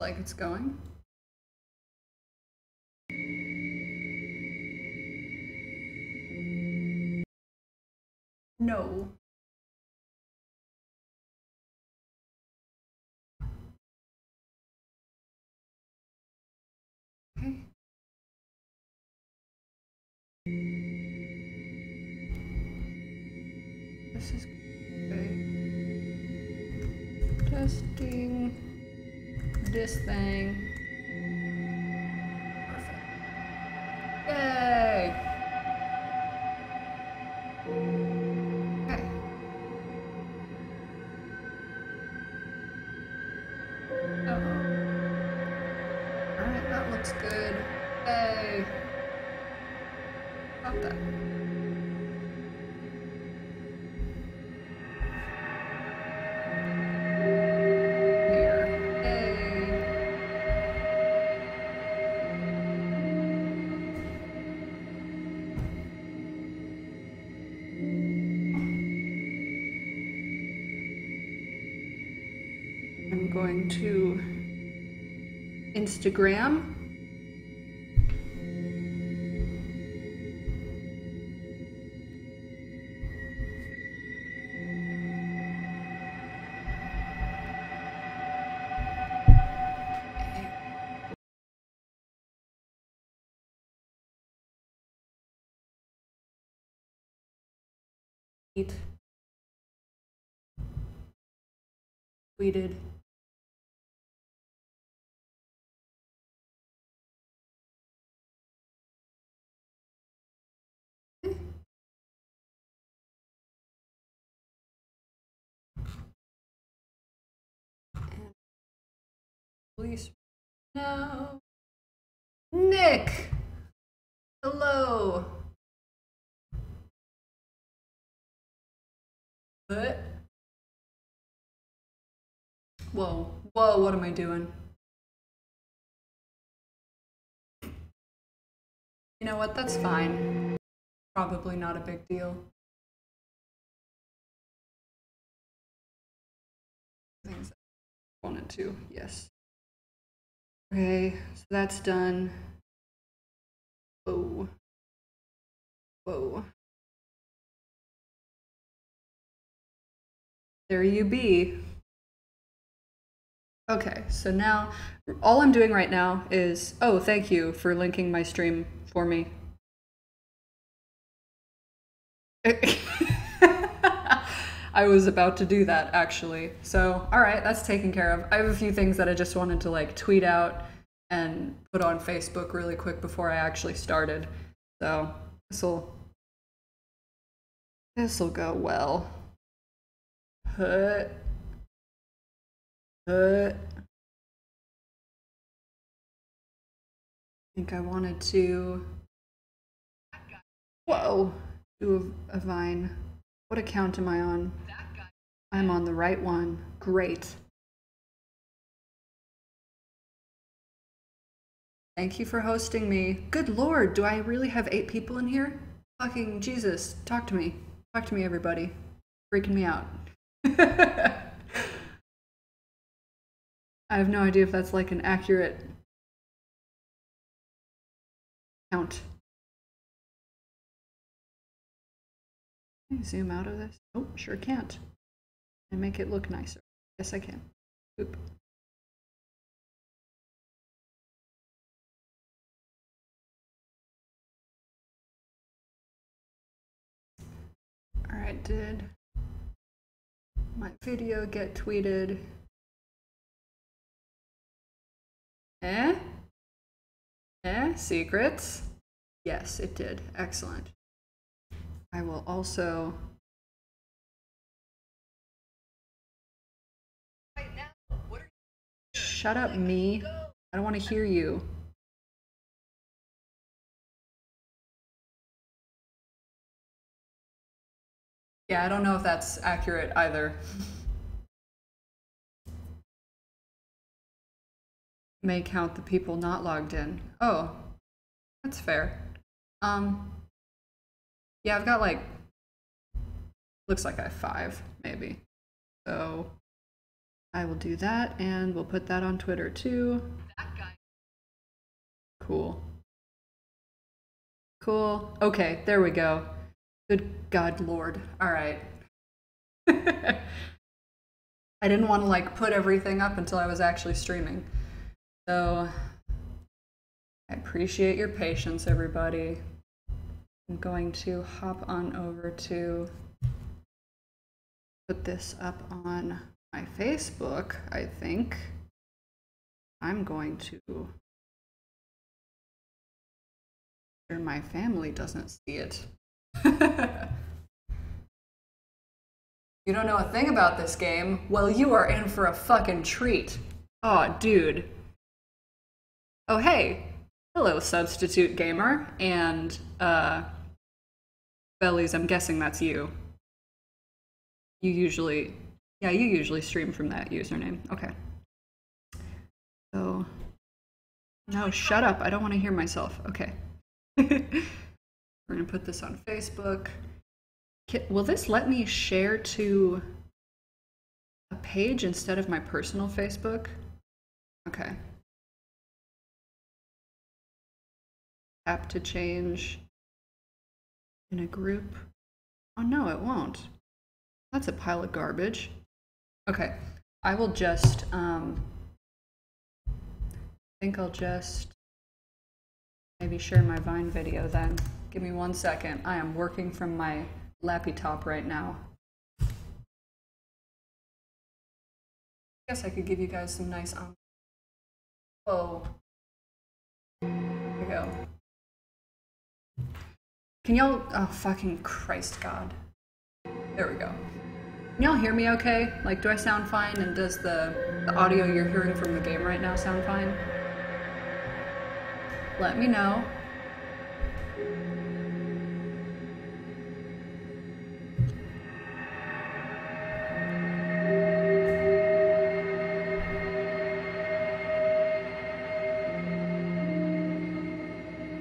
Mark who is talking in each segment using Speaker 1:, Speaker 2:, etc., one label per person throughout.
Speaker 1: Like it's going. No. Okay. This is okay. Testing this thing. Perfect. Yay! Okay. Uh-oh. Alright, that looks good. Yay! Stop that. Here. Yay! I'm going to Instagram. Tweeted. And police. No. Nick! Hello! What? Whoa. Whoa, what am I doing? You know what? That's fine. Probably not a big deal. Things I wanted to, yes. Okay, so that's done. Whoa. Whoa. There you be. Okay, so now all I'm doing right now is, oh, thank you for linking my stream for me. I was about to do that actually. So, all right, that's taken care of. I have a few things that I just wanted to like tweet out and put on Facebook really quick before I actually started. So, this'll go well. I think I wanted to, whoa, do a vine. What account am I on? I'm on the right one. Great. Thank you for hosting me. Good lord, do I really have 8 people in here? Fucking Jesus, talk to me. Talk to me, everybody. Freaking me out. I have no idea if that's like an accurate count. Can I zoom out of this? Oh, sure can't. And make it look nicer. Yes, I can. Oop. Alright, did my video get tweeted? Eh? Secrets? Yes, it did. Excellent. I will also... Shut up, me. I don't want to hear you. Yeah, I don't know if that's accurate either. May count the people not logged in. Oh, that's fair. Yeah, I've got like, looks like I have 5, maybe. So I will do that, and we'll put that on Twitter too. That guy. Cool. Cool. Okay, there we go. Good God Lord. All right. I didn't want to like put everything up until I was actually streaming. So I appreciate your patience, everybody. I'm going to hop on over to put this up on my Facebook, I think. I'm going to sure my family doesn't see it. You don't know a thing about this game? Well, you are in for a fucking treat. Aw, dude. Oh, hey. Hello, Substitute Gamer. And, Bellies, I'm guessing that's you. You usually stream from that username. Okay. So, no, shut up. I don't want to hear myself. Okay. We're gonna put this on Facebook. Will this let me share to a page instead of my personal Facebook? Okay. Tap to change in a group. Oh no, it won't. That's a pile of garbage. Okay, I will just, I think I'll just maybe share my Vine video then. Give me 1 second. I am working from my laptop right now. I guess I could give you guys some nice whoa. Here we go. Can y'all, oh fucking Christ God. There we go. Can y'all hear me okay? Like, do I sound fine? And does the audio you're hearing from the game right now sound fine? Let me know.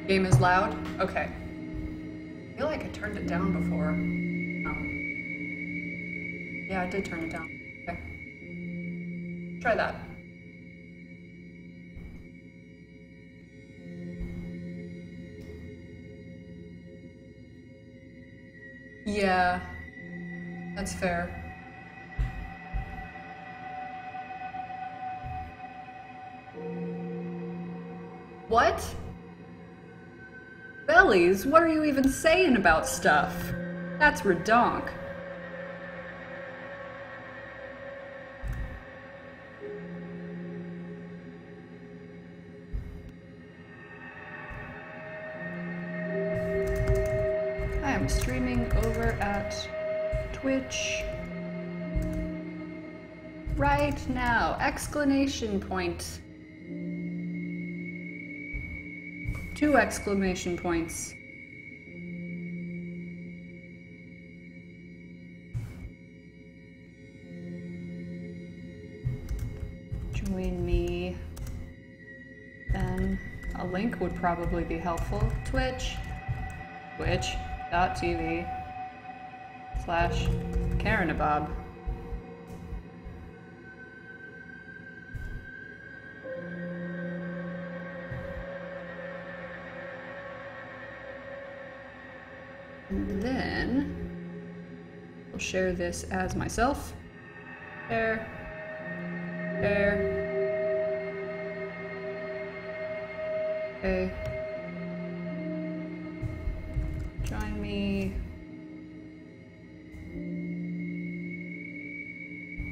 Speaker 1: Game is loud? Okay. I feel like I turned it down before. Oh. Yeah, I did turn it down. Okay. Try that. Yeah, that's fair. What? Bellies, what are you even saying about stuff? That's redonk. I am streaming over at Twitch right now! Exclamation point. 2 exclamation points. Join me. Then a link would probably be helpful. twitch.tv/Karinabob. And then we'll share this as myself. Share. Okay. Join me.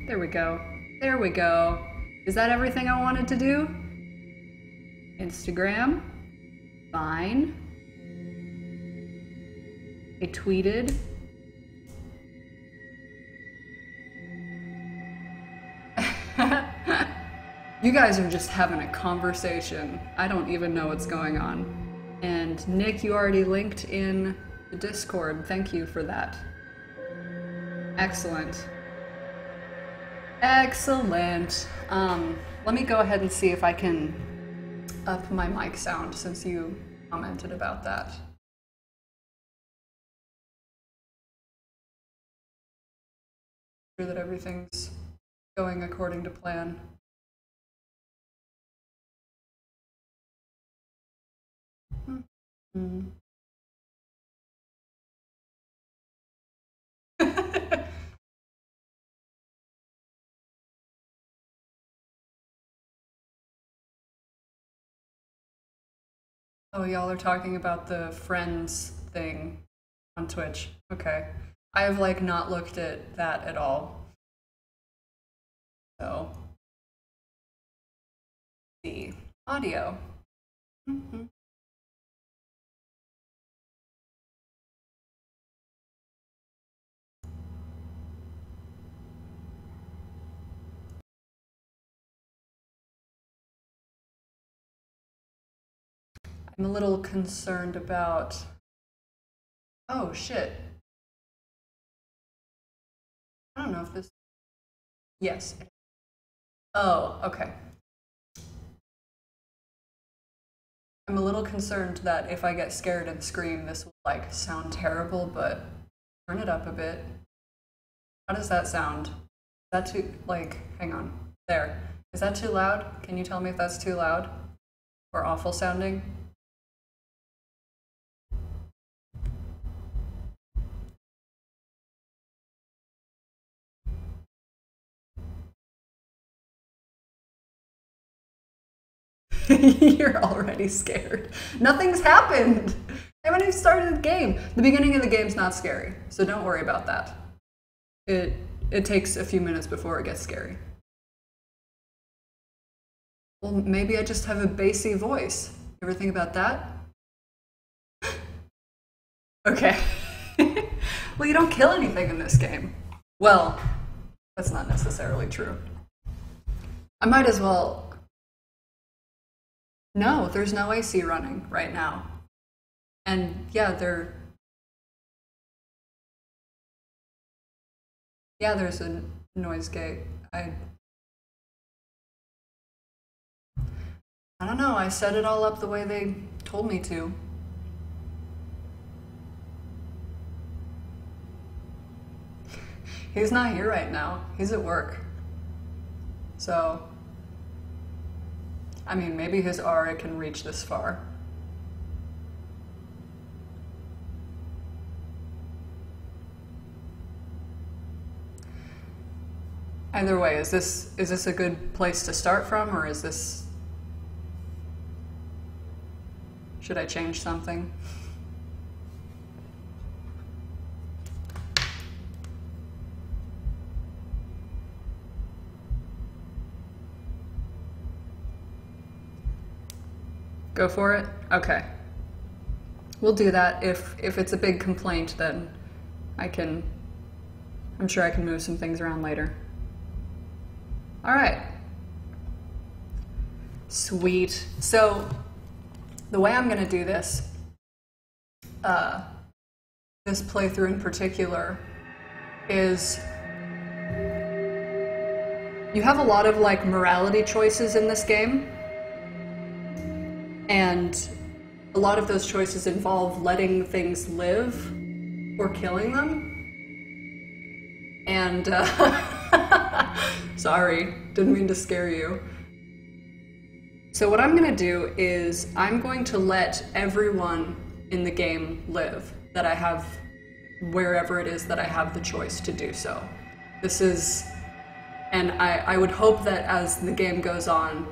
Speaker 1: There we go. There we go. Is that everything I wanted to do? Instagram. Fine. I tweeted. You guys are just having a conversation. I don't even know what's going on. And Nick, you already linked in the Discord. Thank you for that. Excellent. Excellent. Let me go ahead and see if I can up my mic sound since you commented about that. Sure that everything's going according to plan. Mm-hmm. Oh, y'all are talking about the Friends thing on Twitch. Okay. I have like not looked at that at all. So, the audio. Mm-hmm. I'm a little concerned about. Oh shit. I don't know if this. Yes. Oh, okay. I'm a little concerned that if I get scared and scream, this will like sound terrible, but turn it up a bit. How does that sound? Is that too, like, hang on. There. Is that too loud? Can you tell me if that's too loud? Or awful sounding? You're already scared. Nothing's happened. I haven't even started the game. The beginning of the game's not scary, so don't worry about that. It takes a few minutes before it gets scary. Well, maybe I just have a bassy voice. Ever think about that? Okay. Well, you don't kill anything in this game. Well, that's not necessarily true. I might as well. No, there's no AC running right now. And yeah, there's a noise gate. I don't know, I set it all up the way they told me to. He's not here right now. He's at work. So, I mean, maybe his aura can reach this far. Either way, is this a good place to start from, or is this... Should I change something? Go for it? Okay. We'll do that. If it's a big complaint, then I'm sure I can move some things around later. All right. Sweet. So the way I'm gonna do this playthrough in particular is you have a lot of like morality choices in this game. And a lot of those choices involve letting things live or killing them. And, sorry, didn't mean to scare you. So what I'm gonna do is I'm going to let everyone in the game live that I have, wherever it is that I have the choice to do so. This is, and I would hope that as the game goes on,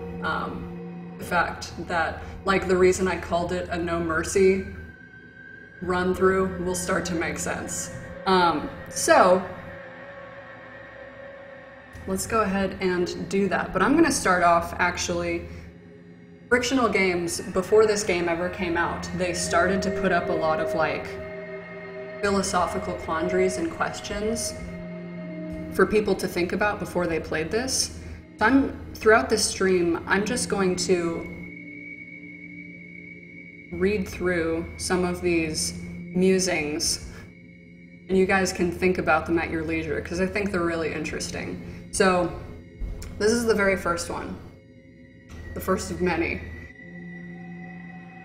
Speaker 1: the fact that, like, the reason I called it a no mercy run through will start to make sense. So let's go ahead and do that. But I'm gonna start off actually. Frictional Games, before this game ever came out, they started to put up a lot of like philosophical quandaries and questions for people to think about before they played this. So throughout this stream, I'm just going to read through some of these musings, and you guys can think about them at your leisure, because I think they're really interesting. So, this is the very first one. The first of many.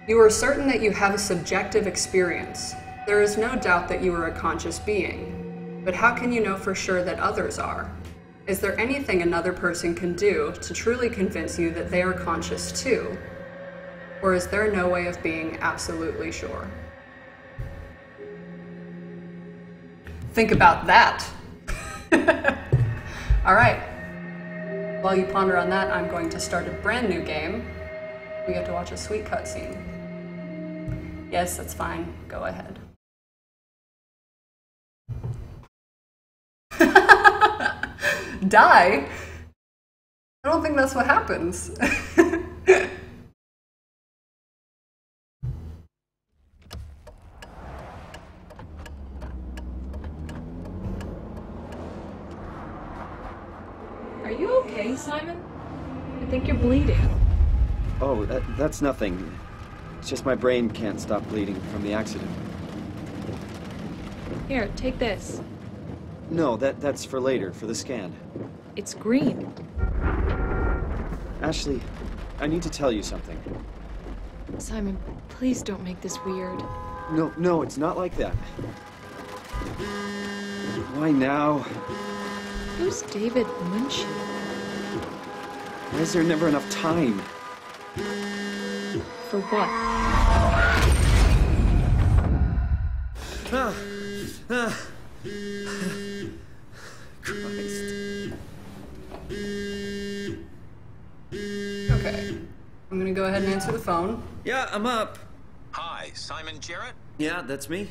Speaker 1: You are certain that you have a subjective experience. There is no doubt that you are a conscious being. But how can you know for sure that others are? Is there anything another person can do to truly convince you that they are conscious too? Or is there no way of being absolutely sure? Think about that. All right. While you ponder on that, I'm going to start a brand new game. We get to watch a sweet cutscene. Yes, that's fine. Go ahead. Die? I don't think that's what happens.
Speaker 2: Are you okay, Simon? I think you're bleeding.
Speaker 3: Oh, that's nothing. It's just my brain can't stop bleeding from the accident.
Speaker 2: Here, take this.
Speaker 3: No, that's for later, for the scan.
Speaker 2: It's green.
Speaker 3: Ashley, I need to tell you something.
Speaker 2: Simon, please don't make this weird.
Speaker 3: No, it's not like that. Why now?
Speaker 2: Who's David Munchie?
Speaker 3: Why is there never enough time?
Speaker 2: For what?
Speaker 3: Christ.
Speaker 1: Okay. I'm gonna go ahead and answer the phone.
Speaker 3: Yeah, I'm up.
Speaker 4: Hi, Simon Jarrett?
Speaker 3: Yeah, that's me.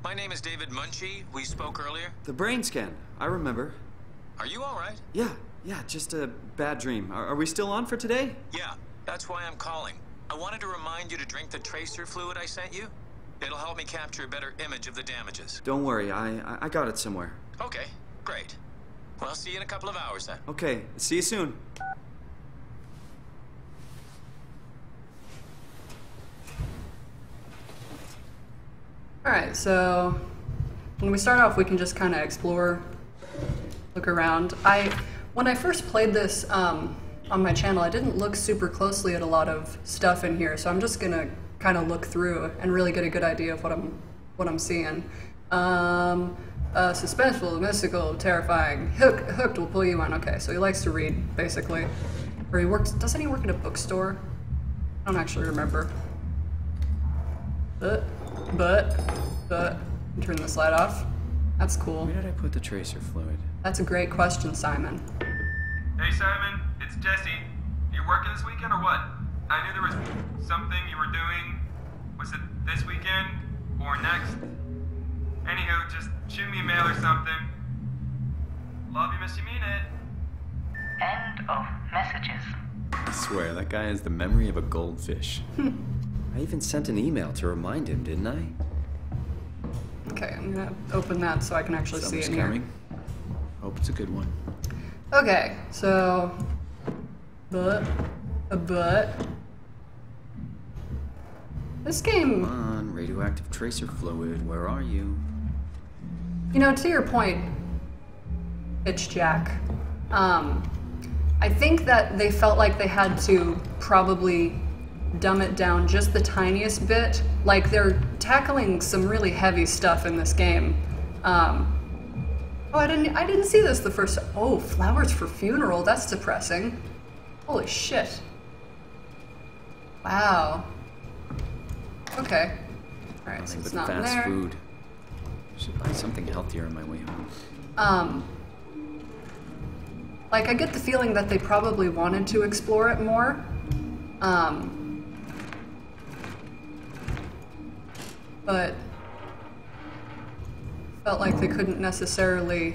Speaker 4: My name is David Munchie. We spoke earlier.
Speaker 3: The brain scan. I remember.
Speaker 4: Are you all right?
Speaker 3: Yeah, just a bad dream. Are we still on for today?
Speaker 4: Yeah, that's why I'm calling. I wanted to remind you to drink the tracer fluid I sent you. It'll help me capture a better image of the damages.
Speaker 3: Don't worry, I got it somewhere.
Speaker 4: Okay, great. Well, I'll see you in a couple of hours then.
Speaker 3: Okay, see you soon.
Speaker 1: Alright, so when we start off, we can just kind of explore, look around. When I first played this on my channel, I didn't look super closely at a lot of stuff in here, so I'm just gonna kind of look through and really get a good idea of what I'm seeing. Suspenseful, mystical, terrifying. Hooked will pull you in. Okay, so he likes to read, basically. Or doesn't he work at a bookstore? I don't actually remember. But, turn the slide off. That's cool.
Speaker 3: Where did I put the tracer fluid?
Speaker 1: That's a great question, Simon.
Speaker 5: Hey Simon, it's Jesse. You working this weekend or what? I knew there was something you were doing. Was it this weekend or next? Anywho, just shoot me a mail or something. Love you, miss you, mean it.
Speaker 6: End of messages.
Speaker 3: I swear, that guy has the memory of a goldfish. I even sent an email to remind him, didn't I?
Speaker 1: Okay, I'm gonna open that so I can actually see it in here.
Speaker 3: Hope it's a good one.
Speaker 1: Okay, so, this game,
Speaker 3: Come on, radioactive tracer fluid, where are you?
Speaker 1: you know, to your point, Bitch Jack, I think that they felt like they had to probably dumb it down just the tiniest bit. Like, they're tackling some really heavy stuff in this game. Oh, I didn't see this the first. Oh, flowers for funeral. That's depressing. Holy shit. Wow. Okay. All right, so it's not
Speaker 3: fast
Speaker 1: there.
Speaker 3: food. Should buy something healthier on my way home.
Speaker 1: Like, I get the feeling that they probably wanted to explore it more. But felt like they couldn't necessarily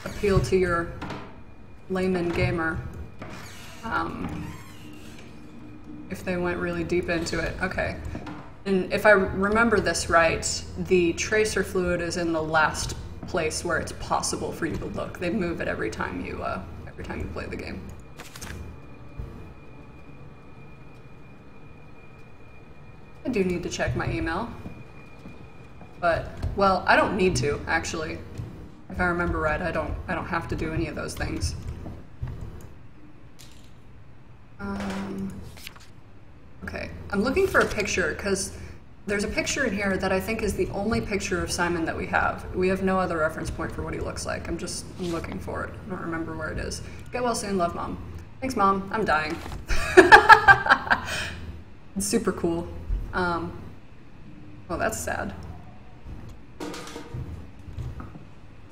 Speaker 1: appeal to your layman gamer if they went really deep into it. Okay. And if I remember this right, the tracer fluid is in the last place where it's possible for you to look. They move it every time you play the game. I do need to check my email. But, well, I don't need to, actually. If I remember right, I don't have to do any of those things. Okay, I'm looking for a picture, because there's a picture in here that I think is the only picture of Simon that we have. We have no other reference point for what he looks like. I'm looking for it. I don't remember where it is. Get well soon, love, Mom. Thanks, Mom. I'm dying. It's super cool. Oh, that's sad.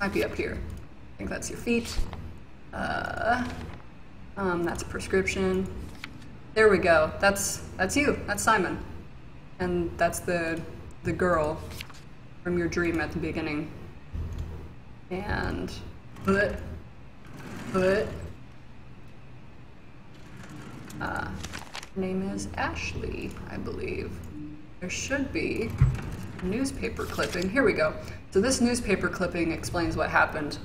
Speaker 1: Might be up here. I think that's your feet. That's a prescription. There we go. That's you. That's Simon. And that's the girl from your dream at the beginning. And her name is Ashley, I believe. There should be a newspaper clipping. Here we go. So this newspaper clipping explains what happened.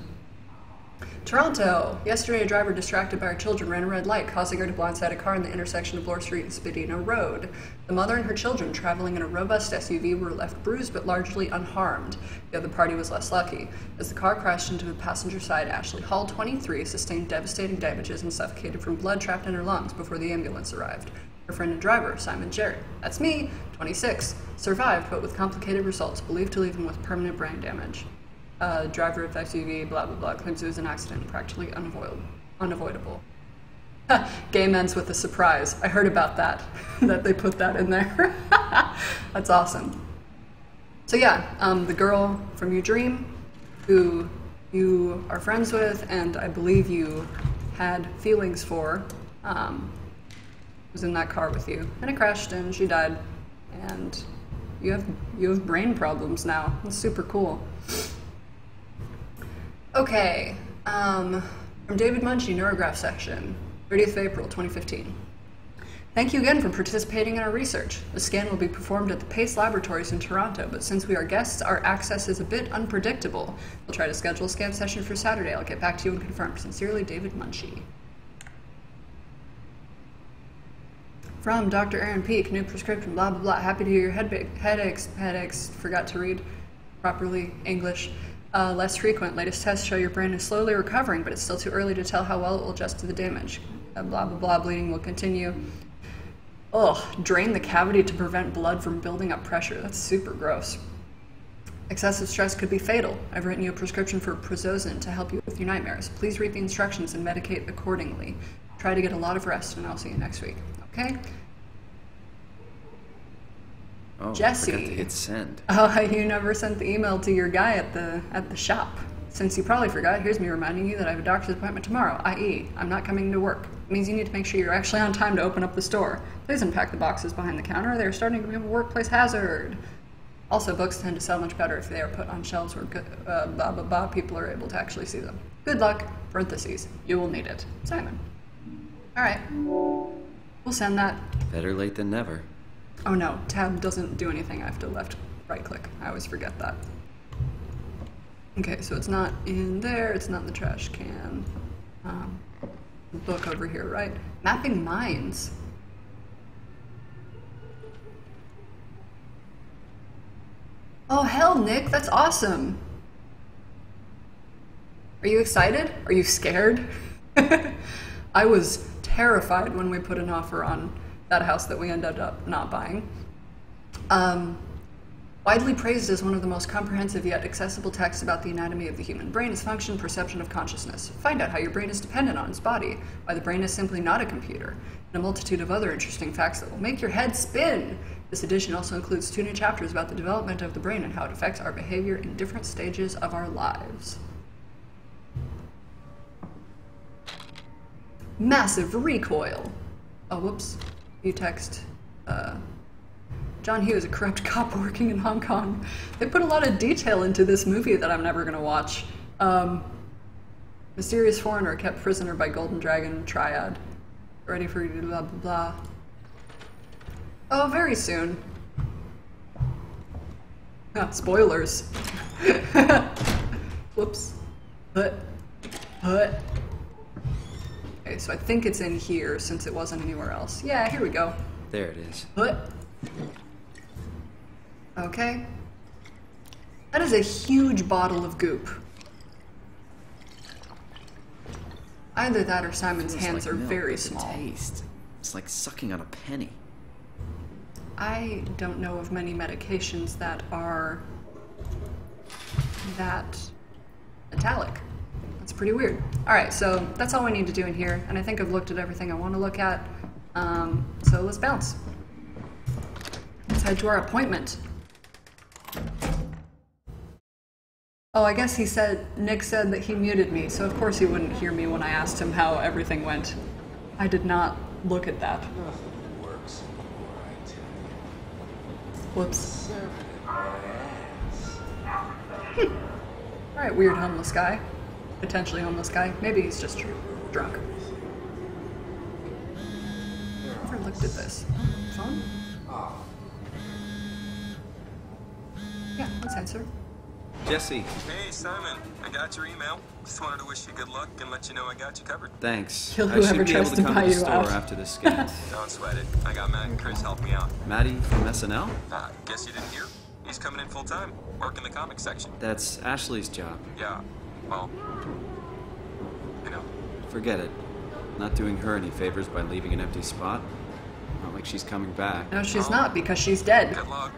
Speaker 1: Toronto. Yesterday, a driver distracted by her children ran a red light, causing her to blindside a car in the intersection of Bloor Street and Spadina Road. The mother and her children, traveling in a robust SUV, were left bruised but largely unharmed. The other party was less lucky. As the car crashed into the passenger side, Ashley Hall, 23, sustained devastating damages and suffocated from blood trapped in her lungs before the ambulance arrived. Her friend and driver, Simon Jarrett, that's me, 26, survived but with complicated results, believed to leave him with permanent brain damage. Driver of SUV, blah blah blah, claims it was an accident, practically unavoidable. Game ends with a surprise. I heard about that, that they put that in there. That's awesome. So yeah, the girl from your dream, who you are friends with, and I believe you had feelings for, was in that car with you, and it crashed and she died, and you have brain problems now. It's super cool. Okay, from David Munchie, Neurograph section, 30th of April, 2015. Thank you again for participating in our research. The scan will be performed at the Pace Laboratories in Toronto, but since we are guests, our access is a bit unpredictable. We'll try to schedule a scan session for Saturday. I'll get back to you and confirm. Sincerely, David Munchie. From Dr. Aaron Peak, new prescription, blah, blah, blah. Happy to hear your headaches, forgot to read properly English. Less frequent. Latest tests show your brain is slowly recovering, but it's still too early to tell how well it will adjust to the damage. Blah, blah, blah. Bleeding will continue. Ugh. Drain the cavity to prevent blood from building up pressure. That's super gross. Excessive stress could be fatal. I've written you a prescription for Prozozin to help you with your nightmares. Please read the instructions and medicate accordingly. Try to get a lot of rest, and I'll see you next week. Okay?
Speaker 3: Oh,
Speaker 1: Jesse.
Speaker 3: I forgot to hit send.
Speaker 1: Oh, you never sent the email to your guy at the shop. Since you probably forgot, here's me reminding you that I have a doctor's appointment tomorrow, i.e., I'm not coming to work. It means you need to make sure you're actually on time to open up the store. Please unpack the boxes behind the counter. They're starting to become a workplace hazard. Also, books tend to sell much better if they are put on shelves where blah, blah, blah, people are able to actually see them. Good luck, parentheses. You will need it. Simon. All right. We'll send that.
Speaker 3: Better late than never.
Speaker 1: Oh no, tab doesn't do anything. I have to right click. I always forget that. Okay, so it's not in there, it's not in the trash can. The book over here, right? Mapping minds. Oh hell, Nick, that's awesome. Are you excited? Are you scared? I was terrified when we put an offer on that house that we ended up not buying. Widely praised as one of the most comprehensive yet accessible texts about the anatomy of the human brain, its function, perception of consciousness. Find out how your brain is dependent on its body, why the brain is simply not a computer, and a multitude of other interesting facts that will make your head spin. This edition also includes 2 new chapters about the development of the brain and how it affects our behavior in different stages of our lives. Massive recoil. Oh, whoops. You text, John Hughes, a corrupt cop working in Hong Kong. They put a lot of detail into this movie that I'm never gonna watch. Mysterious foreigner kept prisoner by Golden Dragon Triad. Ready for you to blah blah blah. Oh, very soon. Ah, spoilers. Whoops. Okay, so I think it's in here since it wasn't anywhere else. Yeah, here we go.
Speaker 3: There it is.
Speaker 1: Okay. That is a huge bottle of goop. Either that or Simon's hands are very small.
Speaker 3: Taste. It's like sucking on a penny.
Speaker 1: I don't know of many medications that are that metallic. That's pretty weird. Alright, so that's all we need to do in here, and I think I've looked at everything I want to look at. So let's bounce. Let's head to our appointment. Oh, I guess Nick said that he muted me, so of course he wouldn't hear me when I asked him how everything went. I did not look at that.
Speaker 7: Works.
Speaker 1: Whoops. Alright, weird homeless guy. Potentially homeless guy. Maybe he's just drunk. Never looked at this. Phone? Yeah, let's answer.
Speaker 3: Jesse.
Speaker 5: Hey, Simon. I got your email. Just wanted to wish you good luck and let you know I got you covered.
Speaker 3: Thanks.
Speaker 1: Kill
Speaker 3: I
Speaker 1: whoever
Speaker 3: should be able
Speaker 1: tries
Speaker 3: to
Speaker 1: to
Speaker 3: come
Speaker 1: buy
Speaker 3: to the
Speaker 1: you
Speaker 3: store
Speaker 1: out.
Speaker 3: after this scan.
Speaker 5: Don't sweat it. I got Matt and Chris helping me out.
Speaker 3: Maddie from SNL?
Speaker 5: Guess you didn't hear? He's coming in full time, working the comics section.
Speaker 3: That's Ashley's job.
Speaker 5: Yeah, well, you know.
Speaker 3: Forget it. Not doing her any favors by leaving an empty spot. Not like she's coming back.
Speaker 1: No, she's not, because she's dead.
Speaker 5: Good luck.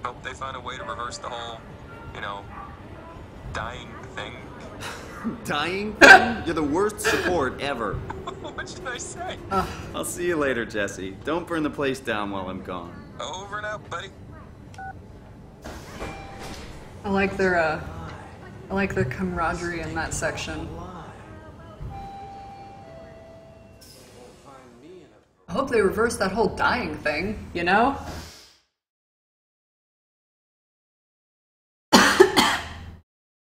Speaker 5: Hope they find a way to reverse the whole, dying thing.
Speaker 3: Dying? You're the worst support ever.
Speaker 5: What should I say?
Speaker 3: I'll see you later, Jesse. Don't burn the place down while I'm gone.
Speaker 5: Over and out, buddy.
Speaker 1: I like their camaraderie in that section. I hope they reverse that whole dying thing, you know?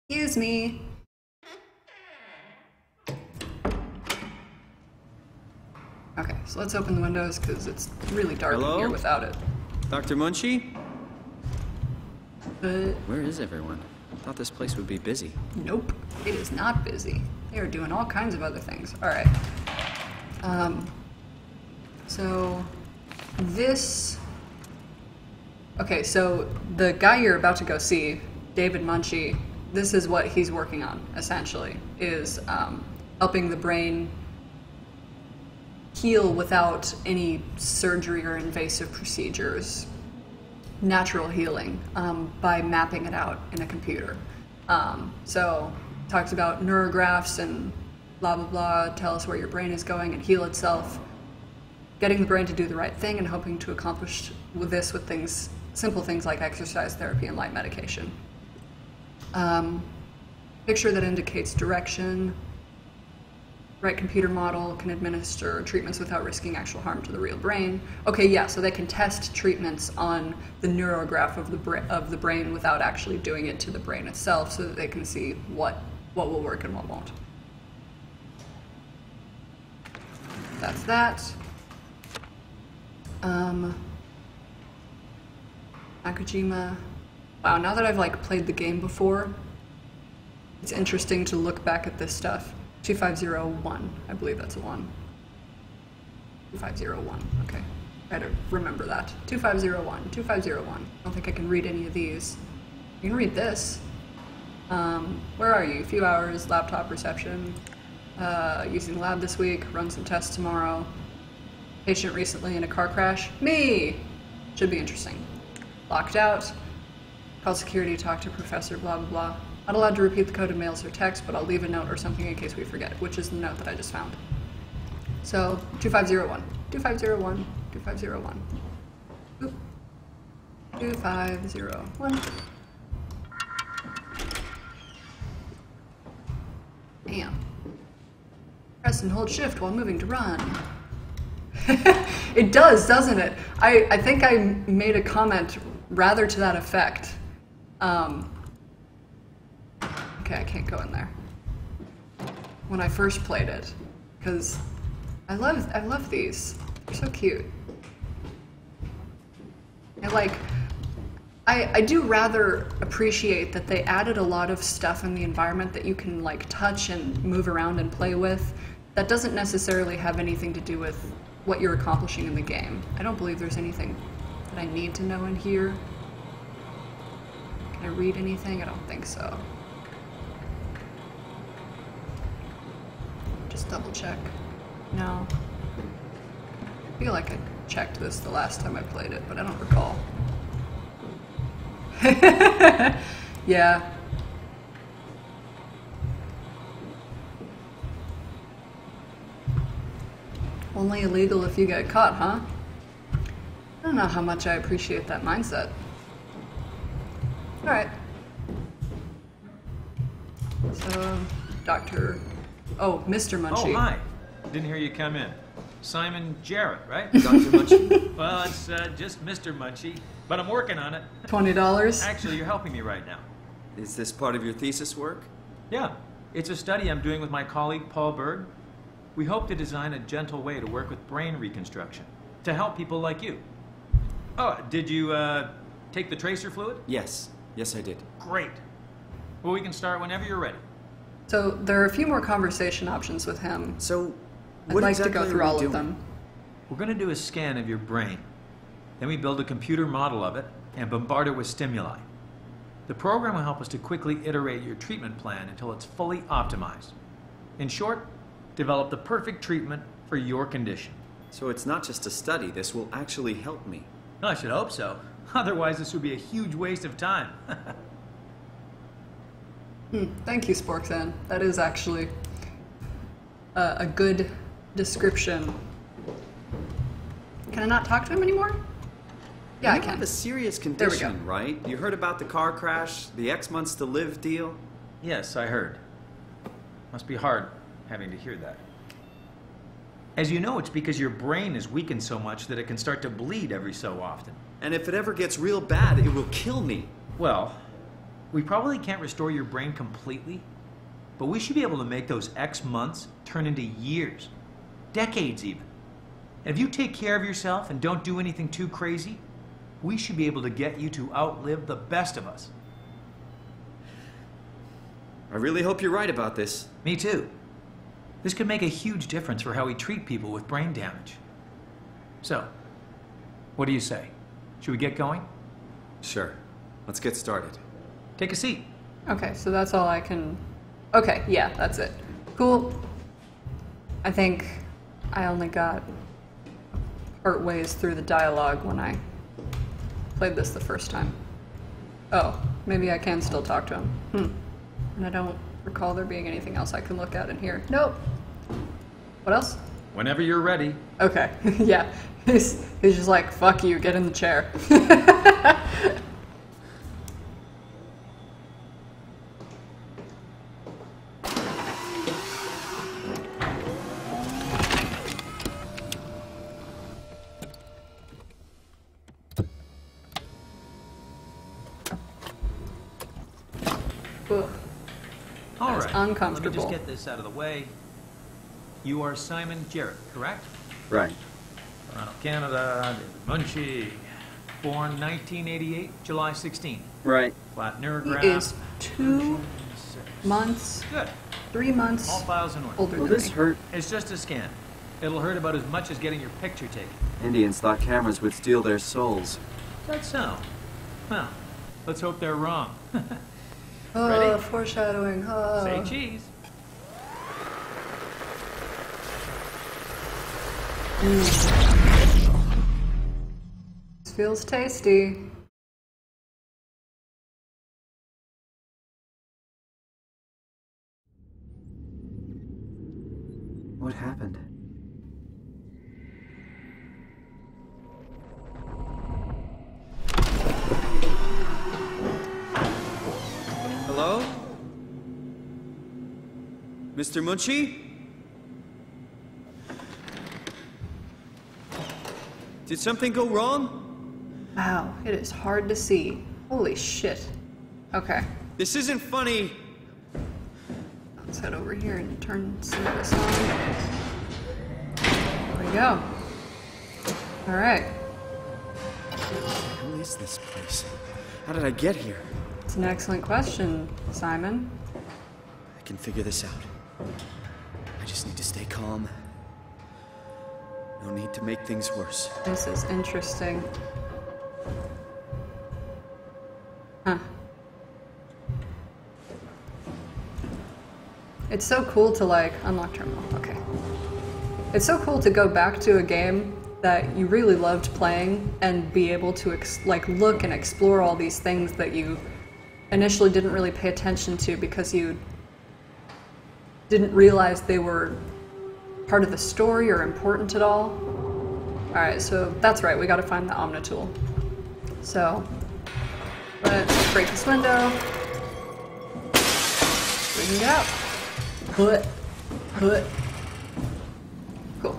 Speaker 1: Excuse me. Okay, so let's open the windows because it's really dark
Speaker 3: Hello?
Speaker 1: in here without it.
Speaker 3: Dr. Munchie?
Speaker 1: But
Speaker 3: Where is everyone? Thought this place would be busy.
Speaker 1: nope, it is not busy. They are doing all kinds of other things. Alright. So this... Okay, so the guy you're about to go see, David Munchie, this is what he's working on, essentially, is helping the brain heal without any surgery or invasive procedures. Natural healing by mapping it out in a computer. So talks about neurographs and blah blah blah, tell us where your brain is going and heal itself. Getting the brain to do the right thing and hoping to accomplish with this with things, simple things like exercise therapy and light medication. Picture that indicates direction. Right computer model can administer treatments without risking actual harm to the real brain. Okay, yeah, so they can test treatments on the neurograph of the brain without actually doing it to the brain itself, so that they can see what will work and what won't. That's that. Nakajima. Wow, now that I've played the game before, it's interesting to look back at this stuff. 2501, I believe that's a 1. 2501, okay. Try to remember that. 2501, 2501. I don't think I can read any of these. You can read this. Where are you? A few hours, laptop reception. Using lab this week, run some tests tomorrow. Patient recently in a car crash. Me! Should be interesting. Locked out. Called security, talk to professor, blah, blah, blah. Not allowed to repeat the code in mails or text, but I'll leave a note or something in case we forget, which is the note that I just found. So, 2501. 2501. 2501. Oop. 2501. Damn. Press and hold shift while moving to run. It does, doesn't it? I think I made a comment rather to that effect. Okay, I can't go in there. When I first played it, because I love these. They're so cute. I do rather appreciate that they added a lot of stuff in the environment that you can touch and move around and play with. That doesn't necessarily have anything to do with what you're accomplishing in the game. I don't believe there's anything that I need to know in here. Can I read anything? I don't think so. Just double check. No. I feel like checked this the last time I played it, but I don't recall. Yeah. Only illegal if you get caught, huh? I don't know how much I appreciate that mindset. Alright. So, Dr. Oh, Mr. Munchie.
Speaker 7: Oh, hi. Didn't hear you come in. Simon Jarrett, right?
Speaker 3: Dr. Munchie?
Speaker 7: Well, it's just Mr. Munchie, but I'm working on it.
Speaker 1: $20?
Speaker 7: Actually, you're helping me right now.
Speaker 3: Is this part of your thesis work?
Speaker 7: Yeah, it's a study I'm doing with my colleague Paul Berg. We hope to design a gentle way to work with brain reconstruction to help people like you. Oh, did you take the tracer fluid?
Speaker 3: Yes. Yes, I did.
Speaker 7: Great. Well, we can start whenever you're ready.
Speaker 1: So, there are a few more conversation options with him.
Speaker 3: So,
Speaker 1: I'd
Speaker 3: what
Speaker 1: like
Speaker 3: exactly
Speaker 1: to go through
Speaker 3: are we
Speaker 1: all
Speaker 3: doing?
Speaker 1: of them.
Speaker 7: We're going to do a scan of your brain. Then we build a computer model of it and bombard it with stimuli. The program will help us to quickly iterate your treatment plan until it's fully optimized. In short, develop the perfect treatment for your condition.
Speaker 3: So it's not just a study. This will actually help me.
Speaker 7: I should hope so. Otherwise, this would be a huge waste of time.
Speaker 1: Thank you, Sporksan. That is actually a good description. Can I not talk to him anymore? Yeah, I
Speaker 3: You
Speaker 1: can.
Speaker 3: have a serious
Speaker 1: There we
Speaker 3: condition, right? You heard about the car crash, the X months to live deal?
Speaker 7: Yes, I heard. Must be hard having to hear that. As you know, it's because your brain is weakened so much that it can start to bleed every so often.
Speaker 3: And if it ever gets real bad, it will kill me.
Speaker 7: Well, we probably can't restore your brain completely, but we should be able to make those X months turn into years, decades even. And if you take care of yourself and don't do anything too crazy, we should be able to get you to outlive the best of us.
Speaker 3: I really hope you're right about this.
Speaker 7: Me too. This could make a huge difference for how we treat people with brain damage. So, what do you say? Should we get going?
Speaker 3: Sure. Let's get started.
Speaker 7: Take a seat.
Speaker 1: Okay, so that's all I can... Okay, yeah, that's it. Cool. I think I only got part ways through the dialogue when I played this the first time. Oh, maybe I can still talk to him. And I don't recall there being anything else I can look at in here. Nope. What else?
Speaker 7: Whenever you're ready.
Speaker 1: Okay, yeah. He's just like, fuck you, get in the chair. Ugh.
Speaker 7: All
Speaker 1: That's
Speaker 7: right. Let me
Speaker 1: uncomfortable.
Speaker 7: just get this out of the way. You are Simon Jarrett, correct?
Speaker 3: Right.
Speaker 7: Toronto, Canada, David Munchie. Born 1988, July 16.
Speaker 3: Right.
Speaker 7: Flat
Speaker 1: He
Speaker 7: neurograph.
Speaker 1: is 2 months,
Speaker 7: Good.
Speaker 1: 3 months
Speaker 7: All files in order.
Speaker 1: older
Speaker 3: Will
Speaker 1: than
Speaker 3: this
Speaker 1: me.
Speaker 3: hurt?
Speaker 7: It's just a scan. It'll hurt about as much as getting your picture taken.
Speaker 3: Indians thought cameras would steal their souls.
Speaker 7: That's so. Well, let's hope they're wrong.
Speaker 1: Oh,
Speaker 7: Ready?
Speaker 1: foreshadowing. Oh.
Speaker 7: Say cheese.
Speaker 1: This feels tasty.
Speaker 3: What happened? Hello? Mr. Munchie? Did something go wrong?
Speaker 1: Wow, it is hard to see. Holy shit. Okay,
Speaker 3: This isn't funny.
Speaker 1: let's head over here and turn some of this on. There we go. Alright,
Speaker 3: Who is this place? How did I get here?
Speaker 1: it's an excellent question, Simon.
Speaker 3: I can figure this out. I just need to stay calm. No need to make things worse.
Speaker 1: This is interesting. Huh. It's so cool to like unlock terminal. Okay. It's so cool to go back to a game that you really loved playing and be able to like look and explore all these things that you initially didn't really pay attention to because you didn't realize they were part of the story or important at all. Alright, so that's right, we gotta find the Omni tool. So, let's break this window. We can get out. Put. Cool.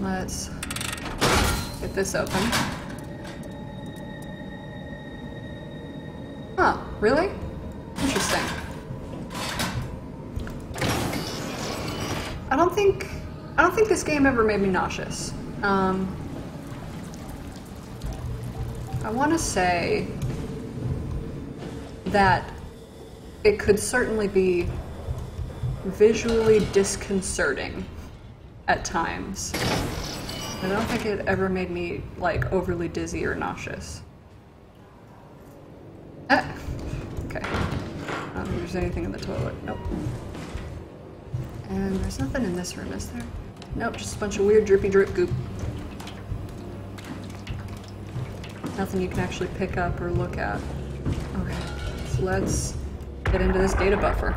Speaker 1: Let's get this open. Huh, really? Interesting. I don't think this game ever made me nauseous. I want to say that it could certainly be visually disconcerting at times. I don't think it ever made me, like, overly dizzy or nauseous. Ah! Okay. I don't think there's anything in the toilet. Nope. And there's nothing in this room, is there? Nope, just a bunch of weird drippy drip goop. Nothing you can actually pick up or look at. Okay, so let's get into this data buffer.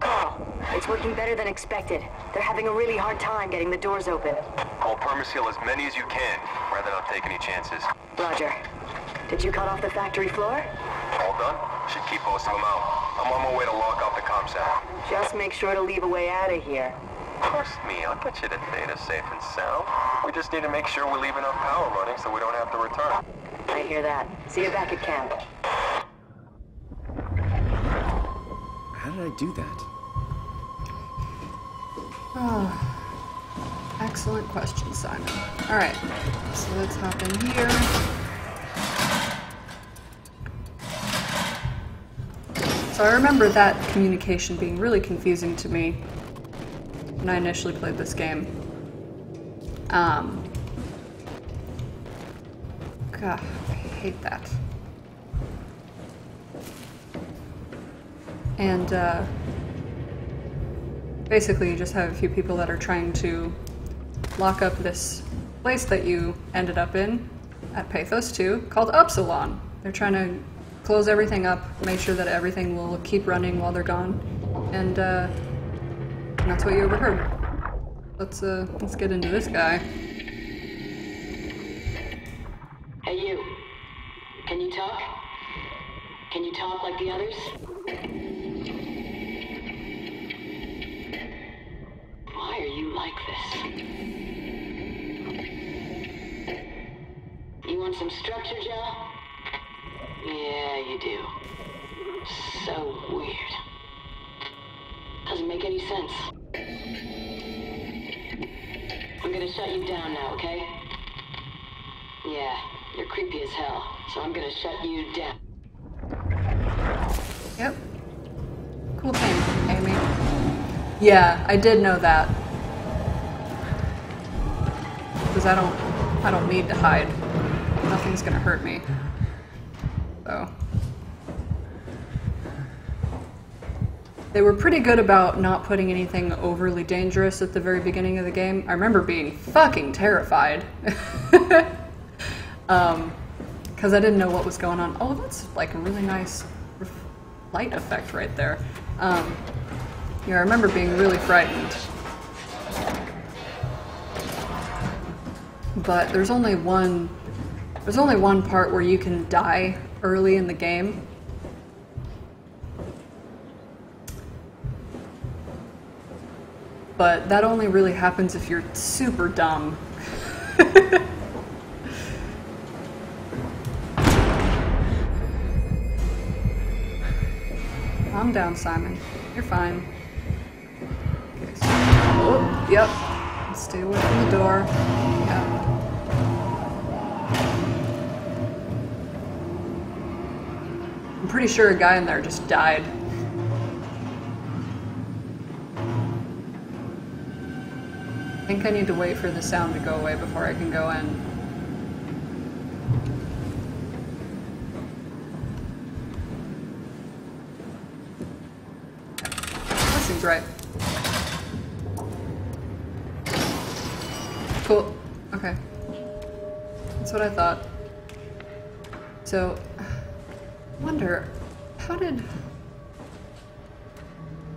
Speaker 8: Oh, it's working better than expected. They're having a really hard time getting the doors open.
Speaker 9: I'll permaseal as many as you can, rather not take any chances.
Speaker 8: Roger. Did you cut off the factory floor?
Speaker 9: All done? Should keep most of them out. I'm on my way to lock off the comm center.
Speaker 8: Just make sure to leave a way out of here.
Speaker 9: Trust me, I'll get you to data safe and sound. We just need to make sure we leave enough power running so we don't have to return.
Speaker 8: I hear that. See you back at camp.
Speaker 3: How did I do that?
Speaker 1: Oh, excellent question, Simon. Alright, so let's hop in here. So I remember that communication being really confusing to me when I initially played this game. God, I hate that. And, basically you just have a few people that are trying to lock up this place that you ended up in at PATHOS-II called Upsilon. They're trying to close everything up, make sure that everything will keep running while they're gone, and that's what you overheard. Let's get into this guy.
Speaker 8: Hey you. Can you talk? Can you talk like the others? Why are you like this? You want some structure, Joe? Yeah, you do. So weird. Doesn't make any sense. I'm gonna shut you down now, okay? Yeah, you're creepy as hell, so I'm gonna shut you down.
Speaker 1: Yep. Cool thing, Amy. Yeah, I did know that. Because I don't need to hide. Nothing's gonna hurt me. So. They were pretty good about not putting anything overly dangerous at the very beginning of the game. I remember being fucking terrified. Because I didn't know what was going on. Oh, that's like a really nice light effect right there. Yeah, I remember being really frightened. But there's only one part where you can die early in the game. But that only really happens if you're super dumb. Calm down, Simon. You're fine. Okay, so, oh, yep. Stay away from the door. Yeah. I'm pretty sure a guy in there just died. I think I need to wait for the sound to go away before I can go in. That seems right. Cool. Okay. That's what I thought. So, I wonder, how did...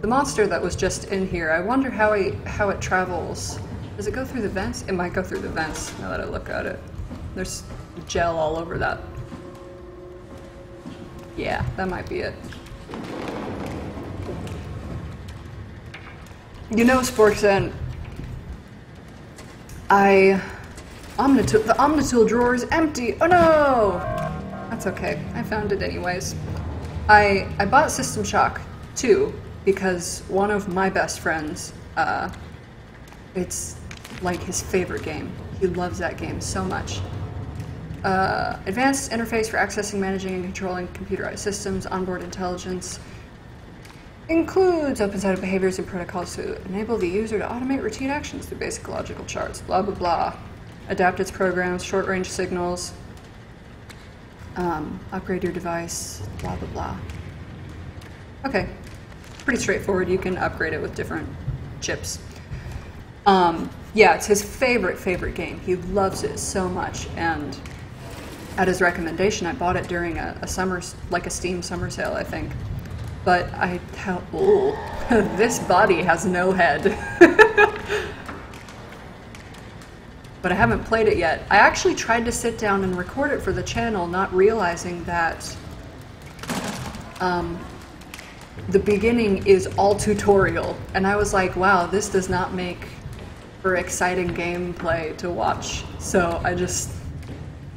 Speaker 1: The monster that was just in here, I wonder how it travels. Does it go through the vents? It might go through the vents, now that I look at it. There's gel all over that. Yeah, that might be it. You know, Sporksen, the Omnitool drawer is empty. Oh no! That's okay. I found it anyways. I bought System Shock 2 because one of my best friends, it's like his favorite game. He loves that game so much. Advanced interface for accessing, managing, and controlling computerized systems, onboard intelligence. Includes open-sided behaviors and protocols to enable the user to automate routine actions through basic logical charts. Blah, blah, blah. Adapt its programs, short-range signals. Upgrade your device. Blah, blah, blah. Okay. Pretty straightforward. You can upgrade it with different chips. Yeah, it's his favorite game. He loves it so much, and at his recommendation, I bought it during a Steam summer sale, I think. But this body has no head. But I haven't played it yet. I actually tried to sit down and record it for the channel, not realizing that the beginning is all tutorial. And I was like, wow, this does not make for exciting gameplay to watch. So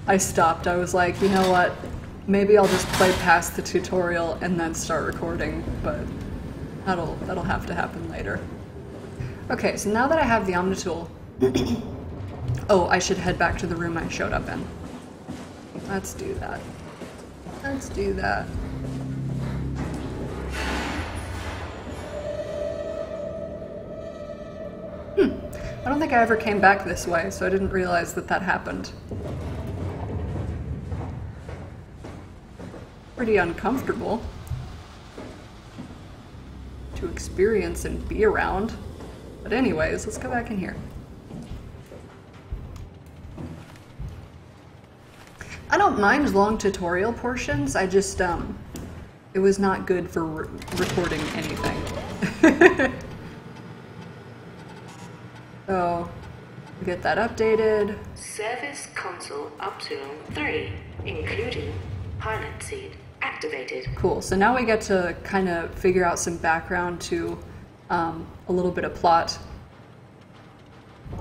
Speaker 1: I stopped. I was like, you know what? Maybe I'll just play past the tutorial and then start recording, but that'll have to happen later. Okay, so now that I have the Omnitool, oh, I should head back to the room I showed up in. Let's do that. Let's do that. I don't think I ever came back this way, so I didn't realize that happened. Pretty uncomfortable to experience and be around. But anyways, let's go back in here. I don't mind long tutorial portions, I just, it was not good for recording anything. So, we get that updated.
Speaker 6: Service console Optimum 3, including pilot seat activated.
Speaker 1: Cool, so now we get to kind of figure out some background to a little bit of plot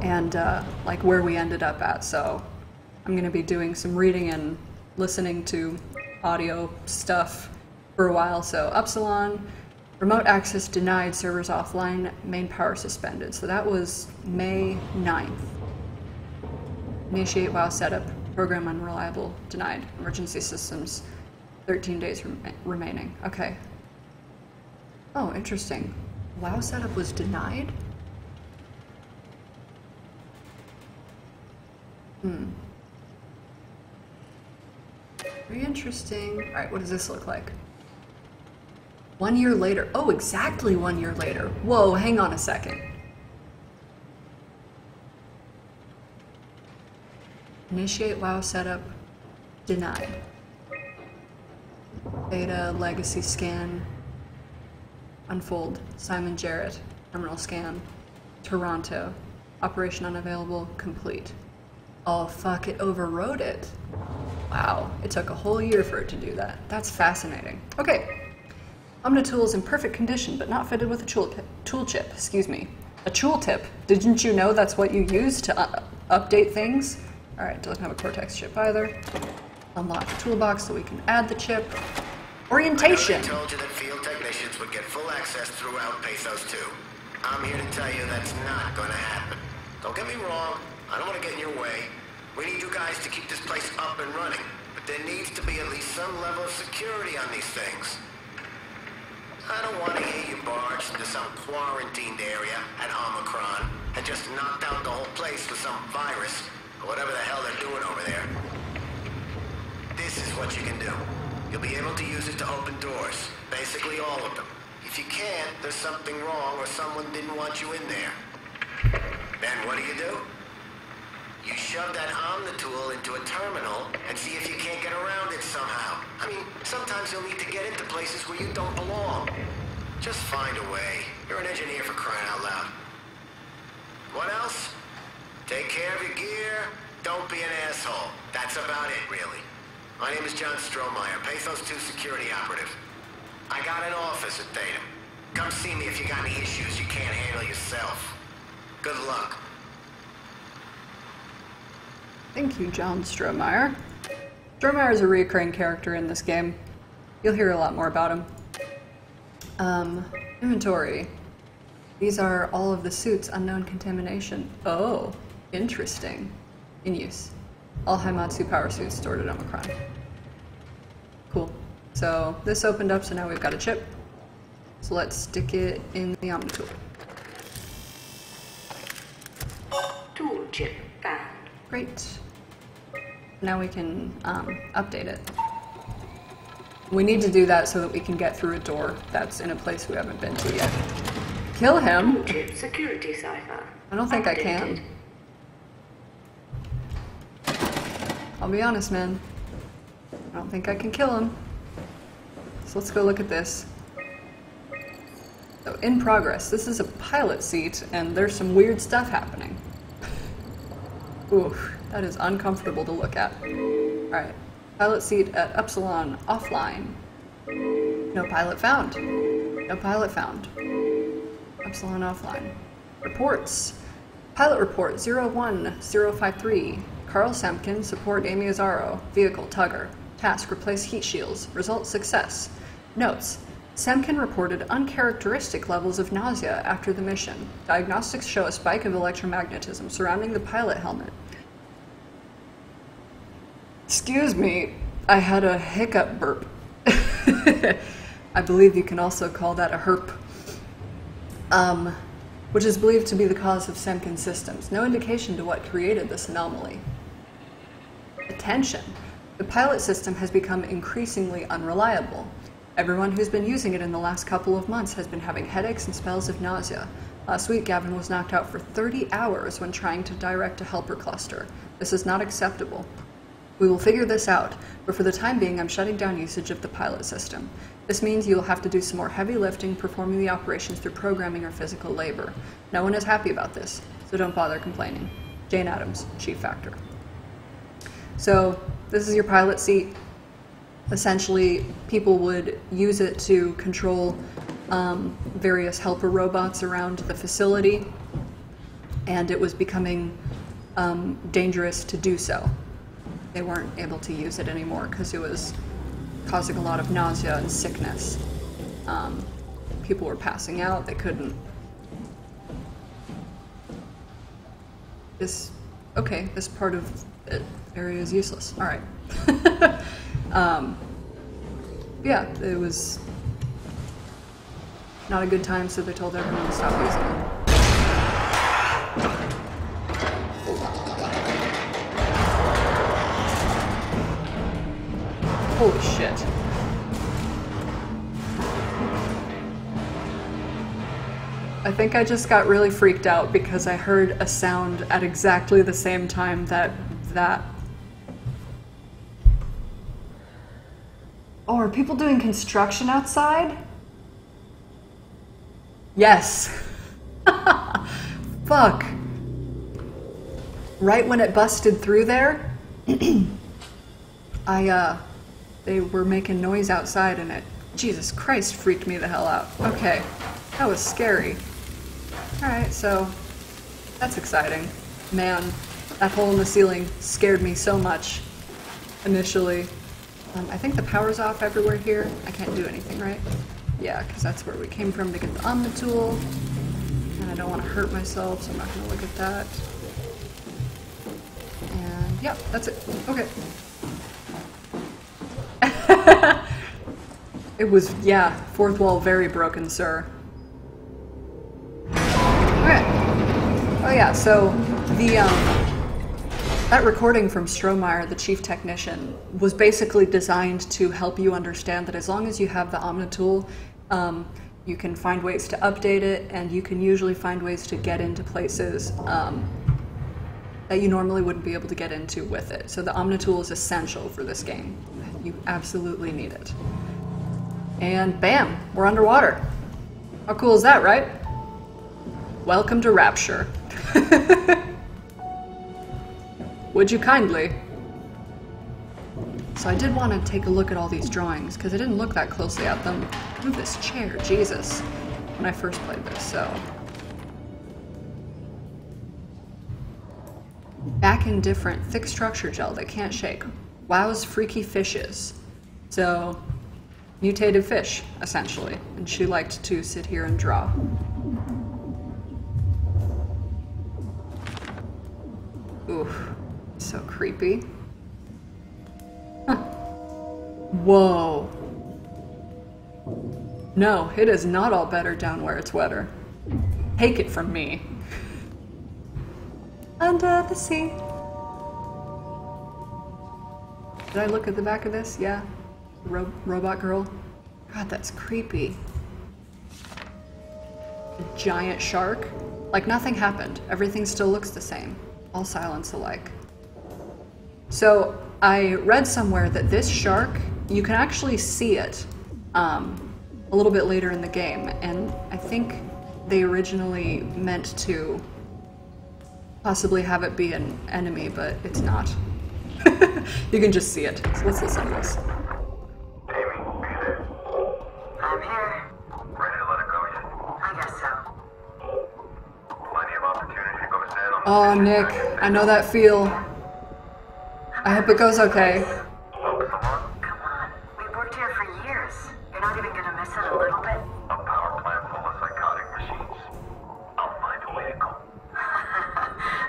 Speaker 1: and like where we ended up at. So I'm going to be doing some reading and listening to audio stuff for a while. So Upsilon, remote access denied, servers offline, main power suspended. So that was May 9th. Initiate WoW setup, program unreliable, denied. Emergency systems, 13 days remaining. Okay. Oh, interesting. WoW setup was denied? Very interesting. Alright, what does this look like? 1 year later. Oh, exactly 1 year later. Whoa, hang on a second. Initiate WoW setup. Denied. Beta, legacy scan. Unfold. Simon Jarrett. Terminal scan. Toronto. Operation unavailable. Complete. Oh, fuck, it overrode it. Wow, it took a whole year for it to do that. That's fascinating. Okay. Omnitool is in perfect condition, but not fitted with a tool chip. Excuse me. A tool tip. Didn't you know that's what you use to update things? Alright, doesn't have a Cortex chip either. Unlock the toolbox so we can add the chip. Orientation!
Speaker 10: I told you that field technicians would get full access throughout PATHOS-II. I'm here to tell you that's not gonna happen. Don't get me wrong, I don't want to get in your way. We need you guys to keep this place up and running, but there needs to be at least some level of security on these things. I don't want to hear you barged into some quarantined area at Omicron and just knocked out the whole place with some virus, or whatever the hell they're doing over there. This is what you can do. You'll be able to use it to open doors, basically all of them. If you can't, there's something wrong or someone didn't want you in there. Then what do? You shove that Omnitool into a terminal and see if you can't get around it somehow. I mean, sometimes you'll need to get into places where you don't belong. Just find a way. You're an engineer for crying out loud. What else? Take care of your gear. Don't be an asshole. That's about it, really. My name is John Strohmeyer, PATHOS-II security operative. I got an office at Theta. Come see me if you got any issues you can't handle yourself. Good luck.
Speaker 1: Thank you, John Strohmeyer. Strohmeyer is a recurring character in this game. You'll hear a lot more about him. Inventory. These are all of the suits, unknown contamination. Oh, interesting. In use. All Haimatsu power suits stored at Omicron. Cool. So this opened up, so now we've got a chip. So let's stick it in the Omnitool.
Speaker 6: Tool chip found.
Speaker 1: Great. Now we can update it. We need to do that so that we can get through a door that's in a place we haven't been to yet. Kill him?
Speaker 6: Tool chip security cipher.
Speaker 1: I don't think I can. I'll be honest, man. I don't think I can kill him. So let's go look at this. So, in progress. This is a pilot seat, and there's some weird stuff happening. Oof, that is uncomfortable to look at. Alright. Pilot seat at Upsilon offline. No pilot found. No pilot found. Upsilon offline. Reports. Pilot report 01053. Carl Semkin, support Amy Azaro. Vehicle Tugger. Task replace heat shields. Result success. Notes. Semkin reported uncharacteristic levels of nausea after the mission. Diagnostics show a spike of electromagnetism surrounding the pilot helmet. Excuse me, I had a hiccup burp. I believe you can also call that a herp. Which is believed to be the cause of Semkin's systems. No indication to what created this anomaly. Attention! The pilot system has become increasingly unreliable. Everyone who's been using it in the last couple of months has been having headaches and spells of nausea. Last week, Gavin was knocked out for 30 hours when trying to direct a helper cluster. This is not acceptable. We will figure this out, but for the time being, I'm shutting down usage of the pilot system. This means you'll have to do some more heavy lifting, performing the operations through programming or physical labor. No one is happy about this, so don't bother complaining. Jane Adams, Chief Factor. So, this is your pilot seat. Essentially, people would use it to control various helper robots around the facility, and it was becoming dangerous to do so. They weren't able to use it anymore because it was causing a lot of nausea and sickness. People were passing out, they couldn't. This part of the area is useless. Alright. Yeah, it was not a good time, so they told everyone to stop using it. Holy shit. I think I just got really freaked out because I heard a sound at exactly the same time that Oh, are people doing construction outside? Yes. Fuck. Right when it busted through there, they were making noise outside and it, Jesus Christ, freaked me the hell out. Okay, that was scary. Alright, so that's exciting. Man, that hole in the ceiling scared me so much initially. I think the power's off everywhere here. I can't do anything, right? Yeah, because that's where we came from to get the Omnitool. And I don't want to hurt myself, so I'm not going to look at that. And yeah, that's it. Okay. It was, yeah, fourth wall very broken, sir. Okay. Oh yeah, so the, that recording from Strohmeyer, the chief technician, was basically designed to help you understand that as long as you have the Omnitool, you can find ways to update it, and you can usually find ways to get into places that you normally wouldn't be able to get into with it. So the Omnitool is essential for this game. You absolutely need it. And bam, we're underwater. How cool is that, right? Welcome to Rapture. Would you kindly? So I did want to take a look at all these drawings, because I didn't look that closely at them. Move this chair, Jesus, when I first played this, so. Back indifferent, thick structure gel that can't shake. Wow's freaky fishes. So, mutated fish, essentially. And she liked to sit here and draw. Oof, so creepy. Huh. Whoa. No, it is not all better down where it's wetter. Take it from me. Under the sea. Did I look at the back of this? Yeah. Robot girl. God, that's creepy. A giant shark. Like nothing happened. Everything still looks the same. All silence alike. So I read somewhere that this shark, you can actually see it a little bit later in the game, and I think they originally meant to possibly have it be an enemy, but it's not. You can just see it. So let's listen to this.
Speaker 10: Amy, are you there? I'm here. Ready to let it go yet? I guess so. Plenty of opportunity to go to San on the
Speaker 1: Oh, Nick, I know that feel. I hope it goes okay.
Speaker 10: Come on. We've worked here for years. You're not even gonna miss it a little bit? A power plant full of psychotic machines. I'll find a way to go.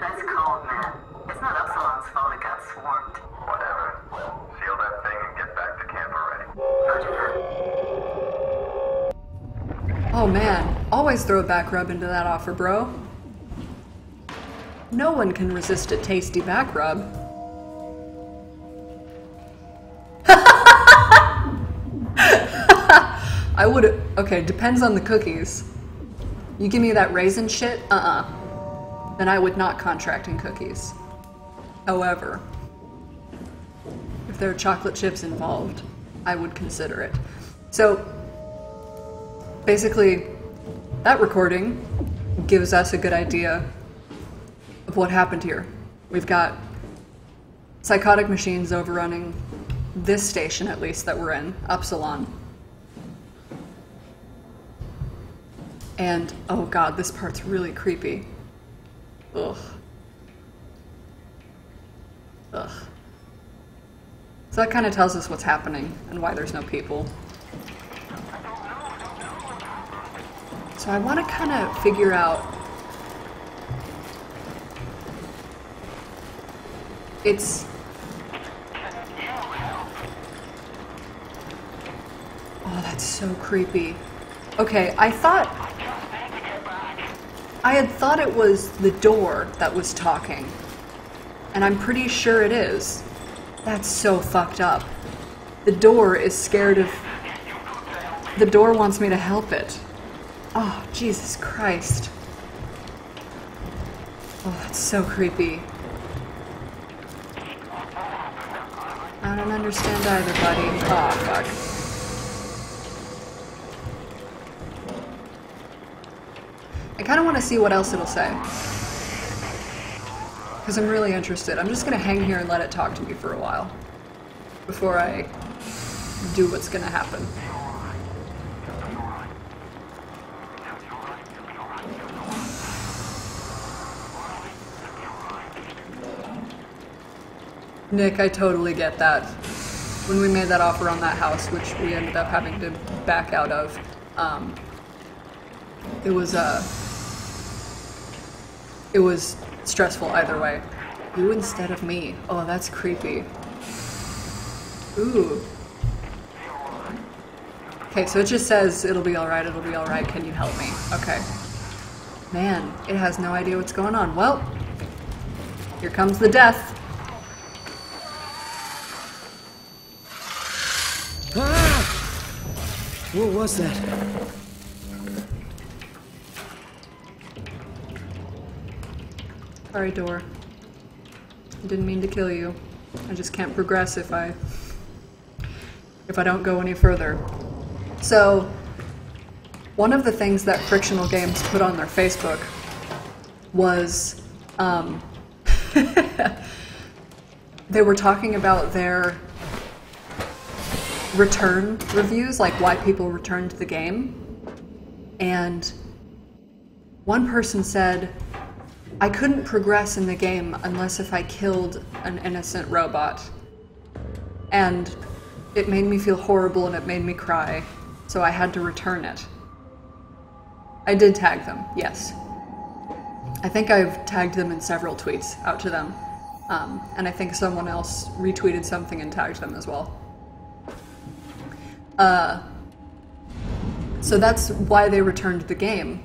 Speaker 10: That's cold, man. It's not Upsilon's fault it got swarmed. Whatever. Seal that thing and get back to camp already.
Speaker 1: Oh man, always throw a back rub into that offer, bro. No one can resist a tasty back rub. I would, okay, depends on the cookies. You give me that raisin shit, then I would not contract in cookies. However, if there are chocolate chips involved, I would consider it. So, basically, that recording gives us a good idea of what happened here. We've got psychotic machines overrunning this station, at least, that we're in, Upsilon. And, oh god, this part's really creepy. Ugh. Ugh. So that kind of tells us what's happening and why there's no people. So I want to kind of figure out... It's... Oh, that's so creepy. Okay, I had thought it was the door that was talking. And I'm pretty sure it is. That's so fucked up. The door is scared of... The door wants me to help it. Oh, Jesus Christ. Oh, that's so creepy. I don't understand either, buddy. Oh, fuck. I kind of want to see what else it'll say. Because I'm really interested. I'm just going to hang here and let it talk to me for a while. Before I do what's going to happen. Nick, I totally get that. When we made that offer on that house, which we ended up having to back out of, it was stressful either way. You instead of me. Oh, that's creepy. Ooh. Okay, so it just says, it'll be alright, can you help me? Okay. Man, it has no idea what's going on. Well, here comes the death.
Speaker 3: Ah! What was that?
Speaker 1: Sorry, door. I didn't mean to kill you. I just can't progress if I don't go any further. So, one of the things that Frictional Games put on their Facebook was, they were talking about their return reviews, like why people returned to the game. And one person said, I couldn't progress in the game unless if I killed an innocent robot. And it made me feel horrible and it made me cry, so I had to return it. I did tag them, yes. I think I've tagged them in several tweets out to them. And I think someone else retweeted something and tagged them as well. So that's why they returned the game.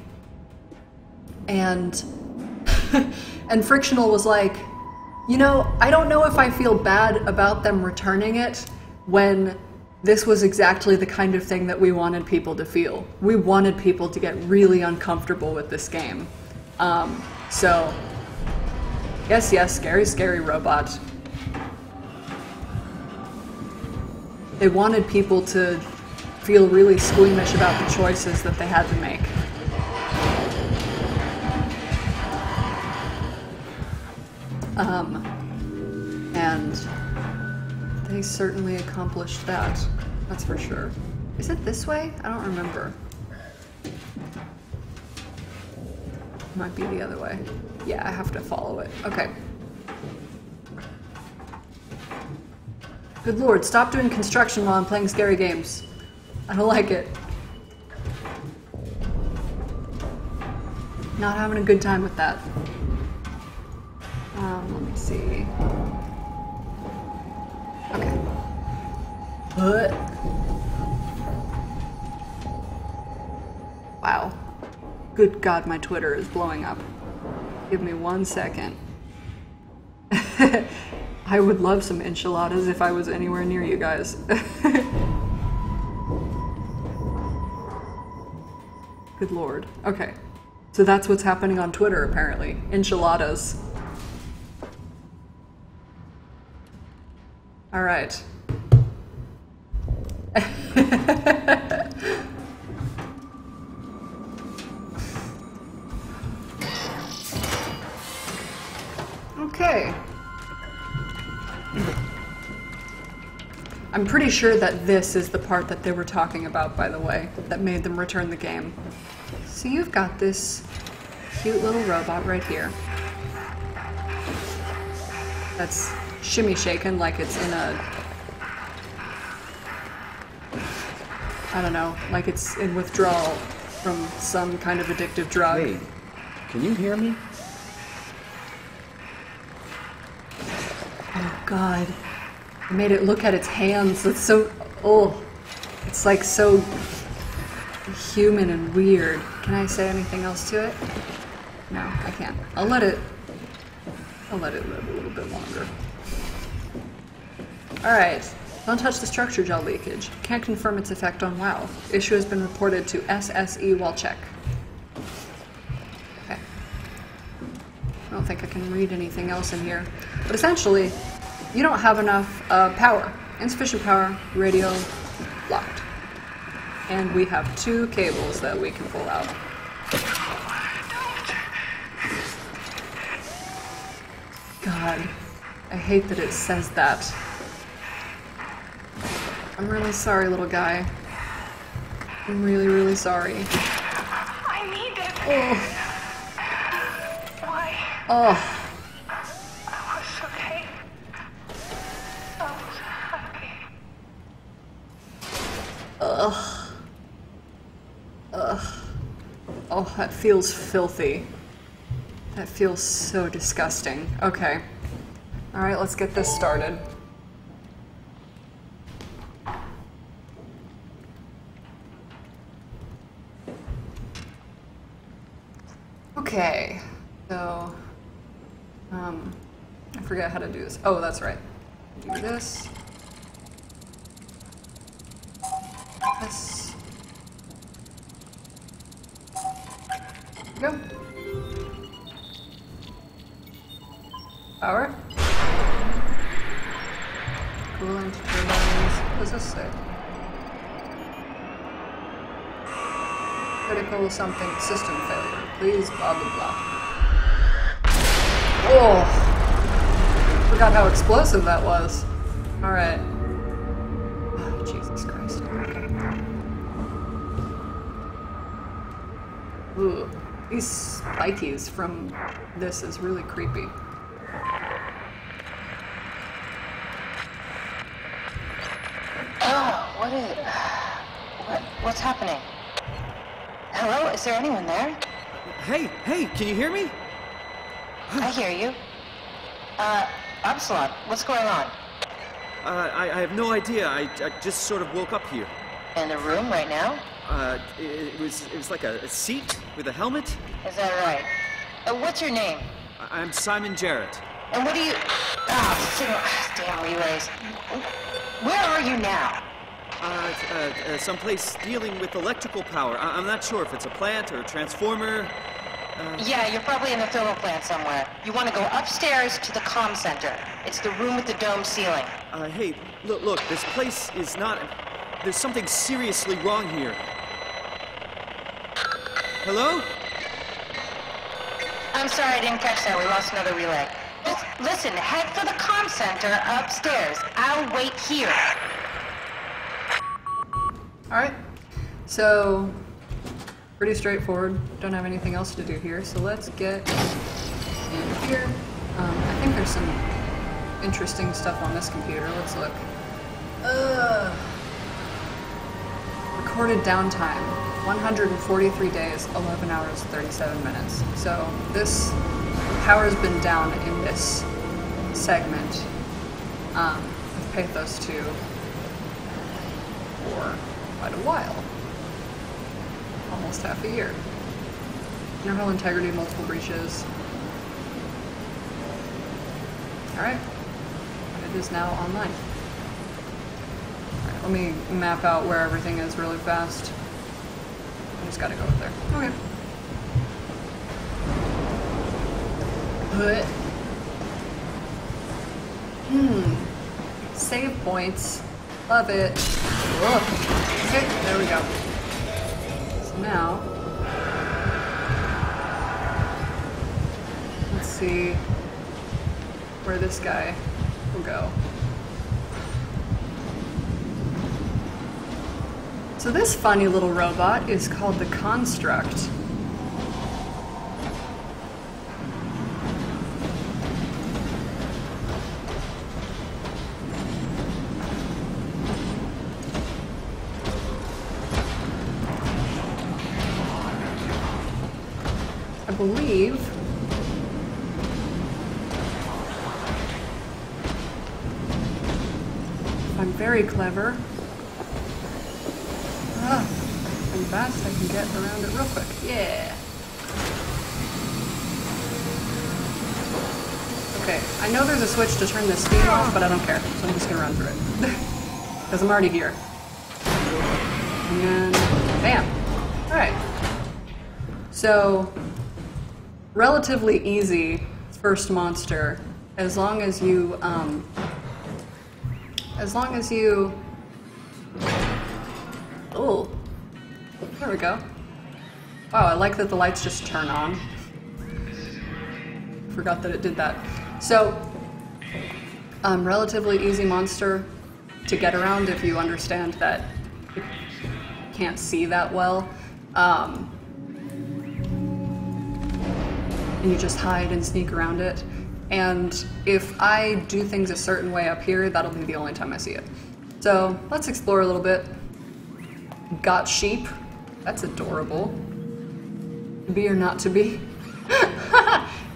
Speaker 1: And and Frictional was like, you know, I don't know if I feel bad about them returning it when this was exactly the kind of thing that we wanted people to feel. We wanted people to get really uncomfortable with this game. So, yes, scary, scary robot. They wanted people to feel really squeamish about the choices that they had to make. And they certainly accomplished that. That's for sure. Is it this way? I don't remember. Might be the other way. Yeah, I have to follow it. Okay. Good lord, stop doing construction while I'm playing scary games. I don't like it. Not having a good time with that. Let me see. Okay. What? Wow. Good God, my Twitter is blowing up. Give me 1 second. I would love some enchiladas if I was anywhere near you guys. Good lord. Okay. So that's what's happening on Twitter, apparently. Enchiladas. Alright. Okay. I'm pretty sure that this is the part that they were talking about, by the way, that made them return the game. So you've got this cute little robot right here. That's shimmy shaken like it's in a... I don't know, like it's in withdrawal from some kind of addictive drug.
Speaker 3: Hey, can you hear me?
Speaker 1: Oh god. I made it look at its hands. It's so... oh. It's like so human and weird. Can I say anything else to it? No, I can't. I'll let it live a little bit longer. Alright. Don't touch the structure gel leakage. Can't confirm its effect on WoW. Issue has been reported to SSE while check. Okay. I don't think I can read anything else in here. But essentially, you don't have enough power. Insufficient power, radio locked. And we have 2 cables that we can pull out. God, I hate that it says that. I'm really sorry, little guy. I'm really, really sorry.
Speaker 2: I need it.
Speaker 1: Oh.
Speaker 2: Why?
Speaker 1: Oh.
Speaker 2: I was okay. I was happy.
Speaker 1: Ugh. Ugh. Oh, that feels filthy. That feels so disgusting. Okay. Alright, let's get this started. Okay, so, I forget how to do this. Oh, that's right. Do this. This. Go. Power. coolant turbines. What does this say? Critical something system failure. Please blah blah blah. Oh! Forgot how explosive that was. Alright. Oh, Jesus Christ. Ooh. These spikies from this is really creepy.
Speaker 8: Oh, what's happening? Hello, is there anyone there?
Speaker 3: Hey, can you hear me?
Speaker 8: I hear you. Upsilon, what's going on?
Speaker 3: I have no idea. I just sort of woke up here.
Speaker 8: In the room right now?
Speaker 3: It was like a seat with a helmet.
Speaker 8: Is that right? What's your name?
Speaker 3: I'm Simon Jarrett.
Speaker 8: And what do you... damn relays. Where are you now?
Speaker 3: Someplace dealing with electrical power. I'm not sure if it's a plant or a transformer.
Speaker 8: Yeah, you're probably in the thermal plant somewhere. You want to go upstairs to the comm center. It's the room with the dome ceiling.
Speaker 3: Hey, look, this place is not... There's something seriously wrong here. Hello?
Speaker 8: I'm sorry, I didn't catch that. We lost another relay. Just listen, head for the comm center upstairs. I'll wait here.
Speaker 1: Alright. So, pretty straightforward. Don't have anything else to do here, so let's get in here. I think there's some interesting stuff on this computer. Let's look. Recorded downtime, 143 days, 11 hours, 37 minutes. So this power's been down in this segment of PATHOS-II for quite a while. Almost half a year. Internal integrity, multiple breaches. Alright. It is now online. Alright, let me map out where everything is really fast. I just gotta go up there. Okay. But... Save points. Love it. Ugh. Okay, there we go. So now... Let's see where this guy will go. So this funny little robot is called the Construct. I believe if I'm very clever and fast, I can get around it real quick. Yeah. Okay, I know there's a switch to turn this steam off, but I don't care, so I'm just gonna run through it. Because I'm already here. And bam. Alright. So, relatively easy first monster, as long as you, oh, there we go. Wow, I like that the lights just turn on. Forgot that it did that. So, relatively easy monster to get around if you understand that you can't see that well. And you just hide and sneak around it. And if I do things a certain way up here, that'll be the only time I see it. So, let's explore a little bit. Got sheep. That's adorable. To be or not to be.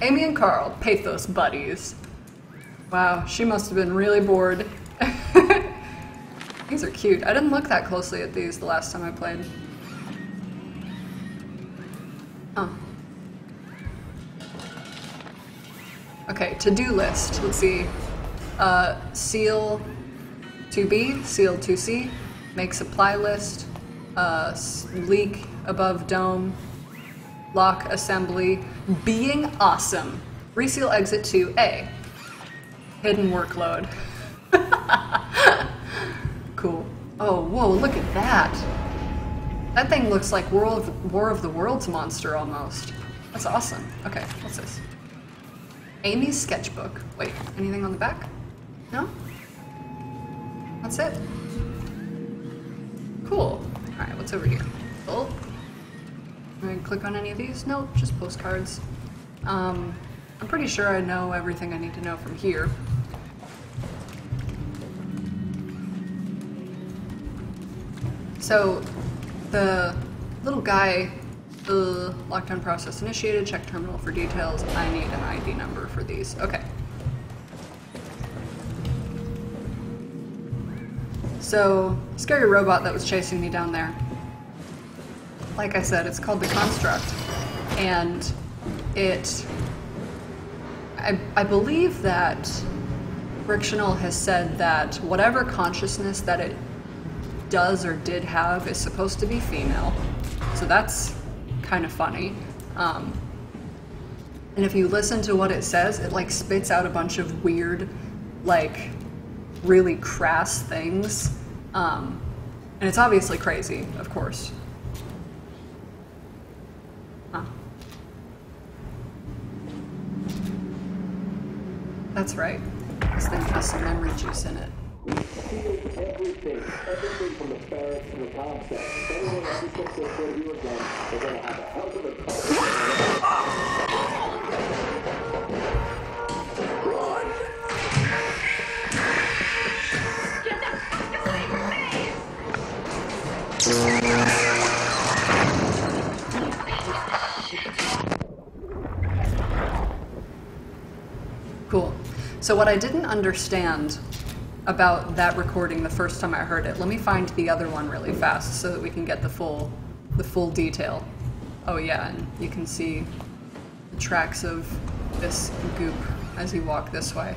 Speaker 1: Amy and Carl, Pathos buddies. Wow, she must have been really bored. These are cute. I didn't look that closely at these the last time I played. Huh. Okay, to-do list. Let's see. Seal 2B, seal 2C, make supply list, leak above dome, lock assembly, being awesome, reseal exit 2A, hidden workload. Cool. Oh, whoa, look at that. That thing looks like War of the Worlds monster almost. That's awesome. Okay, what's this? Amy's sketchbook. Wait, anything on the back? No? That's it. Cool. Alright, what's over here? Oh. Can I click on any of these? Nope, just postcards. I'm pretty sure I know everything I need to know from here. So, the little guy, lockdown process initiated, check terminal for details. I need an ID number for these. Okay. So, scary robot that was chasing me down there. Like I said, it's called the Construct. And I believe that Frictional has said that whatever consciousness that it does or did have is supposed to be female. So that's kind of funny. And if you listen to what it says, it like spits out a bunch of weird, like really crass things. And it's obviously crazy, of course. Huh. That's right. This thing has some memory juice in it.
Speaker 11: Everything from the barracks to the concept. Anyone who puts their foot here again, they're gonna have a hell of a Run!
Speaker 12: Get the fuck away from
Speaker 1: me! Cool. So what I didn't understand about that recording the first time I heard it, let me find the other one really fast so that we can get the full detail. Oh yeah, and you can see the tracks of this goop as you walk this way.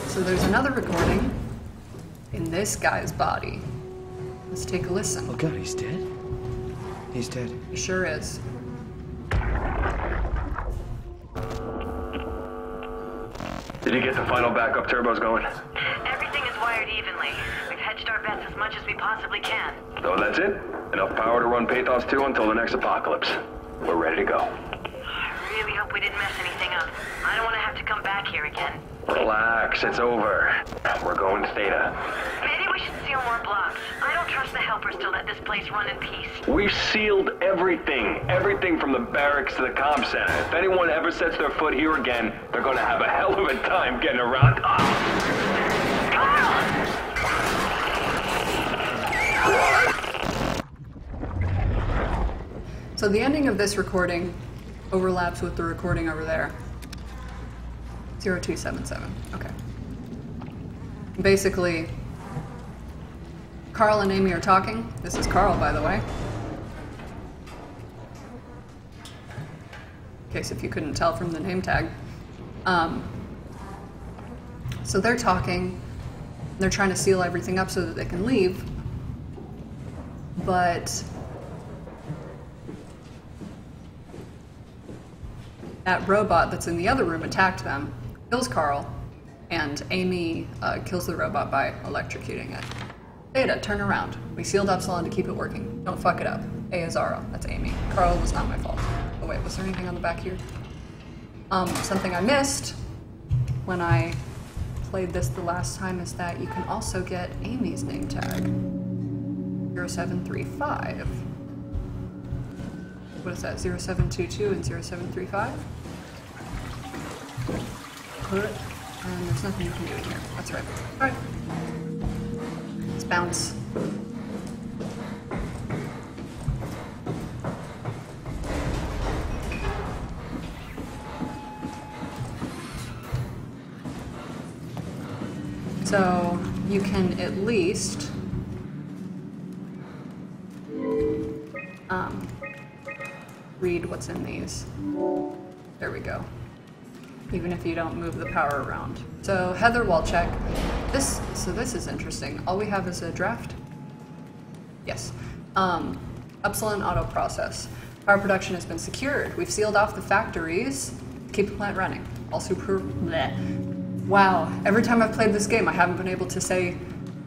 Speaker 1: So there's another recording in this guy's body. Let's take a listen.
Speaker 3: Oh god, he's dead? He's dead.
Speaker 1: He sure is.
Speaker 9: Did you get the final backup turbos going?
Speaker 13: Everything is wired evenly. We've hedged our bets as much as we possibly can.
Speaker 9: So that's it? Enough power to run PATHOS-II until the next apocalypse. We're ready to go.
Speaker 13: I really hope we didn't mess anything up. I don't want to have to come back here again.
Speaker 9: Relax, it's over. We're going to Theta.
Speaker 13: Maybe we should seal more blocks. I don't trust the helpers to let this place run in peace.
Speaker 9: We've sealed everything. Everything from the barracks to the comm center. If anyone ever sets their foot here again, they're gonna have a hell of a time getting around.
Speaker 1: So the ending of this recording overlaps with the recording over there. 0277. Okay. Basically, Carl and Amy are talking. This is Carl, by the way. In case if you couldn't tell from the name tag. So they're talking. They're trying to seal everything up so that they can leave. But that robot that's in the other room attacked them, kills Carl, and Amy kills the robot by electrocuting it. Theta, turn around. We sealed Upsilon to keep it working. Don't fuck it up. A is Zara. That's Amy. Carl was not my fault. Oh wait, was there anything on the back here? Something I missed when I played this the last time is that you can also get Amy's name tag. 0735. What is that? 0722 and 0735? And there's nothing you can do in here. That's right. Alright. Let's bounce. So you can at least read what's in these. There we go. Even if you don't move the power around. So Heather wall check. This is interesting. All we have is a draft. Yes. Upsilon auto process. Power production has been secured. We've sealed off the factories to keep the plant running. All Wow, every time I've played this game, I haven't been able to say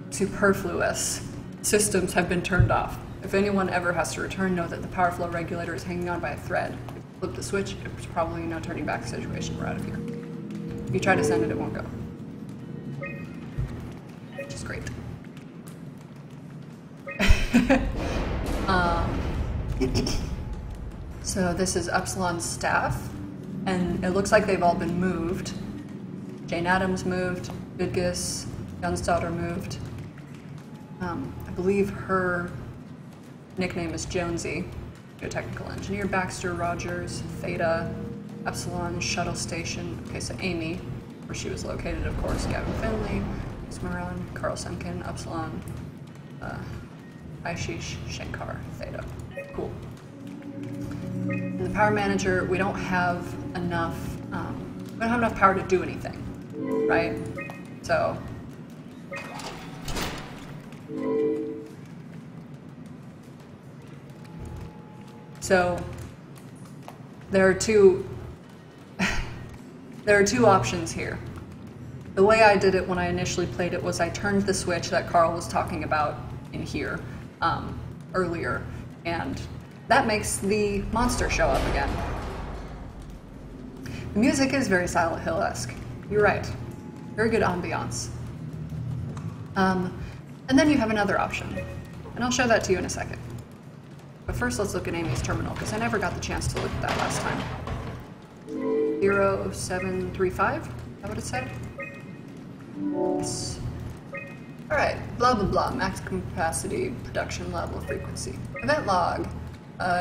Speaker 1: superfluous. Systems have been turned off. If anyone ever has to return, know that the power flow regulator is hanging on by a thread. If you flip the switch, it's probably no turning back situation. We're out of here. If you try to send it, it won't go. Which is great. So this is Upsilon's staff, and it looks like they've all been moved. Jane Addams moved, Vidgus, Gunn's daughter moved. I believe her nickname is Jonesy. Geotechnical engineer Baxter, Rogers, Theta, Epsilon, Shuttle Station. Okay, so Amy, where she was located, of course, Gavin Finley, Smaran, Carl Semkin, Epsilon, Aishish, Shankar, Theta. Cool. And the power manager, we don't have enough power to do anything, right? So there are two options here. The way I did it when I initially played it was I turned the switch that Carl was talking about in here earlier, and that makes the monster show up again. The music is very Silent Hill-esque. You're right. Very good ambiance. And then you have another option, and I'll show that to you in a second. But first, let's look at Amy's terminal, because I never got the chance to look at that last time. 0735? Is that what it said? Yes. Alright, blah blah blah, max capacity, production level, frequency. Event log,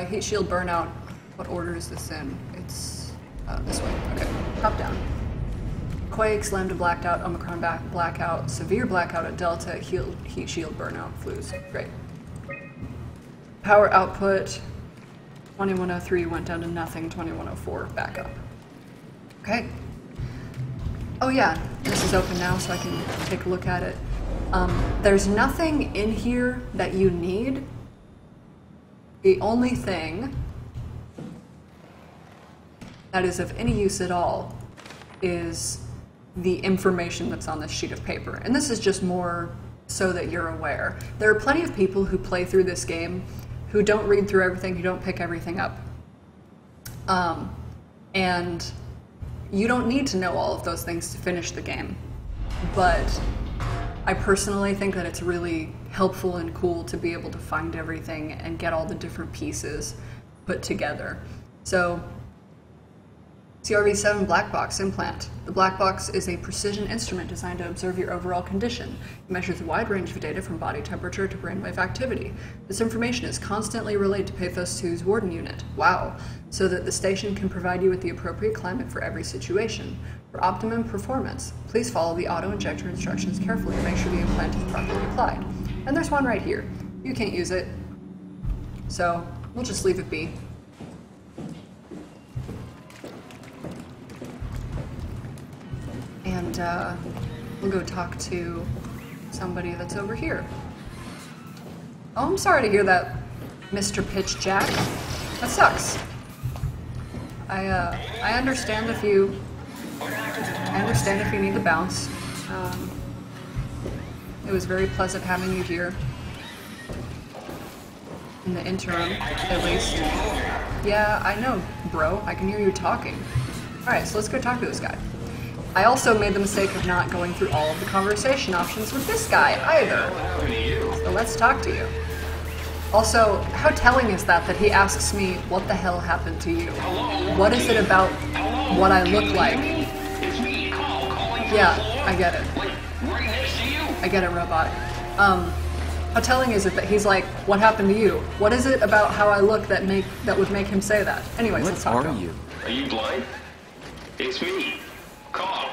Speaker 1: heat shield burnout. What order is this in? It's this way. Okay, top down. Quake, Lambda blacked out, Omicron blackout, severe blackout at Delta, heat shield burnout, flus. Great. Power output, 2103 went down to nothing, 2104 back up. Okay. Oh yeah, this is open now so I can take a look at it. There's nothing in here that you need. The only thing that is of any use at all is the information that's on this sheet of paper. And this is just more so that you're aware. There are plenty of people who play through this game who don't read through everything, who don't pick everything up. And you don't need to know all of those things to finish the game. But I personally think that it's really helpful and cool to be able to find everything and get all the different pieces put together. So, CRV-7 black box implant. The black box is a precision instrument designed to observe your overall condition. It measures a wide range of data from body temperature to brainwave activity. This information is constantly relayed to PATHOS-II's Warden unit. Wow! So that the station can provide you with the appropriate climate for every situation. For optimum performance, please follow the auto-injector instructions carefully to make sure the implant is properly applied. And there's one right here. You can't use it, so we'll just leave it be. And we'll go talk to somebody that's over here. Oh, I'm sorry to hear that, Mr. Pitch Jack. That sucks. I understand if you need to bounce. It was very pleasant having you here. In the interim, at least. Yeah, I know, bro. I can hear you talking. Alright, so let's go talk to this guy. I also made the mistake of not going through all of the conversation options with this guy, either. So let's talk to you. Also, how telling is that he asks me, what the hell happened to you? What is it about what I look like? Yeah, I get it. I get it, robot. How telling is it that he's like, what happened to you? What is it about how I look that would make him say that? Anyways, let's talk to him.
Speaker 9: Are you blind? It's me. Carl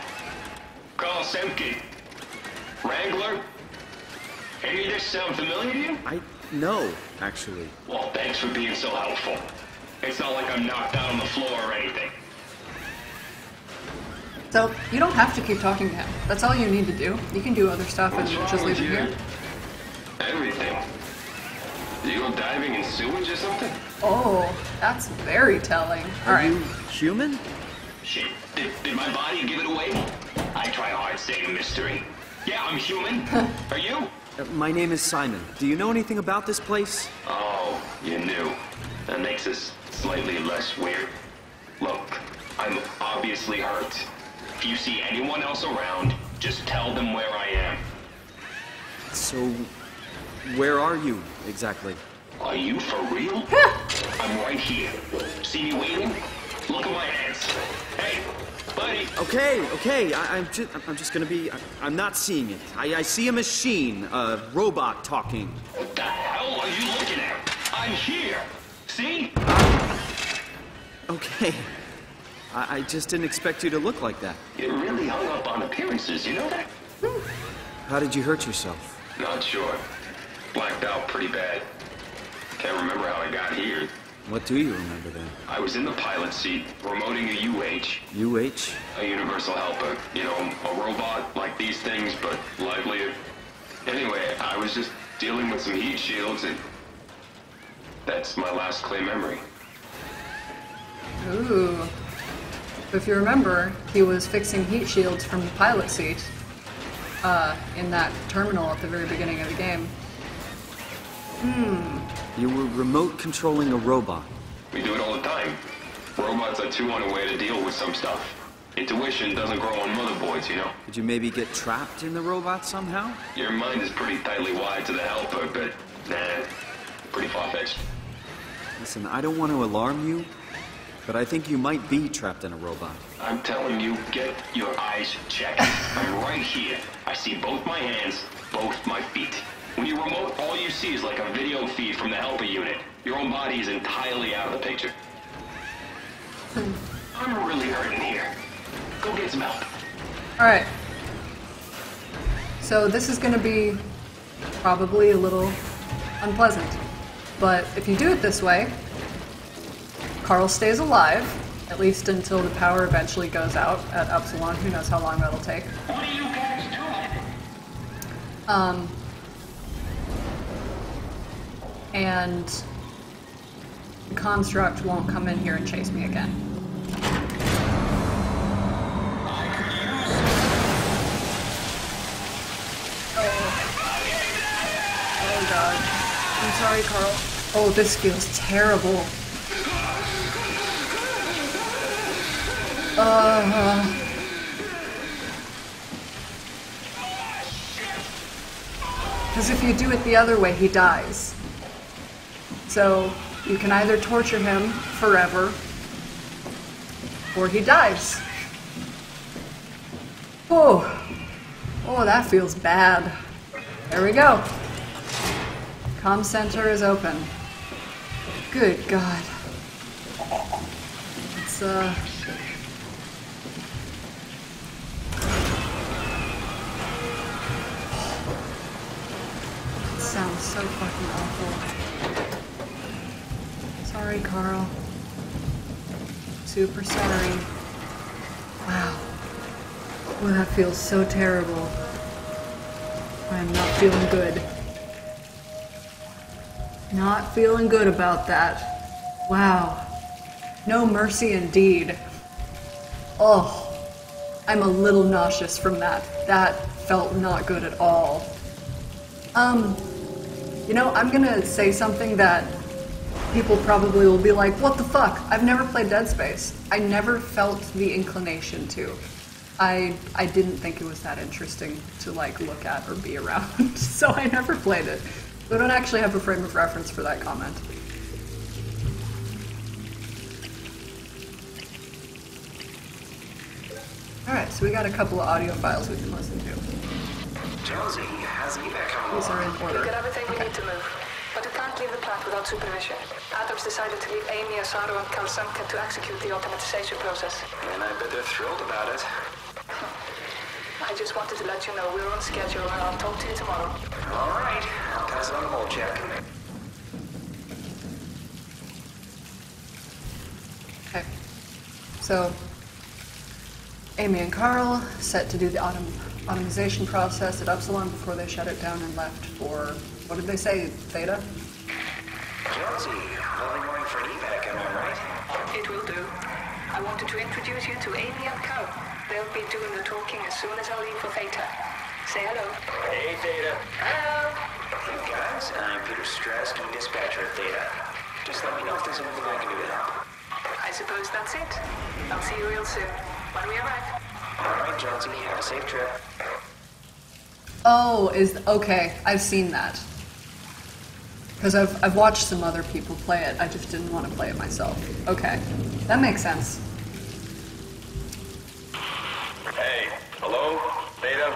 Speaker 9: Semkin. Wrangler? Any of this sound familiar to you?
Speaker 3: No, actually.
Speaker 9: Well, thanks for being so helpful. It's not like I'm knocked out on the floor or anything.
Speaker 1: So, you don't have to keep talking to him. That's all you need to do. You can do other stuff and just leave him here.
Speaker 9: Everything. Did you go diving in sewage or something?
Speaker 1: Oh, that's very telling.
Speaker 3: Are you human?
Speaker 14: Shit, did my body give it away? I try hard staying a mystery. Yeah, I'm human. Are you?
Speaker 3: My name is Simon. Do you know anything about this place?
Speaker 14: Oh, you knew. That makes this slightly less weird. Look, I'm obviously hurt. If you see anyone else around, just tell them where I am.
Speaker 3: So, where are you, exactly?
Speaker 14: Are you for real? I'm right here. See me waiting? Look at my hands. Hey, buddy.
Speaker 3: Okay. I'm just gonna be... I'm not seeing it. I see a machine, a robot talking.
Speaker 14: What the hell are you looking at? I'm here. See?
Speaker 3: Okay. I just didn't expect you to look like that.
Speaker 14: You're really hung up on appearances, you know that?
Speaker 3: How did you hurt yourself?
Speaker 14: Not sure. Blacked out pretty bad. Can't remember how I got here.
Speaker 3: What do you remember then?
Speaker 14: I was in the pilot seat, remoting a UH.
Speaker 3: UH?
Speaker 14: A universal helper. You know, a robot like these things, but livelier. Anyway, I was just dealing with some heat shields and... that's my last clear memory.
Speaker 1: Ooh. If you remember, he was fixing heat shields from the pilot seat in that terminal at the very beginning of the game.
Speaker 3: You were remote controlling a robot.
Speaker 14: We do it all the time. Robots are too unaware to deal with some stuff. Intuition doesn't grow on motherboards, you know?
Speaker 3: Did you maybe get trapped in the robot somehow?
Speaker 14: Your mind is pretty tightly wired to the helper, but nah, pretty far-fetched.
Speaker 3: Listen, I don't want to alarm you, but I think you might be trapped in a robot.
Speaker 14: I'm telling you, get your eyes checked. I'm right here. I see both my hands, both my feet. When you remote, all you see is like a video feed from the helper unit. Your own body is entirely out of the picture. I'm really hurting here. Go get some help.
Speaker 1: Alright. So this is going to be probably a little unpleasant. But if you do it this way, Carl stays alive, at least until the power eventually goes out at Upsilon. Who knows how long that'll take.
Speaker 14: What are you guys doing?
Speaker 1: And the construct won't come in here and chase me again. Oh god. I'm sorry, Carl. Oh, this feels terrible. Because if you do it the other way, he dies. So you can either torture him forever, or he dies. Oh, that feels bad. There we go. Comm center is open. Good God. It's It sounds so fucking awful. Sorry, Carl. Super sorry. Wow. Oh, that feels so terrible. I'm not feeling good. Not feeling good about that. Wow. No mercy indeed. Oh. I'm a little nauseous from that. That felt not good at all. You know, I'm gonna say something that people probably will be like, what the fuck? I've never played Dead Space. I never felt the inclination to. I didn't think it was that interesting to like look at or be around, so I never played it. So I don't actually have a frame of reference for that comment. Alright, so we got a couple of audio files we can listen to.
Speaker 10: Jonesy, how's evac coming
Speaker 1: These are in order.
Speaker 2: We got everything we need to move, but we can't leave the plant without supervision. Adams decided to leave Amy, Asaro, and Kalsanka to execute the automatization process.
Speaker 10: And I bet they're thrilled about it.
Speaker 2: I just wanted to let you know we're on schedule, and I'll talk to you tomorrow.
Speaker 10: All right, I'll pass it on the whole check.
Speaker 1: Okay. So, Amy and Carl set to do the automation process at Upsilon before they shut it down and left for, what did they say, Theta?
Speaker 10: Jonesy, early morning for evac, am I right?
Speaker 2: It will do. I wanted to introduce you to Amy and Cal. They'll be doing the talking as soon as I leave for Theta. Say hello.
Speaker 15: Hey, Theta.
Speaker 2: Hello.
Speaker 15: Hey, guys. I'm Peter Straski, dispatcher at Theta. Just let me know if there's anything I can do to help.
Speaker 2: I suppose that's it. I'll see you real soon. When we arrive.
Speaker 15: All right, Jonesy. Have a safe trip.
Speaker 1: Oh, okay. I've seen that. Because I've watched some other people play it. I just didn't want to play it myself. Okay. That makes sense.
Speaker 9: Hey, hello? Theta?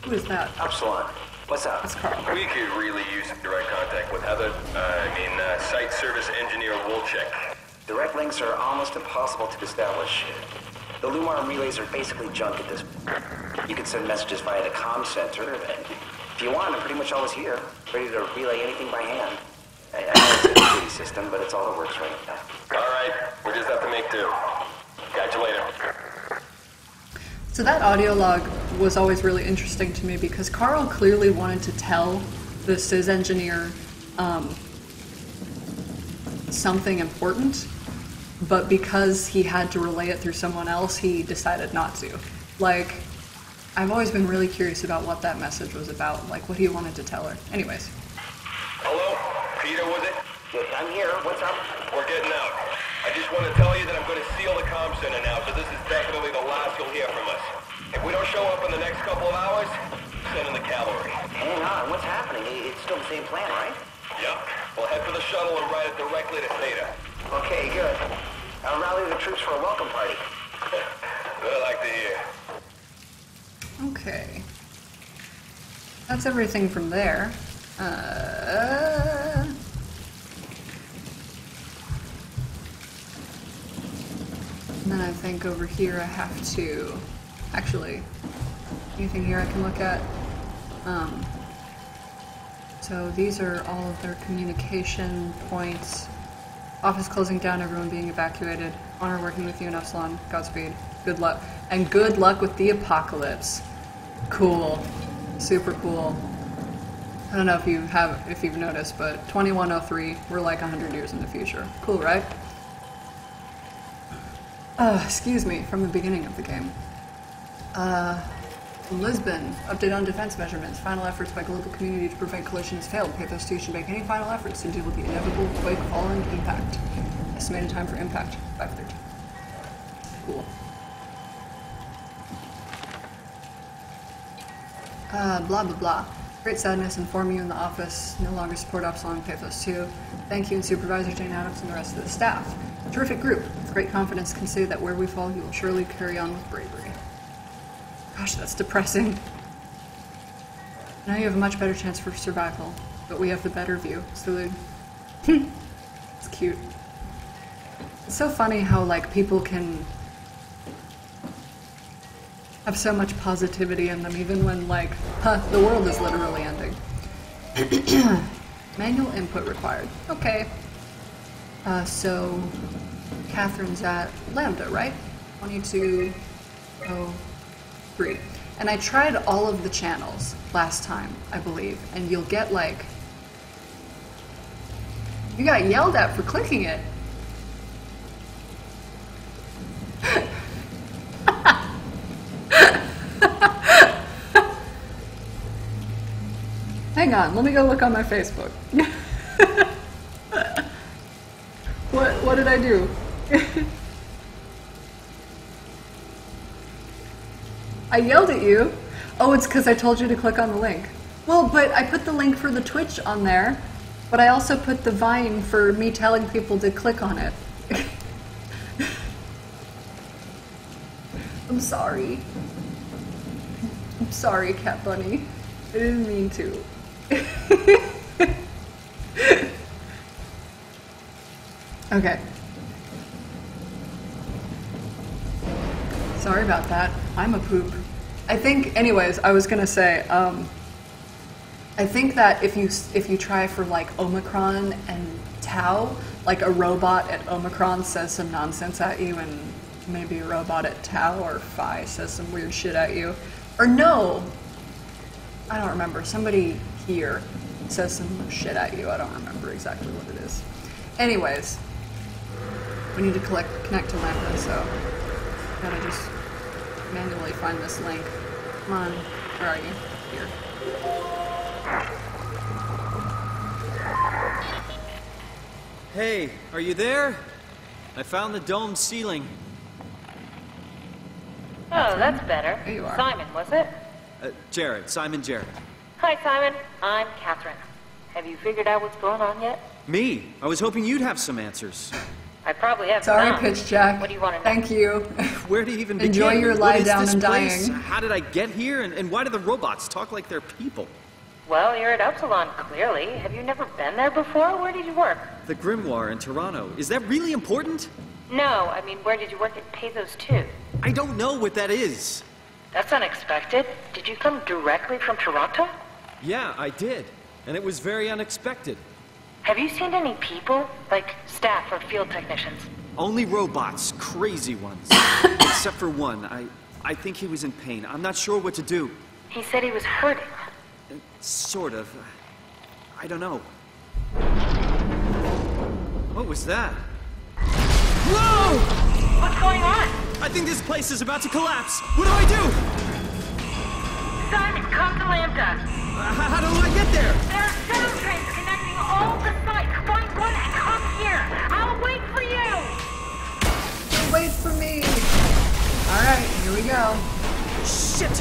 Speaker 1: Who is that?
Speaker 15: Upsilon. What's up?
Speaker 1: It's Carl.
Speaker 9: We could really use some direct contact with Heather. Site service engineer Wolchek.
Speaker 15: Direct links are almost impossible to establish. The Lumar relays are basically junk at this point. You can send messages via the comm center, and if you want, I'm pretty much always here, ready to relay anything by hand. I know it's a shitty system, but it's all that works right now.
Speaker 9: All right, we just have to make do. Catch you later.
Speaker 1: So that audio log was always really interesting to me because Carl clearly wanted to tell the sys engineer something important, but because he had to relay it through someone else, he decided not to. Like, I've always been really curious about what that message was about, like what he wanted to tell her. Anyways.
Speaker 9: Hello? Peter, was it?
Speaker 15: I'm here. What's up?
Speaker 9: We're getting out. I just want to tell you that I'm going to seal the comm center now, so this is definitely the last you'll hear from us. If we don't show up in the next couple of hours, send in the cavalry.
Speaker 15: Hang on. What's happening? It's still the same plan, right?
Speaker 9: Yep. We'll head for the shuttle and ride it directly to Theta.
Speaker 15: Okay, good. I'll rally the troops for a welcome party.
Speaker 9: I like to hear.
Speaker 1: Okay. That's everything from there. And then I think over here I have to... Actually, anything here I can look at? So these are all of their communication points. Office closing down, everyone being evacuated. Honor working with you and Upsilon. Godspeed. Good luck. And good luck with the apocalypse. Cool. Super cool. I don't know if you've noticed, but 2103, we're like 100 years in the future. Cool, right? Excuse me, from the beginning of the game. Lisbon, update on defense measurements. Final efforts by global community to prevent collisions failed. PATHOS-II should make any final efforts to deal with the inevitable quake following impact. Estimated time for impact, 5:13. Cool. Blah blah blah. Great sadness, inform you in the office. No longer support Upsilon and PATHOS-II. Thank you and Supervisor Jane Adams and the rest of the staff. Terrific group. With great confidence can say that where we fall, you will surely carry on with bravery. Gosh, that's depressing. Now you have a much better chance for survival, but we have the better view. So it's cute. It's so funny how like people can have so much positivity in them, even when like, the world is literally ending. Manual input required. Okay. So Catherine's at Lambda, right? 2203. And I tried all of the channels last time, I believe, and you'll get like... You got yelled at for clicking it. Hang on, let me go look on my Facebook. What did I do? I yelled at you. Oh, it's because I told you to click on the link. Well, but I put the link for the Twitch on there, but I also put the Vine for me telling people to click on it. I'm sorry. I'm sorry, Cat Bunny. I didn't mean to. Okay. Sorry about that. I'm a poop. I think, anyways, I was gonna say, I think that if you try for like Omicron and Tau, like a robot at Omicron says some nonsense at you, and maybe a robot at Tau or Phi says some weird shit at you. Or no, I don't remember. Somebody here says some shit at you. I don't remember exactly what it is. Anyways, We need to connect to Lambda, so gotta just manually find this link. Come on, where are you? Here.
Speaker 3: Hey, are you there? I found the dome ceiling.
Speaker 13: Oh, that's better.
Speaker 1: There you are.
Speaker 13: Simon, was it?
Speaker 3: Jared, Simon Jared.
Speaker 13: Hi, Simon. I'm Catherine. Have you figured out what's going on yet?
Speaker 3: Me? I was hoping you'd have some answers.
Speaker 13: I probably have
Speaker 1: Sorry,
Speaker 13: none.
Speaker 1: Pitch Jack.
Speaker 13: What do you want to know?
Speaker 1: Thank you.
Speaker 3: Where do you even begin?
Speaker 1: Enjoy your
Speaker 3: What
Speaker 1: lie
Speaker 3: is
Speaker 1: down
Speaker 3: this
Speaker 1: and
Speaker 3: place?
Speaker 1: dying.
Speaker 3: How did I get here? And why do the robots talk like they're people?
Speaker 13: Well, you're at Upsilon, clearly. Have you never been there before? Where did you work?
Speaker 3: The Grimoire in Toronto. Is that really important?
Speaker 13: No, I mean, where did you work at PATHOS-II?
Speaker 3: I don't know what that is.
Speaker 13: That's unexpected. Did you come directly from Toronto?
Speaker 3: Yeah, I did. And it was very unexpected.
Speaker 13: Have you seen any people? Like staff or field technicians?
Speaker 3: Only robots, crazy ones. Except for one. I think he was in pain. I'm not sure what to do.
Speaker 13: He said he was hurting.
Speaker 3: Sort of. I don't know. What was that? Whoa!
Speaker 13: What's going on?
Speaker 3: I think this place is about to collapse. What do I do?
Speaker 13: Simon, come to Lambda.
Speaker 3: How do I get there?
Speaker 13: There are 7 trains connecting all the sites. Find one and come here. I'll wait for you.
Speaker 1: Wait for me. All right, here we go.
Speaker 3: Shit!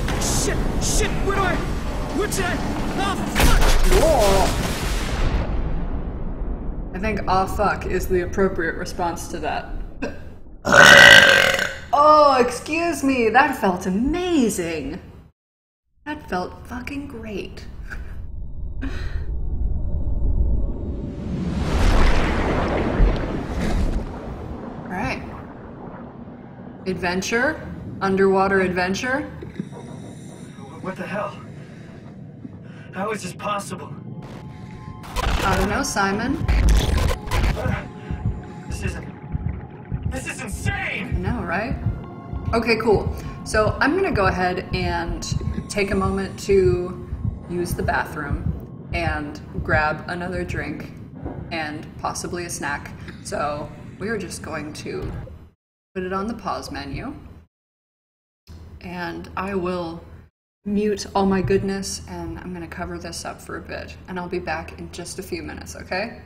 Speaker 3: Where did I? Oh, fuck!
Speaker 1: Whoa. I think "aw fuck" is the appropriate response to that. Oh, excuse me. That felt amazing. That felt fucking great. All right. Adventure? Underwater adventure?
Speaker 16: What the hell? How is this possible?
Speaker 1: I don't know, Simon.
Speaker 16: This is insane!
Speaker 1: I know, right? Okay, cool. So I'm gonna go ahead and take a moment to use the bathroom and grab another drink and possibly a snack. So we're just going to put it on the pause menu. And I will mute all my goodness, and I'm gonna cover this up for a bit. And I'll be back in just a few minutes, okay?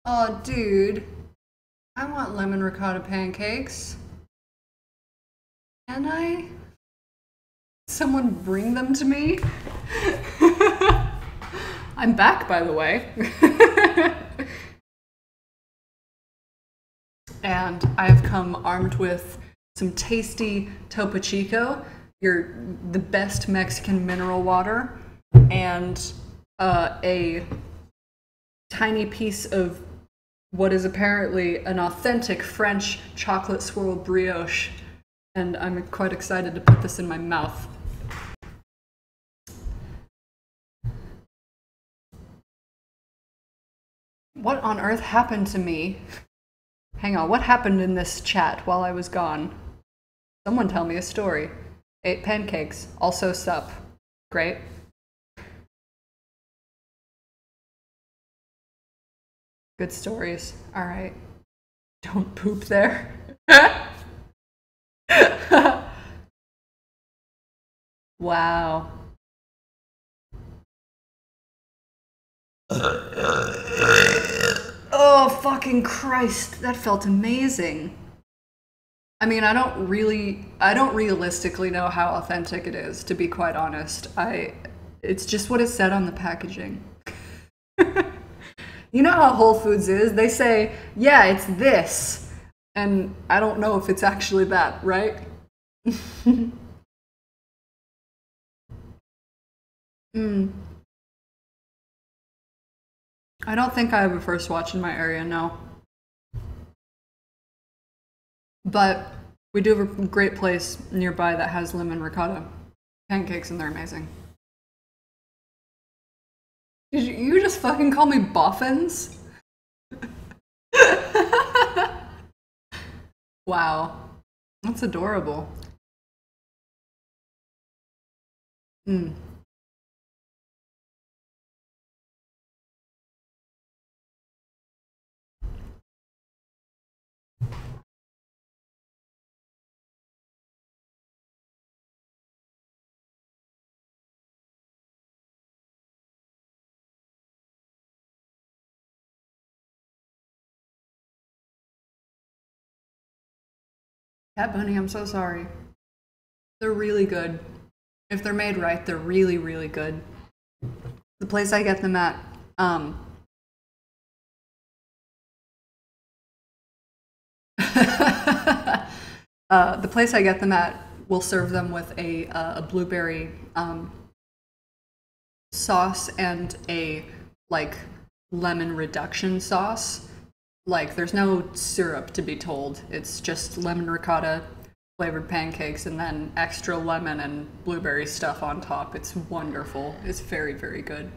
Speaker 1: Oh, dude. I want lemon ricotta pancakes. Can I? Someone bring them to me? I'm back, by the way. And I have come armed with some tasty Topo Chico, the best Mexican mineral water, and a tiny piece of what is apparently an authentic French chocolate swirl brioche. And I'm quite excited to put this in my mouth. What on earth happened to me? Hang on, what happened in this chat while I was gone? Someone tell me a story. Ate pancakes, also sup. Great. Good stories. Alright. Don't poop there. Wow. Oh, fucking Christ. That felt amazing. I mean, I don't realistically know how authentic it is, to be quite honest. It's just what it said on the packaging. You know how Whole Foods is? They say, yeah, it's this. And I don't know if it's actually that, right? I don't think I have a First Watch in my area, no. But we do have a great place nearby that has lemon ricotta pancakes, and they're amazing. Did you just fucking call me boffins? Wow. That's adorable. Cat Bunny, I'm so sorry. They're really good. If they're made right, they're really, really good. The place I get them at, the place I get them at will serve them with a blueberry sauce and a like lemon reduction sauce. Like, there's no syrup, to be told. It's just lemon ricotta flavored pancakes and then extra lemon and blueberry stuff on top. It's wonderful. It's very, very good.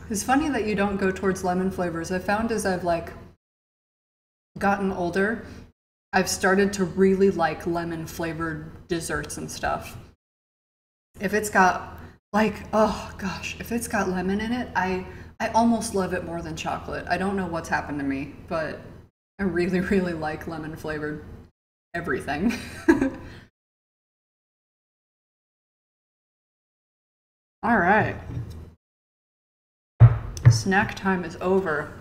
Speaker 1: It's funny that you don't go towards lemon flavors. I found as I've like gotten older, I've started to really like lemon flavored desserts and stuff. If it's got like, oh gosh, if it's got lemon in it, I almost love it more than chocolate. I don't know what's happened to me, but I really, really like lemon flavored everything. All right. Snack time is over.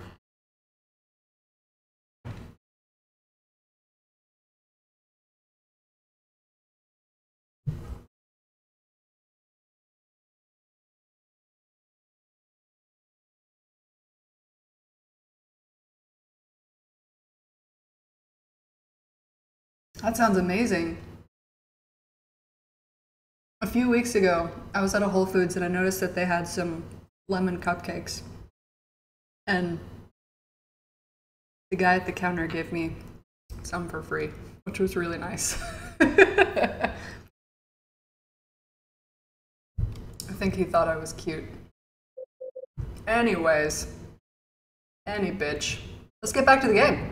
Speaker 1: That sounds amazing. A few weeks ago, I was at a Whole Foods and I noticed that they had some lemon cupcakes. And the guy at the counter gave me some for free, which was really nice. I think he thought I was cute. Anyways, any bitch. Let's get back to the game.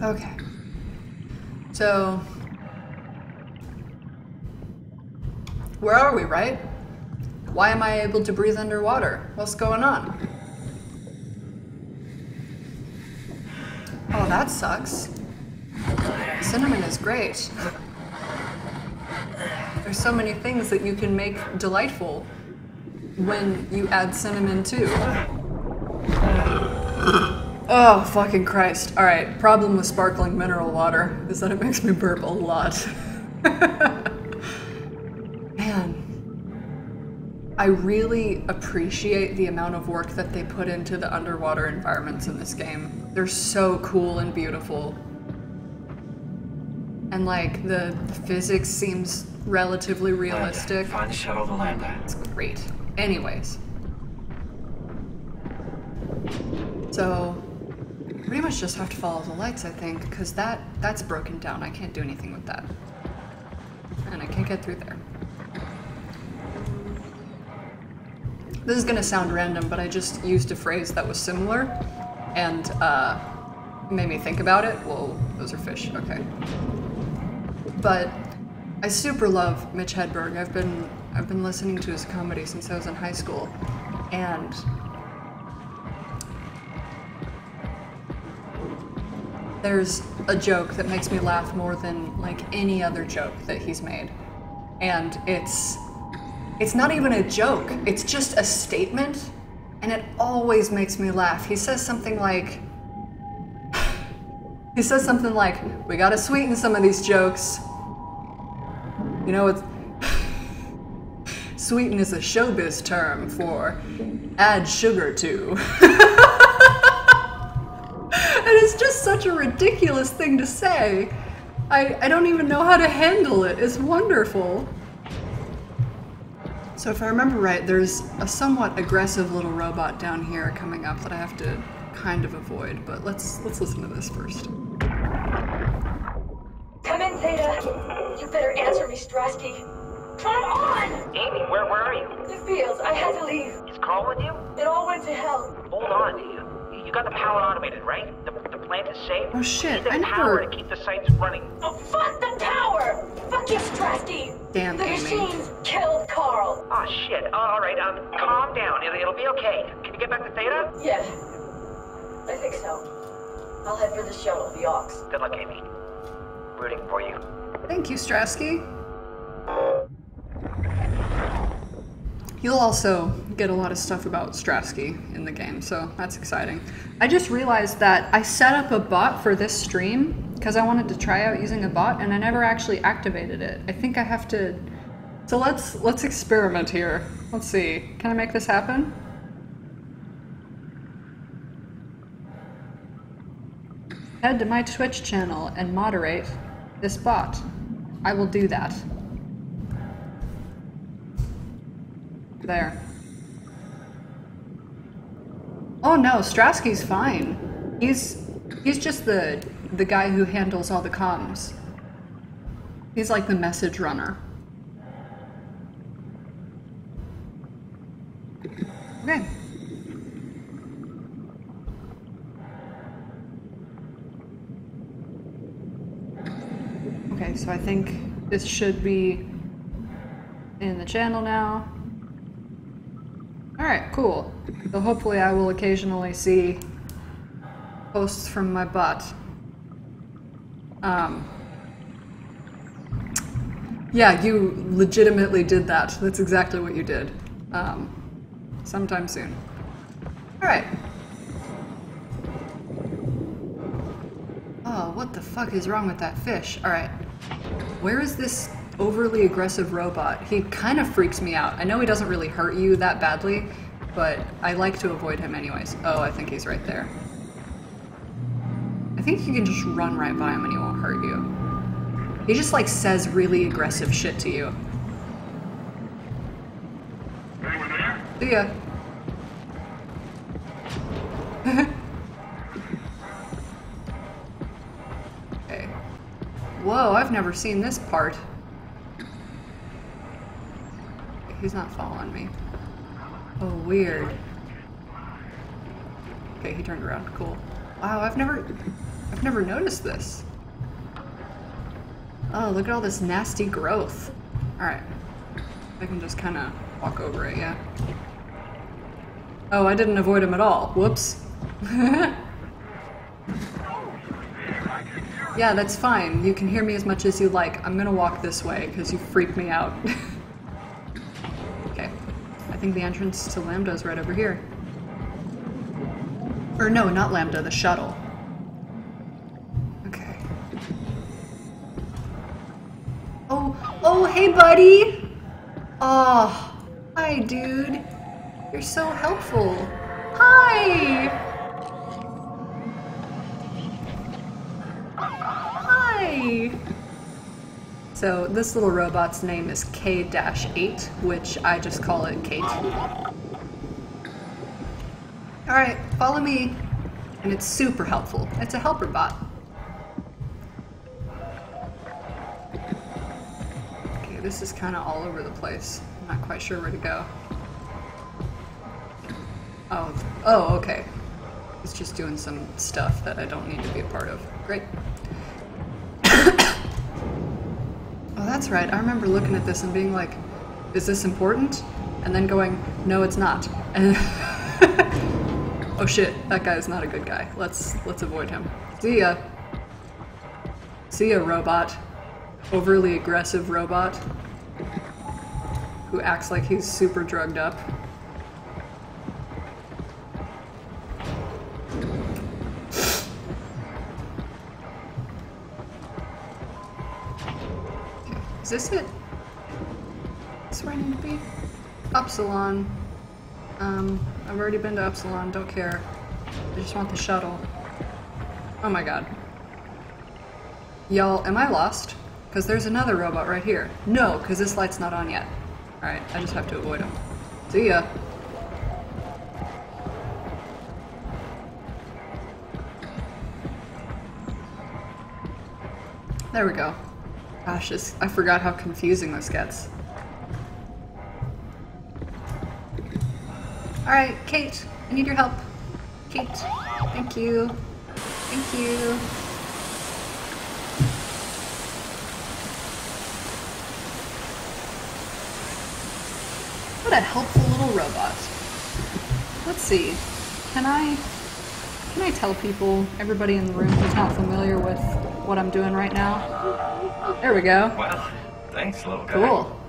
Speaker 1: Okay. So, where are we, right? Why am I able to breathe underwater? What's going on? Oh, that sucks. Cinnamon is great. There's so many things that you can make delightful when you add cinnamon too. Oh, fucking Christ. Alright, problem with sparkling mineral water is that it makes me burp a lot. Man. I really appreciate the amount of work that they put into the underwater environments in this game. They're so cool and beautiful. And like, the physics seems relatively realistic.
Speaker 16: Find the shuttle to land at.
Speaker 1: It's great. Anyways. So, pretty much just have to follow the lights, I think, because that's broken down. I can't do anything with that. And I can't get through there. This is gonna sound random, but I just used a phrase that was similar, and made me think about it. Whoa, those are fish, okay. But I super love Mitch Hedberg. I've been listening to his comedy since I was in high school, and there's a joke that makes me laugh more than like any other joke that he's made. And it's not even a joke, it's just a statement, and it always makes me laugh. He says something like, we gotta sweeten some of these jokes. You know, it's sweeten is a showbiz term for add sugar to. And it's just such a ridiculous thing to say. I don't even know how to handle it. It's wonderful. So if I remember right, there's a somewhat aggressive little robot down here coming up that I have to kind of avoid, but let's listen to this first.
Speaker 12: Come in, Theta. You better answer me, Strasky. Come on!
Speaker 17: Amy, where are you?
Speaker 12: The fields. I had to leave.
Speaker 17: Is Carl with you?
Speaker 12: It all went to hell.
Speaker 17: Hold on. You got the power automated, right? The plant is safe?
Speaker 1: Oh shit,
Speaker 17: you need the power to keep the sites running.
Speaker 12: Oh, fuck the power! Fuck you, Strasky!
Speaker 1: Damn,
Speaker 12: the
Speaker 1: Amy.
Speaker 12: machines killed Carl.
Speaker 17: Oh shit. Alright, calm down. It'll be okay. Can you get back to Theta?
Speaker 12: Yeah. I think so. I'll head for the shuttle, the Aux.
Speaker 17: Good luck, Amy. Rooting for you.
Speaker 1: Thank you, Strasky. You'll also get a lot of stuff about Strasky in the game, so that's exciting. I just realized that I set up a bot for this stream because I wanted to try out using a bot, and I never actually activated it. I think I have to... So let's experiment here. Let's see. Can I make this happen? Head to my Twitch channel and moderate this bot. I will do that. There. Oh no, Strasky's fine. He's just the guy who handles all the comms. He's like the message runner. Okay. Okay, so I think this should be in the channel now. Alright, cool. So hopefully I will occasionally see posts from my bot. Yeah, you legitimately did that. That's exactly what you did. Sometime soon. Alright. Oh, what the fuck is wrong with that fish? Alright. Where is this overly aggressive robot? He kind of freaks me out. I know he doesn't really hurt you that badly, but I like to avoid him anyways. Oh, I think he's right there. I think you can just run right by him and he won't hurt you. He just like says really aggressive shit to you. See ya. Okay. Whoa, I've never seen this part. He's not following me. Oh, weird. Okay, he turned around. Cool. Wow, I've never... I've never noticed this. Oh, look at all this nasty growth. Alright. I can just kind of walk over it, yeah. Oh, I didn't avoid him at all. Whoops. Yeah, that's fine. You can hear me as much as you like. I'm gonna walk this way because you freak me out. Okay. I think the entrance to Lambda is right over here. Or no, not Lambda, the shuttle. Okay. Oh, hey buddy! Oh, hi dude. You're so helpful. Hi! Hi! So this little robot's name is K-8, which I just call it Kate. Alright, follow me. And it's super helpful. It's a helper bot. Okay, this is kind of all over the place. I'm not quite sure where to go. Oh, okay. It's just doing some stuff that I don't need to be a part of. Great. Oh, that's right. I remember looking at this and being like, is this important? And then going, no, it's not. And oh shit, that guy is not a good guy. Let's avoid him. See ya. See ya, robot. Overly aggressive robot who acts like he's super drugged up. Is this it? Is this where I need to be? Upsilon. I've already been to Upsilon, don't care. I just want the shuttle. Oh my god. Y'all, am I lost? Because there's another robot right here. No, because this light's not on yet. Alright, I just have to avoid him. See ya. There we go. Gosh, I forgot how confusing this gets. Alright, Kate, I need your help. Kate, thank you. Thank you. What a helpful little robot. Let's see. Can I tell people, everybody in the room who's not familiar with what I'm doing right now? There we go.
Speaker 16: Well, thanks, little guy.
Speaker 1: Cool.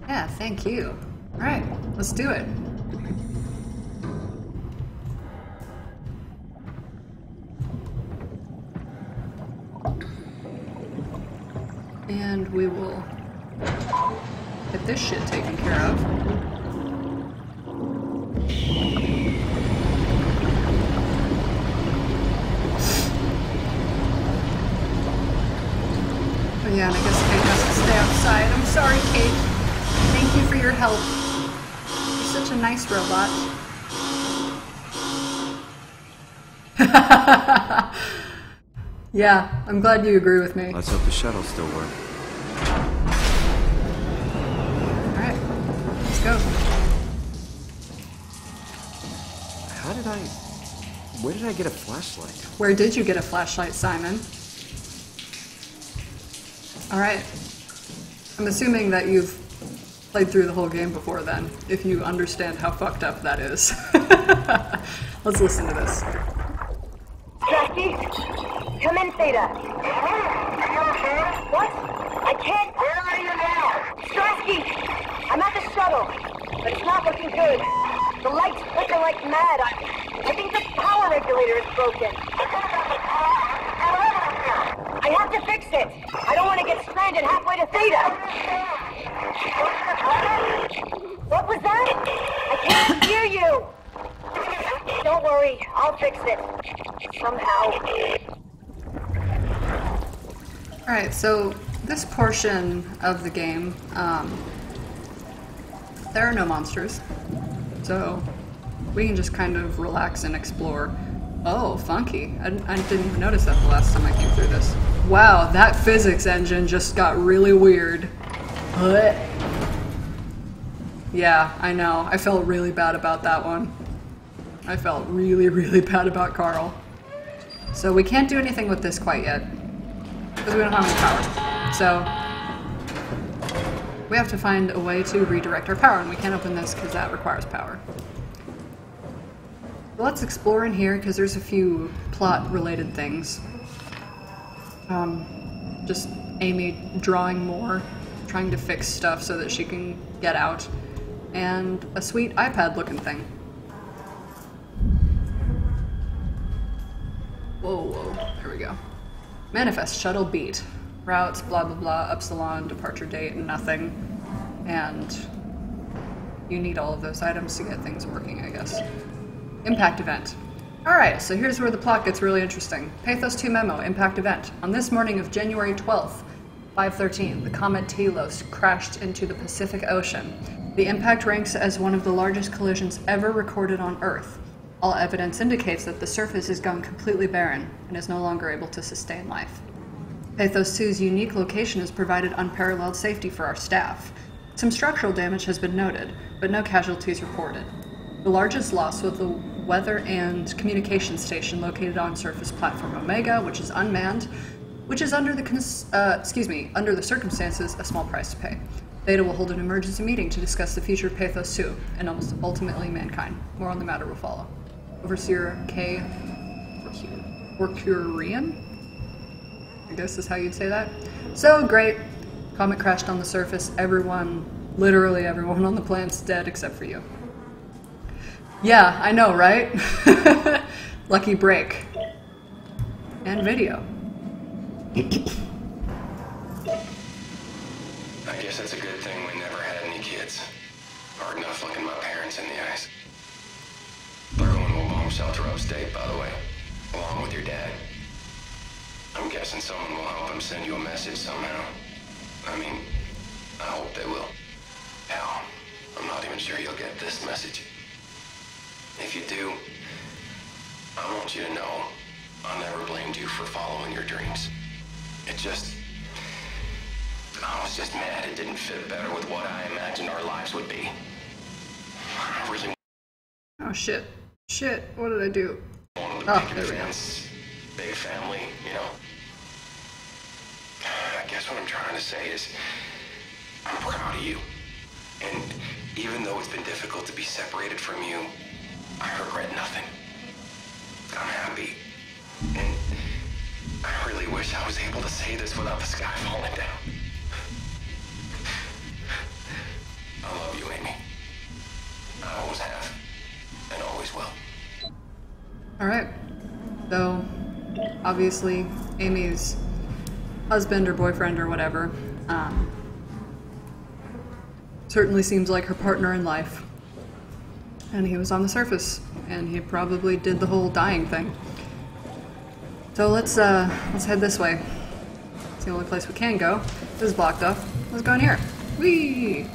Speaker 1: Yeah, thank you. Alright, let's do it. And we will get this shit taken care of. Oh yeah, and I guess Kate has to stay outside. I'm sorry, Kate. Thank you for your help. You're such a nice robot. Yeah, I'm glad you agree with me.
Speaker 3: Let's hope the shuttle still works.
Speaker 1: Alright, let's go.
Speaker 3: Where did I get a flashlight?
Speaker 1: Where did you get a flashlight, Simon? Alright. I'm assuming that you've played through the whole game before then, if you understand how fucked up that is. Let's listen to this.
Speaker 12: Jackie? Come in, Theta. What? I can't. Where are you now? Strasky! I'm at the shuttle, but it's not looking good. The lights flicker like mad. I think the power regulator is broken. I have to fix it. I don't want to get stranded halfway to Theta. What was that? I can't hear you. Don't worry, I'll fix it. Somehow.
Speaker 1: Alright, so this portion of the game, there are no monsters. So we can just kind of relax and explore. Oh, funky. I didn't even notice that the last time I came through this. Wow, that physics engine just got really weird. What? Yeah, I know. I felt really bad about that one. I felt really, really bad about Carl. So we can't do anything with this quite yet, because we don't have any power. So we have to find a way to redirect our power, and we can't open this because that requires power. Let's explore in here, because there's a few plot-related things. Just Amy drawing more, trying to fix stuff so that she can get out, and a sweet iPad-looking thing. Whoa, here we go. Manifest shuttle beat. Routes, blah blah blah, Upsilon, departure date, nothing. And you need all of those items to get things working, I guess. Impact event. Alright, so here's where the plot gets really interesting. PATHOS-II memo, impact event. On this morning of January 12th, 5:13, the comet Telos crashed into the Pacific Ocean. The impact ranks as one of the largest collisions ever recorded on Earth. All evidence indicates that the surface is gone completely barren and is no longer able to sustain life. PATHOS-II's unique location has provided unparalleled safety for our staff. Some structural damage has been noted, but no casualties reported. The largest loss was the weather and communication station located on surface platform Omega, which is unmanned, which is under the circumstances a small price to pay. Theta will hold an emergency meeting to discuss the future of PATHOS-II and ultimately mankind. More on the matter will follow. Overseer K. Orcurian? I guess is how you'd say that. So great. Comet crashed on the surface. Everyone, literally everyone on the planet's dead except for you. Yeah, I know, right? Lucky break. And video.
Speaker 14: I guess that's a good thing we never had any kids. Hard enough looking my parents in the eyes. They're going to a bomb shelter upstate, by the way, along with your dad. I'm guessing someone will help them send you a message somehow. I mean, I hope they will. Hell, I'm not even sure you'll get this message. If you do, I want you to know I never blamed you for following your dreams. I was just mad it didn't fit better with what I imagined our lives would be. I really...
Speaker 1: Oh shit. Shit, what did I do?
Speaker 14: Wanted to pick your fence, big family, you know. I guess what I'm trying to say is, I'm proud of you. And even though it's been difficult to be separated from you, I regret nothing. I'm happy. And I really wish I was able to say this without the sky falling down. I love you, Amy. I always have. And always will.
Speaker 1: Alright. So, obviously, Amy's husband or boyfriend or whatever, certainly seems like her partner in life. And he was on the surface, and he probably did the whole dying thing. So let's head this way. It's the only place we can go. This is blocked off. Let's go in here. Whee!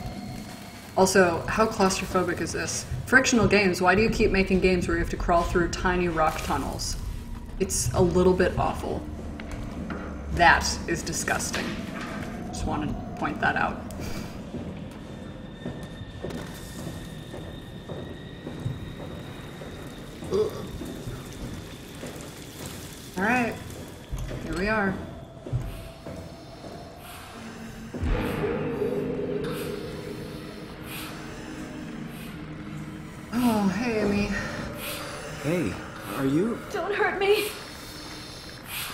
Speaker 1: Also, how claustrophobic is this? Frictional Games, why do you keep making games where you have to crawl through tiny rock tunnels? It's a little bit awful. That is disgusting. Just wanted to point that out. Alright, here we are. Oh, hey, Amy.
Speaker 3: Hey, are you?
Speaker 13: Don't hurt me.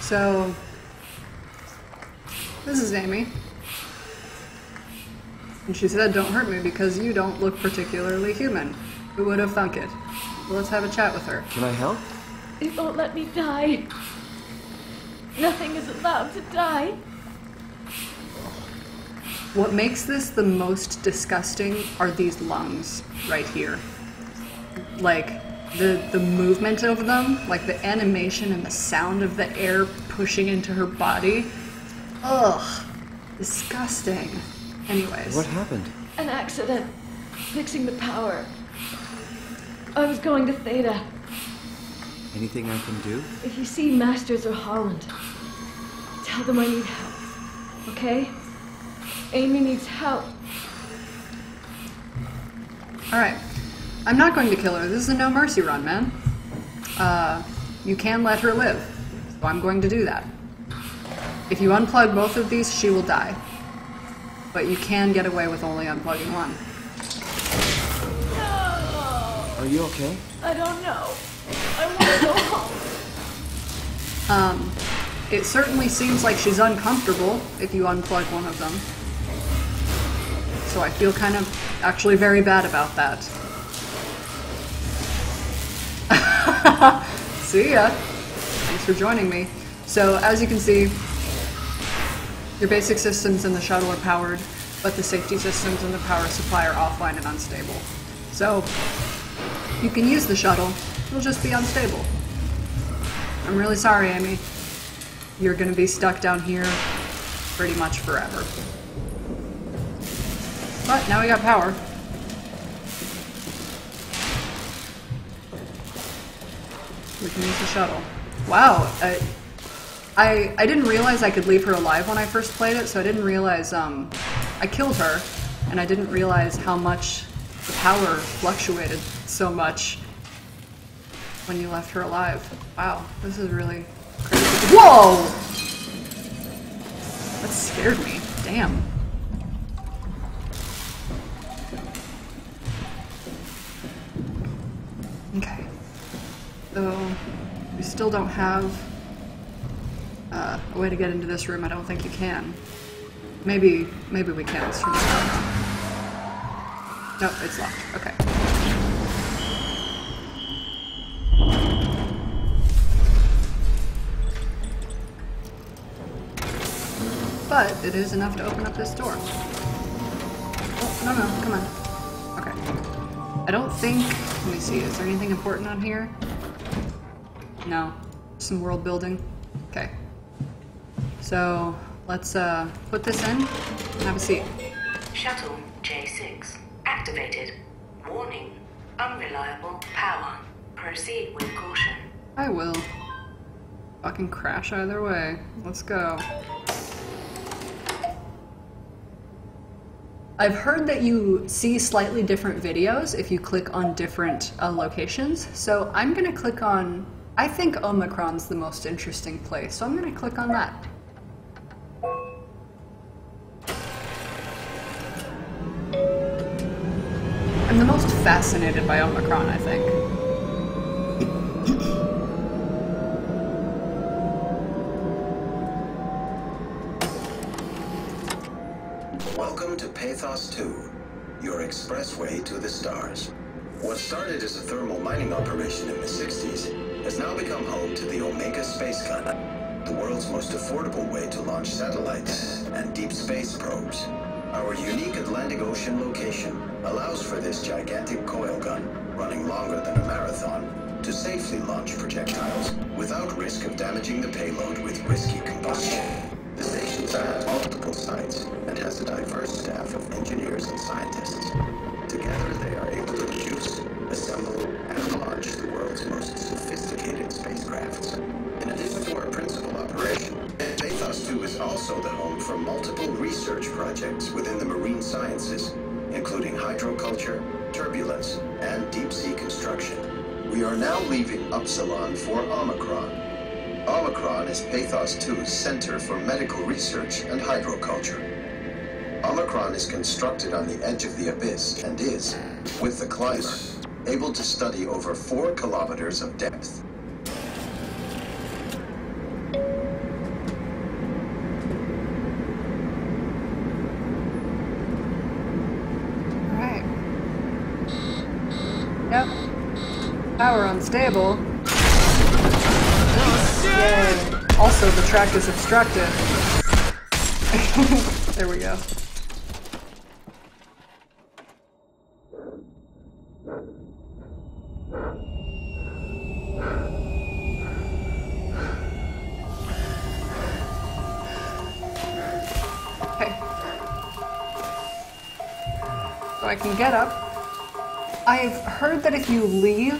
Speaker 1: So, this is Amy. And she said, don't hurt me because you don't look particularly human. Who would have thunk it? Well, let's have a chat with her.
Speaker 3: Can I help?
Speaker 13: It won't let me die. Nothing is allowed to die.
Speaker 1: What makes this the most disgusting are these lungs right here. Like, the movement of them, like the animation and the sound of the air pushing into her body. Ugh. Disgusting. Anyways.
Speaker 3: What happened?
Speaker 13: An accident. Fixing the power. I was going to Theta.
Speaker 3: Anything I can do?
Speaker 13: If you see Masters or Holland, tell them I need help. Okay? Amy needs help.
Speaker 1: Alright. I'm not going to kill her. This is a no mercy run, man. You can let her live. So I'm going to do that. If you unplug both of these, she will die. But you can get away with only unplugging one.
Speaker 3: Are you okay?
Speaker 13: I don't know. I want to go home.
Speaker 1: It certainly seems like she's uncomfortable if you unplug one of them. So I feel kind of actually very bad about that. See ya. Thanks for joining me. So as you can see, your basic systems in the shuttle are powered, but the safety systems and the power supply are offline and unstable. So you can use the shuttle, it'll just be unstable. I'm really sorry, Amy. You're gonna be stuck down here pretty much forever. But now we got power. We can use the shuttle. Wow, I didn't realize I could leave her alive when I first played it, so I didn't realize, I killed her, and I didn't realize how much the power fluctuated so much when you left her alive. Wow, this is really crazy. Whoa! That scared me. Damn. Okay. So, we still don't have a way to get into this room. I don't think you can. Maybe we can. Let's turn this on. Nope, it's locked. Okay. But it is enough to open up this door. Oh, no, come on. Okay. I don't think... Let me see, is there anything important on here? No. Some world building? Okay. So, let's put this in and have a seat.
Speaker 6: Shuttle J6 activated. Warning. Unreliable power. Proceed with caution.
Speaker 1: I will. Fucking crash either way. Let's go. I've heard that you see slightly different videos if you click on different locations, so I'm gonna click on, I think Omicron's the most interesting place, so I'm gonna click on that. I'm the most fascinated by Omicron, I think.
Speaker 10: Welcome to PATHOS-II, your expressway to the stars. What started as a thermal mining operation in the 60s has now become home to the Omega Space Gun, the world's most affordable way to launch satellites and deep space probes. Our unique Atlantic Ocean location allows for this gigantic coil gun, running longer than a marathon, to safely launch projectiles without risk of damaging the payload with risky combustion. The station spans multiple sites and has a diverse staff of engineers and scientists. Together they are able to produce, assemble, and launch the world's most sophisticated spacecrafts. In addition to our principal operation, PATHOS-II is also the home for multiple research projects within the marine sciences, including hydroculture, turbulence, and deep-sea construction. We are now leaving Upsilon for Omicron. Omicron is PATHOS-II's Center for Medical Research and Hydroculture. Omicron is constructed on the edge of the abyss and is, with the climber, able to study over 4 kilometers of depth.
Speaker 1: Alright. Yep. Power unstable. Yay. Also, the track is obstructed. There we go. Okay. So I can get up. I've heard that if you leave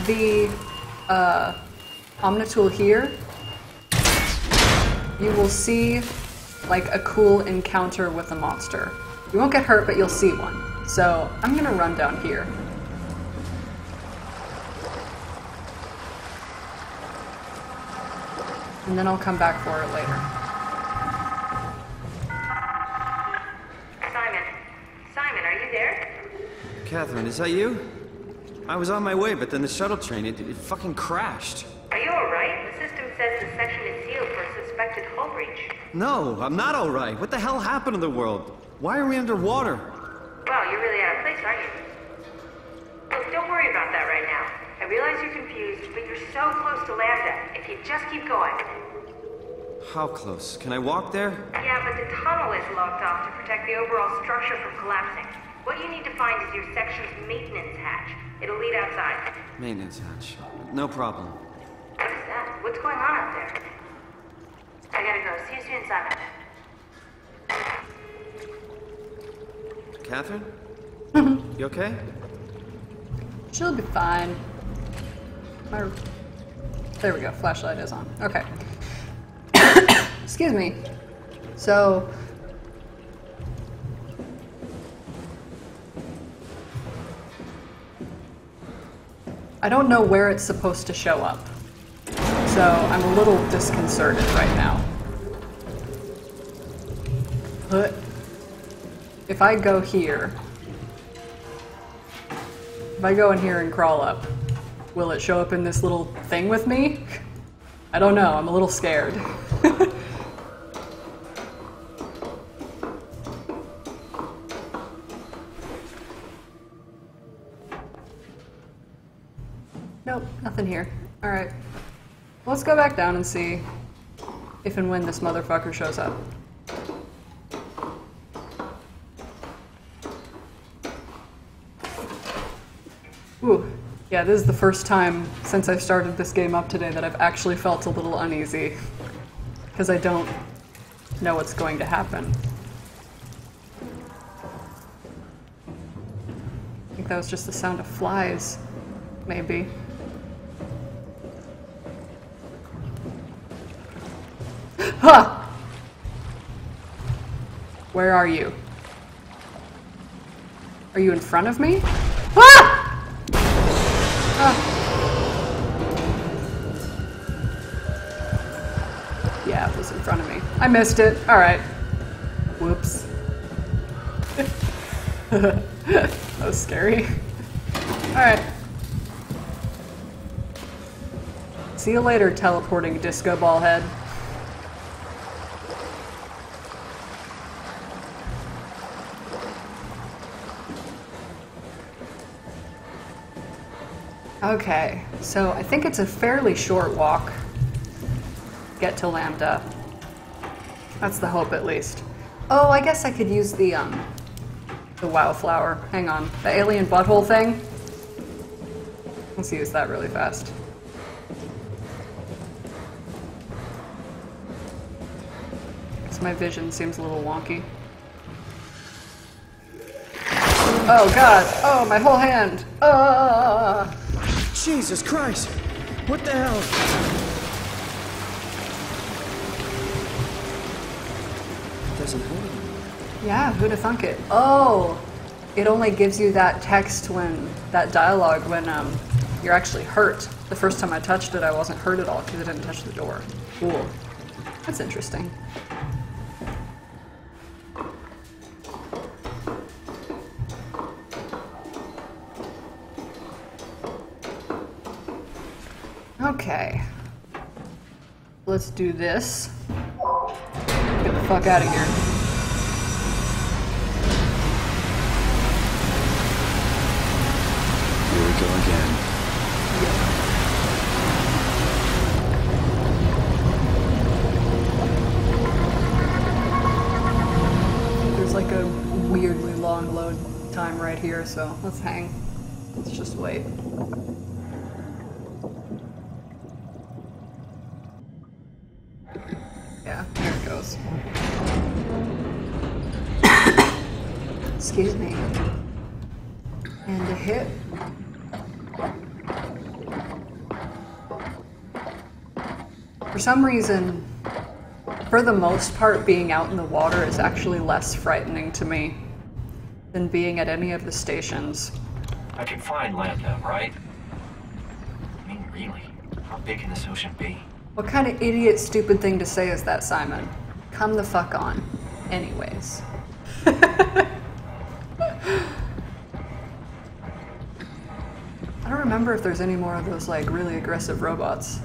Speaker 1: the Omnitool here, you will see like a cool encounter with a monster. You won't get hurt, but you'll see one. So I'm gonna run down here. and then I'll come back for it later.
Speaker 6: Simon, are you there?
Speaker 3: Catherine, is that you? I was on my way, but then the shuttle train, it fucking crashed.
Speaker 6: Are you alright? The system says the section is sealed for a suspected hull breach.
Speaker 3: No, I'm not alright. What the hell happened to the world? Why are we underwater?
Speaker 6: Well, you're really out of place, aren't you? Look, don't worry about that right now. I realize you're confused, but you're so close to Lambda. If you just keep going.
Speaker 3: How close? Can I walk there?
Speaker 6: Yeah, but the tunnel is locked off to protect the overall structure from collapsing. What you need to find is your section's maintenance hatch. It'll lead outside.
Speaker 3: Maintenance hatch. No problem.
Speaker 6: What is that? What's going on out there? I gotta go. See you soon, Simon.
Speaker 3: Catherine? You okay?
Speaker 1: She'll be fine. There we go. Flashlight is on. Okay. Excuse me. So... I don't know where it's supposed to show up. So I'm a little disconcerted right now. But if I go here... If I go in here and crawl up, will it show up in this little thing with me? I don't know, I'm a little scared. Nope, nothing here. Alright. Let's go back down and see if and when this motherfucker shows up. Ooh, yeah, this is the first time since I started this game up today that I've actually felt a little uneasy. Because I don't know what's going to happen. I think that was just the sound of flies, maybe. Ha! Where are you? Are you in front of me? Ah! Yeah, it was in front of me. I missed it. Alright. Whoops. That was scary. Alright. See you later, teleporting disco ball head. Okay, so I think it's a fairly short walk. Get to Lambda. That's the hope, at least. Oh, I guess I could use the wow flower. Hang on. The alien butthole thing? Let's use that really fast. So my vision seems a little wonky. Oh god! Oh, my whole hand!
Speaker 3: Jesus Christ! What the hell? It doesn't hold me.
Speaker 1: Yeah, who'd have thunk it? Oh! It only gives you that text when, that dialogue when you're actually hurt. The first time I touched it, I wasn't hurt at all because I didn't touch the door. Cool. That's interesting. Okay. Let's do this. Get the fuck out of here.
Speaker 3: Here we go again.
Speaker 1: There's like a weirdly long load time right here, so let's hang. Let's just wait. Yeah, there it goes. Excuse me. And a hit. For some reason, for the most part, being out in the water is actually less frightening to me than being at any of the stations.
Speaker 16: I can find Lambda, right? I mean, really, how big can this ocean be?
Speaker 1: What kind of idiot, stupid thing to say is that, Simon? Come the fuck on. Anyways. I don't remember if there's any more of those, like, really aggressive robots.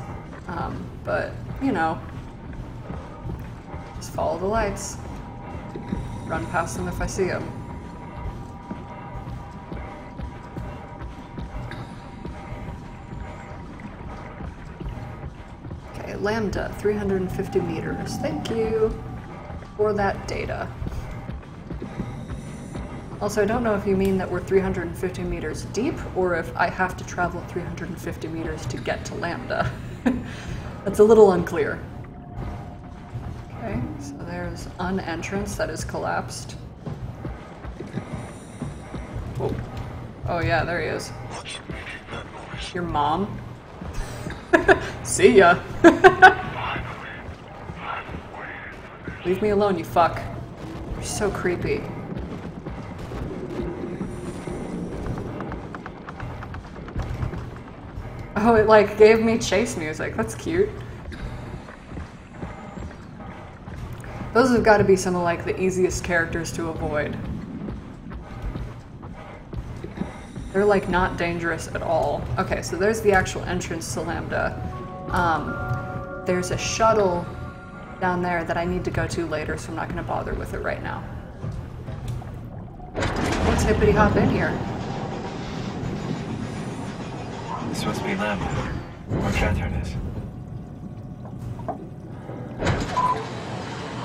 Speaker 1: But, you know. Just follow the lights. Run past them if I see them. Okay, Lambda, 350 meters. Thank you for that data. Also, I don't know if you mean that we're 350 meters deep, or if I have to travel 350 meters to get to Lambda. That's a little unclear. Okay, so there's an entrance that is collapsed. Whoa. Oh yeah, there he is. Your mom? See ya! Leave me alone, you fuck. You're so creepy. Oh, it like gave me chase music. That's cute. Those have got to be some of like the easiest characters to avoid. They're like not dangerous at all. Okay, so there's the actual entrance to Lambda. There's a shuttle down there that I need to go to later, so I'm not going to bother with it right now. Let's hippity hop in here.
Speaker 16: It's supposed to be Lambda. What transfer it is.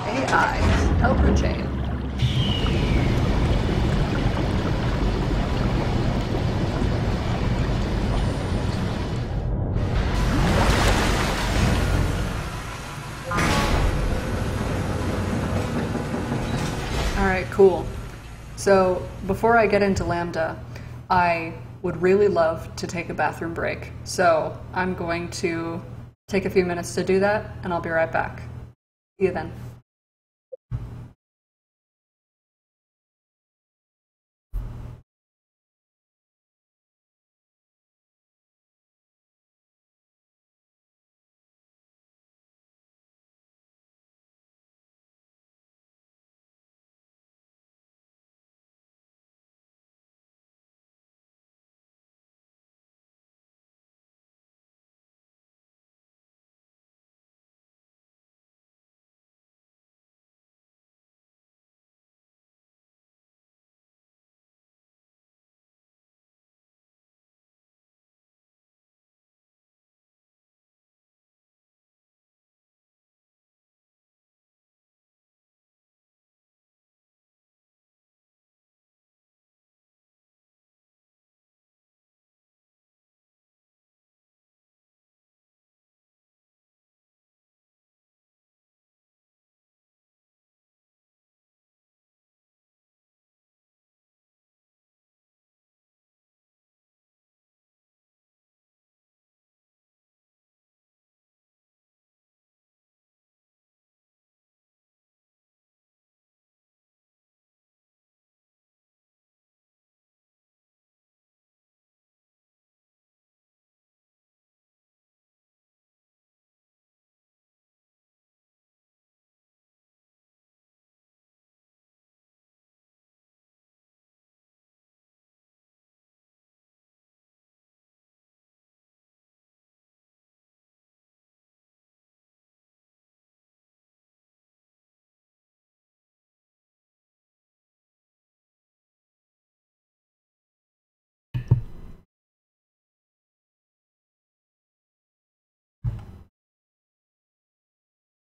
Speaker 1: AI, helper chain. Alright, cool. So, before I get into Lambda, I would really love to take a bathroom break. So, I'm going to take a few minutes to do that, and I'll be right back. See you then.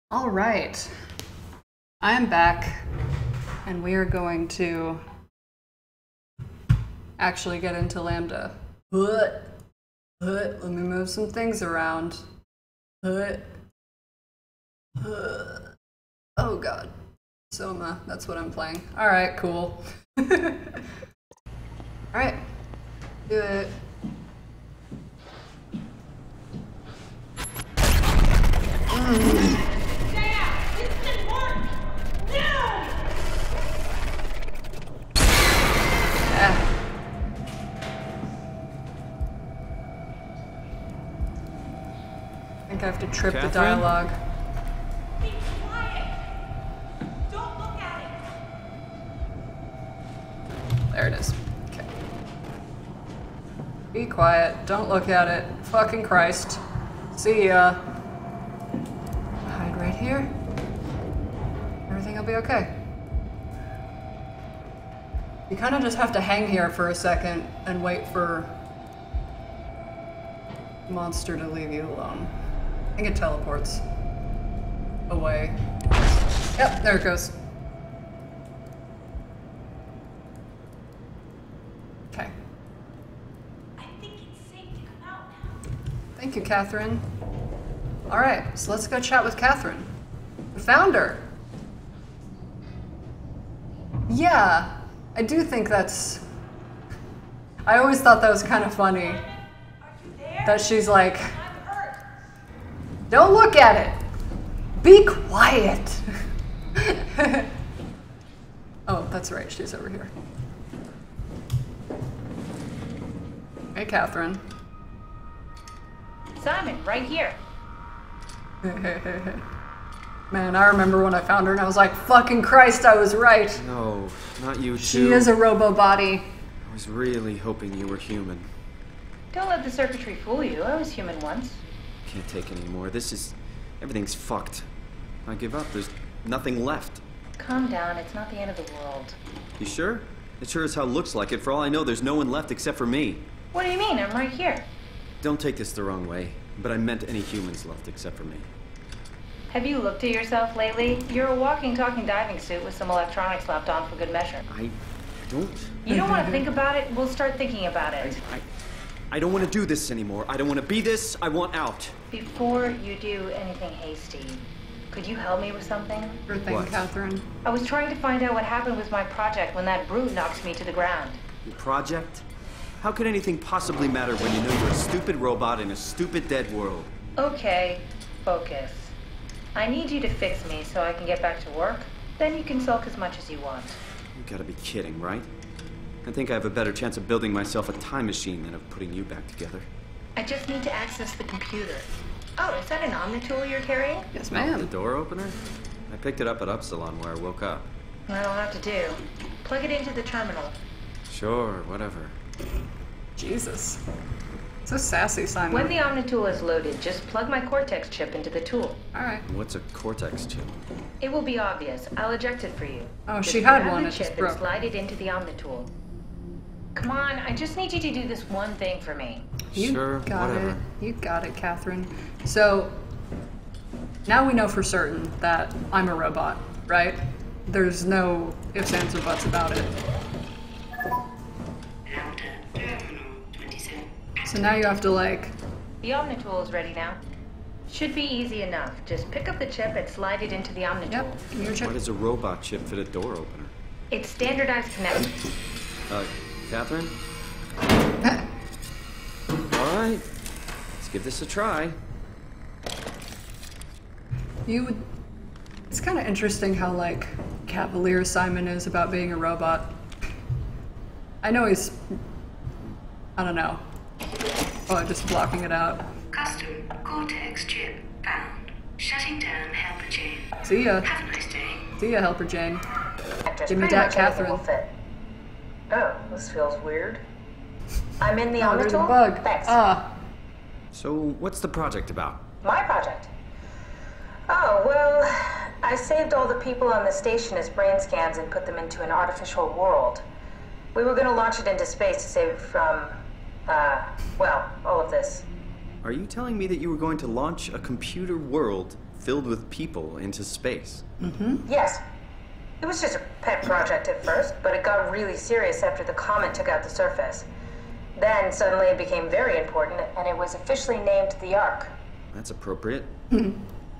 Speaker 1: All right, I'm back, and we are going to actually get into Lambda. Let me move some things around. Oh god, Soma, that's what I'm playing. All right, cool. All right, do it. I think have to trip the
Speaker 3: Catherine?
Speaker 1: dialogue.
Speaker 18: Be quiet! Don't look at it!
Speaker 1: There it is. Okay. Be quiet. Don't look at it. Fucking Christ. See ya. Hide right here. Everything will be okay. You kind of just have to hang here for a second and wait for the monster to leave you alone. I think it teleports away. Yep, there it goes. Okay.
Speaker 18: I think it's safe to come out now.
Speaker 1: Thank you, Catherine. Alright, so let's go chat with Catherine. The founder. Yeah, I do think that's... I always thought that was kind of funny. That she's like, don't look at it. Be quiet. Oh, that's right, she's over here. Hey, Catherine.
Speaker 6: Simon, right here.
Speaker 1: Man, I remember when I found her and I was like, fucking Christ, I was right.
Speaker 3: No, not you too.
Speaker 1: She is a robo-body.
Speaker 3: I was really hoping you were human.
Speaker 6: Don't let the circuitry fool you. I was human once.
Speaker 3: Can't take any more. Everything's fucked. I give up. There's nothing left.
Speaker 6: Calm down. It's not the end of the world.
Speaker 3: You sure? It sure as hell looks like it. For all I know, there's no one left except for me.
Speaker 6: What do you mean? I'm right here.
Speaker 3: Don't take this the wrong way, but I meant any humans left except for me.
Speaker 6: Have you looked at yourself lately? You're a walking, talking diving suit with some electronics slapped on for good measure.
Speaker 3: I don't...
Speaker 6: You don't want to think about it? We'll start thinking about it.
Speaker 3: I don't want to do this anymore. I don't want to be this. I want out.
Speaker 6: Before you do anything hasty, could you help me with something?
Speaker 1: Sure thing, Catherine.
Speaker 6: I was trying to find out what happened with my project when that brute knocked me to the ground.
Speaker 3: Your project? How could anything possibly matter when you know you're a stupid robot in a stupid dead world?
Speaker 6: Okay, focus. I need you to fix me so I can get back to work. Then you can sulk as much as you want.
Speaker 3: You gotta be kidding, right? I think I have a better chance of building myself a time machine than of putting you back together.
Speaker 6: I just need to access the computer. Oh, is that an Omnitool you're carrying?
Speaker 1: Yes,
Speaker 3: The door opener? I picked it up at Upsilon where I woke up.
Speaker 6: That'll have to do. Plug it into the terminal.
Speaker 3: Sure, whatever.
Speaker 1: Jesus. So sassy, Simon.
Speaker 6: When the Omnitool is loaded, just plug my Cortex chip into the tool.
Speaker 1: Alright.
Speaker 3: What's a Cortex chip?
Speaker 6: It will be obvious. I'll eject it for you.
Speaker 1: Oh,
Speaker 6: Just
Speaker 1: she had
Speaker 6: grab
Speaker 1: one,
Speaker 6: the
Speaker 1: it just
Speaker 6: chip
Speaker 1: broke.
Speaker 6: and slide it into the Omnitool. Come on, I just need you to do this one thing for me.
Speaker 1: You
Speaker 3: Sure,
Speaker 1: got
Speaker 3: whatever.
Speaker 1: it. You got it, Catherine. So, now we know for certain that I'm a robot, right? There's no ifs, ands, or buts about it. So now you have to, like...
Speaker 6: The Omnitool is ready now. Should be easy enough. Just pick up the chip and slide it into the Omnitool.
Speaker 1: Yep, your chip.
Speaker 3: Why does a robot chip fit a door opener?
Speaker 6: It's standardized connections.
Speaker 3: Catherine? Alright. Let's give this a try.
Speaker 1: It's kind of interesting how, like, cavalier Simon is about being a robot. I know he's... I don't know. Oh, just blocking it out.
Speaker 19: Custom Cortex chip found. Shutting down Helper Jane.
Speaker 1: See ya.
Speaker 19: Have a nice day.
Speaker 1: See ya, Helper Jane.
Speaker 6: Just
Speaker 1: Give me
Speaker 6: pretty
Speaker 1: that,
Speaker 6: much anything
Speaker 1: Catherine.
Speaker 6: will fit. Oh, this feels weird. I'm in the
Speaker 1: Oh, there's a
Speaker 6: Omnitool?
Speaker 1: bug.
Speaker 6: Thanks.
Speaker 3: So, what's the project about?
Speaker 6: My project. Oh, well, I saved all the people on the station as brain scans and put them into an artificial world. We were going to launch it into space to save it from, well, all of this.
Speaker 3: Are you telling me that you were going to launch a computer world filled with people into space?
Speaker 1: Mm-hmm.
Speaker 6: Yes. It was just a pet project at first, but it got really serious after the comet took out the surface. Then suddenly it became very important, and it was officially named the Ark.
Speaker 3: That's appropriate.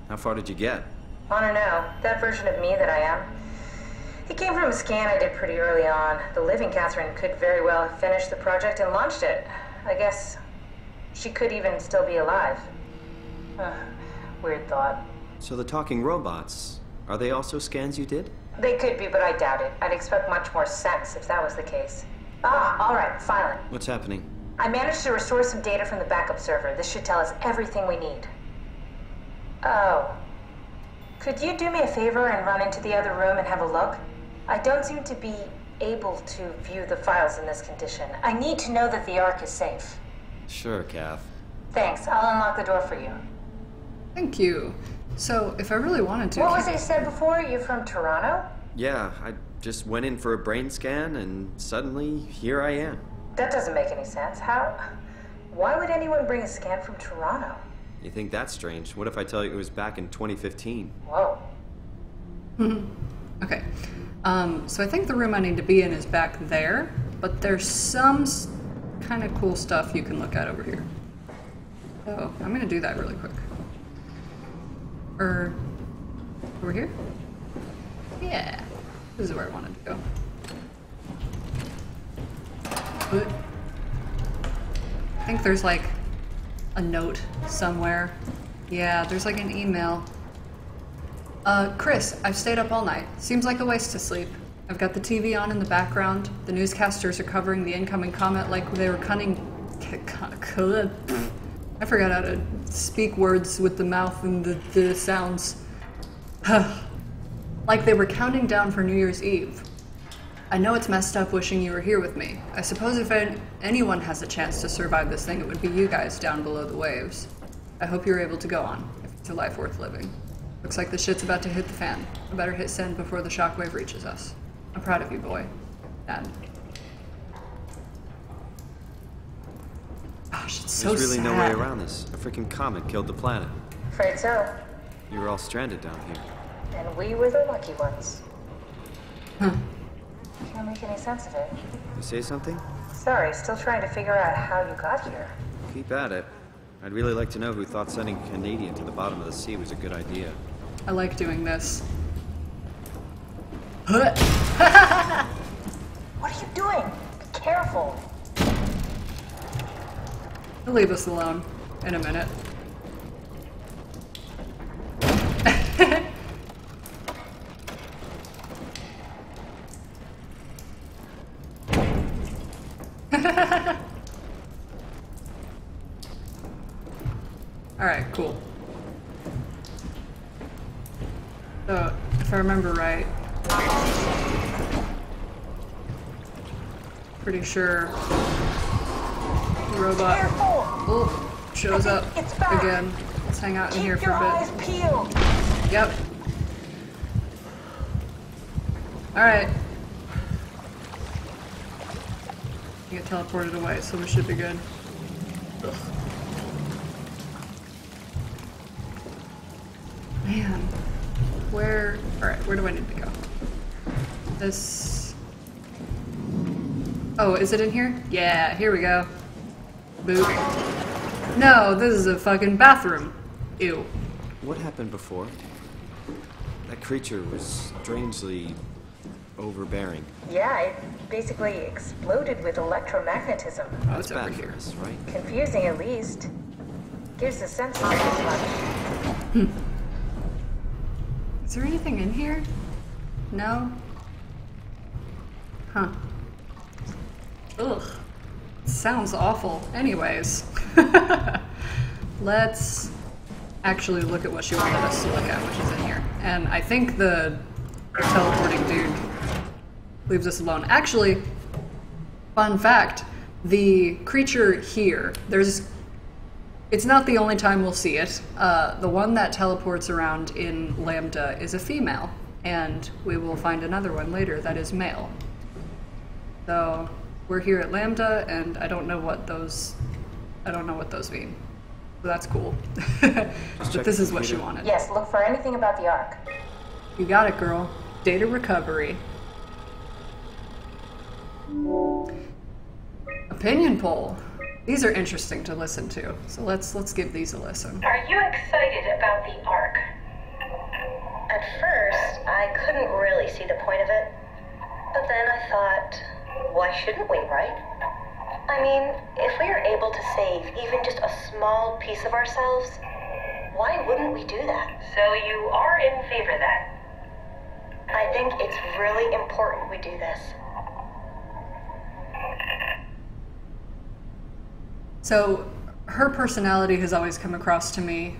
Speaker 3: How far did you get?
Speaker 6: I don't know. That version of me that I am. It came from a scan I did pretty early on. The living Catherine could very well have finished the project and launched it. I guess she could even still be alive. Weird thought.
Speaker 3: So the talking robots, are they also scans you did?
Speaker 6: They could be, but I doubt it. I'd expect much more sense if that was the case. All right, finally.
Speaker 3: What's happening?
Speaker 6: I managed to restore some data from the backup server. This should tell us everything we need. Oh. Could you do me a favor and run into the other room and have a look? I don't seem to be able to view the files in this condition. I need to know that the Ark is safe.
Speaker 3: Sure, Kath.
Speaker 6: Thanks. I'll unlock the door for you.
Speaker 1: Thank you. So, if I really wanted to...
Speaker 6: What was it you said before? You're from Toronto?
Speaker 3: Yeah, I just went in for a brain scan and suddenly here I am.
Speaker 6: That doesn't make any sense. How? Why would anyone bring a scan from Toronto?
Speaker 3: You think that's strange? What if I tell you it was back in 2015?
Speaker 6: Whoa.
Speaker 1: Okay. So I think the room I need to be in is back there, but there's some kind of cool stuff you can look at over here. So I'm gonna do that really quick. Over here? Yeah. This is where I wanted to go. But I think there's like a note somewhere. Yeah, there's like an email. Chris, I've stayed up all night. Seems like a waste to sleep. I've got the TV on in the background. The newscasters are covering the incoming comet like they were cunning... I forgot how to speak words with the mouth and the sounds. Like they were counting down for New Year's Eve. I know it's messed up wishing you were here with me. I suppose if anyone has a chance to survive this thing, it would be you guys down below the waves. I hope you're able to go on, if it's a life worth living. Looks like the shit's about to hit the fan. I better hit send before the shockwave reaches us. I'm proud of you, boy. Dad. Gosh, it's so sad.
Speaker 3: There's really no way around this. A freaking comet killed the planet.
Speaker 6: Afraid so.
Speaker 3: You were all stranded down here.
Speaker 6: And we were the lucky ones.
Speaker 1: Huh.
Speaker 6: Can't make any sense of it.
Speaker 3: You say something?
Speaker 6: Sorry, still trying to figure out how you got here.
Speaker 3: Keep at it. I'd really like to know who thought sending a Canadian to the bottom of the sea was a good idea.
Speaker 1: I like doing this.
Speaker 6: What are you doing? Be careful.
Speaker 1: He'll leave us alone in a minute. Alright, cool. So, if I remember right, pretty sure the robot shows up again. Let's hang out in here for a bit.
Speaker 6: Keep your eyes peeled.
Speaker 1: Yep. Alright. You get teleported away, so we should be good. Ugh. Man. Where... Alright, where do I need to go? This... Oh, is it in here? Yeah, here we go. Boop. No, this is a fucking bathroom. Ew.
Speaker 3: What happened before? That creature was strangely overbearing.
Speaker 6: Yeah, it basically exploded with electromagnetism.
Speaker 3: That's bad for us, right?
Speaker 6: Confusing at least. Gives a sense of this much.
Speaker 1: Is there anything in here? No? Huh. Ugh. Sounds awful. Anyways. Let's actually look at what she wanted us to look at, which is in here. And I think the teleporting dude leaves us alone. Actually, fun fact, the creature here, it's not the only time we'll see it. The one that teleports around in Lambda is a female, and we will find another one later that is male. So we're here at Lambda, and I don't know what those mean. So that's cool. But this is what she wanted.
Speaker 6: Yes, look for anything about the Ark.
Speaker 1: You got it, girl. Data recovery. Opinion poll. These are interesting to listen to, so let's give these a listen.
Speaker 19: Are you excited about the Ark? At first, I couldn't really see the point of it. But then I thought, why shouldn't we, right? I mean, if we are able to save even just a small piece of ourselves, why wouldn't we do that?
Speaker 12: So you are in favor then?
Speaker 19: I think it's really important we do this.
Speaker 1: So, her personality has always come across to me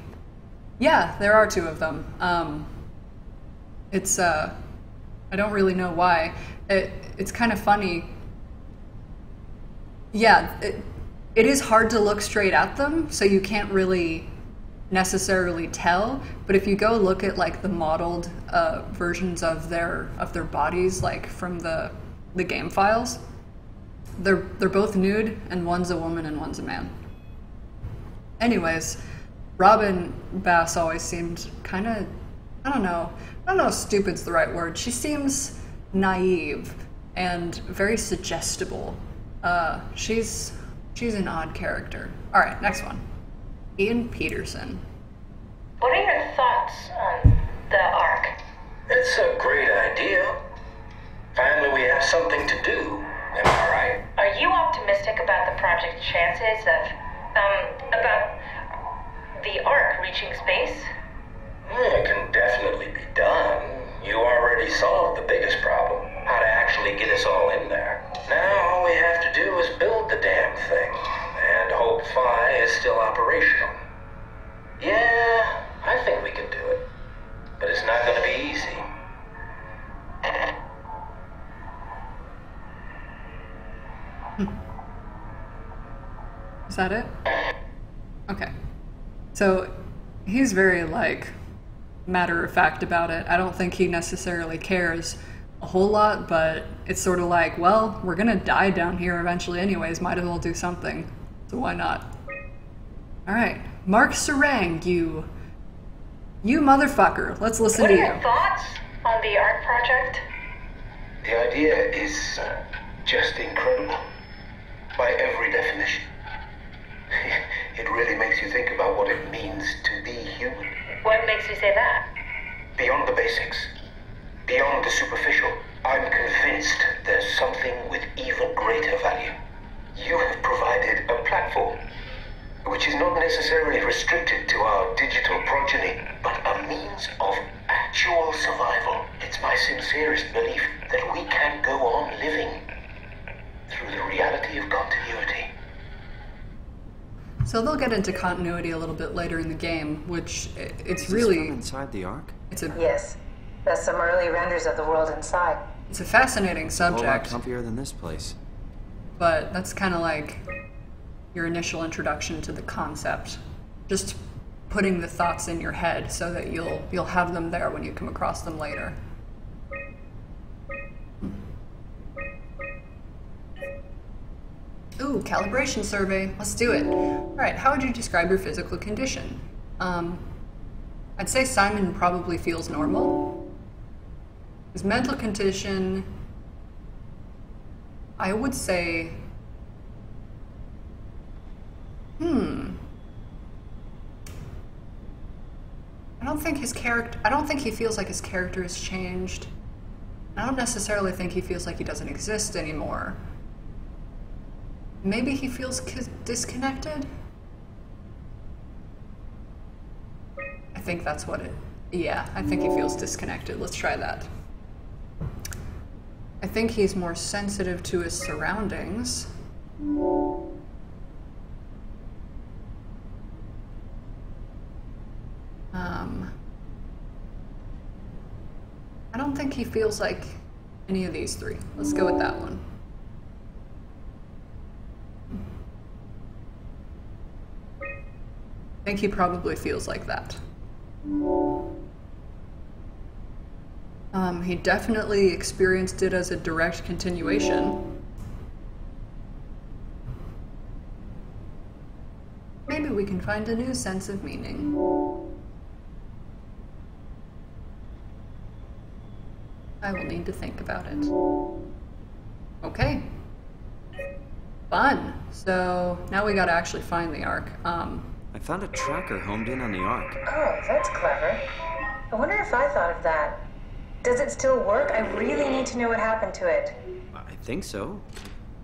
Speaker 1: Yeah, there are two of them. It's I don't really know why. It's kind of funny. Yeah, it is hard to look straight at them, so you can't really necessarily tell. But if you go look at like the modeled versions of their bodies, like from the game files, they're both nude, and one's a woman and one's a man. Anyways, Robin Bass always seemed kind of, I don't know if stupid's the right word. She seems naive and very suggestible. She's an odd character. All right, next one. Ian Peterson.
Speaker 19: What are your thoughts on the Ark?
Speaker 9: It's a great idea. Finally, we have something to do. Am I right?
Speaker 19: Are you optimistic about the project's chances of, about the Ark reaching space?
Speaker 9: It can definitely be done. You already solved the biggest problem, how to actually get us all in there. Now all we have to do is build the damn thing, and hope Phi is still operational. Yeah, I think we can do it, but it's not going to be easy.
Speaker 1: Is that it? Okay. So he's very like matter of fact about it. I don't think he necessarily cares a whole lot, but it's sort of like, well, we're gonna die down here eventually anyways, might as well do something. So why not? Alright. Mark Sarang, you motherfucker. Let's listen to you.
Speaker 19: What are your thoughts on the Ark project?
Speaker 9: The idea is just incredible. By every definition. It really makes you think about what it means to be human.
Speaker 19: What makes you say that?
Speaker 9: Beyond the basics, beyond the superficial, I'm convinced there's something with even greater value. You have provided a platform, which is not necessarily restricted to our digital progeny, but a means of actual survival. It's my sincerest belief that we can go on living through the reality of continuity.
Speaker 1: So they'll get into continuity a little bit later in the game, which it's
Speaker 3: Is
Speaker 1: really...
Speaker 3: this from inside the Ark?
Speaker 6: Yes. That's some early renders of the world inside.
Speaker 1: It's a fascinating subject.
Speaker 3: A whole lot comfier than this place.
Speaker 1: But that's kind of like your initial introduction to the concept. Just putting the thoughts in your head so that you'll have them there when you come across them later. Ooh, calibration survey. Let's do it. All right, how would you describe your physical condition? I'd say Simon probably feels normal. His mental condition, I would say, I don't think he feels like his character has changed. I don't necessarily think he feels like he doesn't exist anymore. Maybe he feels disconnected? I think that's what it... Yeah, I think he feels disconnected. Let's try that. I think he's more sensitive to his surroundings. I don't think he feels like any of these three. Let's go with that one. I think he probably feels like that. He definitely experienced it as a direct continuation. Maybe we can find a new sense of meaning. I will need to think about it. Okay. Fun. So now we gotta actually find the Ark.
Speaker 3: I found a tracker homed in on the Ark.
Speaker 6: Oh, that's clever. I wonder if I thought of that. Does it still work? I really need to know what happened to it.
Speaker 3: I think so.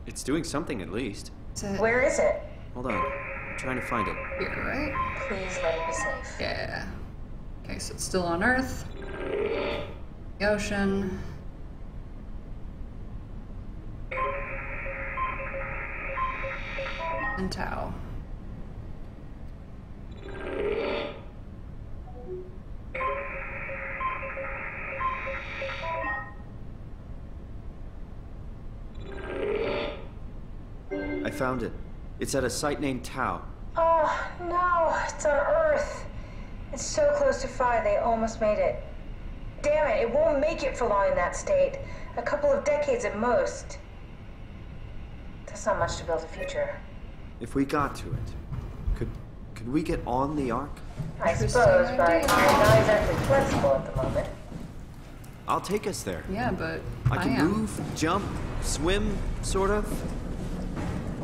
Speaker 3: It's doing something at least.
Speaker 6: Where is it?
Speaker 3: Hold on. I'm trying to find it.
Speaker 1: Here, right?
Speaker 6: Please let it be safe.
Speaker 1: Yeah. Okay, so it's still on Earth. The ocean. And Tau.
Speaker 3: found it. It's at a site named Tau.
Speaker 6: Oh, no, it's on Earth. It's so close to Phi, they almost made it. Damn it, it won't make it for long in that state. A couple of decades at most. That's not much to build a future.
Speaker 3: If we got to it, could we get on the Ark?
Speaker 6: I suppose, but I'm not exactly flexible at the moment.
Speaker 3: I'll take us there.
Speaker 1: Yeah, but
Speaker 3: I can move, jump, swim, sort of.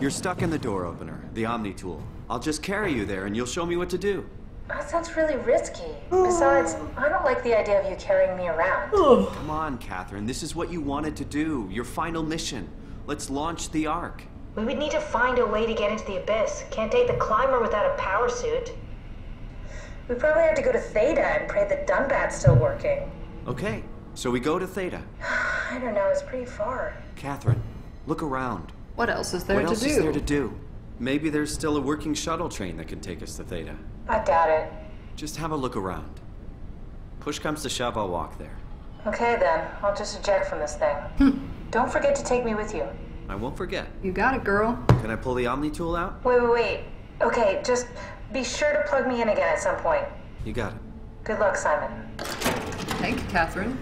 Speaker 3: You're stuck in the door opener, the Omni tool. I'll just carry you there and you'll show me what to do.
Speaker 6: That sounds really risky. Besides, I don't like the idea of you carrying me around.
Speaker 3: Come on, Catherine. This is what you wanted to do. Your final mission. Let's launch the Ark.
Speaker 6: We would need to find a way to get into the Abyss. Can't take the climber without a power suit. We probably have to go to Theta and pray that Dunbat's still working.
Speaker 3: Okay, so we go to Theta.
Speaker 6: I don't know, it's pretty far.
Speaker 3: Catherine, look around.
Speaker 1: What else is there to do?
Speaker 3: What else is there to do? Maybe there's still a working shuttle train that can take us to Theta.
Speaker 6: I doubt it.
Speaker 3: Just have a look around. Push comes to shove, I'll walk there.
Speaker 6: Okay then, I'll just eject from this thing. Don't forget to take me with you.
Speaker 3: I won't forget.
Speaker 1: You got it, girl.
Speaker 3: Can I pull the Omni tool out?
Speaker 6: Wait. Okay, just be sure to plug me in again at some point.
Speaker 3: You got it.
Speaker 6: Good luck, Simon.
Speaker 1: Thank you, Catherine.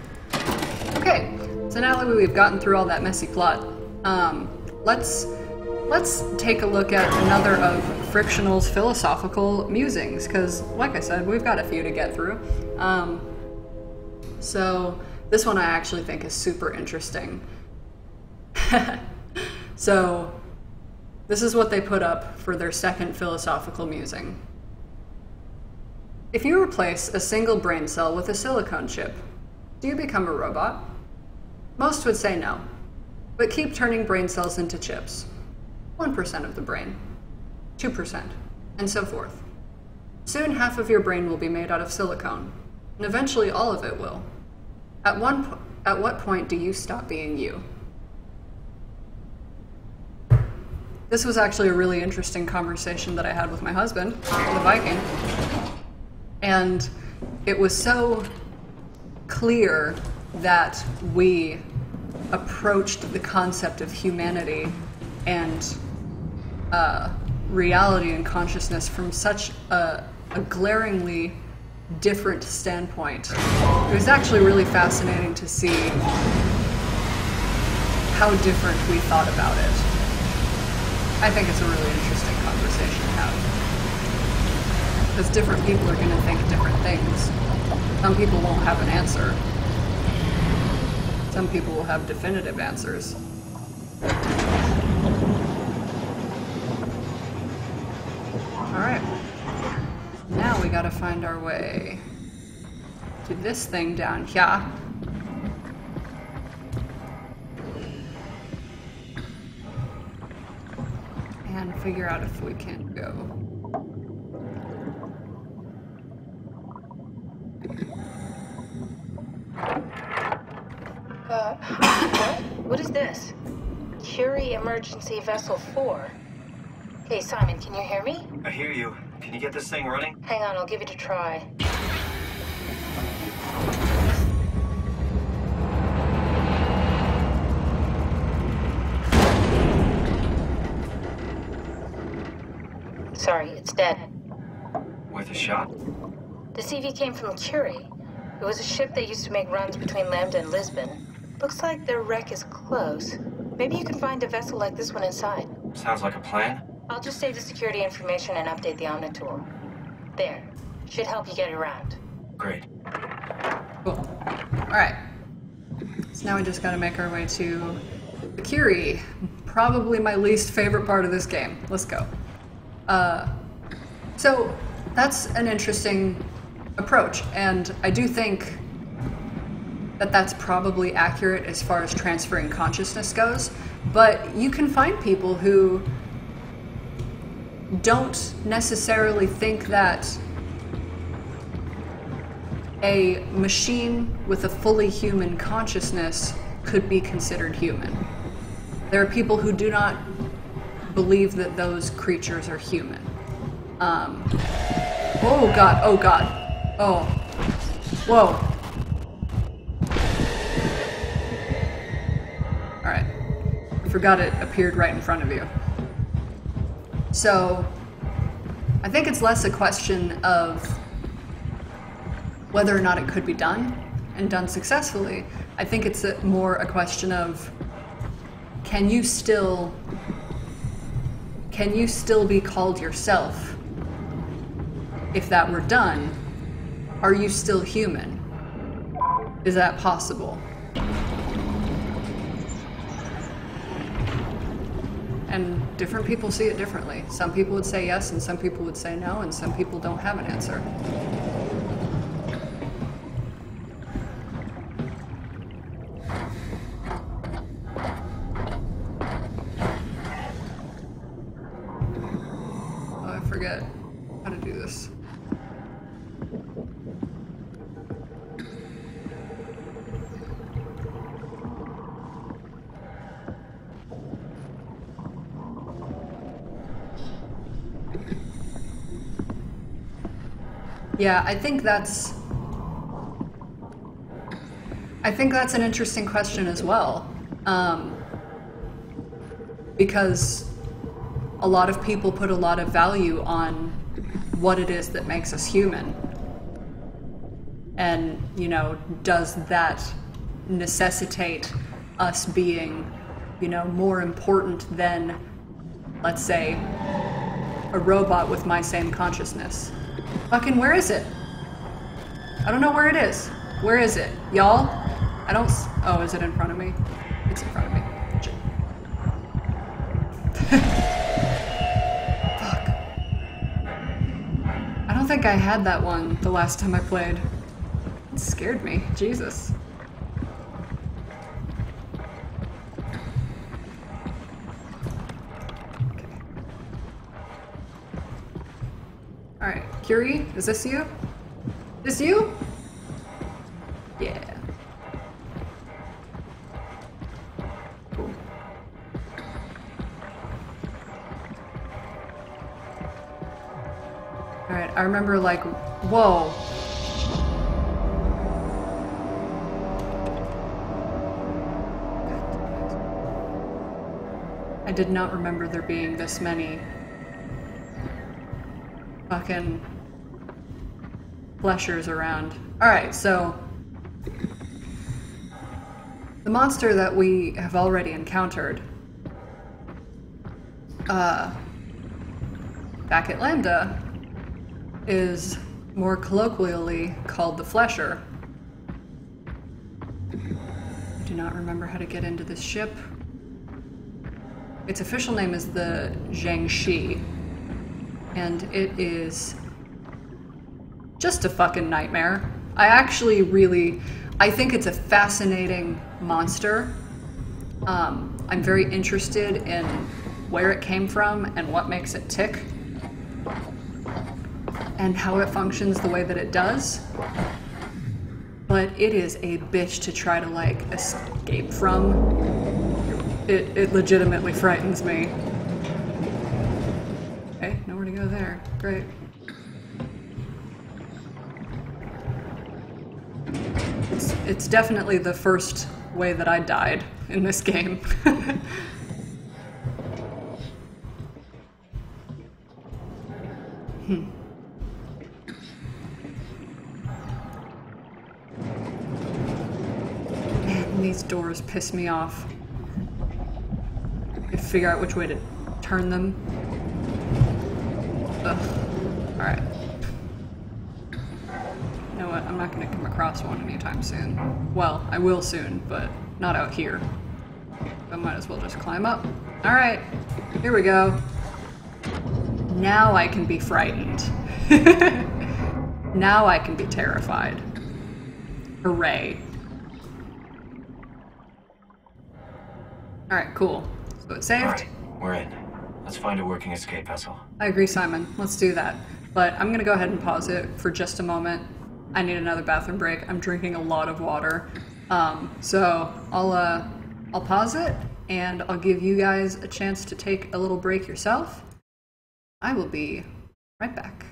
Speaker 1: Okay, so now that we've gotten through all that messy plot, let's take a look at another of Frictional's philosophical musings, because, like I said, we've got a few to get through. So this one I actually think is super interesting. So this is what they put up for their second philosophical musing. If you replace a single brain cell with a silicone chip, do you become a robot? Most would say no, but keep turning brain cells into chips. 1% of the brain, 2%, and so forth. Soon half of your brain will be made out of silicone, and eventually all of it will. At what point do you stop being you? This was actually a really interesting conversation that I had with my husband, the Viking, and it was so clear that we approached the concept of humanity and reality and consciousness from such a glaringly different standpoint. It was actually really fascinating to see how different we thought about it. I think it's a really interesting conversation to have. Because different people are going to think different things. Some people won't have an answer. Some people will have definitive answers. Alright. Now we gotta find our way to this thing down here. And figure out if we can go.
Speaker 6: What is this? Curie Emergency Vessel 4. Hey, Simon, can you hear me?
Speaker 16: I hear you. Can you get this thing running?
Speaker 6: Hang on, I'll give it a try. Sorry, it's dead.
Speaker 16: Worth a shot?
Speaker 6: The CV came from Curie. It was a ship that used to make runs between Lambda and Lisbon. Looks like their wreck is close. Maybe you can find a vessel like this one inside.
Speaker 16: Sounds like a plan.
Speaker 6: I'll just save the security information and update the Omni tool. There. Should help you get around.
Speaker 16: Great.
Speaker 1: Cool. Alright. So now we just gotta make our way to the Curie. Probably my least favorite part of this game. Let's go. So that's an interesting approach, and I do think that that's probably accurate as far as transferring consciousness goes, but you can find people who don't necessarily think that a machine with a fully human consciousness could be considered human. There are people who do not believe that those creatures are human. Oh god, oh god. Oh. Whoa. Alright. You forgot it appeared right in front of you. So I think it's less a question of whether or not it could be done and done successfully. I think it's more a question of can you still be called yourself if that were done? Are you still human? Is that possible? And different people see it differently. Some people would say yes, and some people would say no, and some people don't have an answer. Oh, I forget how to do this. Yeah, I think that's an interesting question as well, because a lot of people put a lot of value on what it is that makes us human. And, you know, does that necessitate us being, you know, more important than, let's say, a robot with my same consciousness? Fucking, where is it? I don't know where it is. Where is it? Y'all? I don't oh, is it in front of me? It's in front of me. Shit. Fuck. I don't think I had that one the last time I played. It scared me. Jesus. Alright, Curie, is this you? This you? Yeah. Cool. Alright, I remember like, whoa. I did not remember there being this many fucking fleshers around. Alright, so the monster that we have already encountered back at Lambda is more colloquially called the Flesher. I do not remember how to get into this ship. Its official name is the Zhangxi, and it is just a fucking nightmare. I think it's a fascinating monster. I'm very interested in where it came from and what makes it tick, and how it functions the way that it does. But it is a bitch to try to, like, escape from. It legitimately frightens me. Okay, nowhere to go there. Great. It's definitely the first way that I died in this game. Man, these doors piss me off. I figure out which way to turn them. Ugh. Alright. You know what? I'm not going to come across one anytime soon. Well, I will soon, but not out here. I might as well just climb up. Alright. Here we go. Now I can be frightened. Now I can be terrified. Hooray. Alright, cool. So it's saved.
Speaker 16: Alright, we're in. Let's find a working escape vessel.
Speaker 1: I agree, Simon. Let's do that. But I'm gonna go ahead and pause it for just a moment. I need another bathroom break. I'm drinking a lot of water. So I'll pause it, and I'll give you guys a chance to take a little break yourself. I will be right back.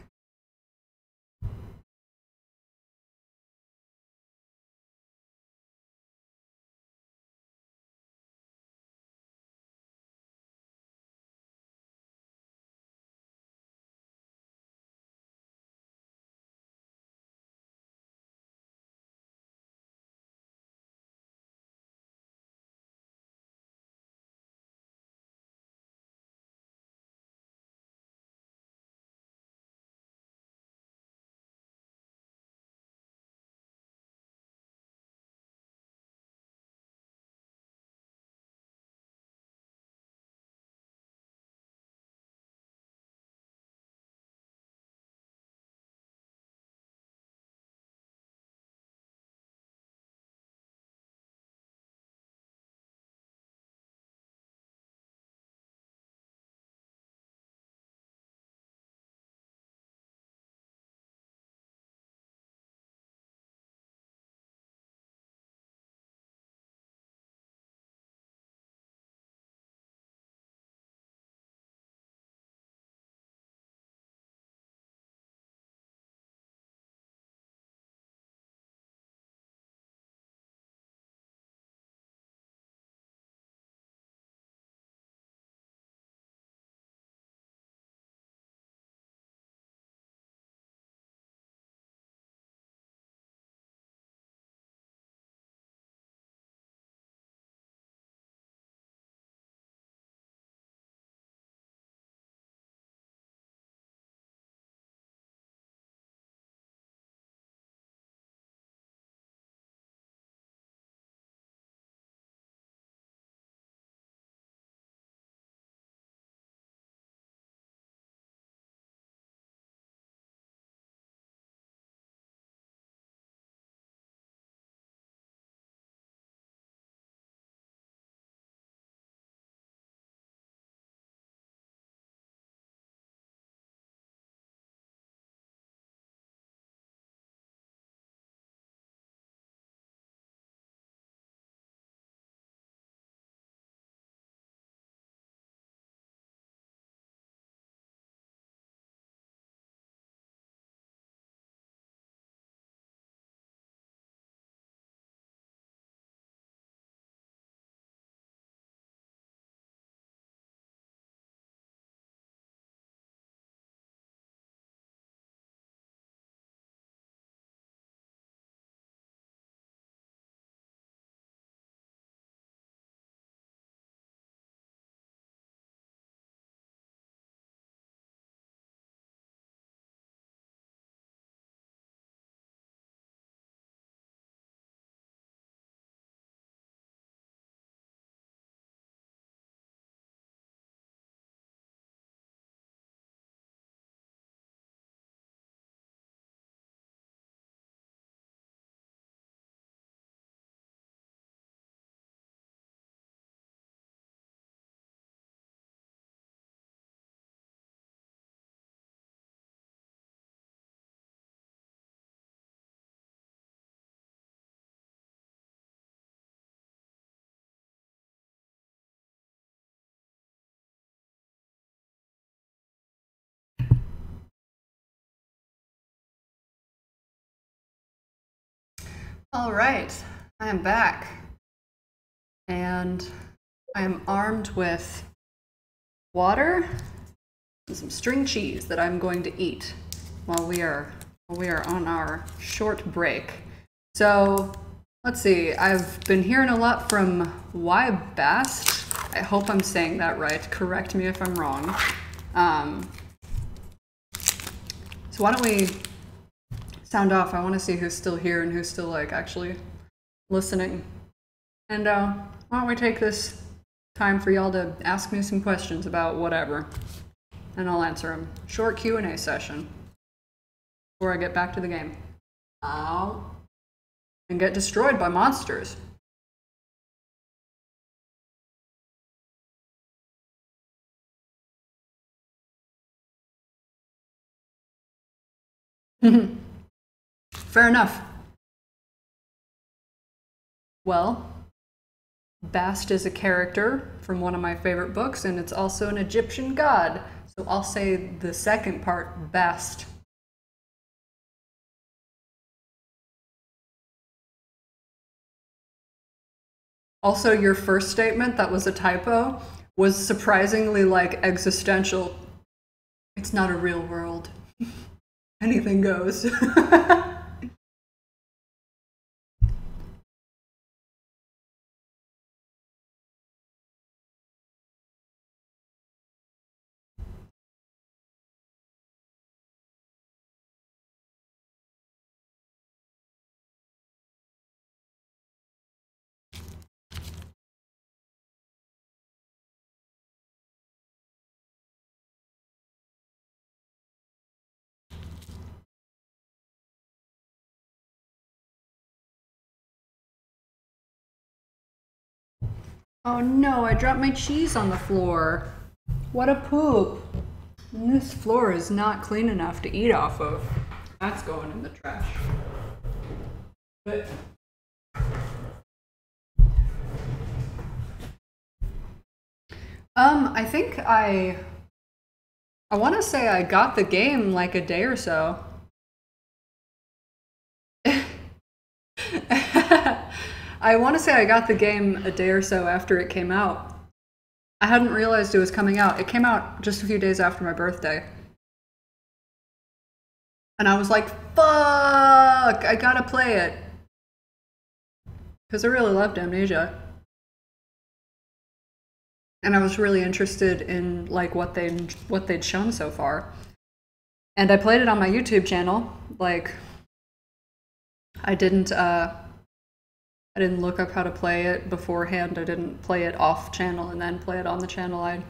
Speaker 1: All right, I am back, and I am armed with water and some string cheese that I'm going to eat while we are on our short break. So let's see. I've been hearing a lot from Y Bast. I hope I'm saying that right. Correct me if I'm wrong. So why don't we sound off? I want to see who's still here and who's still like actually listening. And why don't we take this time for y'all to ask me some questions about whatever, and I'll answer them. Short Q&A session before I get back to the game. Ow. And get destroyed by monsters. Fair enough. Well, Bast is a character from one of my favorite books, and it's also an Egyptian god. So I'll say the second part, Bast. Also, your first statement, that was a typo, was surprisingly like existential. It's not a real world. Anything goes. Oh no, I dropped my cheese on the floor. What a poop. And this floor is not clean enough to eat off of. That's going in the trash. But I think I want to say I got the game like a day or so. I want to say I got the game a day or so after it came out. I hadn't realized it was coming out. It came out just a few days after my birthday. And I was like, fuck, I gotta play it. Because I really loved Amnesia. And I was really interested in like what they'd shown so far. And I played it on my YouTube channel. Like, I didn't look up how to play it beforehand. I didn't play it off channel and then play it on the channel. I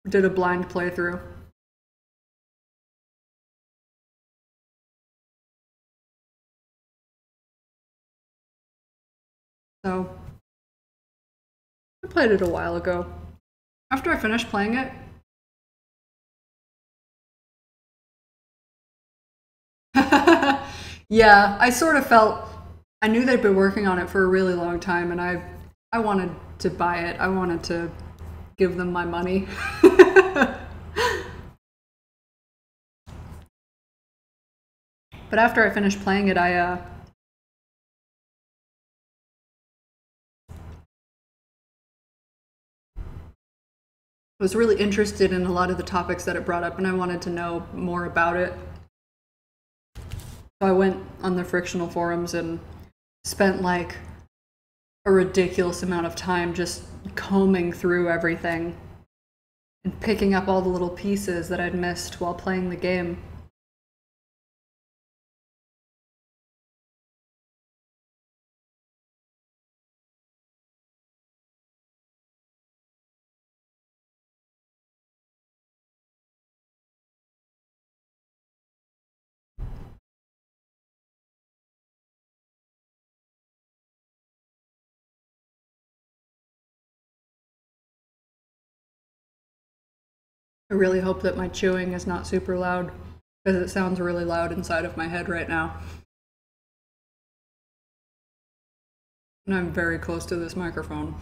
Speaker 1: did a blind playthrough. So, I played it a while ago. After I finished playing it, yeah, I sort of felt, I knew they'd been working on it for a really long time, and I wanted to buy it. I wanted to give them my money. But after I finished playing it, I was really interested in a lot of the topics that it brought up, and I wanted to know more about it. So I went on the Frictional forums and spent like a ridiculous amount of time just combing through everything and picking up all the little pieces that I'd missed while playing the game. I really hope that my chewing is not super loud, because it sounds really loud inside of my head right now. And I'm very close to this microphone.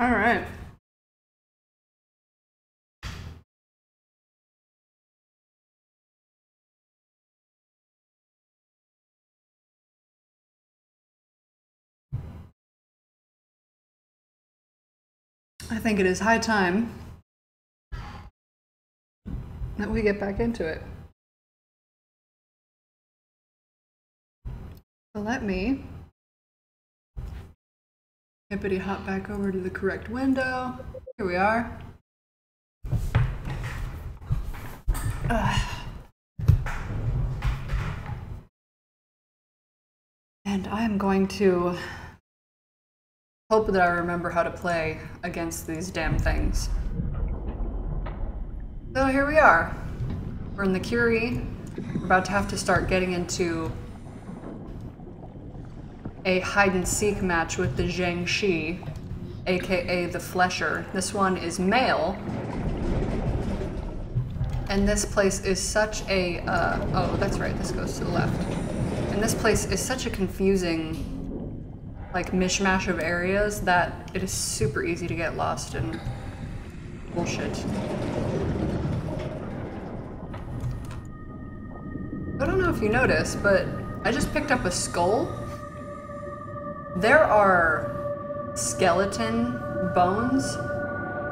Speaker 1: All right. I think it is high time that we get back into it. So let me hippity hop back over to the correct window. Here we are. And I am going to hope that I remember how to play against these damn things. So here we are. We're in the Curie. We're about to have to start getting into a hide-and-seek match with the Zhang-Shi, aka the Flesher. This one is male. And this place is such a, oh, that's right, this goes to the left. And this place is such a confusing, like, mishmash of areas that it is super easy to get lost in bullshit. I don't know if you noticed, but I just picked up a skull. There are skeleton bones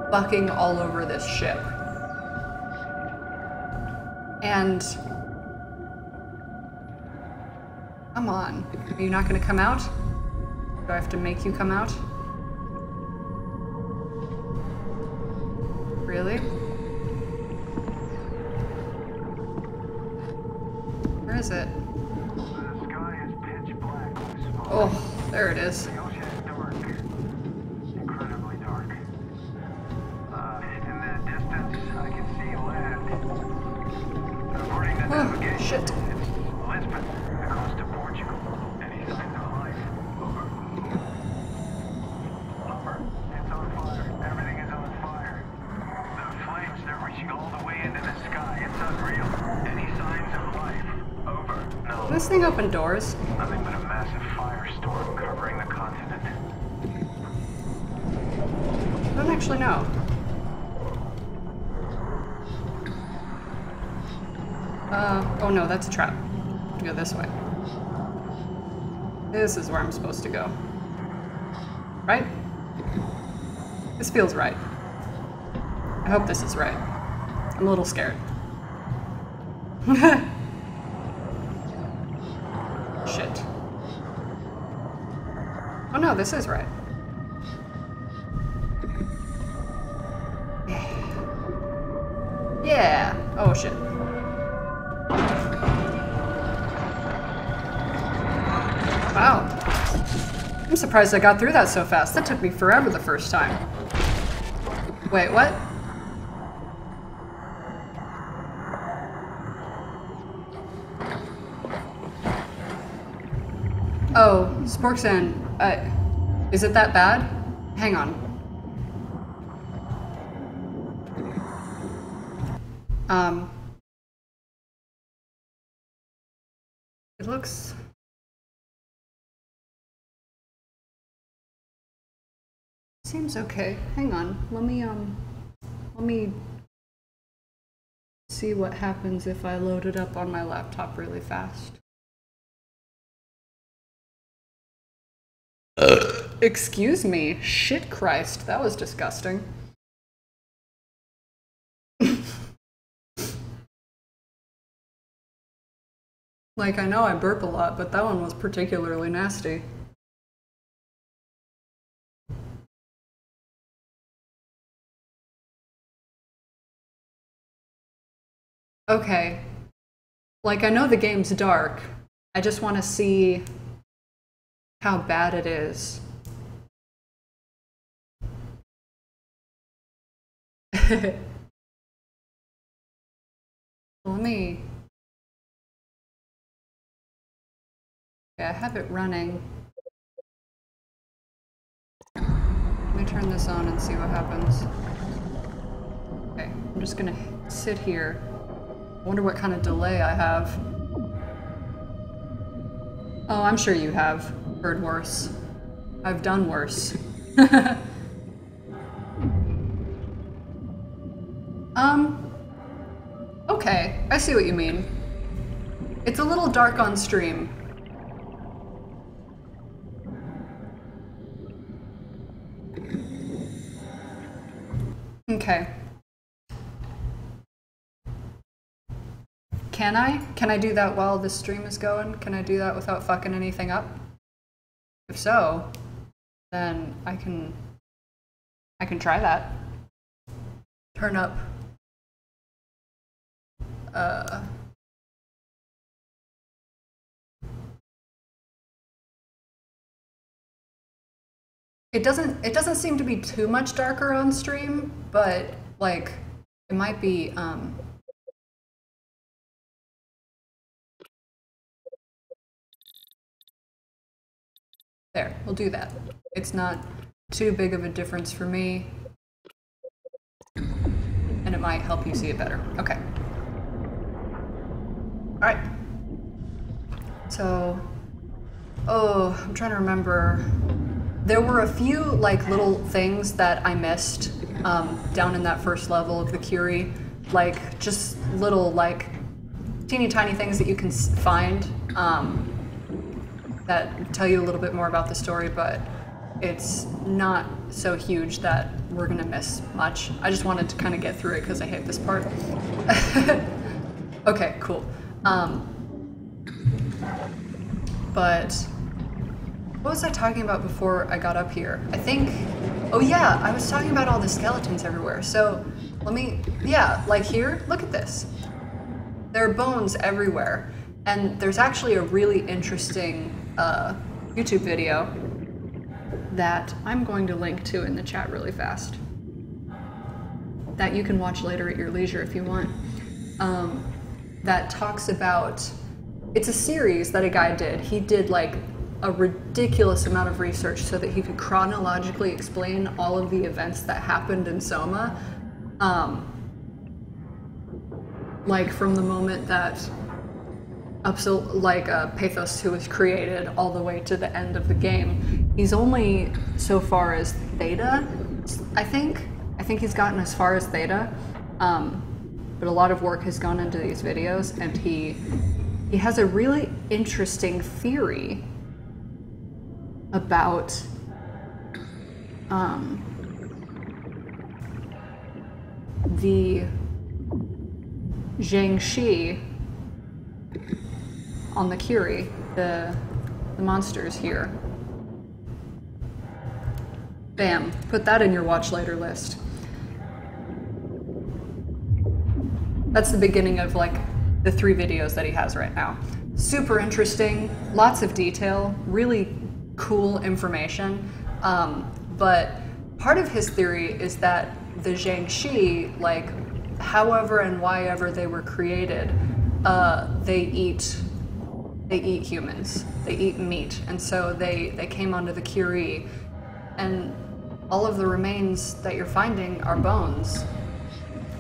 Speaker 1: fucking all over this ship. And come on, are you not gonna come out? Do I have to make you come out? Really? Where is it?
Speaker 11: The sky is pitch black with smoke.
Speaker 1: Oh, there it is.
Speaker 11: The ocean is dark. Incredibly dark. In the distance, I can see land. According to navigation,
Speaker 1: shit.
Speaker 11: it's Lisbon, the coast of Portugal. Any signs of life? Over. It's on fire. Everything is on fire. The flames, they're reaching all the way into the sky. It's unreal. Any signs of life? Over. No.
Speaker 1: Can this thing open doors?
Speaker 11: Nothing but a massive firestorm covering the continent.
Speaker 1: I don't actually know. Oh no, that's a trap. Go this way. This is where I'm supposed to go. Right? This feels right. I hope this is right. I'm a little scared. Shit. Oh no, this is right. Yeah. Oh shit. Wow. I'm surprised I got through that so fast. That took me forever the first time. Wait, what? Oh, Sporksan, is it that bad? Hang on. It looks... Seems okay. Hang on. Let me see what happens if I load it up on my laptop really fast. Excuse me. Shit Christ. That was disgusting. Like, I know I burp a lot, but that one was particularly nasty. Okay. Like, I know the game's dark. I just want to see how bad it is. Let me... Okay, I have it running. Let me turn this on and see what happens. Okay, I'm just gonna sit here. I wonder what kind of delay I have. Oh, I'm sure you have heard worse. I've done worse. Okay, I see what you mean. It's a little dark on stream. Okay. Can I? Can I do that while the stream is going? Can I do that without fucking anything up? If so, then I can try that. Turn up. It doesn't seem to be too much darker on stream, but like it might be there, we'll do that. It's not too big of a difference for me. And it might help you see it better. Okay. Alright. So, oh, I'm trying to remember. There were a few like little things that I missed down in that first level of the Curie. Like just little like teeny tiny things that you can find that tell you a little bit more about the story, but it's not so huge that we're gonna miss much. I just wanted to kind of get through it because I hate this part. Okay, cool. But what was I talking about before I got up here? I think, oh yeah, I was talking about all the skeletons everywhere. So let me, yeah, like here, look at this. There are bones everywhere. And there's actually a really interesting YouTube video that I'm going to link to in the chat really fast, that you can watch later at your leisure if you want, that talks about, it's a series that a guy did. He did like a ridiculous amount of research so that he could chronologically explain all of the events that happened in Soma, like from the moment that PATHOS-II was created all the way to the end of the game. He's only so far as Theta, I think. I think he's gotten as far as Theta, but a lot of work has gone into these videos, and he has a really interesting theory about the Zhangxi on the Curie, the monsters here. Bam, put that in your watch later list. That's the beginning of like the 3 videos that he has right now. Super interesting, lots of detail, really cool information. But part of his theory is that the Zhangxi, like however and why ever they were created, they eat humans. They eat meat, and so they came onto the Curie, and all of the remains that you're finding are bones,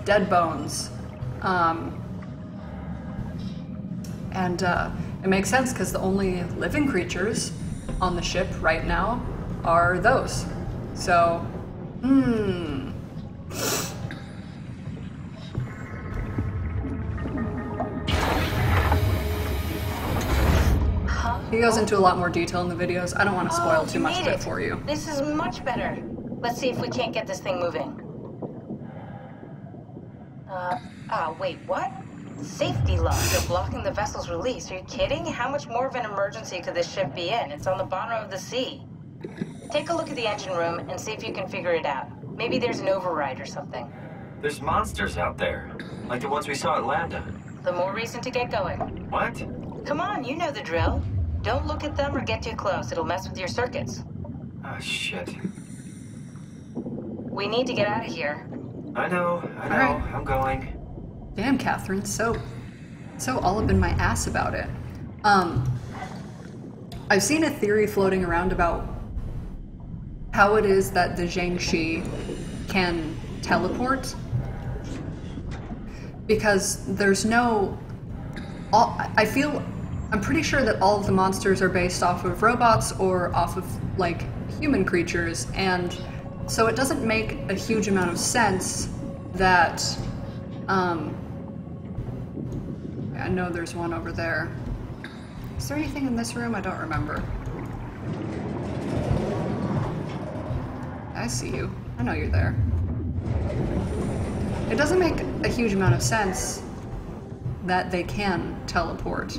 Speaker 1: dead bones, and it makes sense because the only living creatures on the ship right now are those. So, He goes into a lot more detail in the videos. I don't want to spoil too much of it for you.
Speaker 6: This is much better. Let's see if we can't get this thing moving. Wait, what? Safety lock. You're blocking the vessel's release. Are you kidding? How much more of an emergency could this ship be in? It's on the bottom of the sea. Take a look at the engine room and see if you can figure it out. Maybe there's an override or something.
Speaker 16: There's monsters out there, like the ones we saw at Lambda.
Speaker 6: The more reason to get going.
Speaker 16: What?
Speaker 6: Come on, you know the drill. Don't look at them or get too close. It'll mess with your circuits.
Speaker 16: Ah, shit.
Speaker 6: We need to get out of here.
Speaker 16: I know.
Speaker 1: Right.
Speaker 16: I'm going.
Speaker 1: Damn, Catherine, so all up in my ass about it. I've seen a theory floating around about how it is that the Zhangxi can teleport, because there's no... I'm pretty sure that all of the monsters are based off of robots or off of, like, human creatures, and so it doesn't make a huge amount of sense that I know there's one over there. Is there anything in this room? I don't remember. I see you. I know you're there. It doesn't make a huge amount of sense that they can teleport.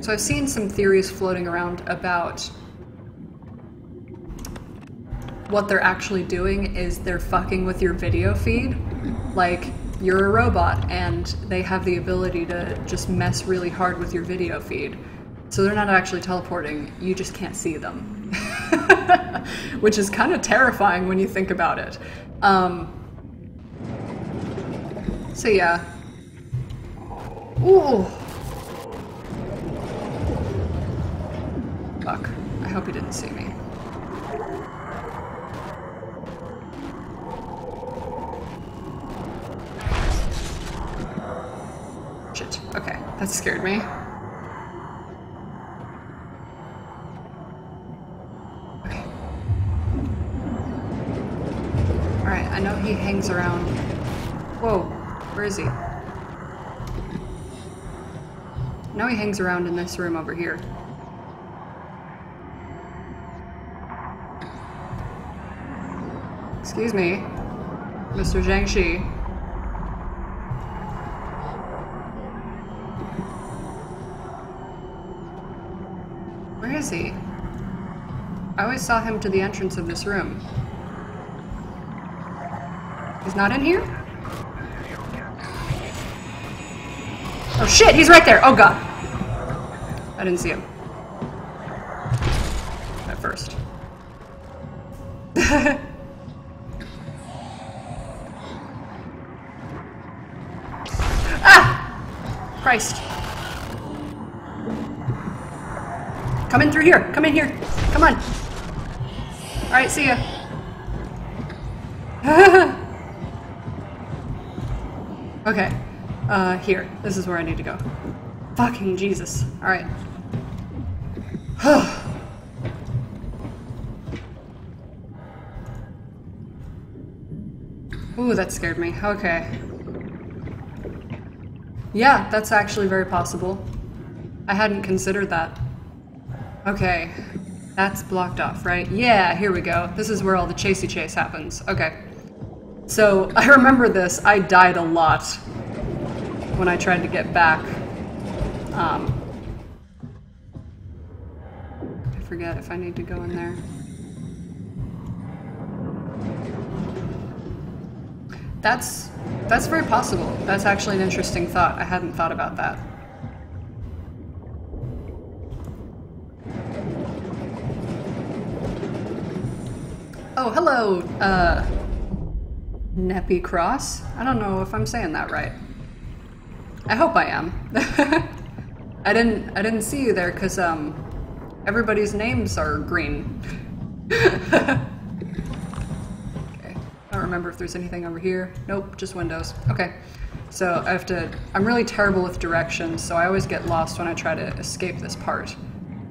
Speaker 1: So I've seen some theories floating around about what they're actually doing is they're fucking with your video feed. Like, you're a robot and they have the ability to just mess really hard with your video feed. So they're not actually teleporting, you just can't see them. Which is kind of terrifying when you think about it. So yeah. Ooh. Fuck. I hope he didn't see me. Shit. Okay. That scared me. Okay. Alright, I know he hangs around. Whoa. Where is he? Now he hangs around in this room over here. Excuse me, Mr. Jiangxi. Where is he? I always saw him to the entrance of this room. He's not in here? Oh shit, he's right there! Oh god! I didn't see him. At first. Ah! Christ. Come in through here! Come in here! Come on! Alright, see ya. Okay. Here. This is where I need to go. Fucking Jesus. Alright. Ooh, that scared me. Okay. Yeah, that's actually very possible. I hadn't considered that. Okay. That's blocked off, right? Yeah, here we go. This is where all the chasey chase happens. Okay. So, I remember this. I died a lot when I tried to get back. I forget if I need to go in there. That's very possible. That's actually an interesting thought. I hadn't thought about that. Oh, hello, Neppy Cross. I don't know if I'm saying that right. I hope I am. I didn't see you there because everybody's names are green. Okay. I don't remember if there's anything over here. Nope, just windows. Okay. So I have to. I'm really terrible with directions, so I always get lost when I try to escape this part.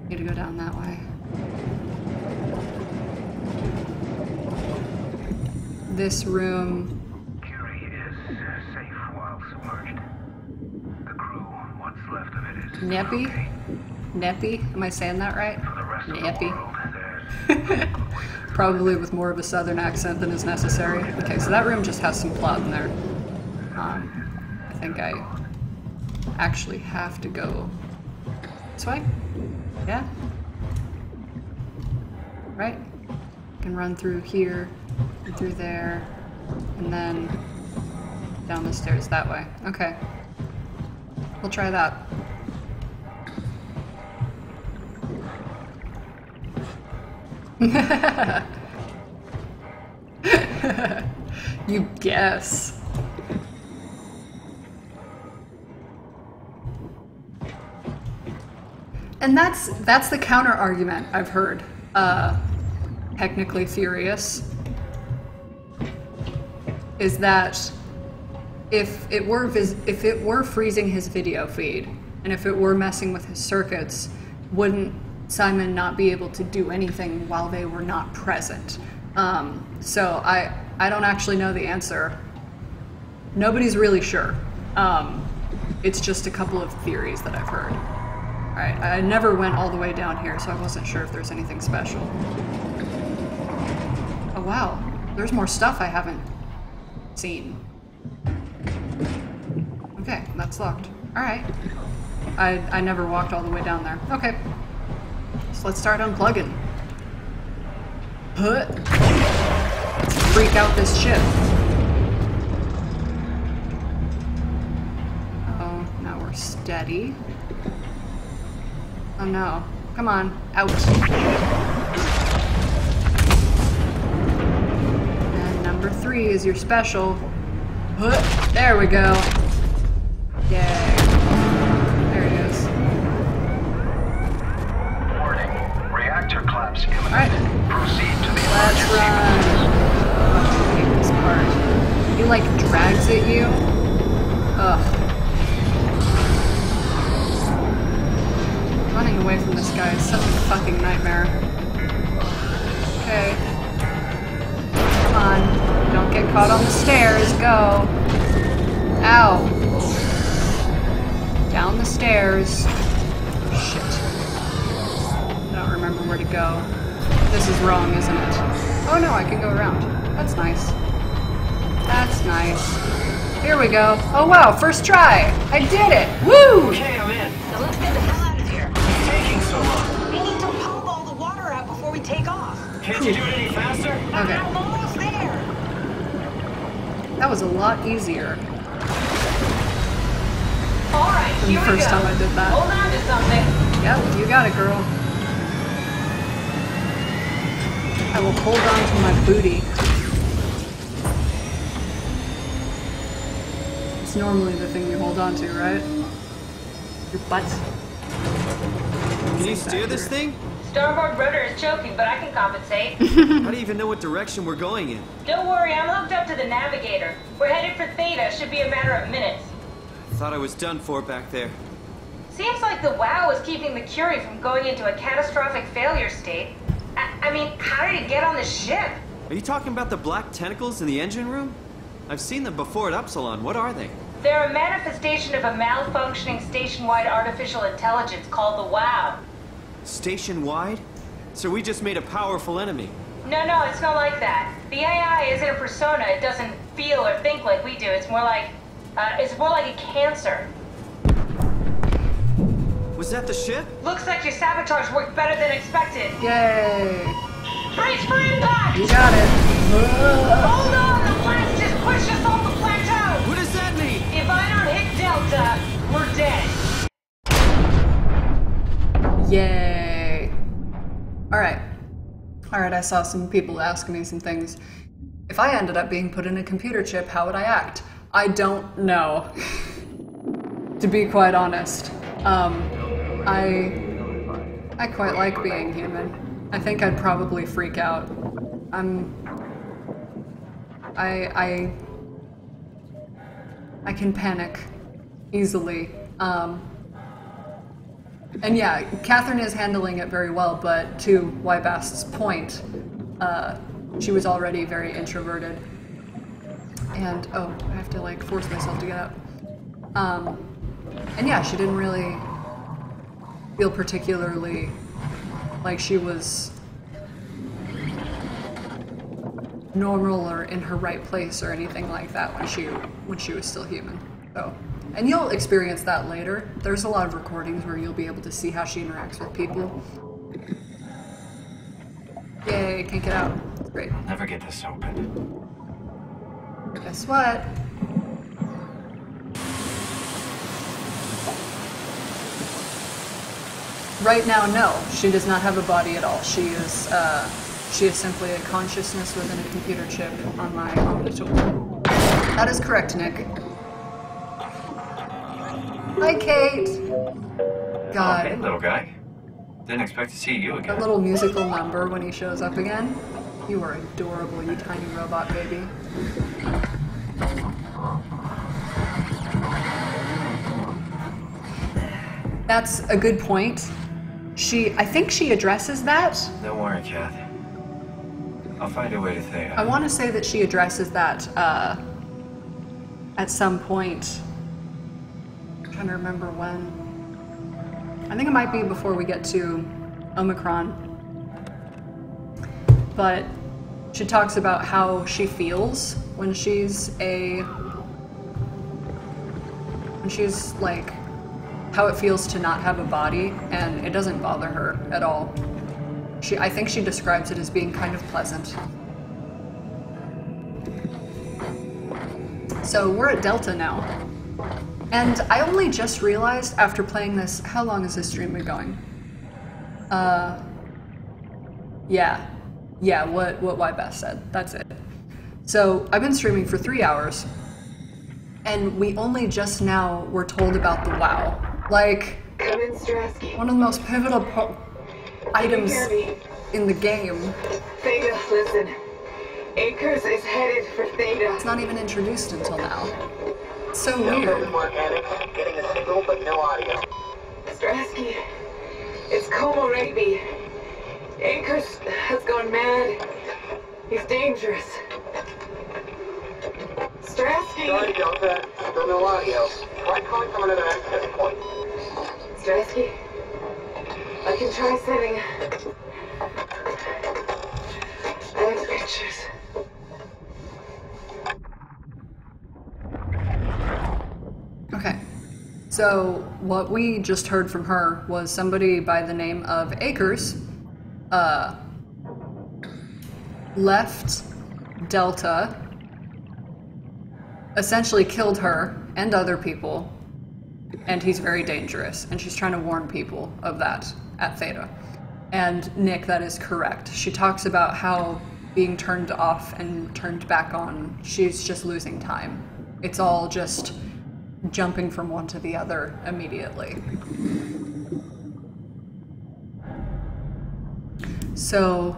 Speaker 1: Need to go down that way. This room.
Speaker 11: Curie is safe while submerged. The crew, what's left of it is
Speaker 1: Neppy?
Speaker 11: okay.
Speaker 1: Neppy? Am I saying that right?
Speaker 11: For the rest
Speaker 1: Neppy.
Speaker 11: of the world,
Speaker 1: Probably with more of a southern accent than is necessary. Okay, so that room just has some plot in there. I think I actually have to go this way? Yeah? Right? I can run through here, and through there, and then down the stairs that way. Okay. We'll try that. You guess. And that's the counter argument I've heard. Technically furious is that if it were freezing his video feed and if it were messing with his circuits, wouldn't Simon not be able to do anything while they were not present? So I don't actually know the answer. Nobody's really sure. It's just a couple of theories that I've heard. Alright, I never went all the way down here, so I wasn't sure if there's anything special. Oh wow, there's more stuff I haven't seen. Okay, that's locked. Alright. I never walked all the way down there. Okay. So let's start unplugging. Let's freak out this ship. Oh, now we're steady. Oh no. Come on. Out. And number 3 is your special. There we go. Yay. There it is.
Speaker 11: Warning. Reactor collapse imminent.
Speaker 1: Alright.
Speaker 11: Proceed to the
Speaker 1: Let's run. Oh, I hate this part. He like drags at you. Ugh. Running away from this guy is such a fucking nightmare. Okay. Come on. Don't get caught on the stairs. Go. Ow. Down the stairs. Shit. I don't remember where to go. This is wrong, isn't it? Oh no, I can go around. That's nice. That's nice. Here we go. Oh wow, first try! I did it! Woo!
Speaker 17: Okay, I'm in.
Speaker 12: Now let's get the hell out of here.
Speaker 17: It's taking so long.
Speaker 12: We need to pump all the water out before we take off.
Speaker 17: Can't you do it any faster?
Speaker 1: Okay.
Speaker 12: I'm almost there.
Speaker 1: That was a lot easier
Speaker 6: Alright,
Speaker 1: than the first time I did that.
Speaker 6: Hold on to something.
Speaker 1: Yep, you got it, girl. I will hold on to my booty. It's normally the thing you hold on to, right? Your butt.
Speaker 3: Can you steer this thing?
Speaker 6: Starboard rudder is choking, but I can compensate.
Speaker 3: How do you even know what direction we're going in?
Speaker 6: Don't worry, I'm hooked up to the navigator. We're headed for Theta. Should be a matter of minutes.
Speaker 3: Thought I was done for back there.
Speaker 6: Seems like the WOW is keeping the Curie from going into a catastrophic failure state. I mean, how did it get on the ship?
Speaker 3: Are you talking about the black tentacles in the engine room? I've seen them before at Upsilon. What are they?
Speaker 6: They're a manifestation of a malfunctioning station-wide artificial intelligence called the WOW.
Speaker 3: Station-wide? So we just made a powerful enemy.
Speaker 6: No, it's not like that. The AI isn't a persona. It doesn't feel or think like we do. It's more like a cancer.
Speaker 3: Was that the ship?
Speaker 6: Looks like your sabotage worked better than expected.
Speaker 1: Yay!
Speaker 6: Brace for impact!
Speaker 1: You got it.
Speaker 6: Hold on, the blast just pushed us off the plateau!
Speaker 3: What does that mean?
Speaker 6: If I don't hit Delta, we're dead.
Speaker 1: Yay. Alright, I saw some people asking me some things. If I ended up being put in a computer chip, how would I act? I don't know. To be quite honest. I quite like being human. I think I'd probably freak out. I can panic easily. And yeah, Catherine is handling it very well, but to Wybast's point, she was already very introverted. And, oh, I have to like force myself to get up. And yeah, she didn't really feel particularly like she was normal or in her right place or anything like that when she was still human. So, and you'll experience that later. There's a lot of recordings where you'll be able to see how she interacts with people. Yay, can't get out. It's great.
Speaker 16: I'll never get this open.
Speaker 1: Guess what? Right now, no. She does not have a body at all. She is simply a consciousness within a computer chip on my Omnitool. That is correct, Nick. Hi, Kate. God.
Speaker 16: Oh, hey, little guy. Didn't expect to see you again.
Speaker 1: That little musical number when he shows up again. You are adorable, you tiny robot baby. That's a good point. I think she addresses that.
Speaker 16: Don't worry, Kath. I'll find a way to Thea.
Speaker 1: I want to say that she addresses that at some point. I'm trying to remember when. I think it might be before we get to Omicron. But she talks about how she feels when she's like, how it feels to not have a body, and it doesn't bother her at all. I think she describes it as being kind of pleasant. So we're at Delta now. And I only just realized after playing this, how long has this stream been going? Yeah, what YBeth said, that's it. So I've been streaming for 3 hours, and we only just now were told about the WoW. Like, one of the most pivotal items in the game.
Speaker 2: Theta, listen. Acres is headed for Theta.
Speaker 1: It's not even introduced until now. It's so weird.
Speaker 2: Getting a signal, but no audio. Strasky, it's Komorebi. Acres has gone mad. He's dangerous. Strasky!
Speaker 11: Sorry, Delta. Still no audio. Try calling from another access point.
Speaker 2: Strasky, I can try sending. I have pictures.
Speaker 1: Okay, so what we just heard from her was somebody by the name of Acres left Delta, essentially killed her and other people, and he's very dangerous, and she's trying to warn people of that at Theta. And Nick, that is correct. She talks about how being turned off and turned back on, she's just losing time. It's all just jumping from one to the other immediately. So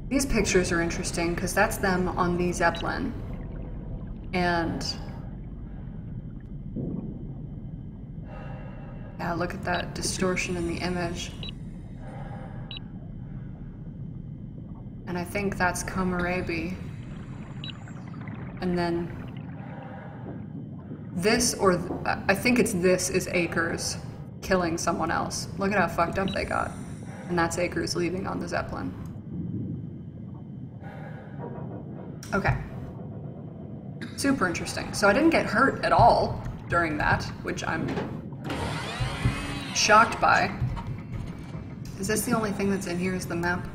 Speaker 1: these pictures are interesting because that's them on the Zeppelin. And yeah, look at that distortion in the image. And I think that's Komorebi. And then this, or I think it's this, is Acres killing someone else. Look at how fucked up they got. And that's Acres leaving on the Zeppelin. Okay. Super interesting. So I didn't get hurt at all during that, which I'm shocked by. Is this the only thing that's in here is the map?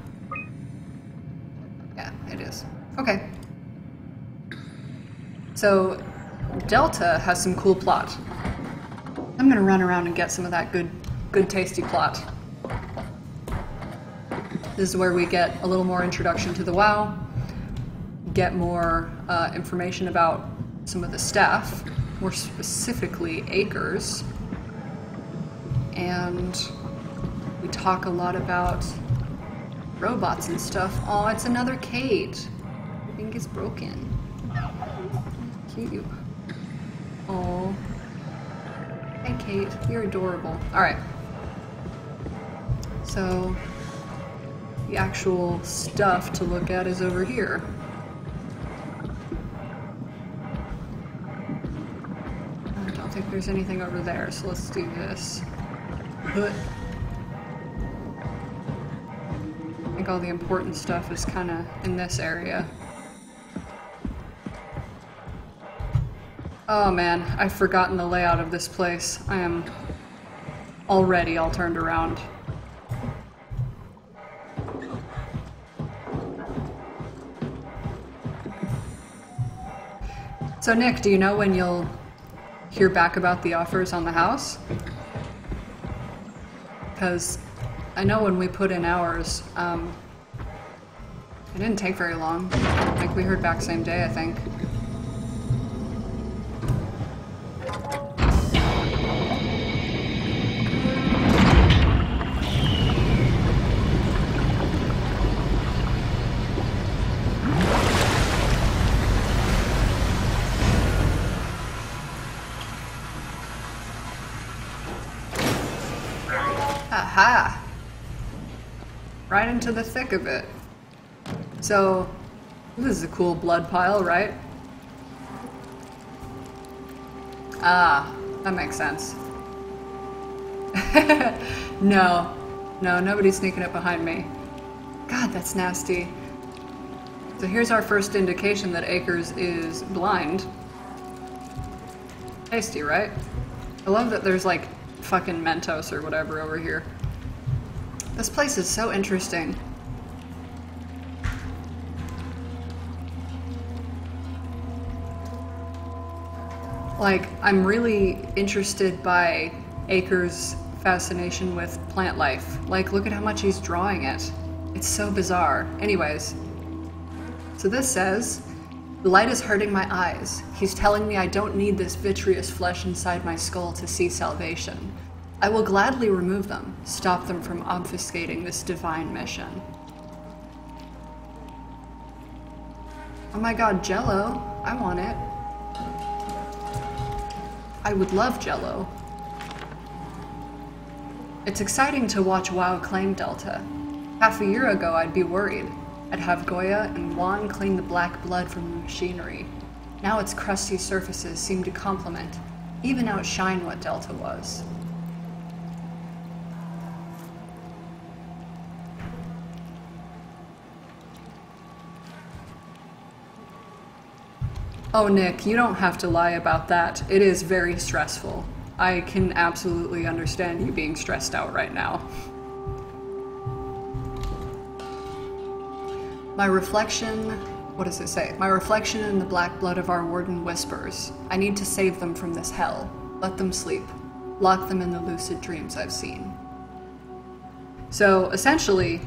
Speaker 1: Yeah, it is. Okay. So Delta has some cool plot. I'm gonna run around and get some of that good tasty plot. This is where we get a little more introduction to the WoW, get more information about some of the staff, more specifically Acres, and we talk a lot about robots and stuff. Oh, it's another Kate. I think it's broken. Cute. Oh. Hey Kate, you're adorable. Alright. So the actual stuff to look at is over here. I don't think there's anything over there, so let's do this. I think all the important stuff is kind of in this area. Oh man, I've forgotten the layout of this place. I am already all turned around. So Nick, do you know when you'll hear back about the offers on the house? Because I know when we put in ours, it didn't take very long. Like, we heard back same day, I think. Aha! Right into the thick of it. So, this is a cool blood pile, right? Ah, that makes sense. No, nobody's sneaking up behind me. God, that's nasty. So here's our first indication that Akers is blind. Tasty, right? I love that there's like fucking Mentos or whatever over here. This place is so interesting. Like, I'm really interested by Akers' fascination with plant life. Like, look at how much he's drawing it. It's so bizarre. Anyways, so this says, the light is hurting my eyes. He's telling me I don't need this vitreous flesh inside my skull to see salvation. I will gladly remove them, stop them from obfuscating this divine mission. Oh my god, Jello. I want it. I would love Jello. It's exciting to watch WoW claim Delta. Half a year ago, I'd be worried. I'd have Goya and Juan clean the black blood from the machinery. Now its crusty surfaces seem to complement, even outshine what Delta was. Oh, Nick, you don't have to lie about that. It is very stressful. I can absolutely understand you being stressed out right now. My reflection... What does it say? My reflection in the black blood of our warden whispers. I need to save them from this hell. Let them sleep. Lock them in the lucid dreams I've seen. So, essentially,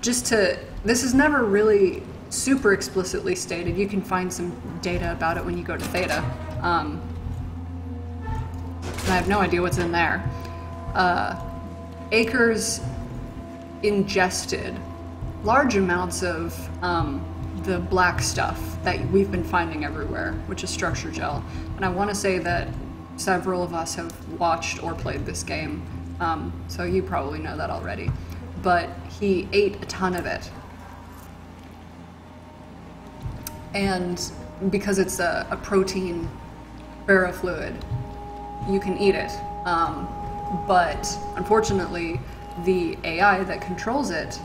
Speaker 1: this is never really super explicitly stated. You can find some data about it when you go to Theta. And I have no idea what's in there. Akers ingested large amounts of the black stuff that we've been finding everywhere, which is structure gel. And I want to say that several of us have watched or played this game, so you probably know that already. But he ate a ton of it. And because it's a protein ferrofluid, you can eat it. But unfortunately, the AI that controls it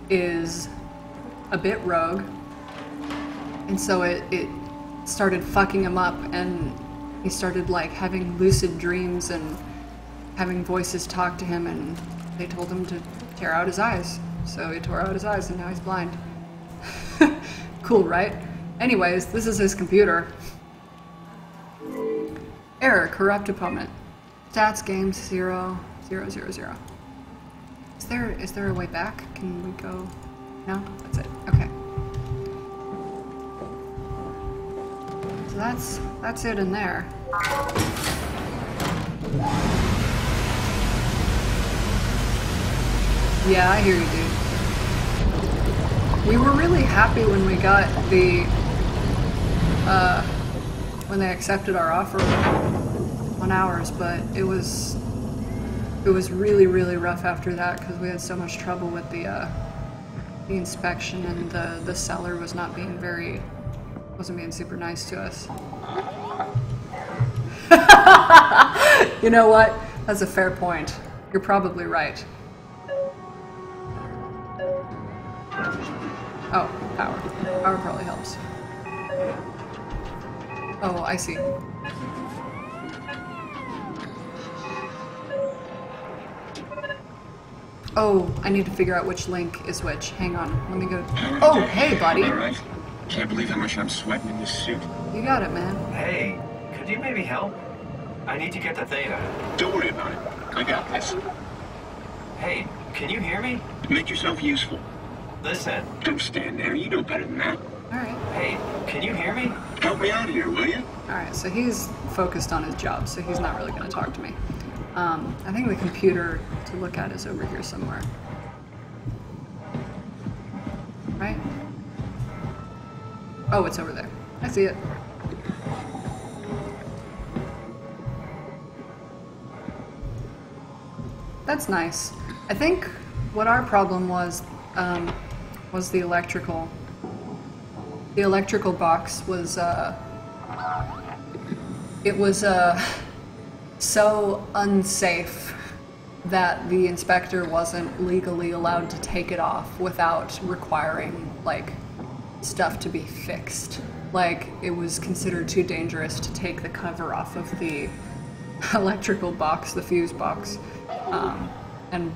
Speaker 1: is a bit rogue. And so it started fucking him up, and he started like having lucid dreams and having voices talk to him, and they told him to tear out his eyes. So he tore out his eyes, and now he's blind. Cool, right? Anyways, this is his computer. Error, corrupt opponent. Stats, games, 0, 0, 0, 0. Is there a way back? Can we go? No? That's it. Okay. So that's it in there. Yeah, I hear you, dude. We were really happy when we got the, when they accepted our offer on ours, but it was really, really rough after that because we had so much trouble with the inspection, and the seller was not being wasn't being super nice to us. You know what? That's a fair point. You're probably right. Oh, power. Power probably helps. Oh, I see. Oh, I need to figure out which link is which. Hang on, let me go. Oh, hey, buddy.
Speaker 14: All right. Can't believe how much I'm sweating in this suit.
Speaker 1: You got it, man.
Speaker 16: Hey, could you maybe help? I need to get to Theta.
Speaker 14: Don't worry about it. I got this.
Speaker 16: Hey, can you hear me?
Speaker 14: Make yourself useful.
Speaker 16: Listen.
Speaker 14: Don't stand there. You know better than that.
Speaker 1: Alright.
Speaker 16: Hey, can you hear me?
Speaker 14: Help me out here, will you?
Speaker 1: Alright, so he's focused on his job, so he's not really going to talk to me. I think the computer to look at is over here somewhere. Right? Oh, it's over there. I see it. That's nice. I think what our problem was the electrical. The electrical box was, it was so unsafe that the inspector wasn't legally allowed to take it off without requiring, like, stuff to be fixed. Like, it was considered too dangerous to take the cover off of the electrical box, the fuse box. And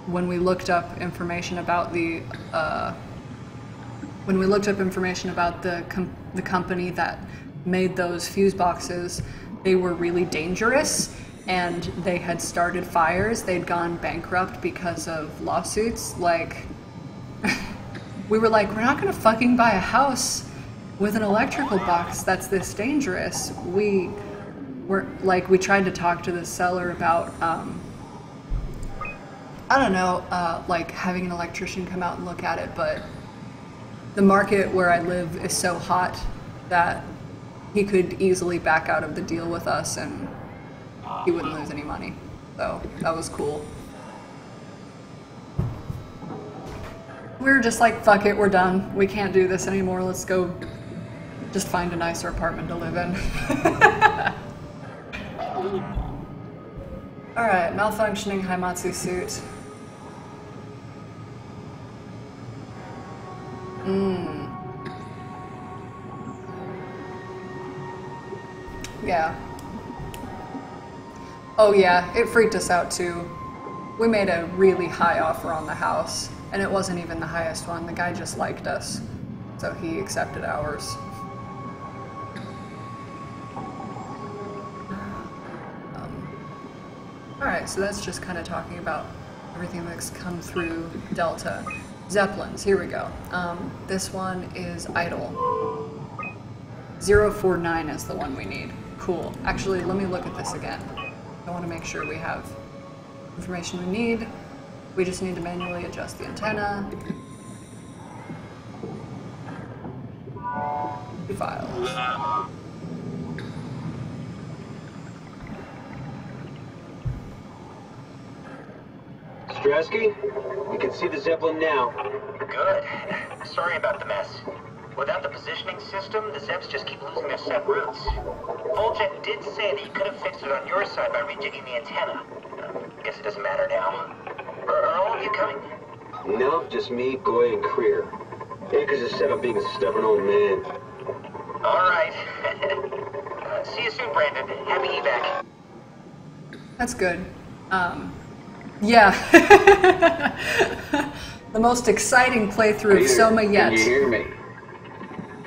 Speaker 1: when we looked up information about the company that made those fuse boxes, they were really dangerous and they had started fires. They'd gone bankrupt because of lawsuits. Like, we were like, we're not gonna fucking buy a house with an electrical box that's this dangerous. We tried to talk to the seller about, I don't know, like having an electrician come out and look at it, but the market where I live is so hot that he could easily back out of the deal with us and he wouldn't lose any money. So that was cool. We were just like, fuck it, we're done. We can't do this anymore. Let's go just find a nicer apartment to live in. Alright, malfunctioning Haimatsu suit. Yeah. Oh yeah, it freaked us out too. We made a really high offer on the house, and it wasn't even the highest one. The guy just liked us, so he accepted ours. Alright, so that's just kind of talking about everything that's come through Delta. Zeppelins, here we go. This one is idle. 049 is the one we need. Cool. Actually, let me look at this again. I want to make sure we have information we need. We just need to manually adjust the antenna. Files.
Speaker 20: Strasky, you can see the Zeppelin now.
Speaker 17: Good. Sorry about the mess. Without the positioning system, the Zeps just keep losing their set routes. Voljet did say that you could have fixed it on your side by rejigging the antenna. Guess it doesn't matter now. Are all of you coming?
Speaker 20: No, just me, Goy, and Creer. Akers is set up being a stubborn old man.
Speaker 17: All right. See you soon, Brandon. Happy evac.
Speaker 1: That's good. Yeah. The most exciting playthrough of Soma yet.
Speaker 20: Can you hear me?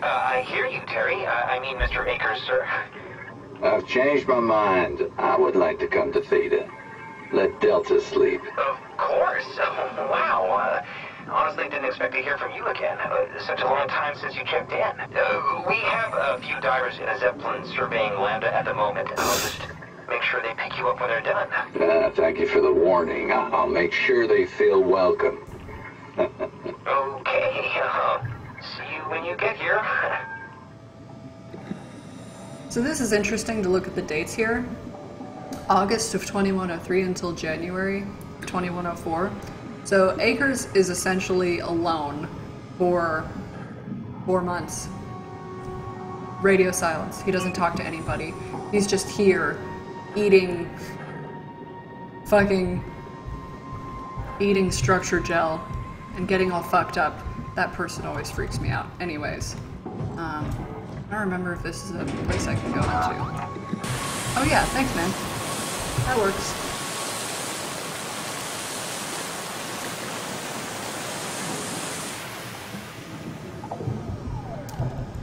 Speaker 17: I hear you, Terry. I mean, Mr. Akers, sir.
Speaker 20: I've changed my mind. I would like to come to Theta. Let Delta sleep.
Speaker 17: Of course. Wow. Honestly, didn't expect to hear from you again. Such a long time since you checked in. We have a few divers in a Zeppelin surveying Lambda at the moment. I'll just make sure they pick you up when they're done.
Speaker 20: Thank you for the warning. I'll make sure they feel welcome.
Speaker 17: Okay. See you when you get here.
Speaker 1: So this is interesting to look at the dates here. August of 2103 until January 2104. So Akers is essentially alone for 4 months. Radio silence. He doesn't talk to anybody. He's just here eating structure gel and getting all fucked up. That person always freaks me out. Anyways, I don't remember if this is a place I can go into. Oh yeah, thanks man. That works.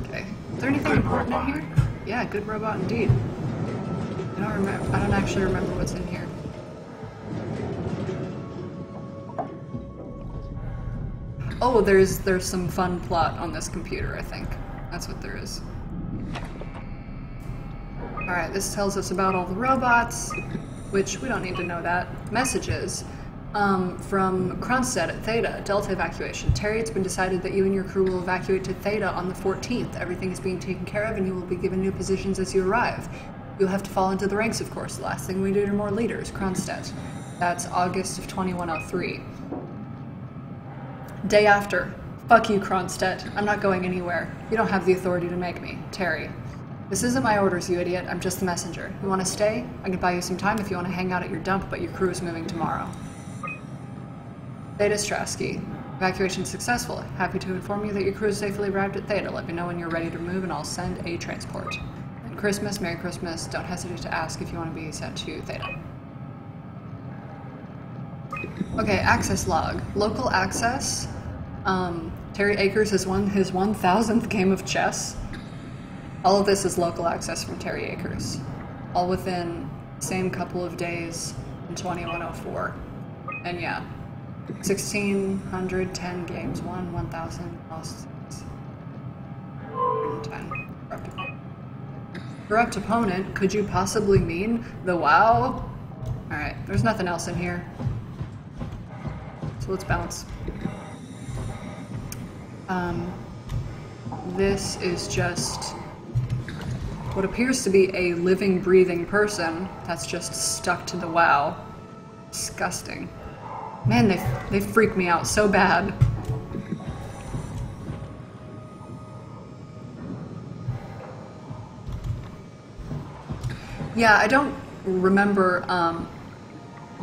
Speaker 1: Okay. Is there anything important in here? Yeah, good robot indeed. I don't actually remember what's in here. Oh, there's some fun plot on this computer, I think. That's what there is. Alright, this tells us about all the robots, which we don't need to know that. Messages. From Kronstadt at Theta, Delta evacuation. Terry, it's been decided that you and your crew will evacuate to Theta on the 14th. Everything is being taken care of and you will be given new positions as you arrive. You'll have to fall into the ranks, of course. The last thing we need are more leaders. Kronstadt. That's August of 2103. Day after. Fuck you, Kronstadt. I'm not going anywhere. You don't have the authority to make me. Terry. This isn't my orders, you idiot. I'm just the messenger. You want to stay? I can buy you some time if you want to hang out at your dump, but your crew is moving tomorrow. Theta Strasky. Evacuation successful. Happy to inform you that your crew has safely arrived at Theta. Let me know when you're ready to move and I'll send a transport. And Christmas, Merry Christmas. Don't hesitate to ask if you want to be sent to Theta. Okay, access log. Local access. Terry Akers has won his 1000th game of chess. All of this is local access from Terry Akers. All within the same couple of days in 2104. And yeah, 1,610 games won, 1,000 lost. 110. Corrupt opponent, could you possibly mean the WoW? Alright, there's nothing else in here. So let's bounce. This is just what appears to be a living, breathing person that's just stuck to the WoW. Disgusting. Man, they freak me out so bad. Yeah, I don't remember,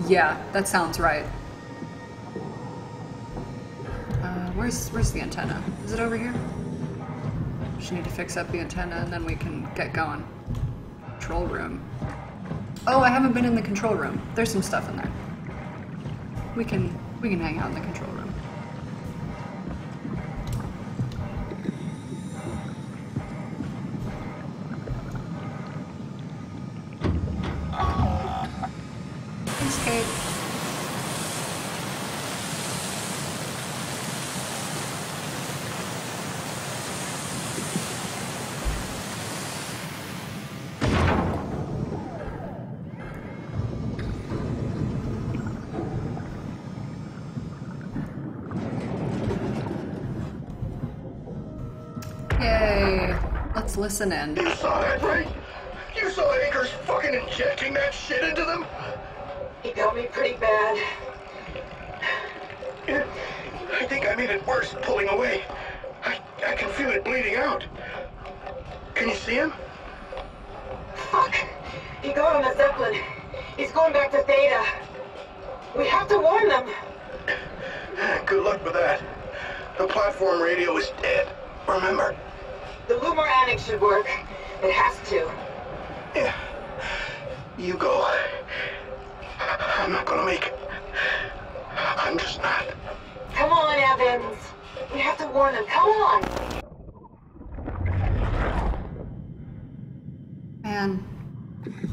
Speaker 1: yeah, that sounds right. Where's the antenna? Is it over here? Just need to fix up the antenna and then we can get going. Control room. Oh, I haven't been in the control room. There's some stuff in there. We can hang out in the control room. Thanks, Kate. Yay. Let's listen in.
Speaker 9: You saw that, right? You saw Akers fucking injecting that shit into them?
Speaker 12: He got me pretty bad.
Speaker 9: I think I made it worse pulling away. I can feel it bleeding out. Can you see him?
Speaker 12: Fuck. He got on a Zeppelin. He's going back to Theta. We have to warn them.
Speaker 9: Good luck with that. The platform radio is dead. Remember?
Speaker 12: The Lumar Annex should work. It has to.
Speaker 9: Yeah. You go. I'm not gonna make it. I'm just not.
Speaker 12: Come on, Evans. We have to warn them. Come on.
Speaker 1: Man.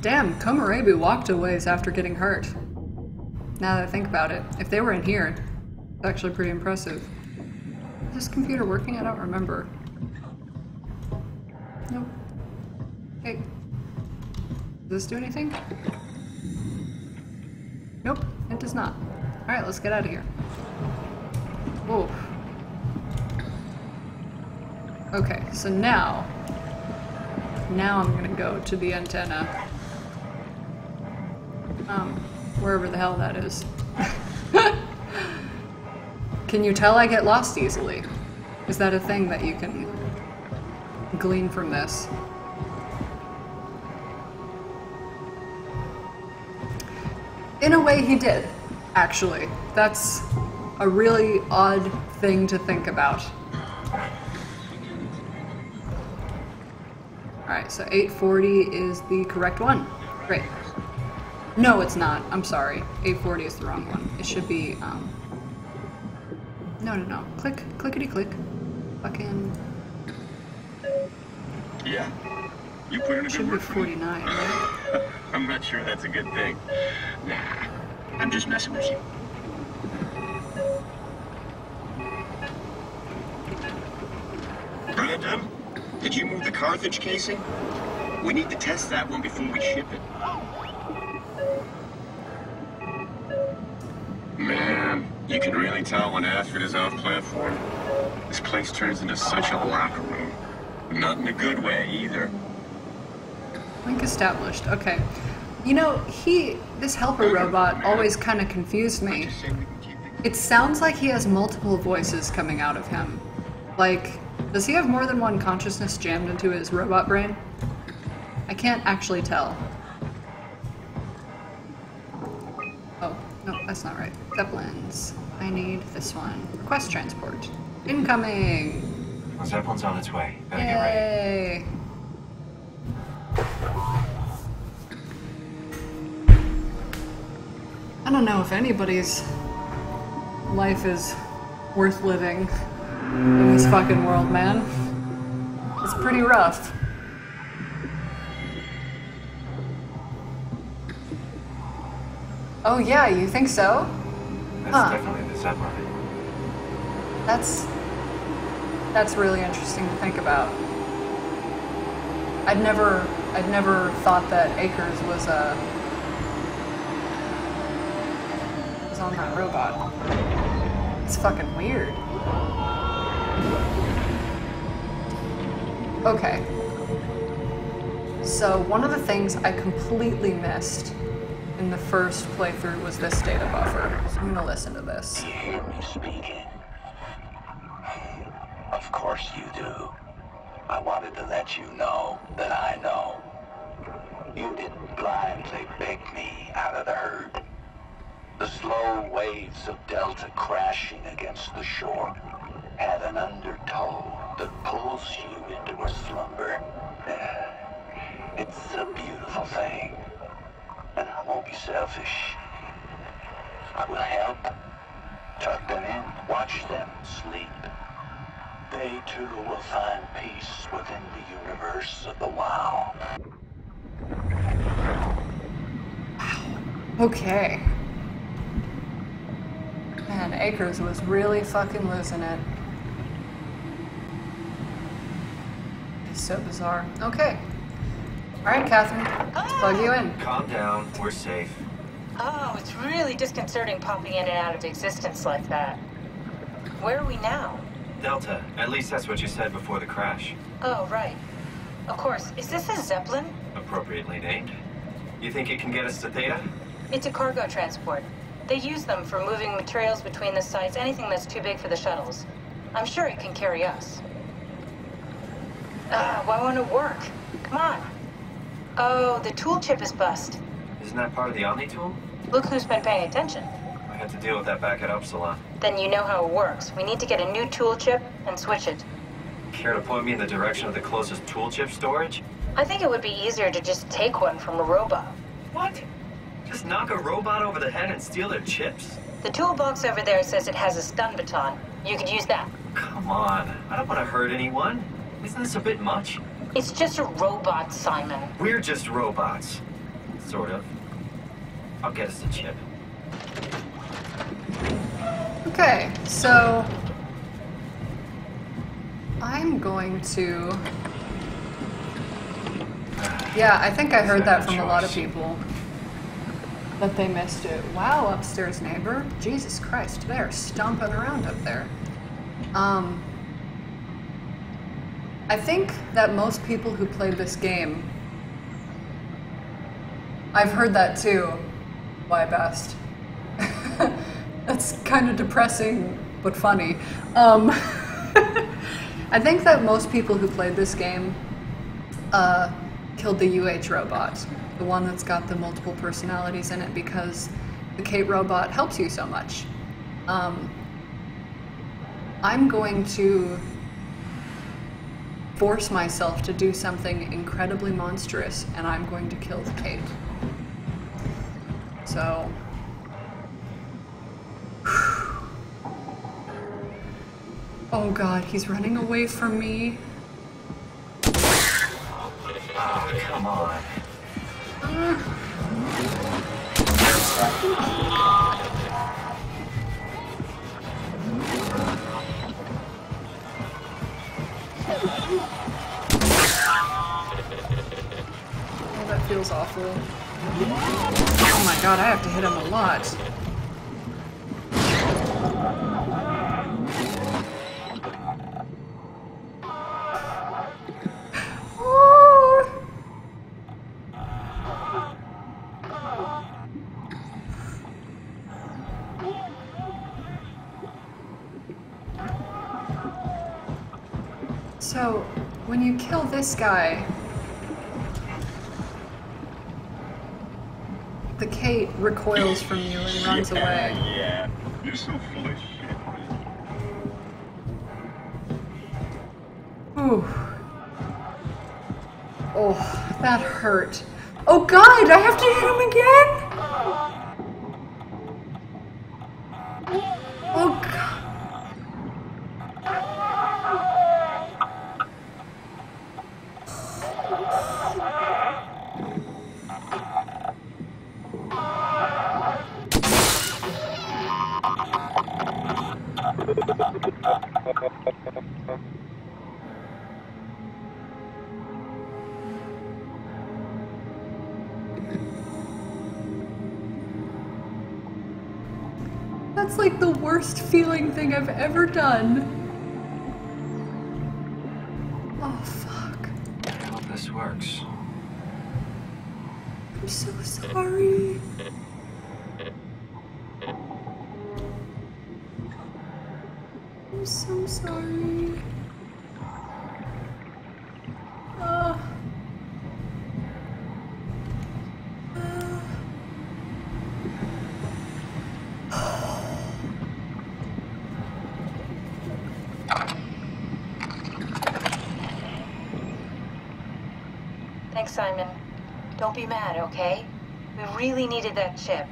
Speaker 1: Damn, Komarebu walked a ways after getting hurt. Now that I think about it, if they were in here, it's actually pretty impressive. Is this computer working? I don't remember. Nope. Hey. Does this do anything? Nope, it does not. Alright, let's get out of here. Whoa. Okay, so now I'm gonna go to the antenna. Wherever the hell that is. Can you tell I get lost easily? Is that a thing that you can glean from this? In a way he did, actually. That's a really odd thing to think about. Alright, so 840 is the correct one. Great. No, it's not. I'm sorry. 840 is the wrong one. It should be, No. Clickety-click. Fucking...
Speaker 14: Yeah? You put in a good
Speaker 1: should
Speaker 14: word
Speaker 1: be
Speaker 14: for me.
Speaker 1: 49, right?
Speaker 14: I'm not sure that's a good thing. Nah, I'm just messing with you. Brandon, did you move the Carthage casing? We need to test that one before we ship it. Man, you can really tell when Astrid is off platform. This place turns into such a locker room. Not in a good way, either.
Speaker 1: Link established. Okay. You know, this helper robot always kind of confused me. It sounds like he has multiple voices coming out of him. Like, does he have more than one consciousness jammed into his robot brain? I can't actually tell. Oh, no, that's not right. Zeppelins. I need this one. Request transport. Incoming!
Speaker 16: Well, Zeppelin's on its way. Better get ready.
Speaker 1: Yay! I don't know if anybody's life is worth living in this fucking world, man. It's pretty rough. Oh yeah, you think so?
Speaker 16: That's definitely the Zeppelin.
Speaker 1: That's really interesting to think about. I'd never thought that Akers was on that robot. It's fucking weird. Okay. So one of the things I completely missed in the first playthrough was this data buffer. So I'm gonna listen to this.
Speaker 21: You hear me speaking? Of course you do. I wanted to let you know that I know. You didn't blindly beg me out of the herd. The slow waves of Delta crashing against the shore had an undertow that pulls you into a slumber. It's a beautiful thing. And I won't be selfish. I will help. Tuck them in, watch them sleep. They too will find peace within the universe of the WoW.
Speaker 1: Okay. Man, Akers was really fucking losing it. It's so bizarre. Okay. Alright, Catherine. Let's plug you in.
Speaker 16: Calm down. We're safe.
Speaker 6: Oh, it's really disconcerting popping in and out of existence like that. Where are we now?
Speaker 16: Delta. At least that's what you said before the crash.
Speaker 6: Oh, right. Of course. Is this a Zeppelin?
Speaker 16: Appropriately named. You think it can get us to Theta?
Speaker 6: It's a cargo transport. They use them for moving materials between the sites, anything that's too big for the shuttles. I'm sure it can carry us. Why won't it work? Come on. Oh, the tool chip is bust.
Speaker 16: Isn't that part of the Omni tool?
Speaker 6: Look who's been paying attention.
Speaker 16: I had to deal with that back at Upsilon.
Speaker 6: Then you know how it works. We need to get a new tool chip and switch it.
Speaker 16: Care to point me in the direction of the closest tool chip storage?
Speaker 6: I think it would be easier to just take one from a robot.
Speaker 16: What? Just knock a robot over the head and steal their chips?
Speaker 6: The toolbox over there says it has a stun baton. You could use that.
Speaker 16: Come on. I don't want to hurt anyone. Isn't this a bit much?
Speaker 6: It's just a robot, Simon.
Speaker 16: We're just robots. Sort of. I'll get us a chip.
Speaker 1: Okay, so I'm going to... Yeah, I think I heard that from a lot of people. That they missed it. Wow, upstairs neighbor. Jesus Christ, they're stomping around up there. I think that most people who played this game... I've heard that too. Why best? That's kind of depressing, but funny. I think that most people who played this game killed the UH robot, the one that's got the multiple personalities in it, because the Kate robot helps you so much. I'm going to force myself to do something incredibly monstrous, and I'm going to kill the Kate. So... Oh god, he's running away from me.
Speaker 16: Oh, come on.
Speaker 1: Oh, that feels awful. Oh my god, I have to hit him a lot. So, when you kill this guy, the Kate recoils from you and runs away.
Speaker 14: Yeah, you're so full of shit.
Speaker 1: Ooh. Oh, that hurt. Oh God, I have to hit him again? Oh God. That's like the worst feeling thing I've ever done. Oh, fuck.
Speaker 16: I hope this works.
Speaker 1: I'm so sorry. I'm so sorry.
Speaker 6: Thanks, Simon. Don't be mad, okay? We really needed that chip.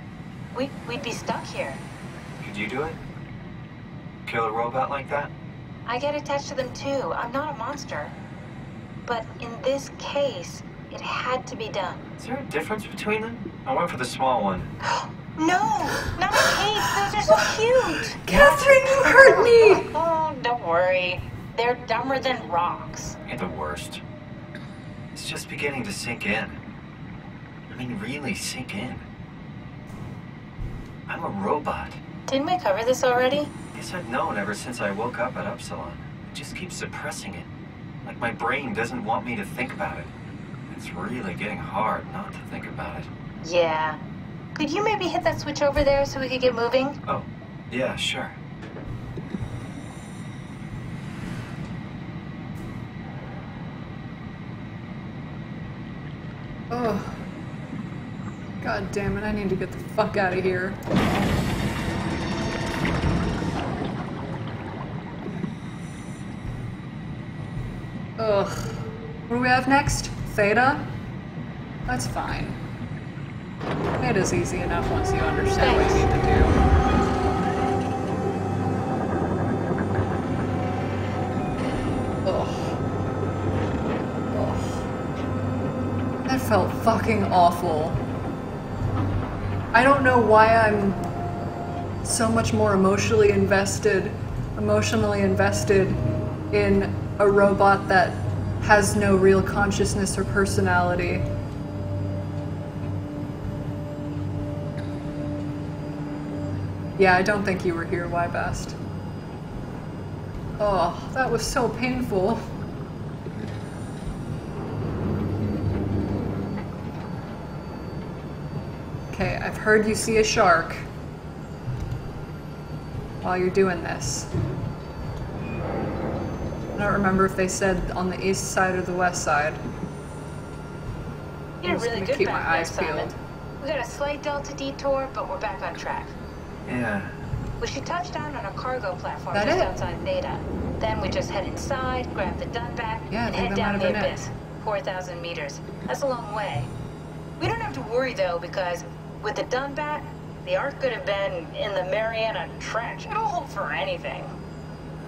Speaker 6: We'd be stuck here.
Speaker 16: Could you do it? Kill a robot like that?
Speaker 6: I get attached to them too. I'm not a monster. But in this case, it had to be done.
Speaker 16: Is there a difference between them? I went for the small one.
Speaker 6: No! Not a cake! Those are so cute!
Speaker 1: Catherine, you hurt me!
Speaker 6: Oh, don't worry. They're dumber than rocks.
Speaker 16: You're the worst. It's just beginning to sink in. I mean, really sink in. I'm a robot.
Speaker 6: Didn't we cover this already?
Speaker 16: Yes, I've known ever since I woke up at Upsilon. I just keep suppressing it. Like my brain doesn't want me to think about it. It's really getting hard not to think about it.
Speaker 6: Yeah. Could you maybe hit that switch over there so we could get moving?
Speaker 16: Oh, yeah, sure.
Speaker 1: Oh. God damn it, I need to get the fuck out of here. Ugh. What do we have next? Theta? That's fine. Theta's easy enough once you understand what you need to do. Ugh. Ugh. That felt fucking awful. I don't know why I'm so much more emotionally invested in a robot that has no real consciousness or personality. Yeah, I don't think you were here, Why Best? Oh, that was so painful. Okay, I've heard you see a shark while you're doing this. I don't remember if they said on the east side or the west side.
Speaker 6: You did really good
Speaker 1: keep
Speaker 6: back
Speaker 1: my eyes
Speaker 6: there, Simon.
Speaker 1: peeled.
Speaker 6: We got a slight delta detour, but we're back on track.
Speaker 16: Yeah.
Speaker 6: We should touch down on a cargo platform
Speaker 1: That
Speaker 6: just
Speaker 1: it?
Speaker 6: outside Theta. Then we just head inside, grab the Dunback,
Speaker 1: Yeah, I
Speaker 6: and
Speaker 1: think
Speaker 6: head
Speaker 1: that
Speaker 6: down
Speaker 1: might
Speaker 6: the
Speaker 1: have been it.
Speaker 6: abyss. 4,000 meters. That's a long way. We don't have to worry though, because with the Dunback, the Ark could have been in the Mariana Trench. It'll hold for anything.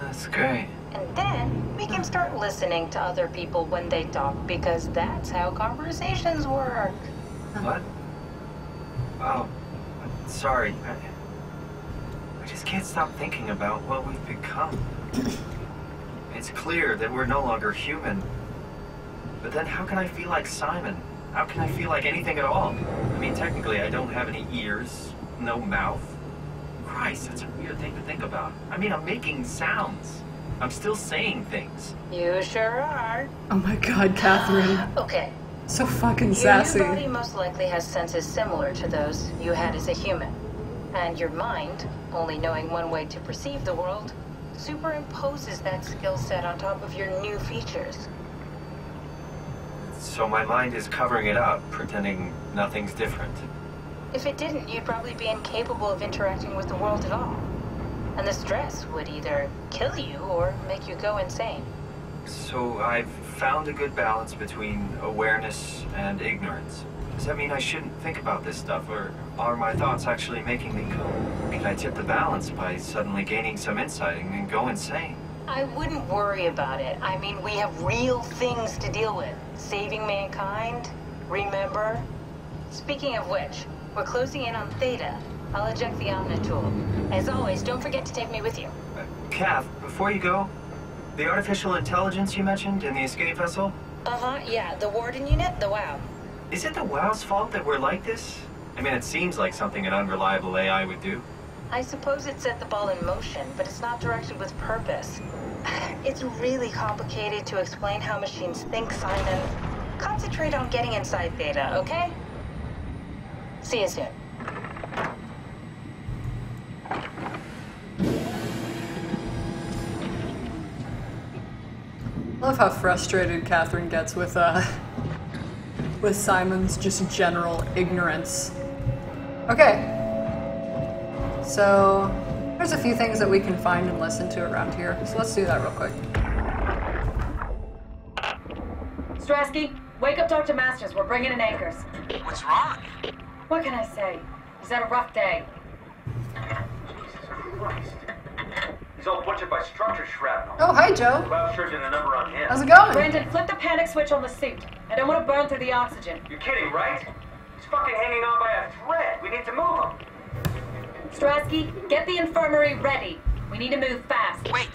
Speaker 16: That's great.
Speaker 6: And then we can start listening to other people when they talk, because that's how conversations work.
Speaker 16: What? Oh, sorry. I just can't stop thinking about what we've become. It's clear that we're no longer human. But then how can I feel like Simon? How can I feel like anything at all? I mean, technically, I don't have any ears, no mouth. Christ, that's a weird thing to think about. I mean, I'm making sounds. I'm still saying things.
Speaker 6: You sure are.
Speaker 1: Oh my god, Catherine.
Speaker 6: Okay.
Speaker 1: So fucking
Speaker 6: Your
Speaker 1: sassy.
Speaker 6: new body most likely has senses similar to those you had as a human. And your mind, only knowing one way to perceive the world, superimposes that skill set on top of your new features.
Speaker 16: So my mind is covering it up, pretending nothing's different.
Speaker 6: If it didn't, you'd probably be incapable of interacting with the world at all. And the stress would either kill you or make you go insane.
Speaker 16: So I've found a good balance between awareness and ignorance. Does that mean I shouldn't think about this stuff, or are my thoughts actually making me go? Could I tip the balance by suddenly gaining some insight and go insane?
Speaker 6: I wouldn't worry about it. I mean, we have real things to deal with. Saving mankind, remember? Speaking of which, we're closing in on Theta. I'll eject the Omni tool. As always, don't forget to take me with you.
Speaker 16: Kath, before you go, the artificial intelligence you mentioned in the escape vessel?
Speaker 6: Yeah, the Warden unit, the WOW.
Speaker 16: Is it the WOW's fault that we're like this? I mean, it seems like something an unreliable AI would do.
Speaker 6: I suppose it set the ball in motion, but it's not directed with purpose. It's really complicated to explain how machines think, Simon. Concentrate on getting inside Theta, okay? See you soon.
Speaker 1: Love how frustrated Catherine gets with Simon's just general ignorance. Okay. So, there's a few things that we can find and listen to around here. So let's do that real quick.
Speaker 4: Strasky, wake up Dr. Masters. We're bringing in anchors.
Speaker 22: What's wrong?
Speaker 4: What can I say? He's had a rough day.
Speaker 22: Christ. He's all butchered by structure shrapnel.
Speaker 1: Oh, hi, Joe.
Speaker 22: Well, sure did a number on him.
Speaker 1: How's it going?
Speaker 4: Brandon, flip the panic switch on the suit. I don't want to burn through the oxygen.
Speaker 22: You're kidding, right? He's fucking hanging on by a thread. We need to move him.
Speaker 4: Strasky, get the infirmary ready. We need to move fast.
Speaker 22: Wait.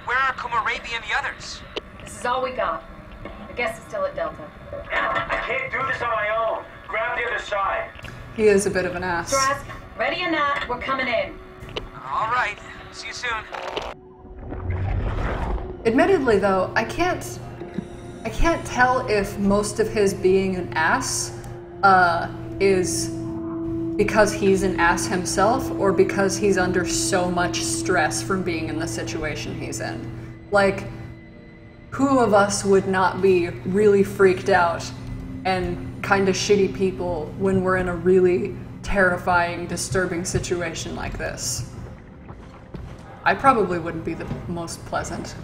Speaker 22: Where are Kumarabi and the others?
Speaker 4: This is all we got. I guess it's still at Delta.
Speaker 22: I can't do this on my own. Grab the other side.
Speaker 1: He is a bit of an ass.
Speaker 4: Strask, ready or not, we're coming in.
Speaker 22: All right. See you soon.
Speaker 1: Admittedly, though, I can't tell if most of his being an ass is because he's an ass himself or because he's under so much stress from being in the situation he's in. Like, who of us would not be really freaked out and kind of shitty people when we're in a really terrifying, disturbing situation like this? I probably wouldn't be the most pleasant.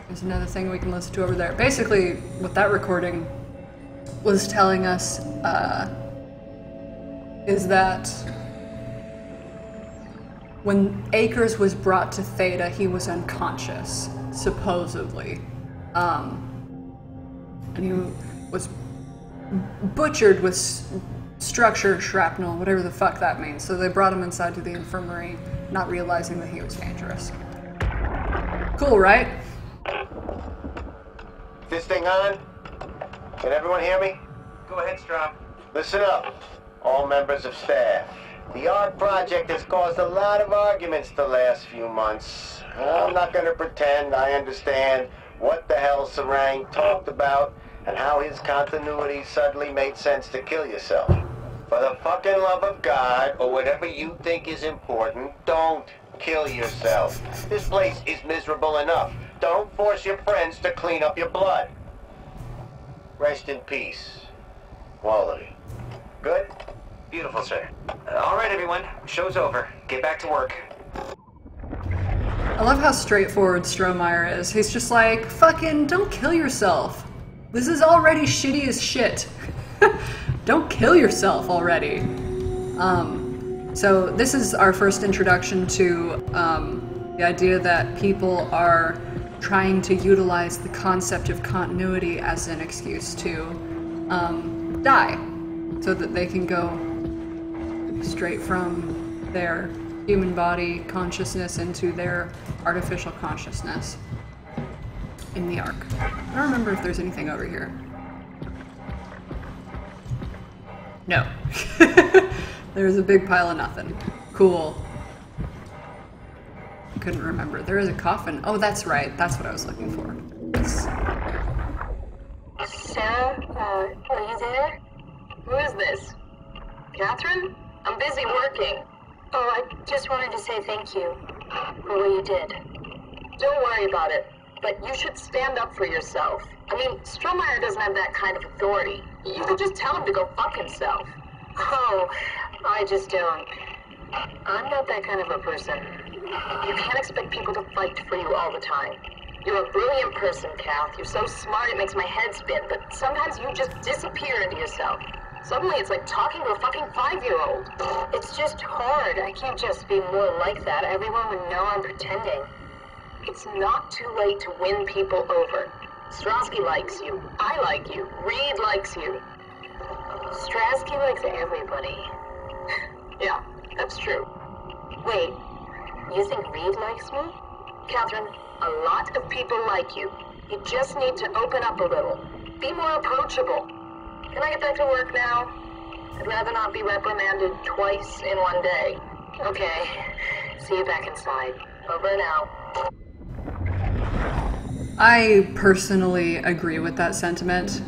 Speaker 1: There's another thing we can listen to over there. Basically, what that recording was telling us is that when Akers was brought to Theta, he was unconscious, supposedly. And he was butchered with structure shrapnel, whatever the fuck that means. So they brought him inside to the infirmary, not realizing that he was dangerous. Cool, right?
Speaker 10: This thing on? Can everyone hear me?
Speaker 22: Go ahead, Strom.
Speaker 10: Listen up, all members of staff. The ARC project has caused a lot of arguments the last few months. I'm not going to pretend I understand what the hell Sarang talked about and how his continuity suddenly made sense to kill yourself. For the fucking love of God, or whatever you think is important, don't kill yourself. This place is miserable enough. Don't force your friends to clean up your blood. Rest in peace, all of you. Good?
Speaker 15: Beautiful, sir. All right, everyone. Show's over. Get back to work.
Speaker 1: I love how straightforward Strohmeyer is. He's just like, fucking don't kill yourself. This is already shitty as shit. Don't kill yourself already. So this is our first introduction to the idea that people are trying to utilize the concept of continuity as an excuse to die, so that they can go straight from their human body consciousness into their artificial consciousness in the Ark. I don't remember if there's anything over here. No. There's a big pile of nothing. Cool. I couldn't remember. There is a coffin. Oh, that's right. That's what I was looking for. Yes.
Speaker 8: Sam, are you there? Who is this? Catherine? I'm busy working. Oh, I just wanted to say thank you for what you did. Don't worry about it, but you should stand up for yourself. I mean, Strohmeyer doesn't have that kind of authority. You could just tell him to go fuck himself. Oh, I just don't. I'm not that kind of a person. You can't expect people to fight for you all the time. You're a brilliant person, Kath. You're so smart it makes my head spin, but sometimes you just disappear into yourself. Suddenly it's like talking to a fucking 5-year-old. It's just hard. I can't just be more like that. Everyone would know I'm pretending. It's not too late to win people over. Strasky likes you. I like you. Reed likes you. Strasky likes everybody. Yeah, that's true. Wait, you think Reed likes me? Catherine, a lot of people like you. You just need to open up a little. Be more approachable. Can I get back to work now? I'd rather not be reprimanded twice in one day. Okay, see you back inside. Over and out.
Speaker 1: I personally agree with that sentiment.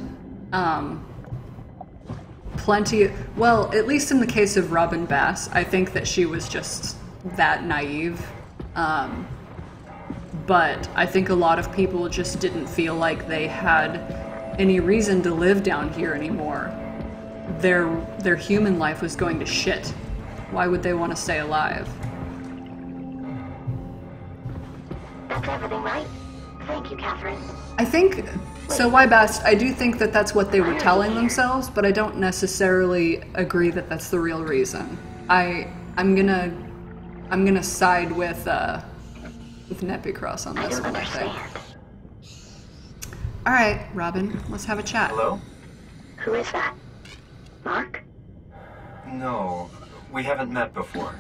Speaker 1: Well, at least in the case of Robin Bass, I think that she was just that naive. But I think a lot of people just didn't feel like they had any reason to live down here anymore. Their human life was going to shit. Why would they want to stay alive?
Speaker 5: That's everything, right? Thank you, Catherine.
Speaker 1: I think, so why best, I do think that that's what they were telling themselves, but I don't necessarily agree that that's the real reason. I'm gonna side with Nepicross on this one, I think. Alright, Robin, let's have a chat.
Speaker 16: Hello?
Speaker 5: Who is that? Mark?
Speaker 16: No, we haven't met before.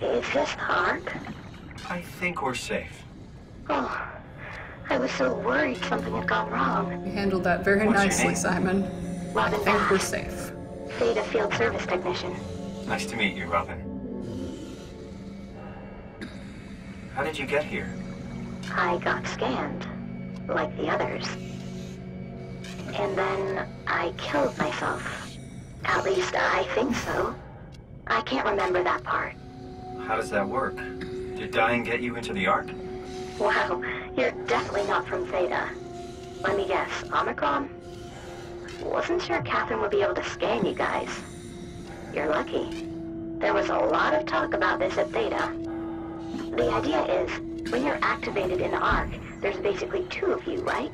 Speaker 5: Is this the Ark?
Speaker 16: I think we're safe.
Speaker 5: Oh, I was so worried something had gone wrong.
Speaker 1: You handled that very nicely, Simon.
Speaker 5: Robin
Speaker 1: I think
Speaker 5: Bass.
Speaker 1: we're safe.
Speaker 5: Theta Field Service Technician.
Speaker 16: Nice to meet you, Robin. How did you get here?
Speaker 5: I got scanned, like the others. And then I killed myself. At least I think so. I can't remember that part.
Speaker 16: How does that work? Did dying get you into the Ark?
Speaker 5: Wow, you're definitely not from Theta. Let me guess, Omicron? Wasn't sure Catherine would be able to scan you guys. You're lucky. There was a lot of talk about this at Theta. The idea is, when you're activated in the Ark, there's basically two of you, right?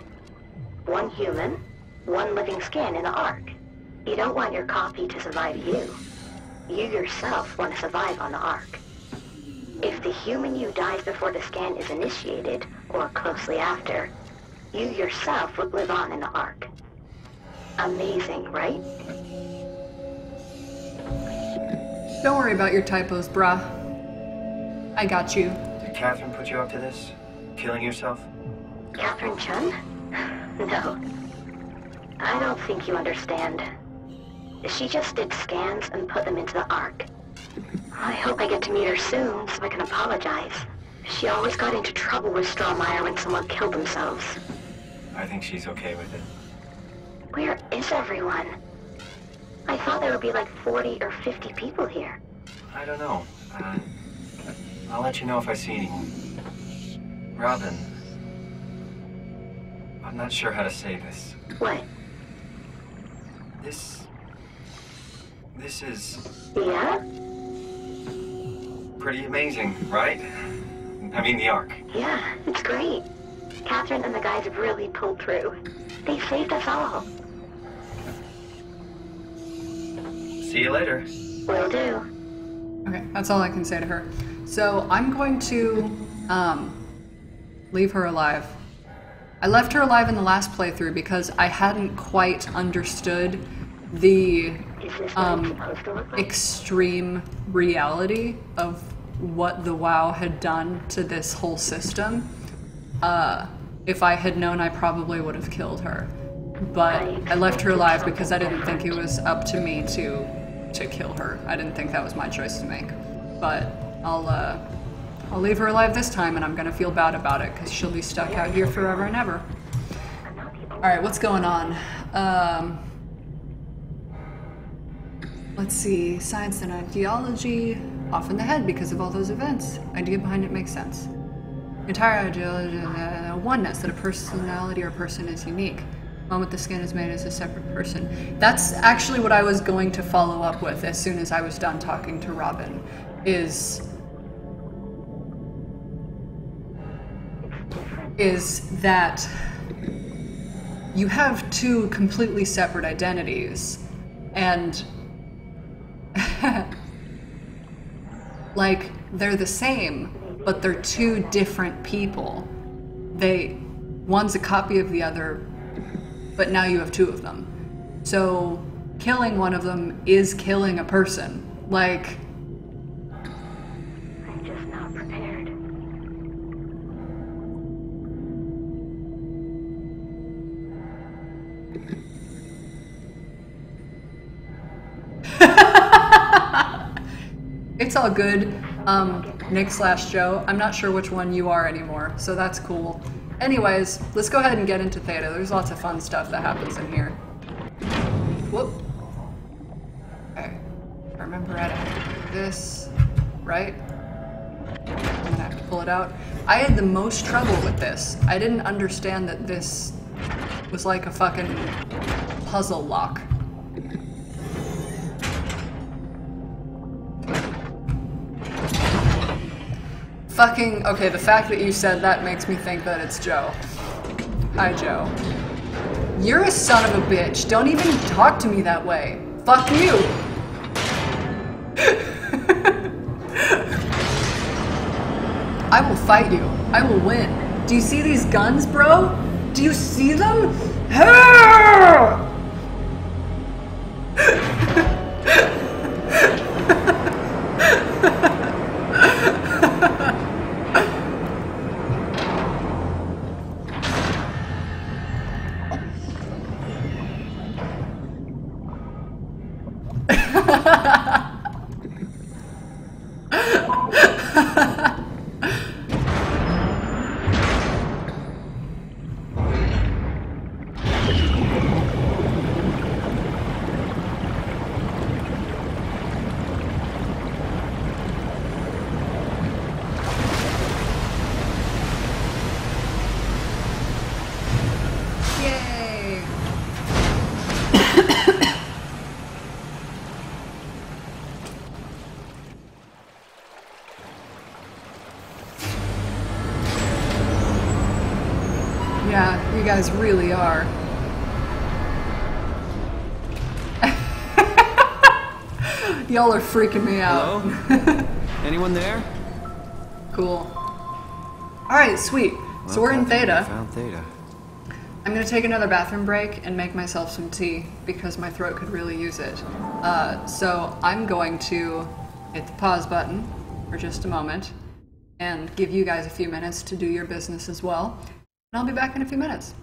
Speaker 5: One human, one living scan in the Ark. You don't want your copy to survive you. You yourself want to survive on the Ark. If the human you dies before the scan is initiated, or closely after, you yourself would live on in the Ark. Amazing, right?
Speaker 1: Don't worry about your typos, brah. I got you.
Speaker 16: Did Catherine put you up to this? Killing yourself?
Speaker 5: Catherine Chun? No. I don't think you understand. She just did scans and put them into the Ark. I hope I get to meet her soon so I can apologize. She always got into trouble with Strawmeyer when someone killed themselves.
Speaker 16: I think she's okay with it.
Speaker 5: Where is everyone? I thought there would be like 40 or 50 people here.
Speaker 16: I don't know. I'll let you know if I see anyone. Robin, I'm not sure how to say this.
Speaker 5: What?
Speaker 16: This is...
Speaker 5: Yeah?
Speaker 16: Pretty amazing, right? I mean, the Ark.
Speaker 5: Yeah, it's great. Catherine and the guys have really pulled through. They saved us all.
Speaker 16: See you later.
Speaker 5: Will do.
Speaker 1: Okay, that's all I can say to her. So I'm going to leave her alive. I left her alive in the last playthrough because I hadn't quite understood the extreme reality of what the WoW had done to this whole system. If I had known, I probably would have killed her. But I left her alive because I didn't think it was up to me to kill her. I didn't think that was my choice to make. But I'll leave her alive this time, and I'm gonna feel bad about it because she'll be stuck out here forever and ever. Alright, what's going on? Let's see. Science and ideology. Off in the head because of all those events. Idea behind it makes sense. Entire ideology, oneness, that a personality or person is unique. Moment the skin is made as a separate person. That's actually what I was going to follow up with as soon as I was done talking to Robin, is that you have two completely separate identities, and like, they're the same, but they're two different people. One's a copy of the other, but now you have two of them. So killing one of them is killing a person. Like,
Speaker 5: I'm just not prepared.
Speaker 1: it's all good. Nick/Joe, I'm not sure which one you are anymore, so that's cool. Anyways, let's go ahead and get into Theta. There's lots of fun stuff that happens in here. Whoop. Okay. I remember I had to do this, right? I'm gonna have to pull it out. I had the most trouble with this. I didn't understand that this was like a fucking puzzle lock. Fucking, okay, the fact that you said that makes me think that it's Joe. Hi, Joe. You're a son of a bitch. Don't even talk to me that way. Fuck you. I will fight you. I will win. Do you see these guns, bro? Do you see them? Yeah, you guys really are. Y'all are freaking me out.
Speaker 3: Hello? Anyone there?
Speaker 1: Cool. Alright, sweet. So we're in Theta.
Speaker 3: Found Theta.
Speaker 1: I'm gonna take another bathroom break and make myself some tea because my throat could really use it. So I'm going to hit the pause button for just a moment and give you guys a few minutes to do your business as well. And I'll be back in a few minutes.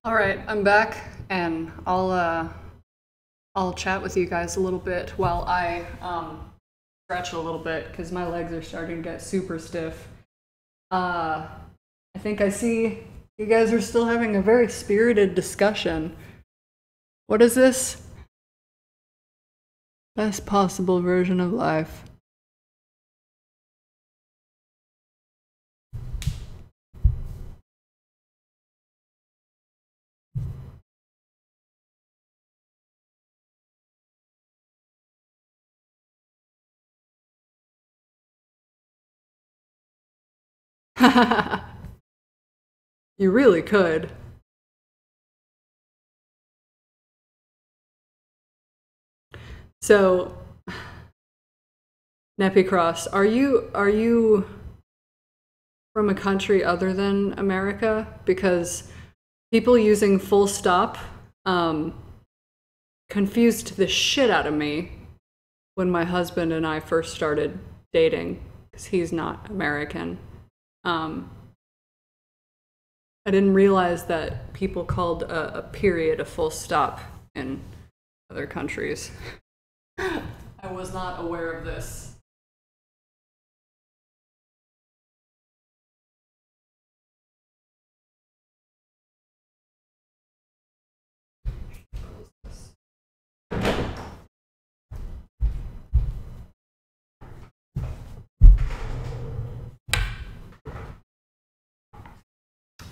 Speaker 1: All right, I'm back, and I'll chat with you guys a little bit while I stretch a little bit because my legs are starting to get super stiff. I think I see you guys are still having a very spirited discussion. What is this? Best possible version of life. You really could. So, Nepicross, are you from a country other than America? Because people using full stop confused the shit out of me when my husband and I first started dating, because he's not American. I didn't realize that people called a period a full stop in other countries. I was not aware of this.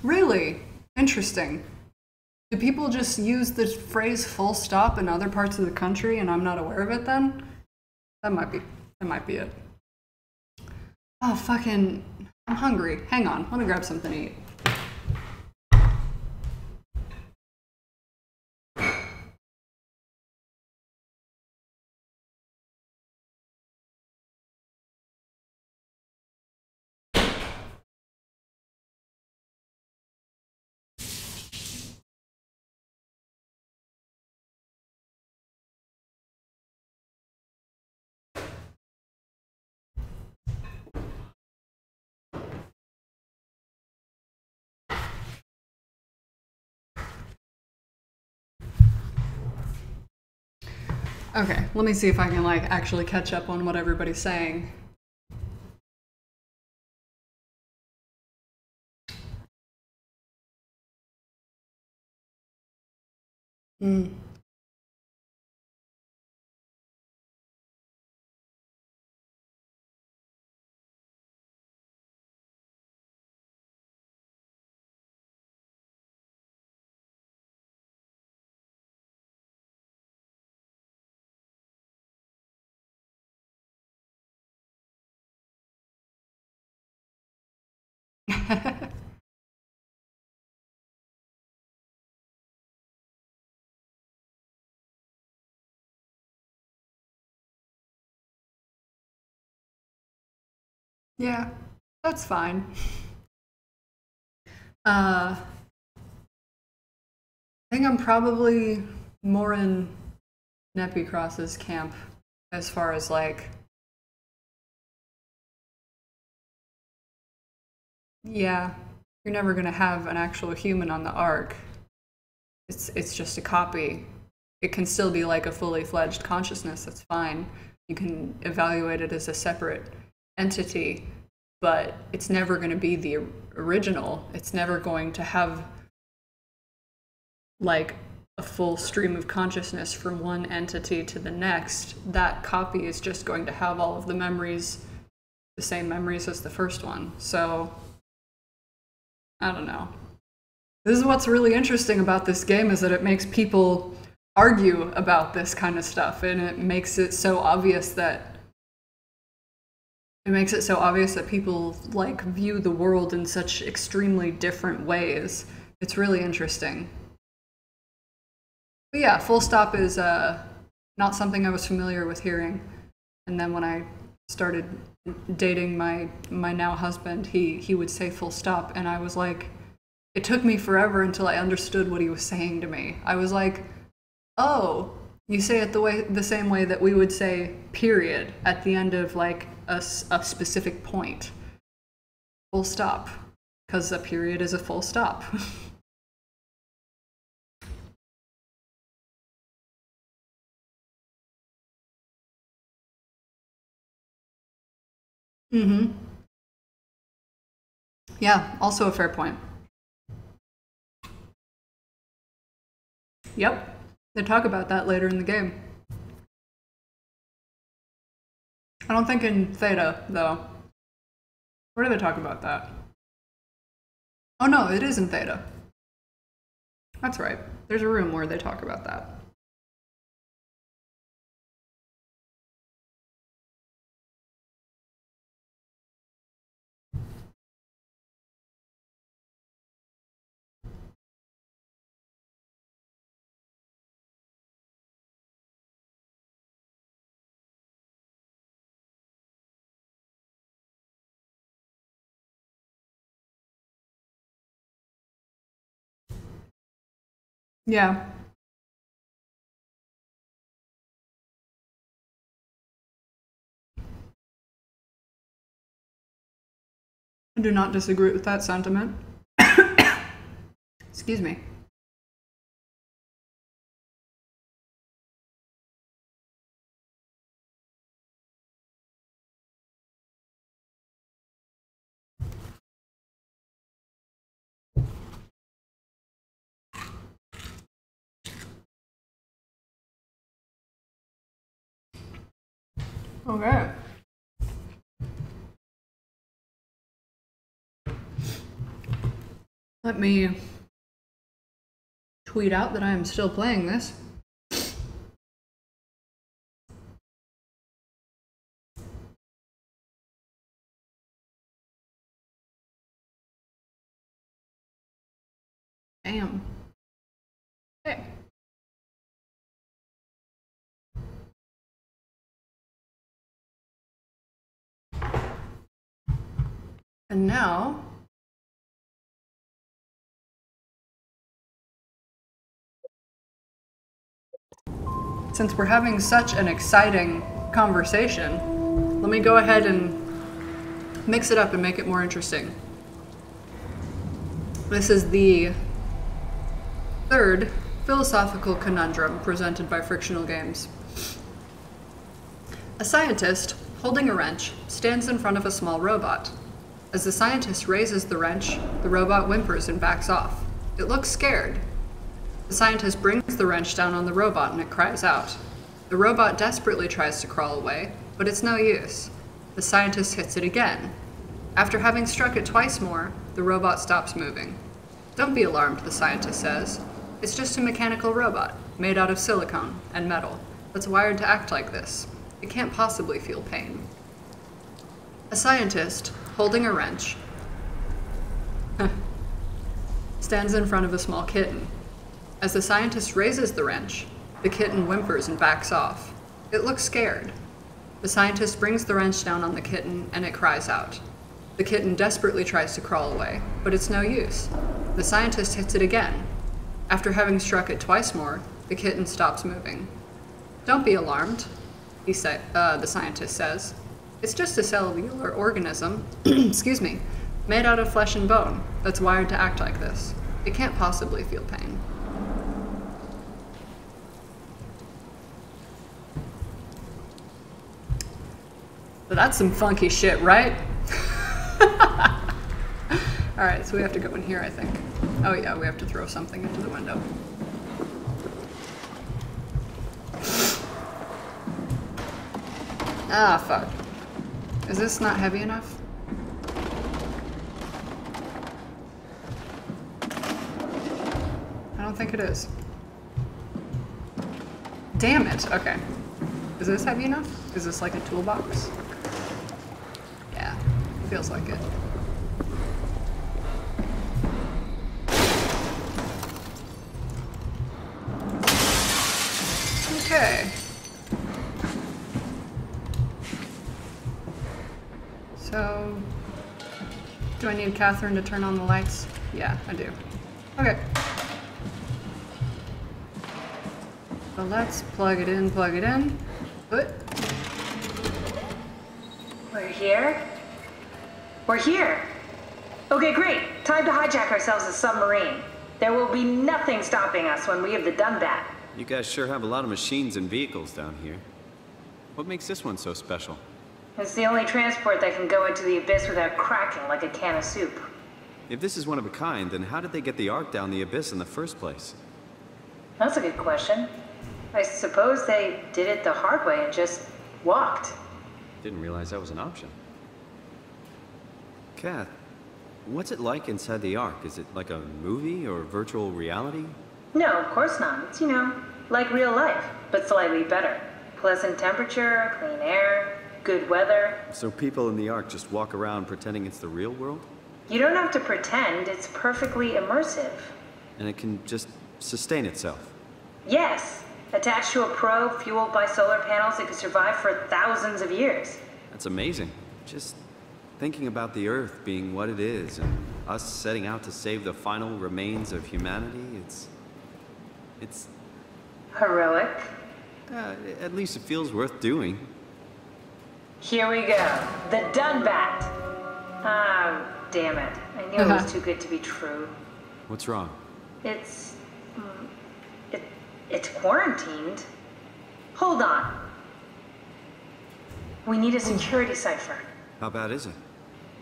Speaker 1: Really? Interesting. Do people just use the phrase full stop in other parts of the country and I'm not aware of it then? That might be it. Oh, fucking, I'm hungry. Hang on, let me grab something to eat. Okay, let me see if I can like actually catch up on what everybody's saying. Yeah, that's fine. I think I'm probably more in Nepicross's camp as far as like, yeah, you're never gonna have an actual human on the Ark. It's just a copy. It can still be like a fully fledged consciousness, that's fine. You can evaluate it as a separate entity, but it's never going to be the original. It's never going to have like a full stream of consciousness from one entity to the next. That copy is just going to have all of the memories, the same memories as the first one. So, I don't know. This is what's really interesting about this game, is that it makes people argue about this kind of stuff, and it makes it so obvious that people like view the world in such extremely different ways. It's really interesting. But yeah, full stop is not something I was familiar with hearing. And then when I started dating my now husband, he would say full stop, and I was like, it took me forever until I understood what he was saying to me. I was like, oh, you say it the same way that we would say period at the end of like a specific point. Full stop. Because a period is a full stop. Mm-hmm. Yeah, also a fair point. Yep. They talk about that later in the game. I don't think in Theta, though. Where do they talk about that? Oh no, it is in Theta. That's right. There's a room where they talk about that. Yeah. I do not disagree with that sentiment. Excuse me. Okay. Let me tweet out that I am still playing this. Damn. Okay. And now, since we're having such an exciting conversation, let me go ahead and mix it up and make it more interesting. This is the third philosophical conundrum presented by Frictional Games. A scientist, holding a wrench, stands in front of a small robot. As the scientist raises the wrench, the robot whimpers and backs off. It looks scared. The scientist brings the wrench down on the robot and it cries out. The robot desperately tries to crawl away, but it's no use. The scientist hits it again. After having struck it twice more, the robot stops moving. Don't be alarmed, the scientist says. It's just a mechanical robot, made out of silicone and metal, that's wired to act like this. It can't possibly feel pain. A scientist, holding a wrench, stands in front of a small kitten. As the scientist raises the wrench, the kitten whimpers and backs off. It looks scared. The scientist brings the wrench down on the kitten and it cries out. The kitten desperately tries to crawl away, but it's no use. The scientist hits it again. After having struck it twice more, the kitten stops moving. Don't be alarmed, the scientist says. It's just a cellular organism, excuse me, made out of flesh and bone that's wired to act like this. It can't possibly feel pain. So that's some funky shit, right? Alright, so we have to go in here, I think. Oh yeah, we have to throw something into the window. Ah, fuck. Is this not heavy enough? I don't think it is. Damn it, okay. Is this heavy enough? Is this like a toolbox? Yeah, feels like it. Okay. So, do I need Catherine to turn on the lights? Yeah, I do. Okay. So let's plug it in, Good.
Speaker 6: We're here? We're here! Okay, great. Time to hijack ourselves a submarine. There will be nothing stopping us when we have done that.
Speaker 3: You guys sure have a lot of machines and vehicles down here. What makes this one so special?
Speaker 6: It's the only transport that can go into the abyss without cracking like a can of soup.
Speaker 3: If this is one of a kind, then how did they get the Ark down the abyss in the first place?
Speaker 6: That's a good question. I suppose they did it the hard way and just walked.
Speaker 3: Didn't realize that was an option. Kath, what's it like inside the Ark? Is it like a movie or virtual reality?
Speaker 6: No, of course not. It's, like real life, but slightly better. Pleasant temperature, clean air, good weather.
Speaker 3: So people in the Ark just walk around pretending it's the real world?
Speaker 6: You don't have to pretend, it's perfectly immersive.
Speaker 3: And it can just sustain itself?
Speaker 6: Yes. Attached to a probe fueled by solar panels, it could survive for thousands of years.
Speaker 3: That's amazing. Just thinking about the Earth being what it is and us setting out to save the final remains of humanity, it's...
Speaker 6: Heroic.
Speaker 3: At least it feels worth doing.
Speaker 6: Here we go. The Dunbat. Ah, damn it. I knew it was too good to be true.
Speaker 3: What's wrong?
Speaker 6: It's quarantined. Hold on. We need a security cipher.
Speaker 3: How bad is it?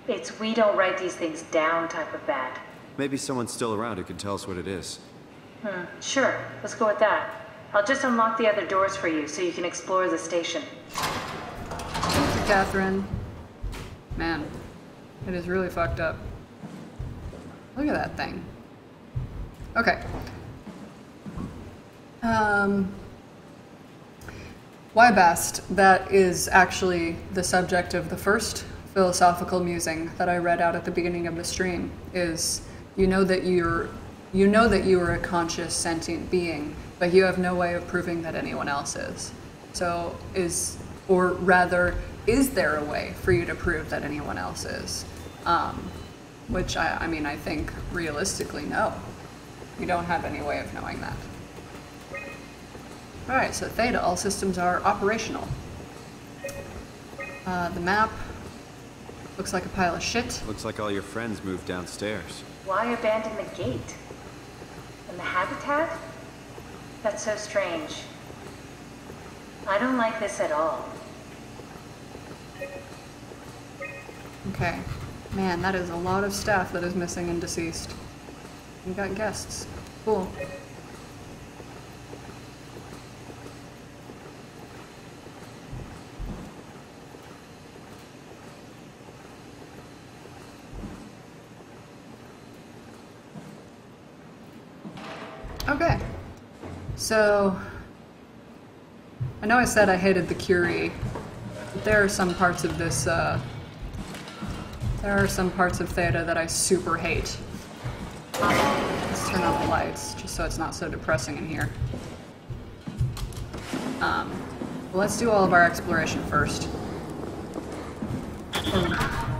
Speaker 6: It's we don't write these things down type of bad.
Speaker 3: Maybe someone's still around who can tell us what it is.
Speaker 6: Sure. Let's go with that. I'll just unlock the other doors for you so you can explore the station.
Speaker 1: Thank you, Catherine. Man, it is really fucked up. Look at that thing. Okay. Why best? That is actually the subject of the first philosophical musing that I read out at the beginning of the stream. Is you know that you are a conscious sentient being, but you have no way of proving that anyone else is. So is there a way for you to prove that anyone else is? Which I think realistically, no. You don't have any way of knowing that. Alright, so Theta, all systems are operational. The map looks like a pile of shit.
Speaker 3: Looks like all your friends moved downstairs.
Speaker 6: Why abandon the gate? And the habitat? That's so strange. I don't like this at all.
Speaker 1: Okay. Man, that is a lot of staff that is missing and deceased. We got guests. Cool. Okay. So, I know I said I hated the Curie, but there are some parts of this, there are some parts of Theta that I super hate. Let's turn on the lights, just so it's not so depressing in here. Let's do all of our exploration first.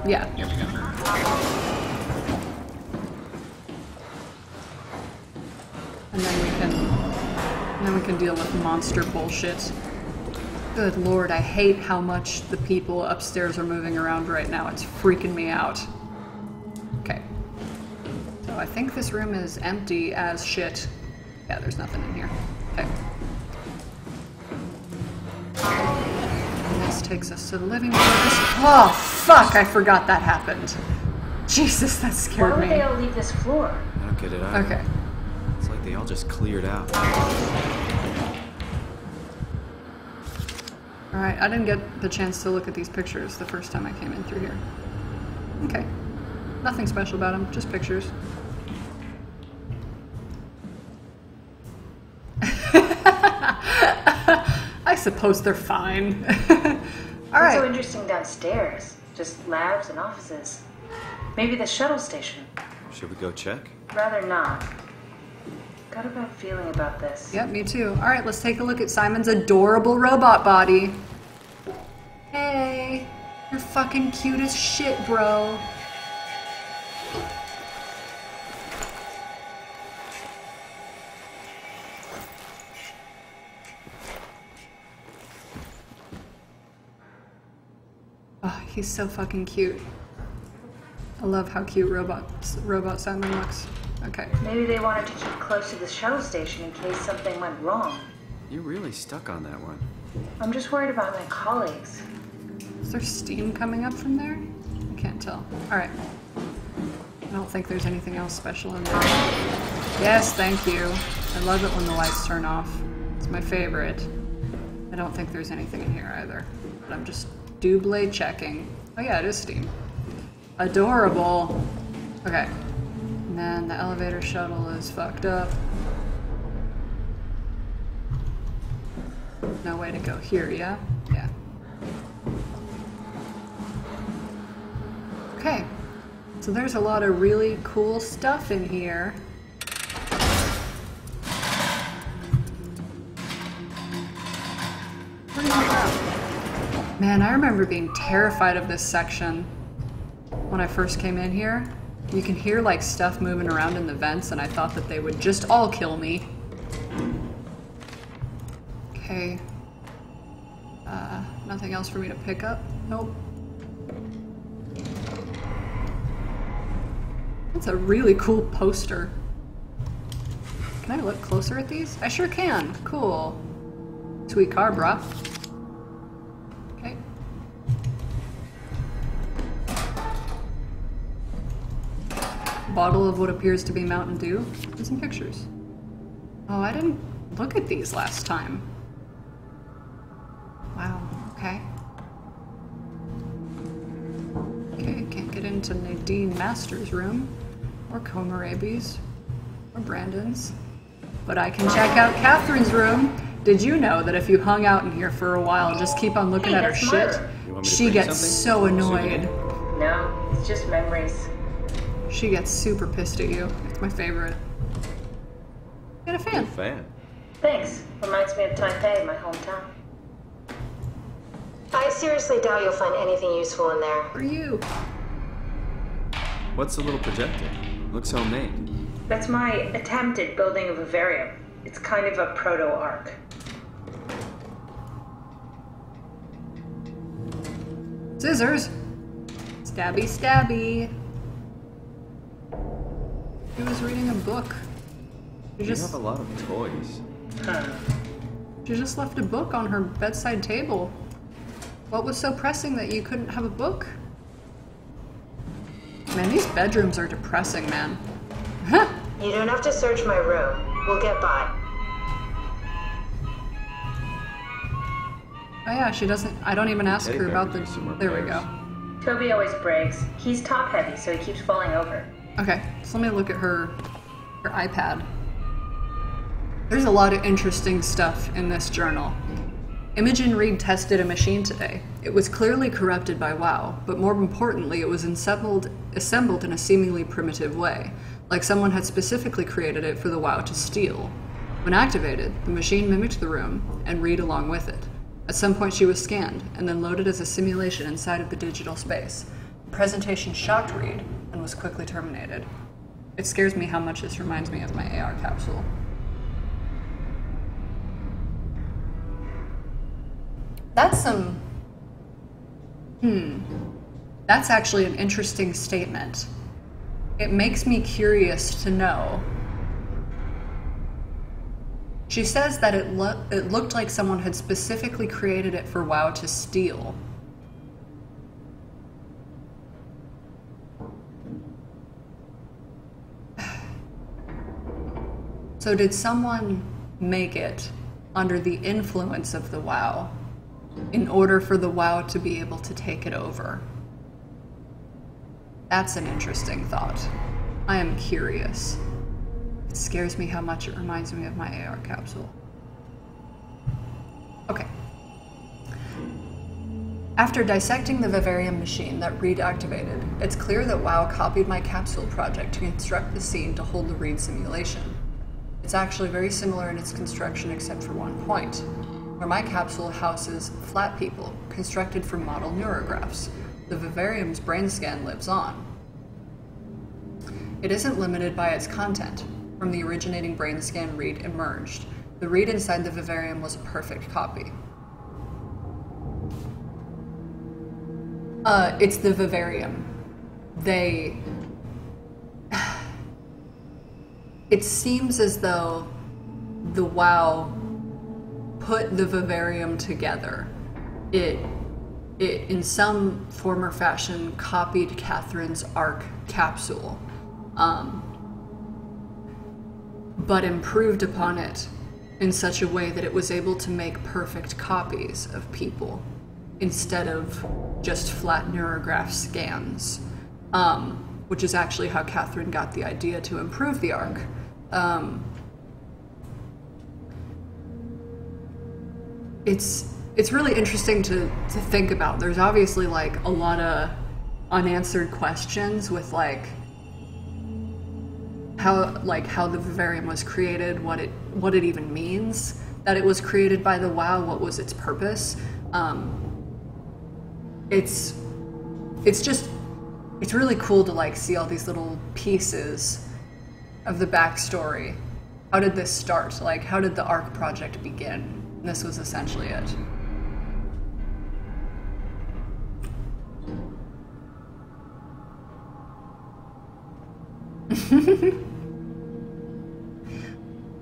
Speaker 1: Yeah, here we go. And then we can deal with monster bullshit. Good lord, I hate how much the people upstairs are moving around right now. It's freaking me out. Okay. So I think this room is empty as shit. Yeah, there's nothing in here. Okay. And this takes us to the living quarters. Oh, fuck! I forgot that happened. Jesus, that scared me.
Speaker 6: Why would they all leave this floor?
Speaker 3: I don't get it either.
Speaker 1: Okay.
Speaker 3: It's like they all just cleared out.
Speaker 1: Alright, I didn't get the chance to look at these pictures the first time I came in through here. Okay. Nothing special about them, just pictures. I suppose they're fine. Alright.
Speaker 6: What's so interesting downstairs? Just labs and offices. Maybe the shuttle station.
Speaker 3: Should we go check?
Speaker 6: Rather not. Got a bad feeling about this.
Speaker 1: Yep, me too. Alright, let's take a look at Simon's adorable robot body. Hey, you're fucking cute as shit, bro. Oh, he's so fucking cute. I love how cute robot Simon looks. Okay.
Speaker 6: Maybe they wanted to keep close to the shuttle station in case something went wrong.
Speaker 3: You're really stuck on that one.
Speaker 6: I'm just worried about my colleagues.
Speaker 1: Is there steam coming up from there? I can't tell. Alright. I don't think there's anything else special in there. Yes, thank you. I love it when the lights turn off. It's my favorite. I don't think there's anything in here either. But I'm just double checking. Oh yeah, it is steam. Adorable. Okay. And then the elevator shuttle is fucked up. No way to go here, yeah? Yeah. Okay. So there's a lot of really cool stuff in here. What is that? Man, I remember being terrified of this section when I first came in here. You can hear like stuff moving around in the vents and I thought that they would just all kill me. Okay. Nothing else for me to pick up? Nope. That's a really cool poster. Can I look closer at these? I sure can. Cool. Sweet car, brah. Okay. Bottle of what appears to be Mountain Dew and some pictures. Oh, I didn't look at these last time. Wow, okay. Okay, can't get into Nadine Master's room, or Komarabi's, or Brandon's. But I can check out Catherine's room. Did you know that if you hung out in here for a while and just keep on looking at her shit, she gets so annoyed.
Speaker 6: No, it's just memories.
Speaker 1: She gets super pissed at you. It's my favorite. Get a fan.
Speaker 3: Fan.
Speaker 6: Thanks. Reminds me of Taipei, my hometown. I seriously doubt you'll find anything useful in there.
Speaker 1: For you.
Speaker 3: What's the little projector? Looks homemade.
Speaker 6: That's my attempt at building a vivarium. It's kind of a proto-ark.
Speaker 1: Scissors. Stabby, stabby. She was reading a book.
Speaker 3: You have a lot of toys.
Speaker 1: She just left a book on her bedside table. What was so pressing that you couldn't have a book? Man, these bedrooms are depressing, man.
Speaker 6: You don't have to search my room. We'll get by.
Speaker 1: Oh yeah, she doesn't... I don't even ask her about the... There we go.
Speaker 6: Toby always breaks. He's top-heavy, so he keeps falling over.
Speaker 1: Okay, so let me look at her iPad. There's a lot of interesting stuff in this journal. Imogen Reed tested a machine today. It was clearly corrupted by WoW, but more importantly, it was assembled in a seemingly primitive way, like someone had specifically created it for the WoW to steal. When activated, the machine mimicked the room, and Reed along with it. At some point she was scanned, and then loaded as a simulation inside of the digital space. The presentation shocked Reed, and was quickly terminated. It scares me how much this reminds me of my AR capsule. That's some... That's actually an interesting statement. It makes me curious to know. She says that it looked like someone had specifically created it for WoW to steal. So did someone make it under the influence of the WoW in order for the WoW to be able to take it over? That's an interesting thought. I am curious. It scares me how much it reminds me of my AR capsule. Okay. After dissecting the vivarium machine that Reed activated, it's clear that WoW copied my capsule project to construct the scene to hold the Reed simulation. It's actually very similar in its construction except for one point, where my capsule houses flat people constructed from model neurographs. The vivarium's brain scan lives on. It isn't limited by its content. From the originating brain scan, Reed emerged. The Reed inside the vivarium was a perfect copy. It's the vivarium. It seems as though the WoW put the vivarium together. It it, in some form or fashion, copied Catherine's ARC capsule, but improved upon it in such a way that it was able to make perfect copies of people instead of just flat neurograph scans, which is actually how Catherine got the idea to improve the ARC. It's really interesting to think about. There's obviously like a lot of unanswered questions with like how the vivarium was created, what it even means that it was created by the WoW, what was its purpose. It's really cool to like see all these little pieces of the backstory. How did this start? Like, how did the ARC project begin? And this was essentially it.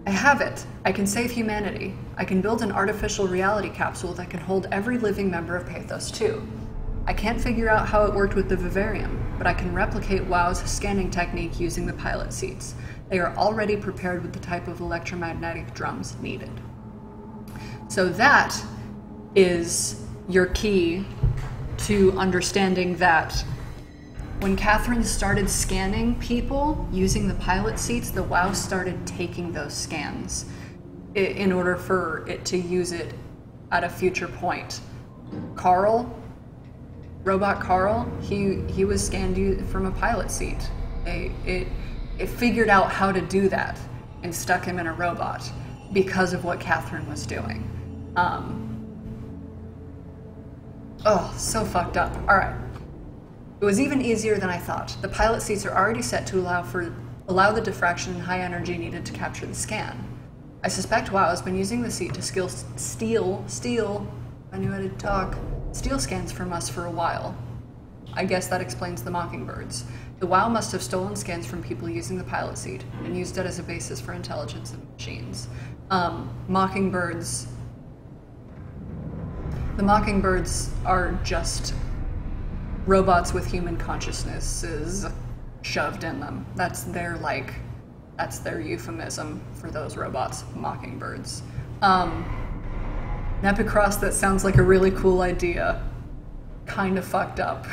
Speaker 1: I have it. I can save humanity. I can build an artificial reality capsule that can hold every living member of PATHOS-II. I can't figure out how it worked with the vivarium, but I can replicate WoW's scanning technique using the pilot seats. They are already prepared with the type of electromagnetic drums needed. So that is your key to understanding that when Catherine started scanning people using the pilot seats, the WoW started taking those scans in order for it to use it at a future point. Carl, Robot Carl, he was scanned from a pilot seat. It figured out how to do that and stuck him in a robot because of what Catherine was doing. Oh, so fucked up. All right. It was even easier than I thought. The pilot seats are already set to allow the diffraction and high energy needed to capture the scan. I suspect WoW has been using the seat to steal, I knew how to talk, steal scans from us for a while. I guess that explains the Mockingbirds. The WoW must have stolen scans from people using the pilot seat and used it as a basis for intelligence of machines. Mockingbirds... The Mockingbirds are just robots with human consciousnesses shoved in them. That's their euphemism for those robots, Mockingbirds. Epicross, that sounds like a really cool idea. Kind of fucked up.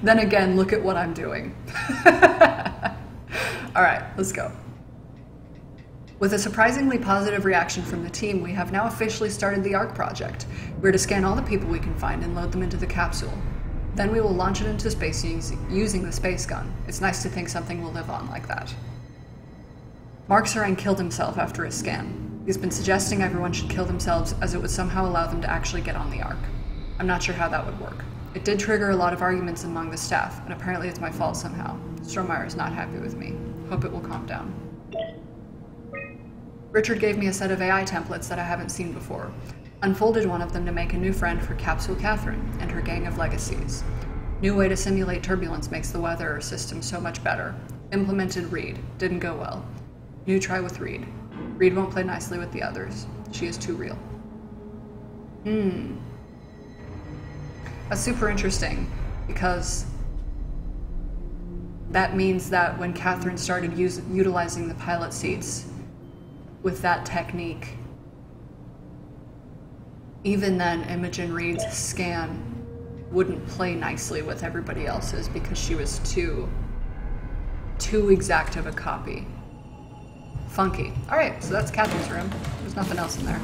Speaker 1: Then again, look at what I'm doing. Alright, let's go. With a surprisingly positive reaction from the team, we have now officially started the ARC project. We're to scan all the people we can find and load them into the capsule. Then we will launch it into space using the space gun. It's nice to think something will live on like that. Mark Serang killed himself after his scan. He's been suggesting everyone should kill themselves as it would somehow allow them to actually get on the ARC. I'm not sure how that would work. It did trigger a lot of arguments among the staff, and apparently it's my fault somehow. Strohmeyer is not happy with me. Hope it will calm down. Richard gave me a set of AI templates that I haven't seen before. Unfolded one of them to make a new friend for Capsule Catherine and her gang of legacies. New way to simulate turbulence makes the weather system so much better. Implemented Reed. Didn't go well. New try with Reed. Reed won't play nicely with the others. She is too real. That's super interesting, because that means that when Catherine started utilizing the pilot seats with that technique, even then Imogen Reed's scan wouldn't play nicely with everybody else's because she was too exact of a copy. Funky. Alright, so that's Catherine's room. There's nothing else in there.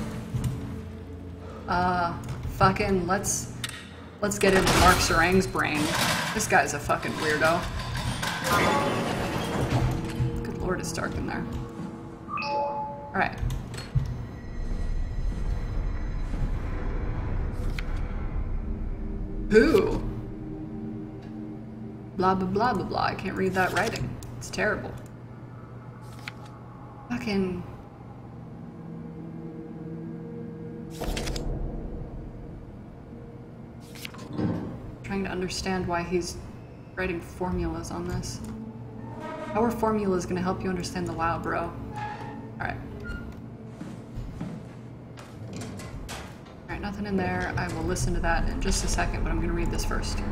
Speaker 1: Fucking let's get into Mark Serang's brain. This guy's a fucking weirdo. Good lord, it's dark in there. Alright. Who? Blah blah blah blah blah. I can't read that writing. It's terrible. Fucking... Trying to understand why he's writing formulas on this. How are formulas gonna help you understand the WoW, bro? Alright. Alright, nothing in there. I will listen to that in just a second, but I'm going to read this first.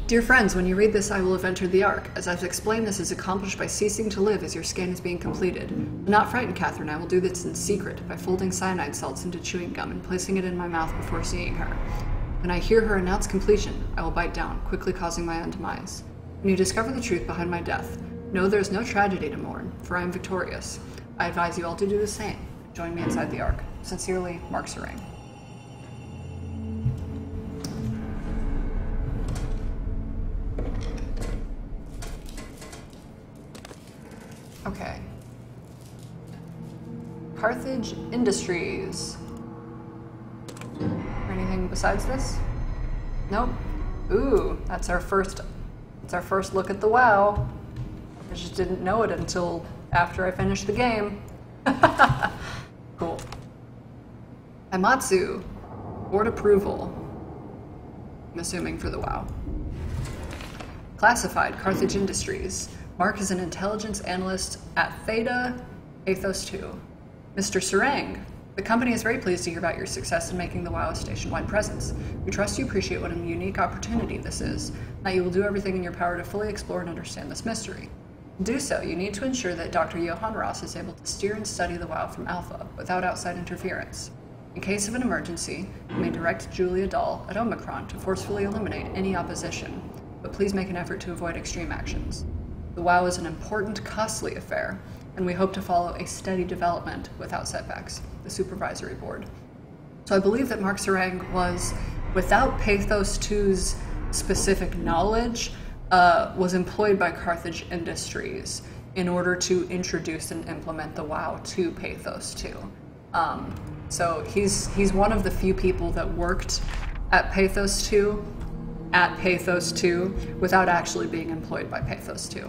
Speaker 1: Dear friends, when you read this, I will have entered the Ark. As I've explained, this is accomplished by ceasing to live as your scan is being completed. Do not frighten Catherine. I will do this in secret by folding cyanide salts into chewing gum and placing it in my mouth before seeing her. When I hear her announce completion, I will bite down, quickly causing my own demise. When you discover the truth behind my death, know there is no tragedy to mourn, for I am victorious. I advise you all to do the same. Join me inside the Ark. Sincerely, Mark Serang. Okay. Carthage Industries. Anything besides this? Nope. Ooh, that's our first look at the WoW. I just didn't know it until after I finished the game. Cool. Haimatsu. Board approval. I'm assuming for the WoW. Classified Carthage Industries. Mark is an intelligence analyst at Theta, PATHOS-II. Mr. Serang, the company is very pleased to hear about your success in making the WoW a station-wide presence. We trust you appreciate what a unique opportunity this is, and that you will do everything in your power to fully explore and understand this mystery. To do so, you need to ensure that Dr. Johann Ross is able to steer and study the WoW from Alpha without outside interference. In case of an emergency, you may direct Julia Dahl at Omicron to forcefully eliminate any opposition, but please make an effort to avoid extreme actions. The WoW is an important, costly affair, and we hope to follow a steady development without setbacks, the supervisory board. So I believe that Mark Serang was, without PATHOS-II's specific knowledge, was employed by Carthage Industries in order to introduce and implement the WoW to PATHOS-II. So he's one of the few people that worked at PATHOS-II without actually being employed by PATHOS-II.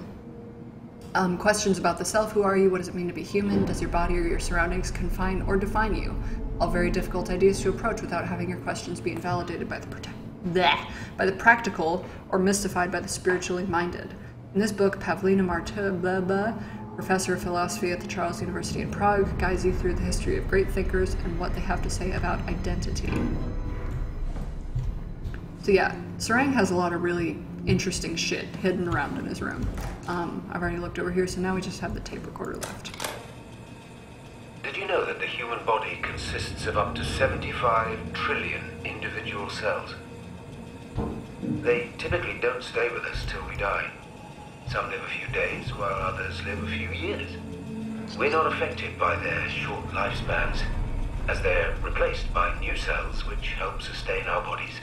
Speaker 1: Questions about the self. Who are you? What does it mean to be human? Does your body or your surroundings confine or define you? All very difficult ideas to approach without having your questions be invalidated by the practical or mystified by the spiritually minded. In this book, Pavlina Martova, professor of philosophy at the Charles University in Prague, guides you through the history of great thinkers and what they have to say about identity. So yeah, Serang has a lot of really interesting shit hidden around in his room. I've already looked over here, so now we just have the tape recorder left.
Speaker 9: Did you know that the human body consists of up to 75 trillion individual cells? They typically don't stay with us till we die. Some live a few days, while others live a few years. We're not affected by their short lifespans, as they're replaced by new cells which help sustain our bodies.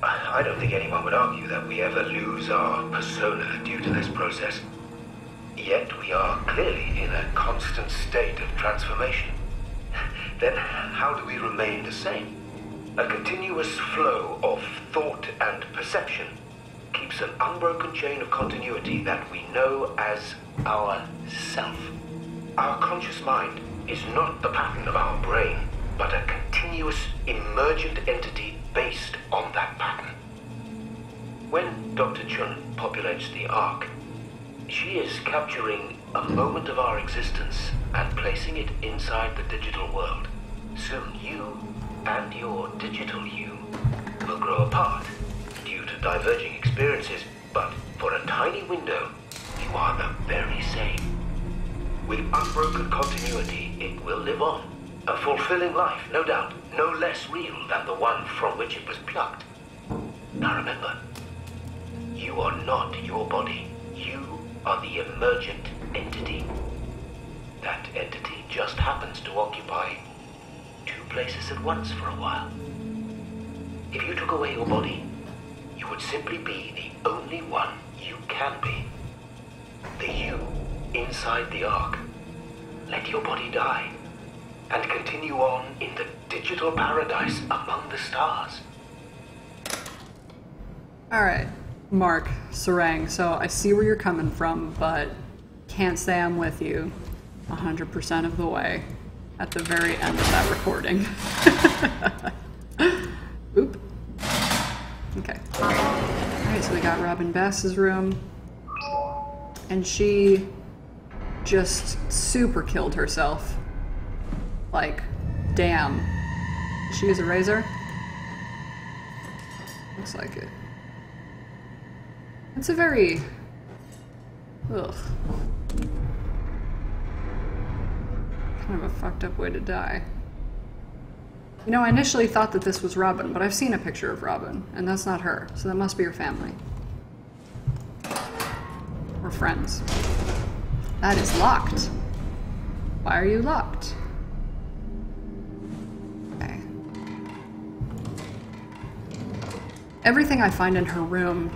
Speaker 9: I don't think anyone would argue that we ever lose our persona due to this process. Yet we are clearly in a constant state of transformation. Then how do we remain the same? A continuous flow of thought and perception keeps an unbroken chain of continuity that we know as our self. Our conscious mind is not the pattern of our brain, but a continuous emergent entity based on that pattern. When Dr. Chun populates the Ark, she is capturing a moment of our existence and placing it inside the digital world. Soon you and your digital you will grow apart due to diverging experiences, but for a tiny window, you are the very same. With unbroken continuity, it will live on. A fulfilling life, no doubt, no less real than the one from which it was plucked. Now remember, you are not your body. You are the emergent entity. That entity just happens to occupy two places at once for a while. If you took away your body, you would simply be the only one you can be. The you inside the Ark. Let your body die and continue on in the digital paradise among the stars.
Speaker 1: Alright, Mark Serang, so I see where you're coming from, but can't say I'm with you 100% of the way at the very end of that recording. Oop. Okay. Alright, so we got Robin Bass's room, and she just super killed herself. Like, Damn. Did she use a razor? Looks like it. It's a very... ugh. Kind of a fucked up way to die. You know, I initially thought that this was Robin, but I've seen a picture of Robin, and that's not her, so that must be her family. Or friends. That is locked. Why are you locked? Okay. Everything I find in her room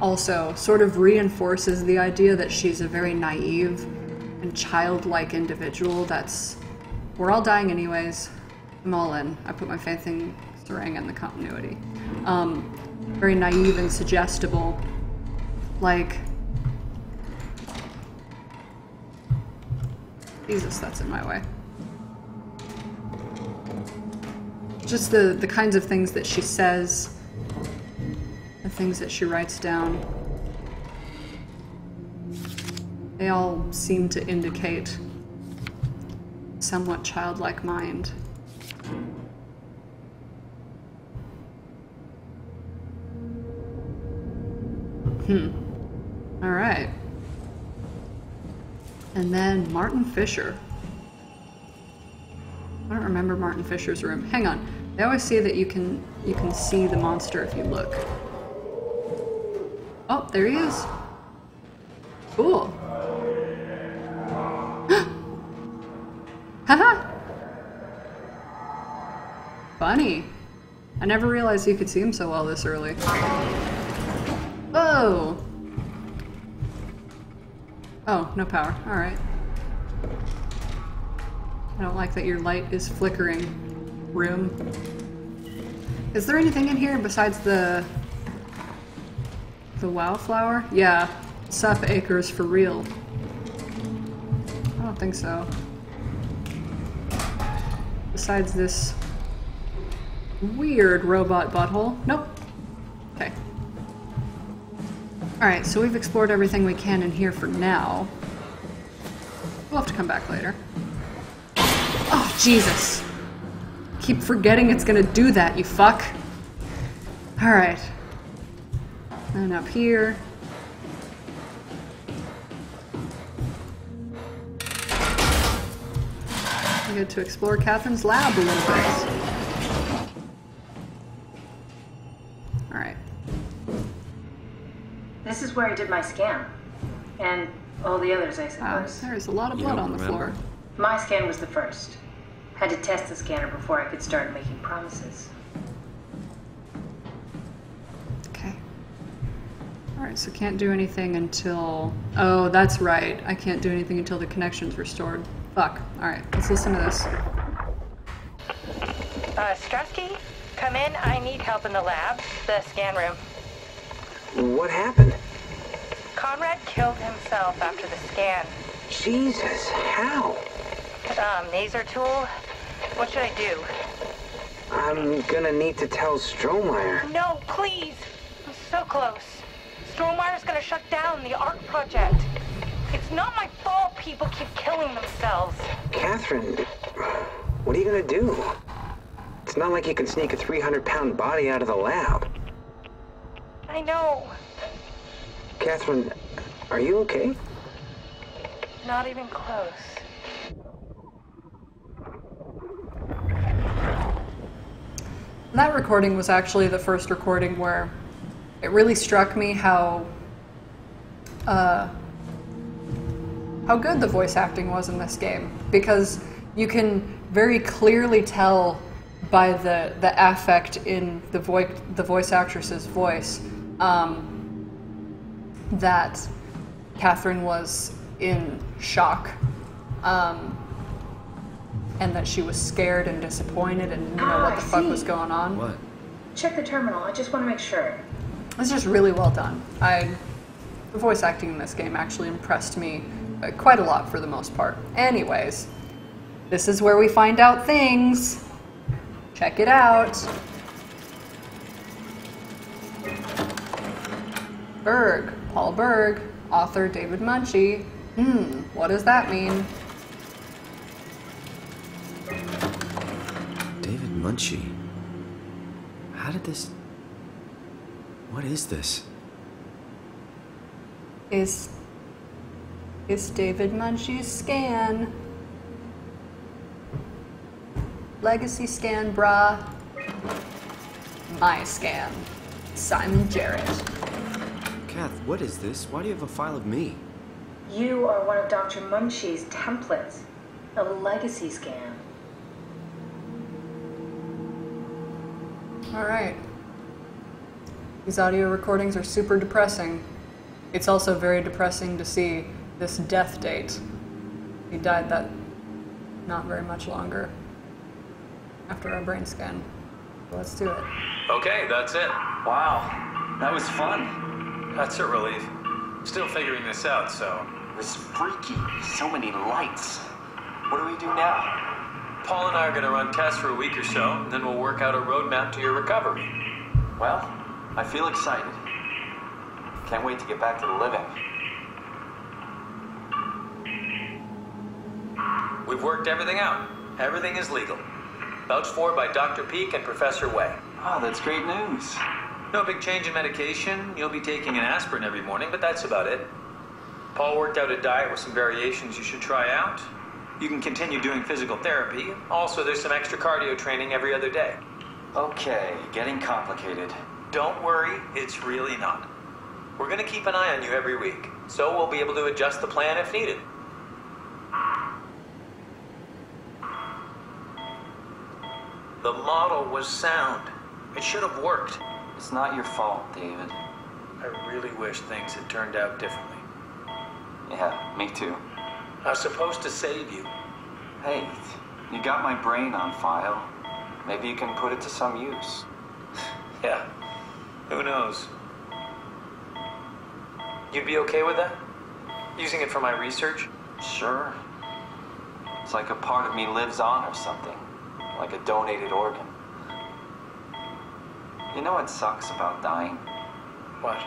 Speaker 1: also sort of reinforces the idea that she's a very naive and childlike individual that's... we're all dying anyways. I'm all in. I put my faith in Sarang and the continuity. Very naive and suggestible. Like... Jesus, that's in my way. Just the kinds of things that she says, the things that she writes down, they all seem to indicate somewhat childlike mind. Alright. And then Martin Fisher. I don't remember Martin Fisher's room. Hang on. They always say that you can see the monster if you look. Oh, there he is. Cool. Haha! Funny. I never realized you could see him so well this early. Whoa! Oh, no power. Alright. I don't like that your light is flickering. Room. Is there anything in here besides the wow flower? Yeah. Sup acres for real. I don't think so. Besides this weird robot butthole. Nope. Okay. Alright, so we've explored everything we can in here for now. We'll have to come back later. Oh, Jesus! Keep forgetting it's gonna do that, you fuck! Alright. And up here. We get to explore Catherine's lab a little bit. Alright.
Speaker 6: This is where I did my scan. And all the others, I suppose.
Speaker 1: There's a lot of blood on the floor.
Speaker 6: My scan was the first. Had to test the scanner before I could start making promises.
Speaker 1: Okay. Alright, so can't do anything until... oh, that's right. I can't do anything until the connection's restored. Fuck. Alright, let's listen to this.
Speaker 7: Strasky? Come in. I need help in the lab. The scan room.
Speaker 15: What happened?
Speaker 7: Conrad killed himself after the scan.
Speaker 15: Jesus, how?
Speaker 7: Laser tool? What should I do?
Speaker 15: I'm gonna need to tell Strohmeyer.
Speaker 7: No, please! I'm so close. Strohmeyer's gonna shut down the ARC project. It's not my fault people keep killing themselves.
Speaker 15: Catherine, what are you gonna do? It's not like you can sneak a 300-pound body out of the lab.
Speaker 7: I know.
Speaker 15: Catherine, are you okay?
Speaker 7: Not even close.
Speaker 1: That recording was actually the first recording where it really struck me how good the voice acting was in this game, because you can very clearly tell by the affect in the voice actress's voice that Catherine was in shock, and that she was scared and disappointed and didn't know what the fuck was going on.
Speaker 3: What?
Speaker 6: Check the terminal. I just want to make sure.
Speaker 1: It's just really well done. The voice acting in this game actually impressed me quite a lot for the most part. Anyways, this is where we find out things. Check it out. Berg. Paul Berg. Author David Munchie. What does that mean?
Speaker 3: David Munchie. How did this... What is this?
Speaker 1: It's David Munchie's scan. Legacy scan, brah. My scan. Simon Jarrett.
Speaker 3: Kath, what is this? Why do you have a file of me?
Speaker 6: You are one of Dr. Munchie's templates. A legacy scan.
Speaker 1: Alright. These audio recordings are super depressing. It's also very depressing to see this death date. He died that not very much longer after our brain scan. So let's do it.
Speaker 13: Okay, that's it. Wow, that was fun. That's a relief. Still figuring this out, so...
Speaker 16: It was freaky. So many lights. What do we do now?
Speaker 13: Paul and I are gonna run tests for a week or so, and then we'll work out a roadmap to your recovery.
Speaker 16: Well, I feel excited. Can't wait to get back to the living.
Speaker 13: We've worked everything out. Everything is legal. Vouched for by Dr. Peak and Professor Way.
Speaker 16: Oh, that's great news.
Speaker 13: No big change in medication. You'll be taking an aspirin every morning, but that's about it. Paul worked out a diet with some variations you should try out. You can continue doing physical therapy. Also, there's some extra cardio training every other day.
Speaker 16: Okay, getting complicated.
Speaker 13: Don't worry, it's really not. We're going to keep an eye on you every week, so we'll be able to adjust the plan if needed. The model was sound. It should have worked.
Speaker 16: It's not your fault, David.
Speaker 13: I really wish things had turned out differently.
Speaker 16: Yeah, me too.
Speaker 13: I was supposed to save you.
Speaker 16: Hey, you got my brain on file. Maybe you can put it to some use.
Speaker 13: Yeah, who knows? You'd be okay with that? Using it for my research?
Speaker 16: Sure. It's like a part of me lives on or something. Like a donated organ. You know what sucks about dying?
Speaker 13: What?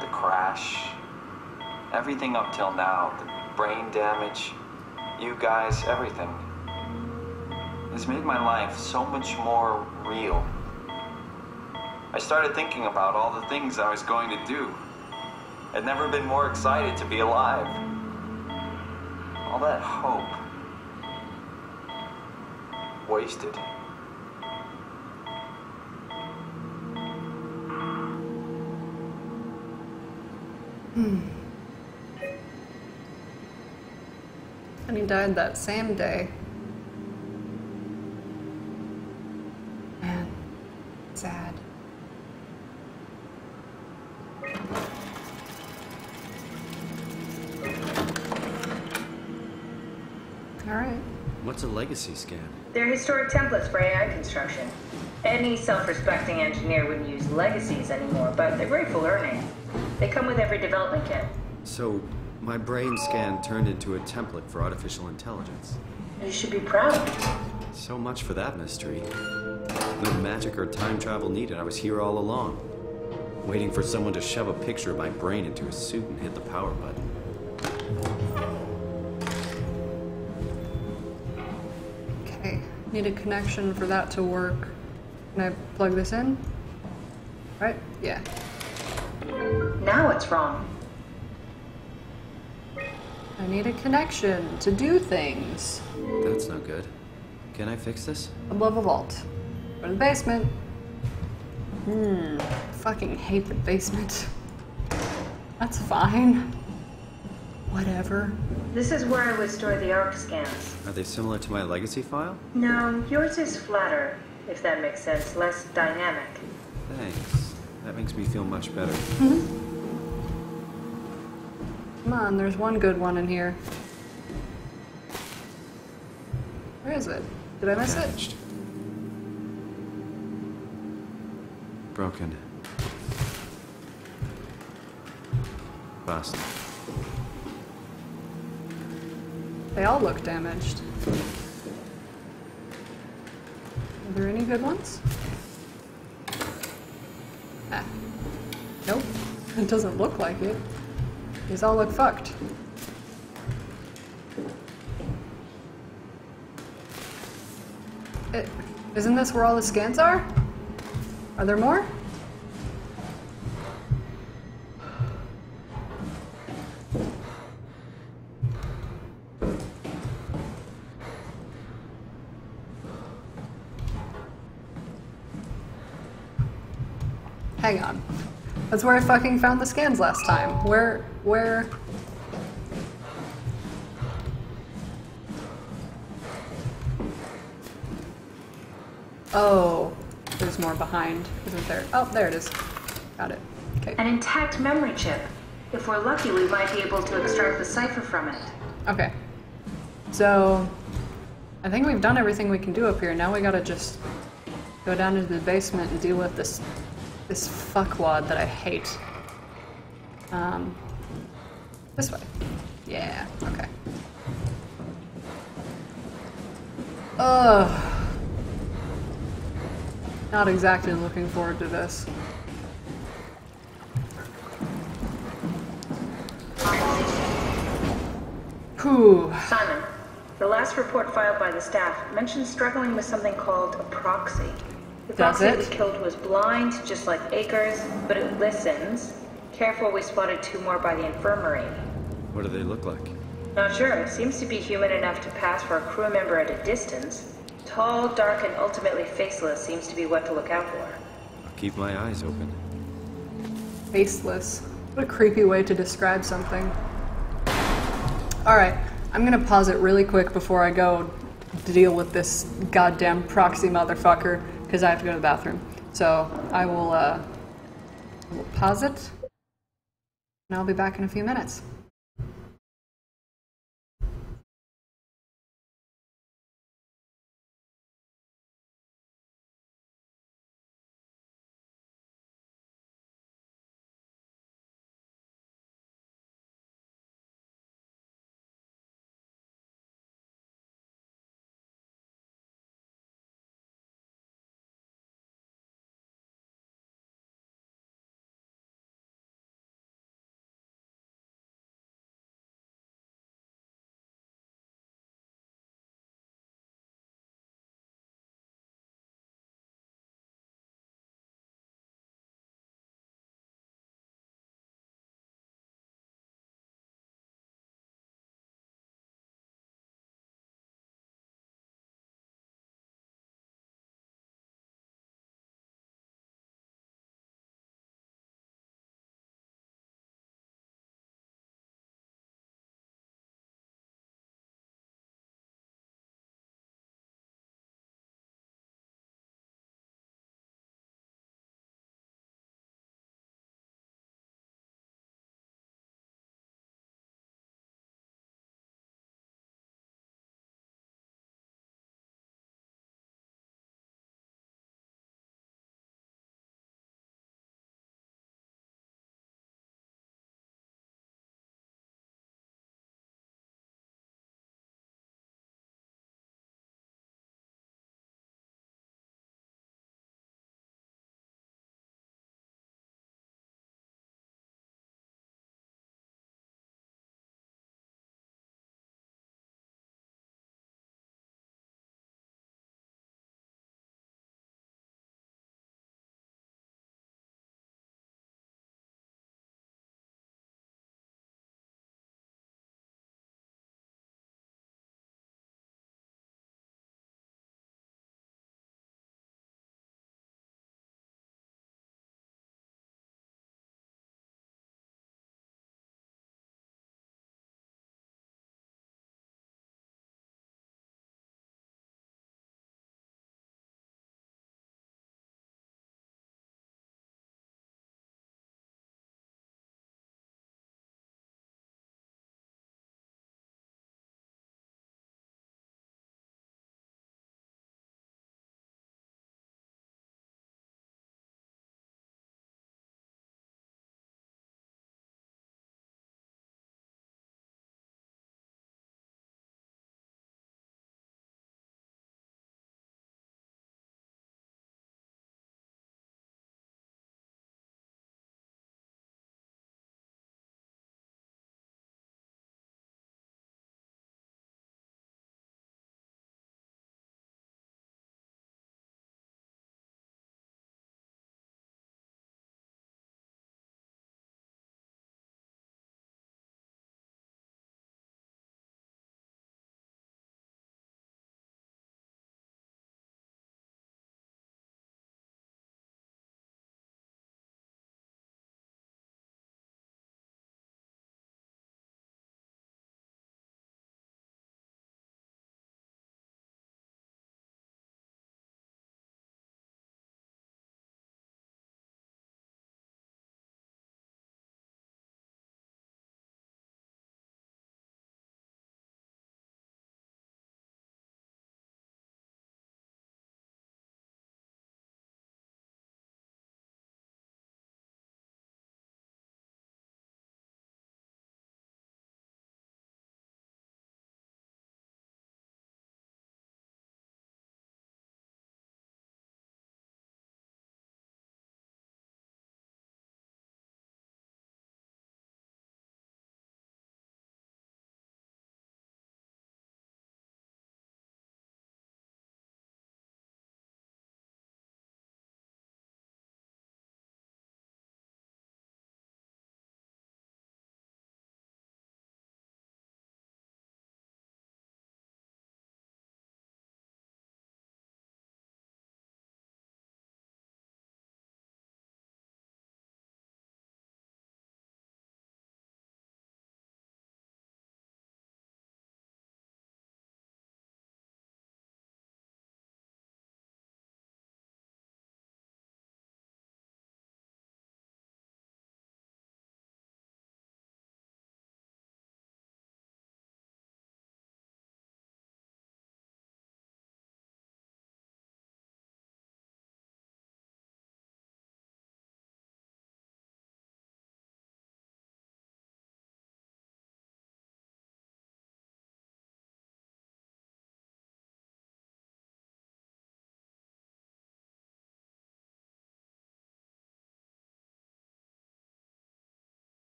Speaker 16: The crash. Everything up till now. The brain damage. You guys, everything. It's made my life so much more real. I started thinking about all the things I was going to do. I'd never been more excited to be alive. All that hope. Wasted.
Speaker 1: And he died that same day. Man, sad. All right.
Speaker 3: What's a legacy scan?
Speaker 6: They're historic templates for AI construction. Any self-respecting engineer wouldn't use legacies anymore, but they're great for learning. They come with every development kit.
Speaker 3: So, my brain scan turned into a template for artificial intelligence.
Speaker 6: You should be proud.
Speaker 3: So much for that mystery. No magic or time travel needed. I was here all along. Waiting for someone to shove a picture of my brain into a suit and hit the power button.
Speaker 1: Okay, need a connection for that to work. Can I plug this in? Right? Yeah.
Speaker 6: Now it's wrong.
Speaker 1: I need a connection to do things.
Speaker 3: That's no good. Can I fix this?
Speaker 1: Above a vault. Go to the basement. Fucking hate the basement. That's fine. Whatever.
Speaker 6: This is where I would store the ARC scans.
Speaker 3: Are they similar to my legacy file?
Speaker 6: No, yours is flatter, if that makes sense. Less dynamic.
Speaker 3: Thanks. That makes me feel much better.
Speaker 1: Come on, there's one good one in here. Where is it? Did I miss it?
Speaker 3: Broken. Bust.
Speaker 1: They all look damaged. Are there any good ones? Ah. Nope. It doesn't look like it. These all look fucked. Isn't this where all the scans are? Are there more? Hang on. That's where I fucking found the scans last time. Where? Oh, there's more behind, isn't there? Oh, there it is. Got it. Okay.
Speaker 6: An intact memory chip. If we're lucky, we might be able to extract the cipher from it.
Speaker 1: Okay. So, I think we've done everything we can do up here. Now we gotta just go down into the basement and deal with this fuckwad that I hate. This way. Yeah, okay. Ugh. Not exactly looking forward to this. Whew.
Speaker 6: Simon, the last report filed by the staff mentioned struggling with something called a proxy. The proxy we killed was blind, just like Akers, but it listens. Careful, we spotted 2 more by the infirmary.
Speaker 3: What do they look like?
Speaker 6: Not sure. Seems to be human enough to pass for a crew member at a distance. Tall, dark, and ultimately faceless seems to be what to look out for.
Speaker 3: I'll keep my eyes open.
Speaker 1: Faceless. What a creepy way to describe something. Alright, I'm gonna pause it really quick before I go deal with this goddamn proxy motherfucker, because I have to go to the bathroom. So, I will pause it, and I'll be back in a few minutes.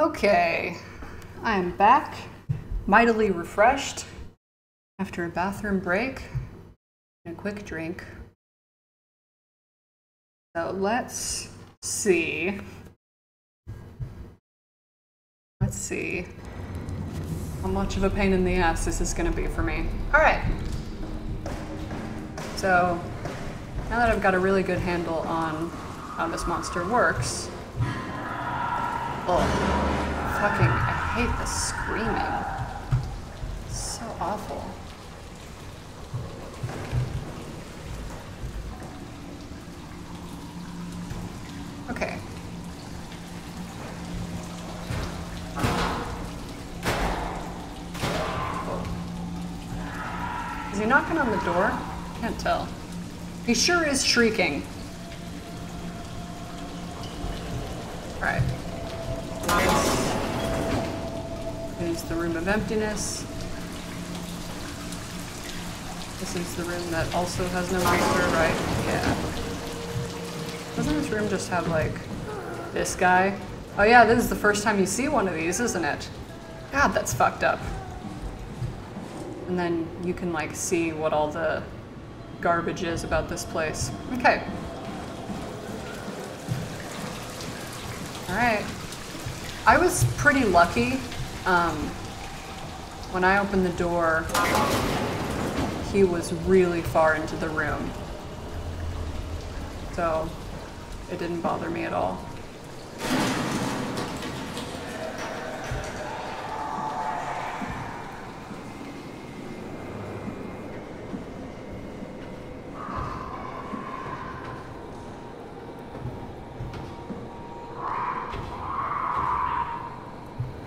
Speaker 1: Okay, I am back, mightily refreshed after a bathroom break and a quick drink. So let's see. Let's see how much of a pain in the ass this is going to be for me. All right. So now that I've got a really good handle on how this monster works. Oh, fucking, I hate this screaming. It's so awful. Okay. Is he knocking on the door? Can't tell. He sure is shrieking. Alright. This is the room of emptiness. This is the room that also has no monster, right? Yeah. Doesn't this room just have, like, this guy? Oh yeah, this is the first time you see one of these, isn't it? God, that's fucked up. And then you can, like, see what all the garbage is about this place. Okay. Alright. I was pretty lucky. When I opened the door, he was really far into the room. So it didn't bother me at all.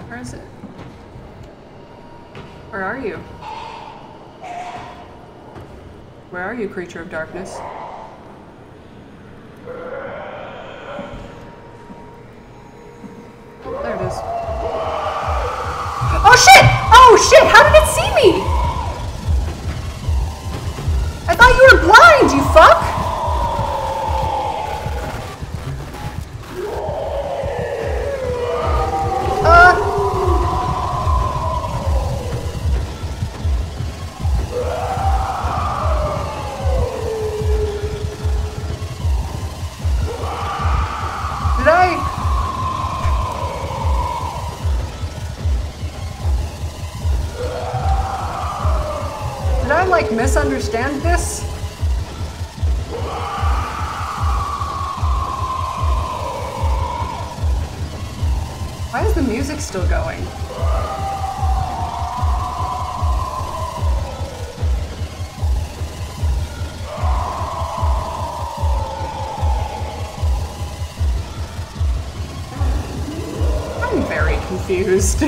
Speaker 1: Where is it? Where are you? Where are you, creature of darkness? There it is. Oh shit! Oh shit! How did it see me? I thought you were blind, you fuck! Did I like misunderstand this? Why is the music still going? I'm very confused.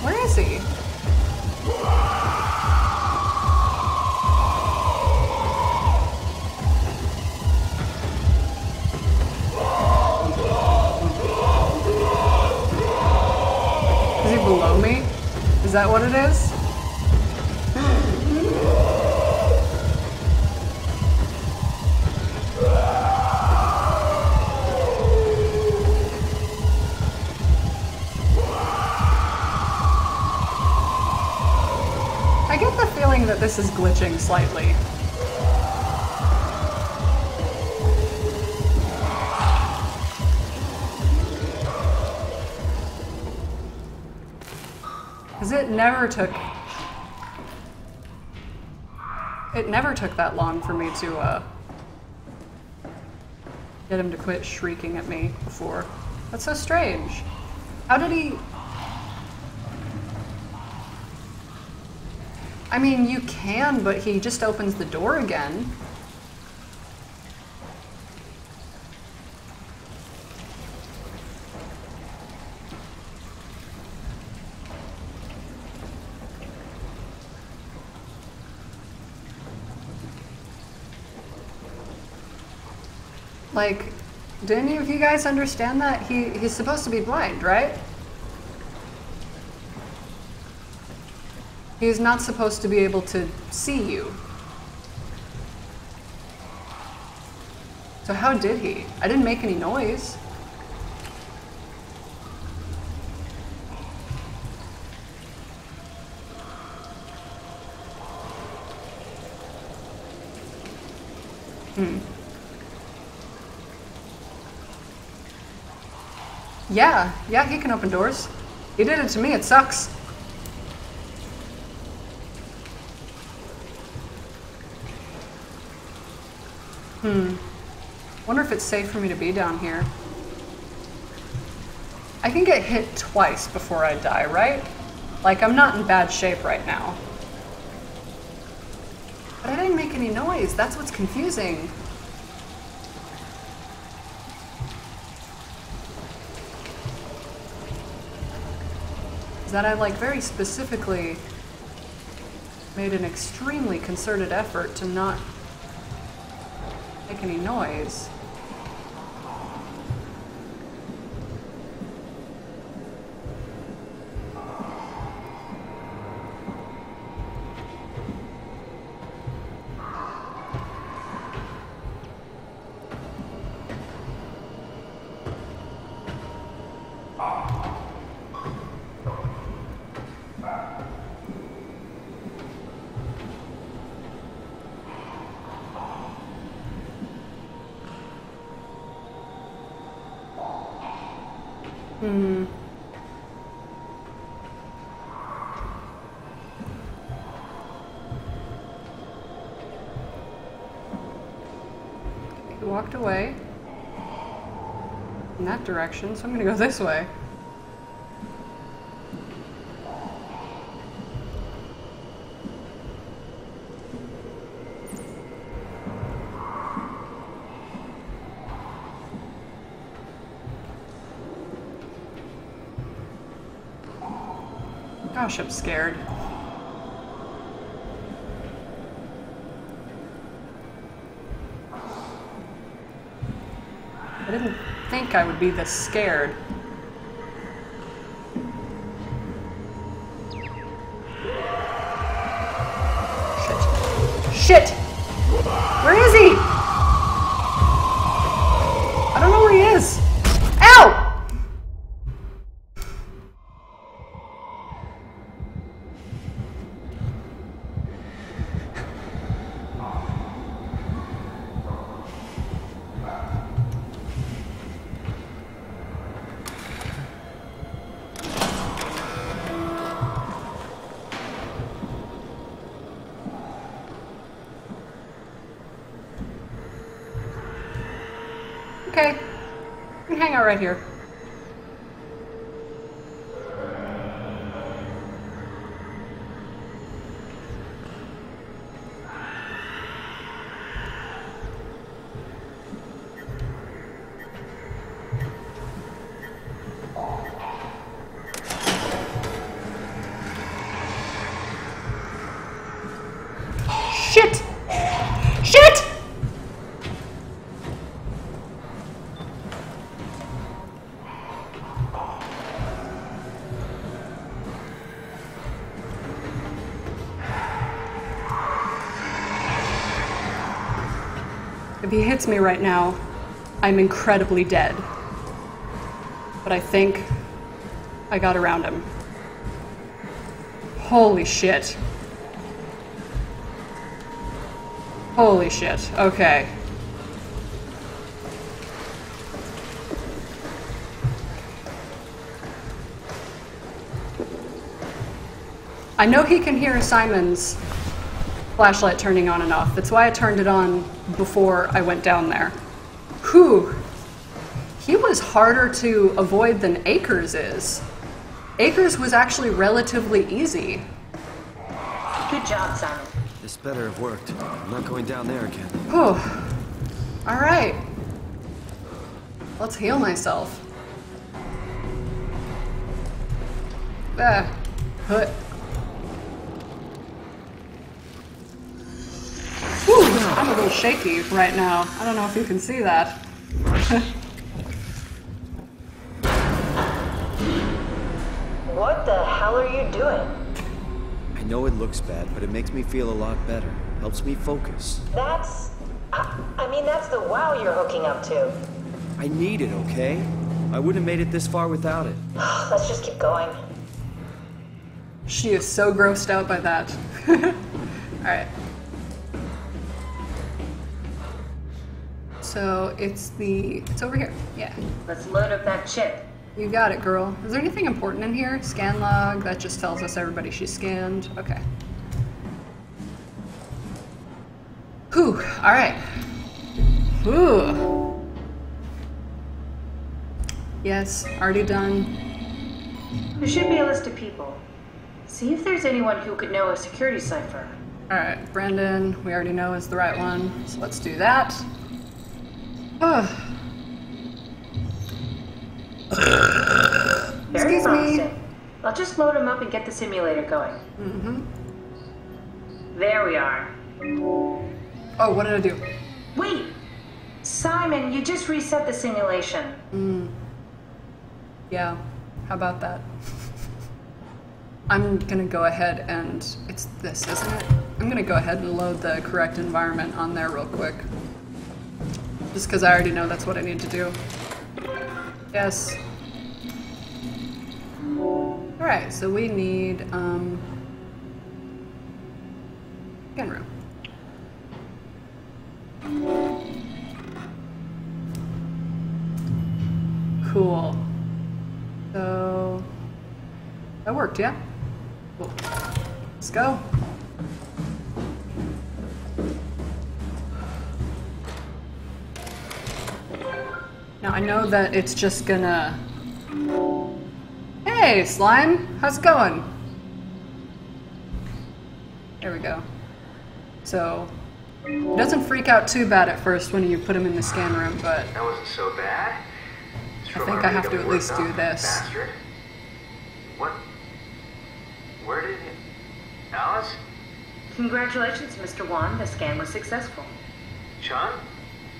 Speaker 1: Where is he? Is he below me? Is that what it is? I get the feeling that this is glitching slightly. Because it never took that long for me to get him to quit shrieking at me before. That's so strange. How did he... I mean, you can, but he just opens the door again. Like, do any of you guys understand that? He's supposed to be blind, right? He's not supposed to be able to see you. So how did he? I didn't make any noise. Yeah, he can open doors. He did it to me, it sucks. Wonder if it's safe for me to be down here. I can get hit twice before I die, right? Like, I'm not in bad shape right now. But I didn't make any noise, that's what's confusing. Is that I, like, very specifically made an extremely concerted effort to not make any noise. He walked away in that direction, so I'm gonna go this way. Gosh, I'm scared. I didn't think I would be this scared. Shit! Where is he? I don't know where he is. Ow! Okay, we can hang out right here. Shit! Shit! If he hits me right now, I'm incredibly dead. But I think I got around him. Holy shit. Holy shit. Okay. I know he can hear Simon's flashlight turning on and off. That's why I turned it on before I went down there. Whew. He was harder to avoid than Akers is. Akers was actually relatively easy.
Speaker 6: Good job, Simon.
Speaker 3: This better have worked. I'm not going down there again.
Speaker 1: Whew. Alright. Let's heal myself. Hut. Whew, I'm a little shaky right now. I don't know if you can see that.
Speaker 6: What the hell are you doing?
Speaker 3: I know it looks bad, but it makes me feel a lot better. Helps me focus.
Speaker 6: That's... I mean, that's the wow you're hooking up to.
Speaker 3: I need it, okay? I wouldn't have made it this far without it.
Speaker 6: Let's just keep going.
Speaker 1: She is so grossed out by that. Alright. So it's over here. Yeah.
Speaker 6: Let's load up that chip.
Speaker 1: You got it, girl. Is there anything important in here? Scan log, that just tells us everybody she scanned. Okay. Whew, alright. Whew. Yes, already done.
Speaker 6: There should be a list of people. See if there's anyone who could know a security cipher.
Speaker 1: Alright, Brandon, we already know is the right one, so let's do that.
Speaker 6: Very
Speaker 1: Excuse
Speaker 6: promising.
Speaker 1: me.
Speaker 6: I'll just load him up and get the simulator going.
Speaker 1: Mm-hmm.
Speaker 6: There we are.
Speaker 1: Oh, what did I do?
Speaker 6: Wait! Simon, you just reset the simulation.
Speaker 1: Yeah, how about that? I'm gonna go ahead and... It's this, isn't it? I'm gonna go ahead and load the correct environment on there real quick. Just because I already know that's what I need to do. Yes. Alright, so we need, scan room. Cool. So, that worked, yeah? Cool. Let's go. Now I know that it's just gonna... Hey, Slime! How's it going? There we go. So, it doesn't freak out too bad at first when you put him in the scan room, but...
Speaker 22: That wasn't so bad.
Speaker 1: I think I have to at least do this.
Speaker 22: Bastard. What? Where did it... Alice?
Speaker 6: Congratulations, Mr. Wan. The scan was successful.
Speaker 22: Chun?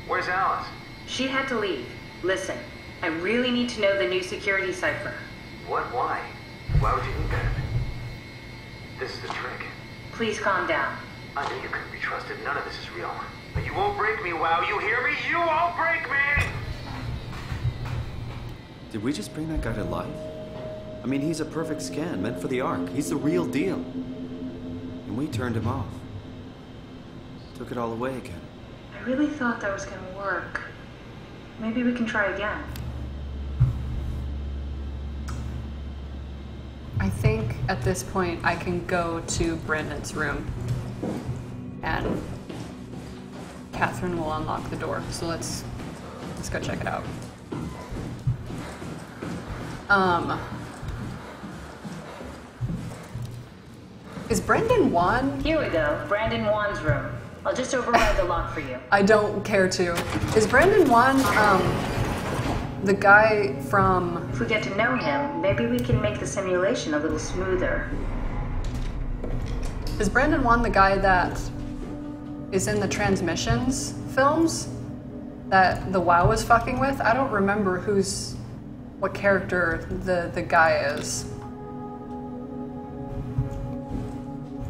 Speaker 22: Where's Alice?
Speaker 6: She had to leave. Listen, I really need to know the new security cipher.
Speaker 22: What? Why? Why would you need that? This is the trick.
Speaker 6: Please calm down.
Speaker 22: I knew you couldn't be trusted. None of this is real. But you won't break me, WoW. You hear me? You won't break me!
Speaker 3: Did we just bring that guy to life? I mean, he's a perfect scan, meant for the Ark. He's the real deal. And we turned him off. Took it all away again.
Speaker 6: I really thought that was gonna work. Maybe we can try again.
Speaker 1: I think at this point I can go to Brandon's room and Catherine will unlock the door. So let's go check it out. Is Brandon Wan?
Speaker 6: Here we go, Brandon Wan's room. I'll just override the lock for you.
Speaker 1: I don't care to. Is Brandon Wan, the guy from...
Speaker 6: If we get to know him, maybe we can make the simulation a little smoother.
Speaker 1: Is Brandon Wan the guy that is in the Transmissions films that the WoW was fucking with? I don't remember what character the guy is.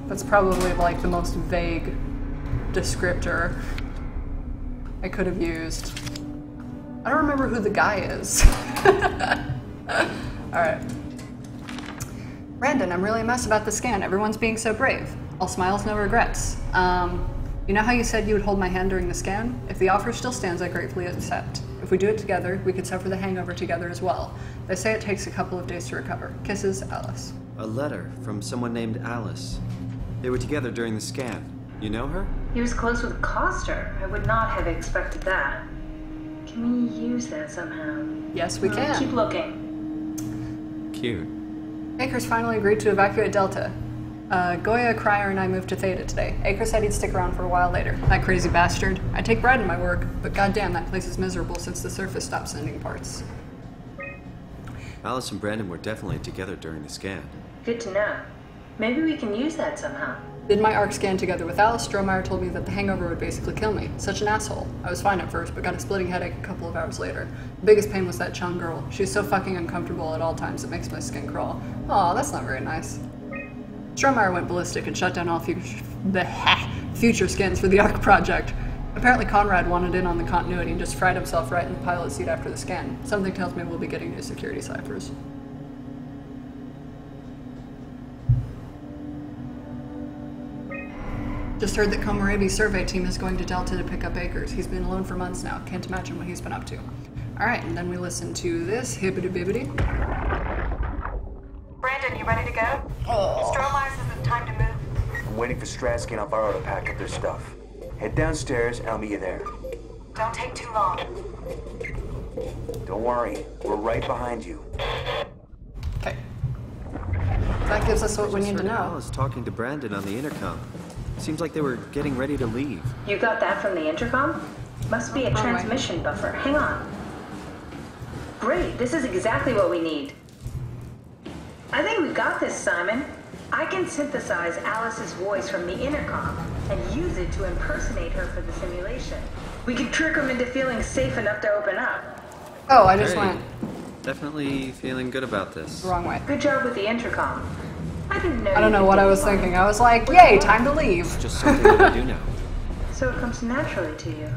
Speaker 1: That's probably like the most vague descriptor I could have used. I don't remember who the guy is. Alright. Brandon, I'm really a mess about the scan. Everyone's being so brave. All smiles, no regrets. You know how you said you would hold my hand during the scan? If the offer still stands, I gratefully accept. If we do it together, we could suffer the hangover together as well. They say it takes a couple of days to recover. Kisses, Alice.
Speaker 3: A letter from someone named Alice. They were together during the scan. You know her?
Speaker 6: He was close with Coster. I would not have expected that. Can we use that somehow?
Speaker 1: Yes, we can.
Speaker 6: Keep looking.
Speaker 3: Cute.
Speaker 1: Akers finally agreed to evacuate Delta. Goya, Cryer, and I moved to Theta today. Akers said he'd stick around for a while later. That crazy bastard. I take pride in my work, but goddamn, that place is miserable since the surface stopped sending parts.
Speaker 3: Alice and Brandon were definitely together during the scan.
Speaker 6: Good to know. Maybe we can use that somehow.
Speaker 1: Did my arc scan together with Alice. Strohmeyer told me that the hangover would basically kill me. Such an asshole. I was fine at first, but got a splitting headache a couple of hours later. The biggest pain was that Chung girl. She's so fucking uncomfortable at all times, it makes my skin crawl. Aw, that's not very nice. Strohmeyer went ballistic and shut down all future skins for the ARC project. Apparently Conrad wanted in on the continuity and just fried himself right in the pilot seat after the scan. Something tells me we'll be getting new security ciphers. Just heard that Komorebi's survey team is going to Delta to pick up Akers. He's been alone for months now. Can't imagine what he's been up to. Alright, and then we listen to this hibbity-bibbity.
Speaker 7: Brandon, you ready to go? Strohmeyer says it's time to move.
Speaker 15: I'm waiting for Stratsky and Alvaro to pack up their stuff. Head downstairs and I'll meet you there.
Speaker 7: Don't take too long.
Speaker 15: Don't worry, we're right behind you.
Speaker 1: Okay. That gives us what we need to know.
Speaker 3: I was talking to Brandon on the intercom. Seems like they were getting ready to leave.
Speaker 6: You got that from the intercom? Must be a transmission buffer. Hang on. Great, this is exactly what we need. I think we got this, Simon. I can synthesize Alice's voice from the intercom and use it to impersonate her for the simulation. We can trick them into feeling safe enough to open up.
Speaker 1: Oh, I just went.
Speaker 3: Definitely feeling good about this.
Speaker 1: Wrong way.
Speaker 6: Good job with the intercom. I didn't know.
Speaker 1: I don't know what I was thinking. I was like, yay, time to leave.
Speaker 3: It's just something that I do now.
Speaker 6: So it comes naturally to you.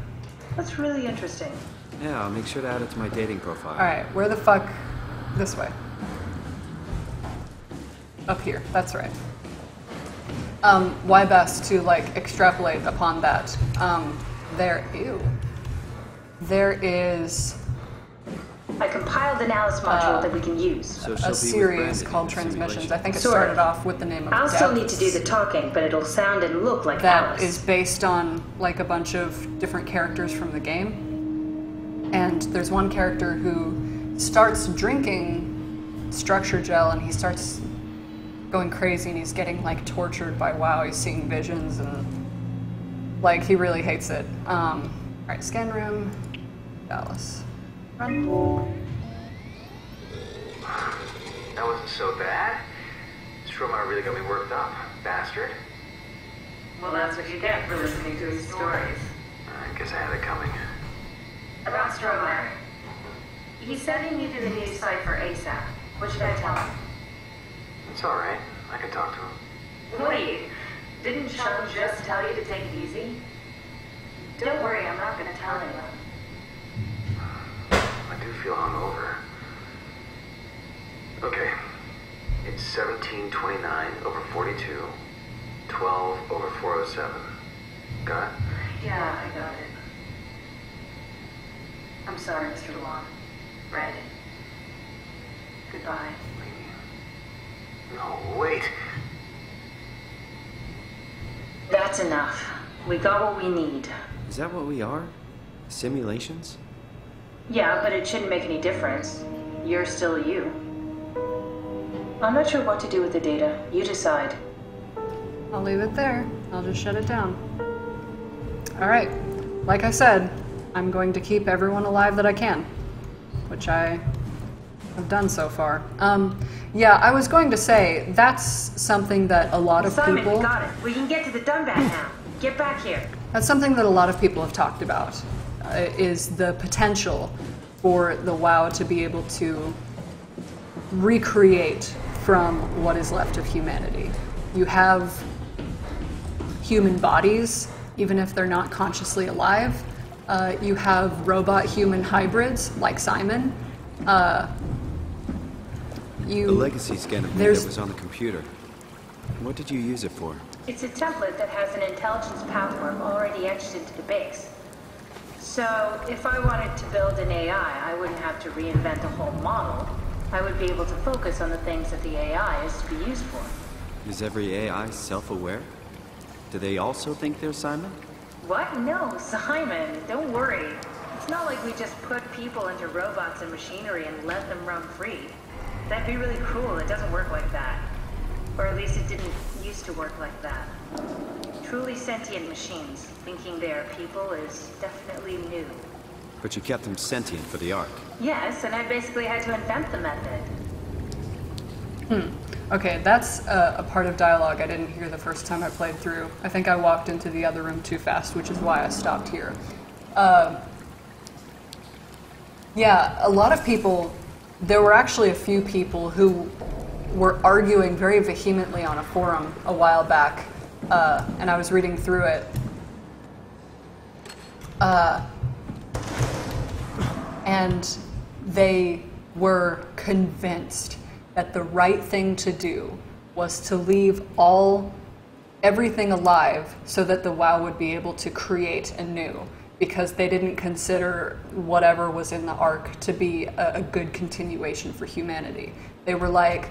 Speaker 6: That's really interesting.
Speaker 3: Yeah, I'll make sure to add it to my dating profile.
Speaker 1: Alright, where the fuck? This way. Up here, that's right. Why best to, like, extrapolate upon that? There is...
Speaker 6: I compiled an Alice module that we can use.
Speaker 1: A series called Transmissions. I think it started off with the name of
Speaker 6: I'll still need to do the talking, but it'll sound and look like
Speaker 1: that
Speaker 6: Alice.
Speaker 1: is based on, like, a bunch of different characters from the game. And there's one character who starts drinking structure gel and he starts going crazy and he's getting, like, tortured by WoW. He's seeing visions and, like, he really hates it. Alright, scan room, Dallas. Run.
Speaker 22: That wasn't so bad. Strohmeyer really got me worked up, bastard.
Speaker 6: Well, that's what you get for listening to his stories.
Speaker 22: I guess I had it coming.
Speaker 6: About Strohmeyer. He said he needed a new cipher ASAP. What should I tell him?
Speaker 22: It's alright. I can talk to him.
Speaker 6: Wait, didn't Sean just tell you to take it easy? Don't worry, I'm not going to tell anyone.
Speaker 22: I do feel hungover. Okay. It's 1729 over 42, 12 over 407. Got it?
Speaker 6: Yeah, I got it. I'm sorry, Mr. Long. Brandon. Goodbye.
Speaker 22: No, wait.
Speaker 6: That's enough. We got what we need.
Speaker 3: Is that what we are? Simulations?
Speaker 6: Yeah, but it shouldn't make any difference. You're still you. I'm not sure what to do with the data. You decide.
Speaker 1: I'll leave it there. I'll just shut it down. Alright. Like I said, I'm going to keep everyone alive that I can. Which I have done so far. Yeah, I was going to say, that's something that a lot of
Speaker 6: Simon,
Speaker 1: people...
Speaker 6: we got it. We can get to the Dunbat now. Get back here.
Speaker 1: That's something that a lot of people have talked about, is the potential for the WoW to be able to recreate from what is left of humanity. You have human bodies, even if they're not consciously alive. You have robot-human hybrids, like Simon.
Speaker 3: The legacy scan of me that was on the computer. What did you use it for?
Speaker 6: It's a template that has an intelligence pathwork already etched into the base. So, if I wanted to build an AI, I wouldn't have to reinvent a whole model. I would be able to focus on the things that the AI is to be used for.
Speaker 3: Is every AI self-aware? Do they also think they're Simon?
Speaker 6: What? No, Simon, don't worry. It's not like we just put people into robots and machinery and let them roam free. That'd be really cruel. It doesn't work like that. Or at least it didn't used to work like that. Truly sentient machines, thinking they are people is definitely new.
Speaker 3: But you kept them sentient for the Ark.
Speaker 6: Yes, and I basically had to invent the method.
Speaker 1: Okay, that's a part of dialogue I didn't hear the first time I played through. I think I walked into the other room too fast, which is why I stopped here. Yeah, a lot of people... There were actually a few people who were arguing very vehemently on a forum a while back, and I was reading through it. And they were convinced that the right thing to do was to leave everything alive so that the WoW would be able to create anew, because they didn't consider whatever was in the Ark to be a good continuation for humanity. They were like,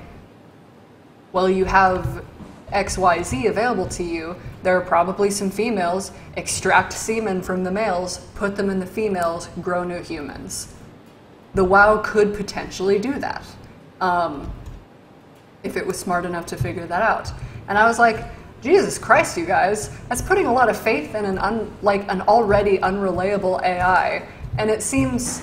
Speaker 1: well, you have XYZ available to you, there are probably some females, extract semen from the males, put them in the females, grow new humans. The WoW could potentially do that, if it was smart enough to figure that out. And I was like, Jesus Christ, you guys, that's putting a lot of faith in an already unreliable AI, and it seems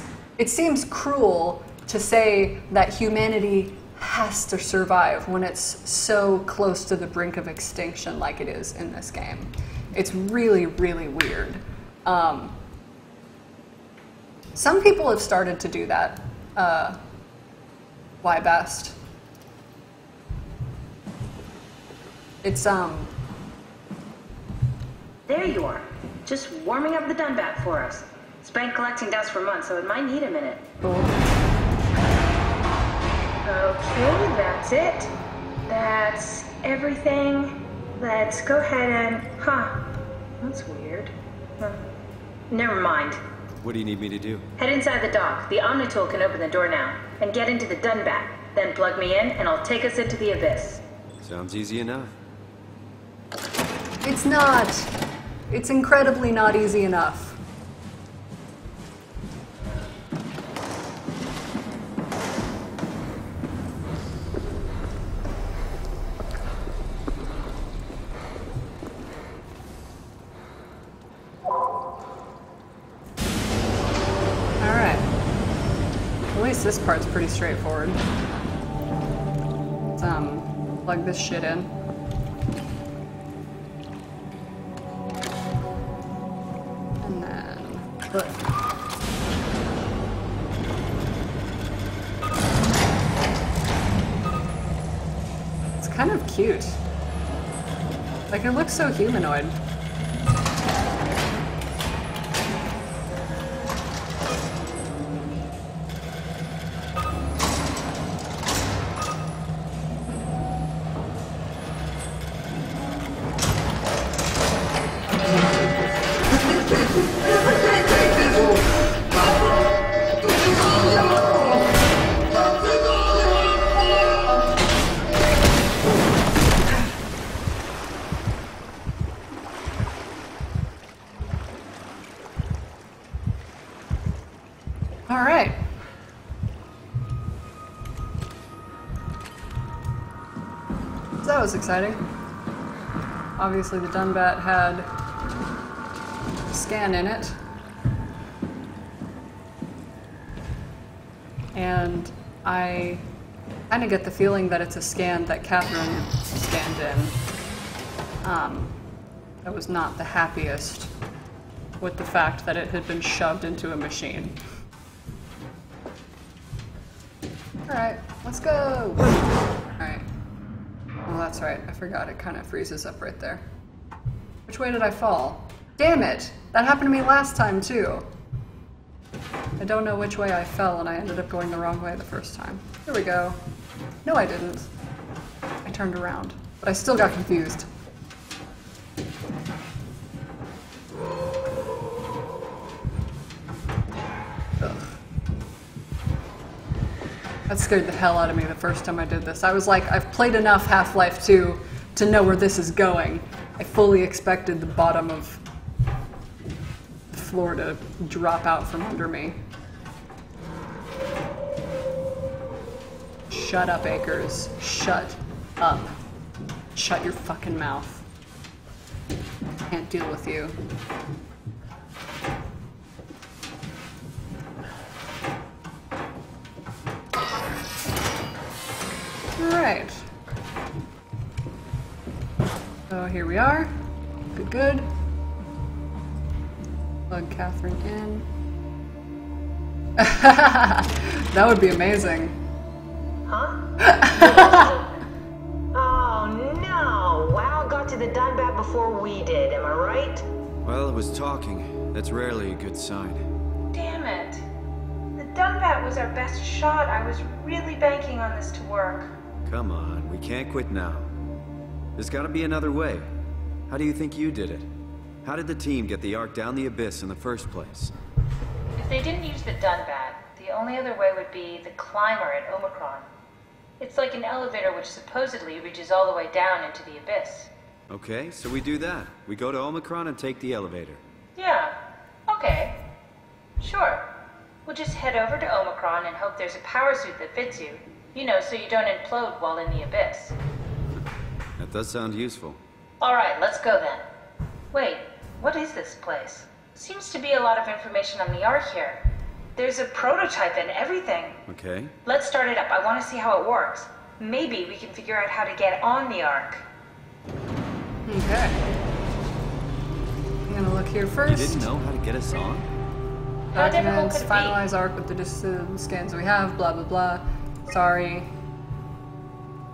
Speaker 1: cruel to say that humanity has to survive when it's so close to the brink of extinction like it is in this game. It's really, really weird. Some people have started to do that. Why best? It's,
Speaker 6: There you are. Just warming up the Dunbat for us. It's been collecting dust for months, so it might need a minute.
Speaker 1: Cool.
Speaker 6: Okay, that's it. That's everything. Let's go ahead and... Huh. That's weird. Never mind.
Speaker 3: What do you need me to do?
Speaker 6: Head inside the dock. The Omnitool can open the door now. And get into the Dunbat. Then plug me in, and I'll take us into the Abyss.
Speaker 3: Sounds easy enough.
Speaker 1: It's not. It's incredibly not easy enough. Alright. At least this part's pretty straightforward. Let's plug this shit in. But it's kind of cute. Like, it looks so humanoid. Alright. So that was exciting. Obviously the Dunbat had a scan in it. And I kind of get the feeling that it's a scan that Catherine scanned in. I was not the happiest with the fact that it had been shoved into a machine. Alright, let's go! Alright. Oh, that's right. I forgot. It kind of freezes up right there. Which way did I fall? Damn it! That happened to me last time, too. I don't know which way I fell, and I ended up going the wrong way the first time. Here we go. No, I didn't. I turned around. But I still got confused. Ugh. That scared the hell out of me the first time I did this. I was like, I've played enough Half-Life 2 to know where this is going. I fully expected the bottom of the floor to drop out from under me. Shut up, Akers. Shut up. Shut your fucking mouth. Can't deal with you. Alright. So here we are. Good, good. Plug Catherine in. That would be amazing.
Speaker 6: Huh? to the Dunbat before we did, am I right?
Speaker 3: Well, it was talking. That's rarely a good sign.
Speaker 6: Damn it. The Dunbat was our best shot. I was really banking on this to work.
Speaker 3: Come on, we can't quit now. There's gotta be another way. How do you think you did it? How did the team get the Ark down the abyss in the first place?
Speaker 6: If they didn't use the Dunbat, the only other way would be the climber at Omicron. It's like an elevator which supposedly reaches all the way down into the abyss.
Speaker 3: Okay, so we do that. We go to Omicron and take the elevator.
Speaker 6: Yeah, okay. Sure. We'll just head over to Omicron and hope there's a power suit that fits you. You know, so you don't implode while in the abyss.
Speaker 3: That does sound useful.
Speaker 6: Alright, let's go then. Wait, what is this place? Seems to be a lot of information on the Ark here. There's a prototype and everything.
Speaker 3: Okay.
Speaker 6: Let's start it up. I want to see how it works. Maybe we can figure out how to get on the Ark.
Speaker 1: Okay. I'm gonna look here first.
Speaker 3: You didn't know how to get us on?
Speaker 6: How difficult
Speaker 1: Documents,
Speaker 6: could it be?
Speaker 1: finalize Ark with the distance scans we have, blah blah blah. Sorry.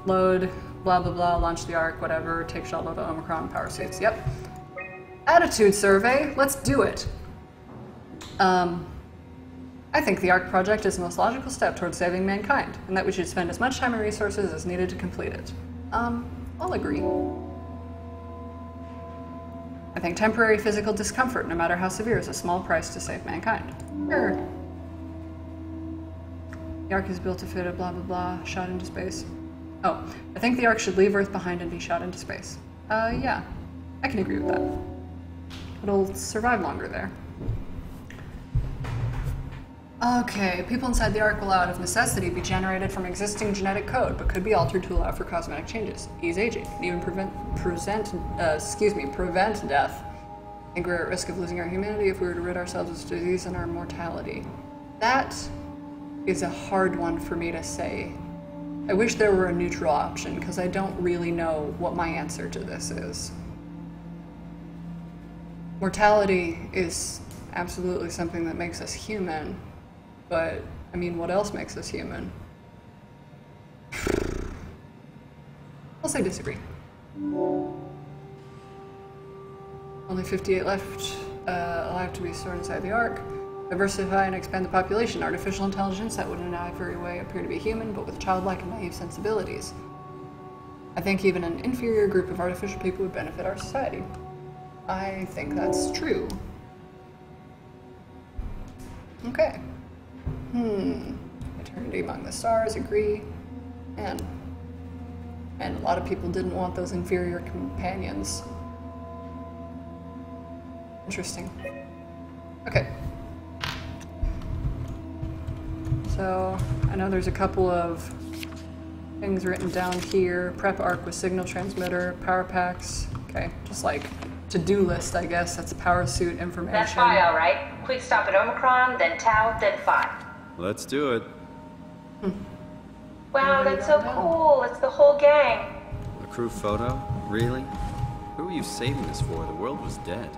Speaker 1: Load, blah blah blah, launch the Ark, whatever, take shuttle to Omicron, power suits, yep. Attitude survey, let's do it. I think the Ark project is the most logical step towards saving mankind, and that we should spend as much time and resources as needed to complete it. I'll agree. I think temporary physical discomfort, no matter how severe, is a small price to save mankind. Sure. The Ark is built to fit a blah blah blah, shot into space. Oh, I think the Ark should leave Earth behind and be shot into space. Yeah, I can agree with that. It'll survive longer there. Okay, people inside the Ark will out of necessity be generated from existing genetic code, but could be altered to allow for cosmetic changes, ease aging, and even prevent death. I think we're at risk of losing our humanity if we were to rid ourselves of disease and our mortality. That is a hard one for me to say. I wish there were a neutral option, because I don't really know what my answer to this is. Mortality is absolutely something that makes us human. But, I mean, what else makes us human? I'll say disagree. Only 58 left alive to be stored inside the Ark. Diversify and expand the population. Artificial intelligence that would in every way appear to be human, but with childlike and naive sensibilities. I think even an inferior group of artificial people would benefit our society. I think that's true. Okay. Eternity among the stars, agree. And a lot of people didn't want those inferior companions. Interesting. Okay. So, I know there's a couple of things written down here. Prep Ark with signal transmitter, power packs. Okay, just like to-do list, I guess. That's power suit information.
Speaker 6: That's Phi, all right. Quick stop at Omicron, then Tau, then Phi.
Speaker 3: Let's do it.
Speaker 6: Wow, that's so cool. It's the whole gang.
Speaker 3: A crew photo? Really? Who were you saving this for? The world was dead.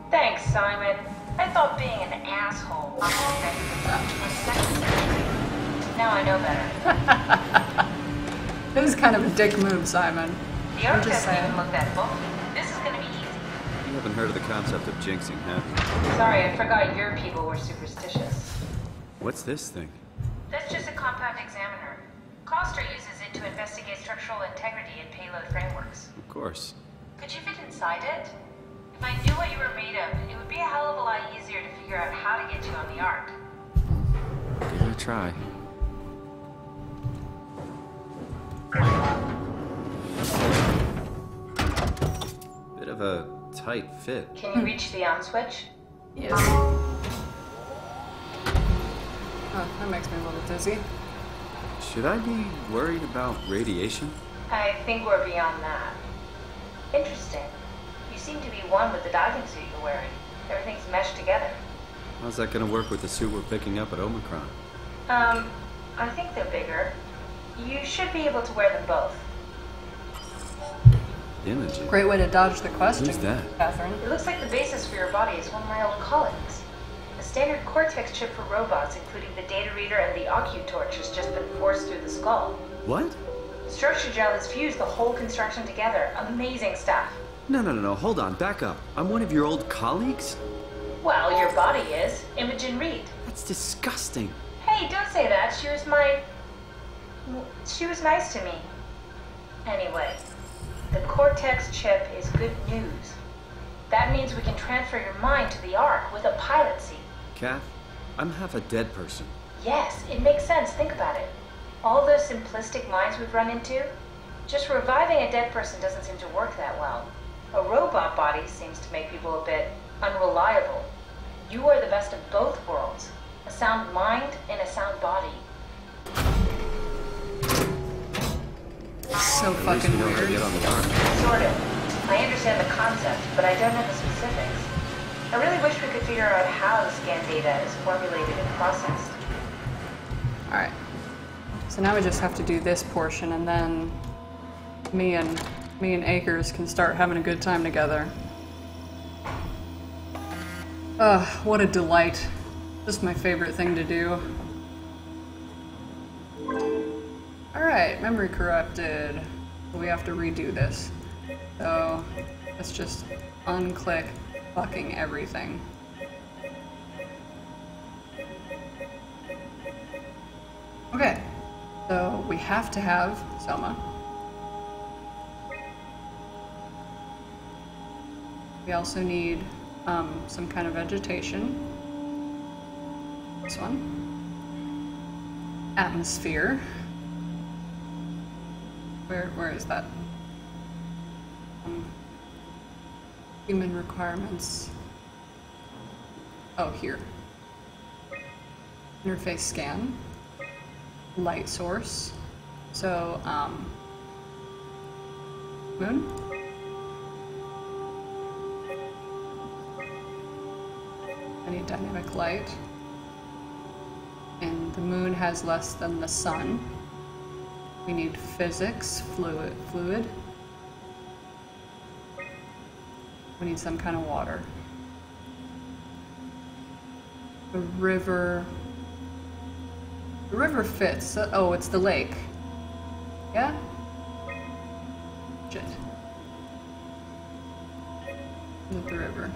Speaker 6: Thanks, Simon. I thought being an asshole was Now I know better.
Speaker 1: This is kind of a dick move, Simon.
Speaker 6: The Ark doesn't even look that bulky. This is gonna be easy.
Speaker 3: You haven't heard of the concept of jinxing, have you?
Speaker 6: Sorry, I forgot your people were superstitious.
Speaker 3: What's this thing?
Speaker 6: That's just a compound examiner. Coster uses it to investigate structural integrity in payload frameworks.
Speaker 3: Of course.
Speaker 6: Could you fit inside it? If I knew what you were made of, it would be a hell of a lot easier to figure out how to get you on the Ark.
Speaker 3: Give it a try. Bit of a tight fit.
Speaker 6: Can you reach the on switch?
Speaker 1: Yes. Oh, that makes me a little dizzy.
Speaker 3: Should I be worried about radiation?
Speaker 6: I think we're beyond that. Interesting. You seem to be one with the diving suit you're wearing. Everything's meshed together.
Speaker 3: How's that gonna work with the suit we're picking up at Omicron?
Speaker 6: I think they're bigger. You should be able to wear them both.
Speaker 3: Imaging.
Speaker 1: Great way to dodge the question,
Speaker 3: Who's that?
Speaker 1: Catherine.
Speaker 6: It looks like the basis for your body is one of my old colleagues. A standard Cortex chip for robots, including the data reader and the OcuTorch, has just been forced through the skull.
Speaker 3: What?
Speaker 6: Structure gel has fused the whole construction together. Amazing stuff.
Speaker 3: No, hold on, back up. I'm one of your old colleagues?
Speaker 6: Well, your body is. Imogen Reed.
Speaker 3: That's disgusting.
Speaker 6: Hey, don't say that. She was nice to me. Anyway, the Cortex chip is good news. That means we can transfer your mind to the Ark with a pilot seat.
Speaker 3: Kath, I'm half a dead person.
Speaker 6: Yes, it makes sense. Think about it. All those simplistic minds we've run into, just reviving a dead person doesn't seem to work that well. A robot body seems to make people a bit unreliable. You are the best of both worlds. A sound mind and a sound body.
Speaker 1: So fucking weird.
Speaker 6: Sort of. I understand the concept, but I don't know the specifics. I really wish we could figure out how the scan data is formulated and processed.
Speaker 1: Alright. So now we just have to do this portion, and then me and Akers can start having a good time together. Ugh, what a delight. Just my favorite thing to do. Alright, memory corrupted. We have to redo this. So, let's just unclick fucking everything. Okay, so we have to have Soma. We also need some kind of vegetation. This one. Atmosphere. Where is that? Human requirements. Oh, here. Interface scan. Light source. So, moon? I need dynamic light. And the moon has less than the sun. We need physics, fluid. We need some kind of water. The river fits. Oh, it's the lake. Yeah? Shit. Not the river.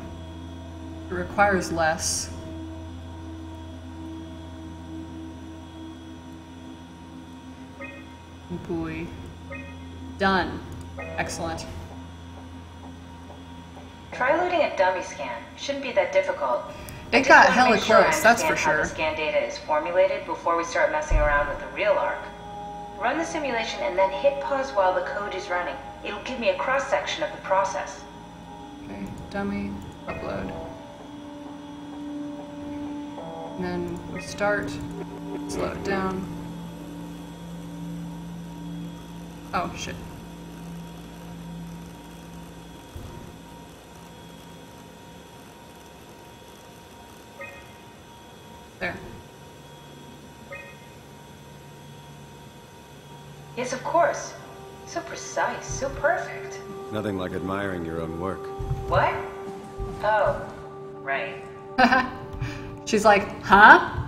Speaker 1: It requires less. Buoy. Done. Excellent.
Speaker 6: Try loading a dummy scan. Shouldn't be that difficult.
Speaker 1: It got hella close, that's for sure.
Speaker 6: How the scan data is formulated before we start messing around with the real Ark. Run the simulation and then hit pause while the code is running. It'll give me a cross-section of the process.
Speaker 1: Okay, dummy, upload. And then we start, slow it down. Oh, shit. There.
Speaker 6: Yes, of course. So precise, so perfect.
Speaker 3: Nothing like admiring your own work.
Speaker 6: What? Oh, right.
Speaker 1: She's like, huh?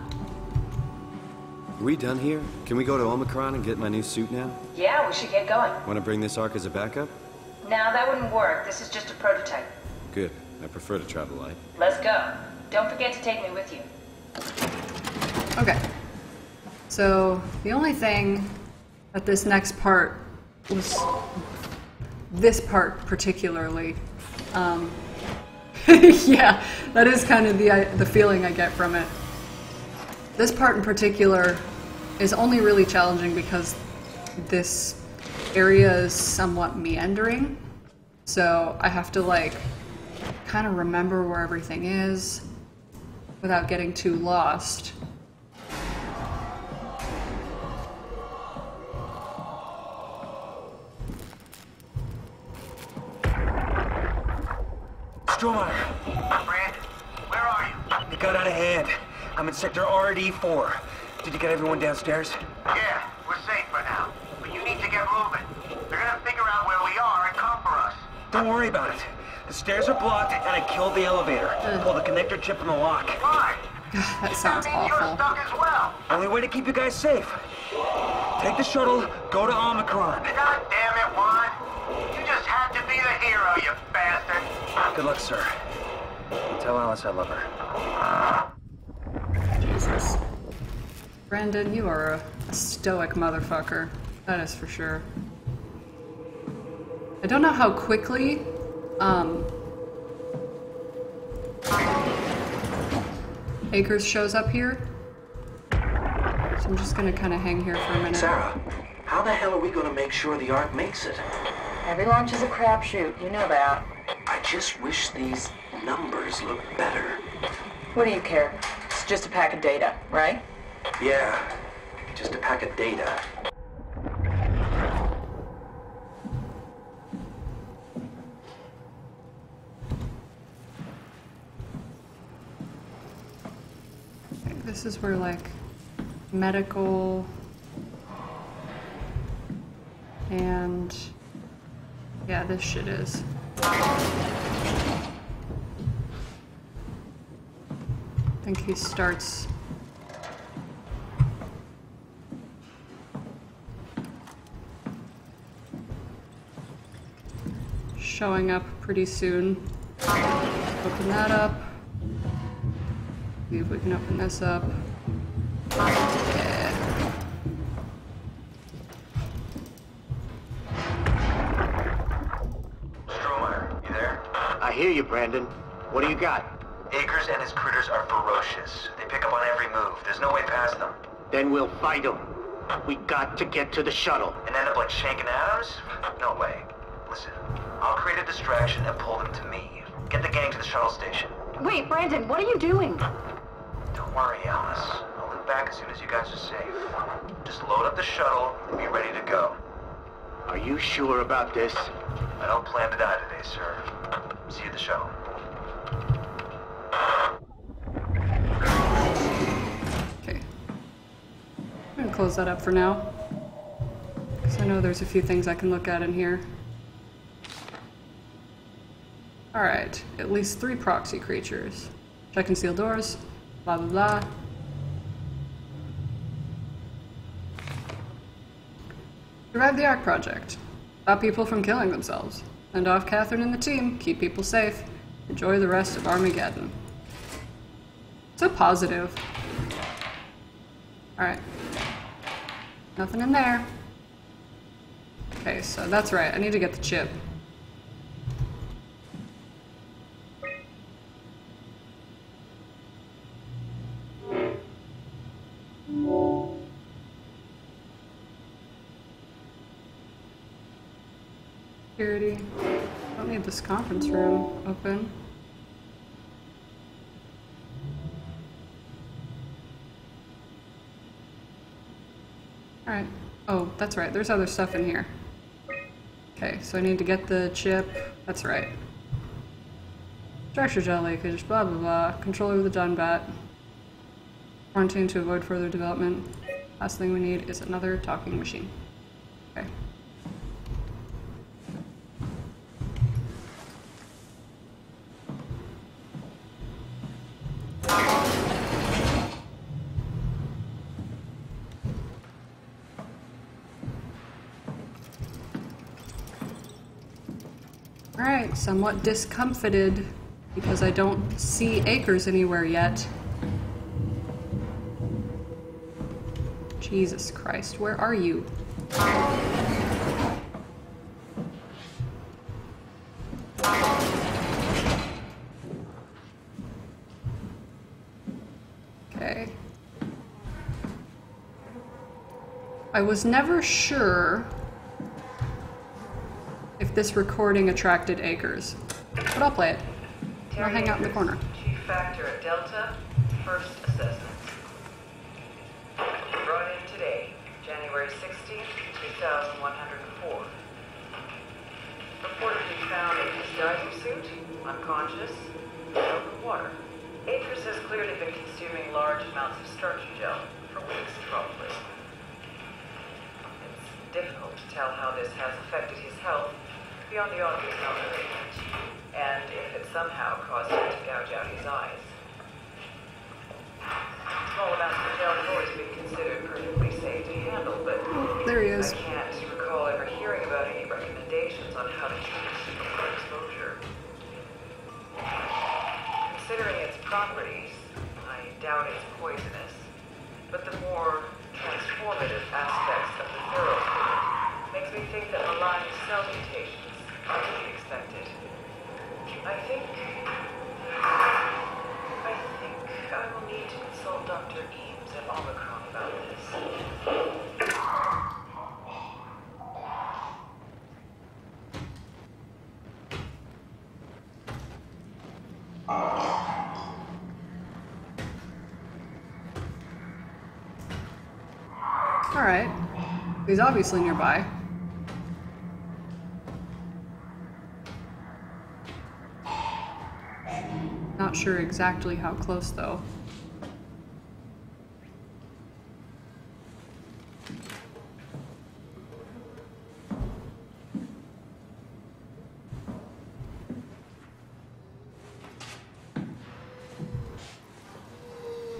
Speaker 3: We done here? Can we go to Omicron and get my new suit now?
Speaker 6: Yeah, we should get going.
Speaker 3: Want to bring this Ark as a backup?
Speaker 6: No, that wouldn't work. This is just a prototype.
Speaker 3: Good. I prefer to travel light.
Speaker 6: Let's go. Don't forget to take me with you.
Speaker 1: Okay. So, the only thing that this next part was... This part particularly... yeah, that is kind of the feeling I get from it. This part in particular is only really challenging because this area is somewhat meandering. So I have to like kind of remember where everything is without getting too lost.
Speaker 15: Soma!
Speaker 22: Brand, where are you?
Speaker 15: It got out of hand. I'm in sector RD4. Did you get everyone downstairs?
Speaker 22: Yeah, we're safe for now. But you need to get moving. They're gonna figure out where we are and come for us.
Speaker 15: Don't worry about it. The stairs are blocked and I killed the elevator. Pull the connector chip from the lock.
Speaker 22: Why?
Speaker 1: That sounds awful.
Speaker 22: You're stuck as well.
Speaker 15: Only way to keep you guys safe. Take the shuttle, go to Omicron.
Speaker 22: God damn it, Juan. You just had to be the hero, you
Speaker 15: Good luck, sir. Tell Alice I love her.
Speaker 1: Jesus. Brandon, you are a stoic motherfucker. That is for sure. I don't know how quickly, Akers shows up here. So I'm just gonna kind of hang here for a minute.
Speaker 9: Sarah, how the hell are we gonna make sure the Ark makes it?
Speaker 4: Every launch is a crapshoot, you know that.
Speaker 9: I just wish these numbers looked better.
Speaker 4: What do you care? It's just a pack of data, right?
Speaker 9: Yeah, just a pack of data.
Speaker 1: This is where, like, medical and yeah, this shit is. I think he starts showing up pretty soon. Open that up. See if we can open this up. Yeah.
Speaker 22: Stromeyer, you there?
Speaker 18: I hear you, Brandon. What do you got?
Speaker 22: Akers and his critters are ferocious. They pick up on every move. There's no way past them.
Speaker 18: Then we'll fight them. We got to get to the shuttle.
Speaker 22: And end up like Shank and Adams? No way. Listen, I'll create a distraction and pull them to me. Get the gang to the shuttle station.
Speaker 4: Wait, Brandon, what are you doing?
Speaker 22: Don't worry, Alice. I'll loop back as soon as you guys are safe. Just load up the shuttle and be ready to go.
Speaker 18: Are you sure about this?
Speaker 22: I don't plan to die today, sir. See you at the shuttle.
Speaker 1: Okay. I'm gonna close that up for now. Because I know there's a few things I can look at in here. Alright, at least 3 proxy creatures. Check and seal doors. Blah blah blah. Survive the Ark Project. Stop people from killing themselves. Send off Catherine and the team. Keep people safe. Enjoy the rest of Armageddon. So positive. Alright. Nothing in there. Okay, so that's right. I need to get the chip. Security. Don't need this conference room open. Alright. Oh, that's right. There's other stuff in here. Okay, so I need to get the chip. That's right. Structure gel leakage, blah blah blah. Controller with the Dunbat. Quarantine to avoid further development. Last thing we need is another talking machine. Okay. Alright, somewhat discomfited because I don't see Akers anywhere yet. Jesus Christ, where are you? Okay. I was never sure if this recording attracted Akers, but I'll play it. I'll hang out in the corner.
Speaker 19: Chief factor at Delta, first assessment. Brought in today, January 16th, 2104. Reportedly found in his diving suit, unconscious, in open water. Akers has clearly been consuming large amounts of structure gel, for weeks probably. It's difficult to tell how this has affected his health beyond the obvious malnourishment, and if it somehow caused him to gouge out his eyes. Small amounts of gel have always been considered perfectly safe to handle, but
Speaker 1: there he is.
Speaker 19: I can't recall ever hearing about any recommendations on how to treat super exposure. considering its properties, I doubt it's poisonous. But the more transformative aspects of the thorough food makes me think that malign cell mutations are to be expected. I think I will need to consult Dr. Eames at Omicron about this.
Speaker 1: Alright. He's obviously nearby. Not sure exactly how close, though.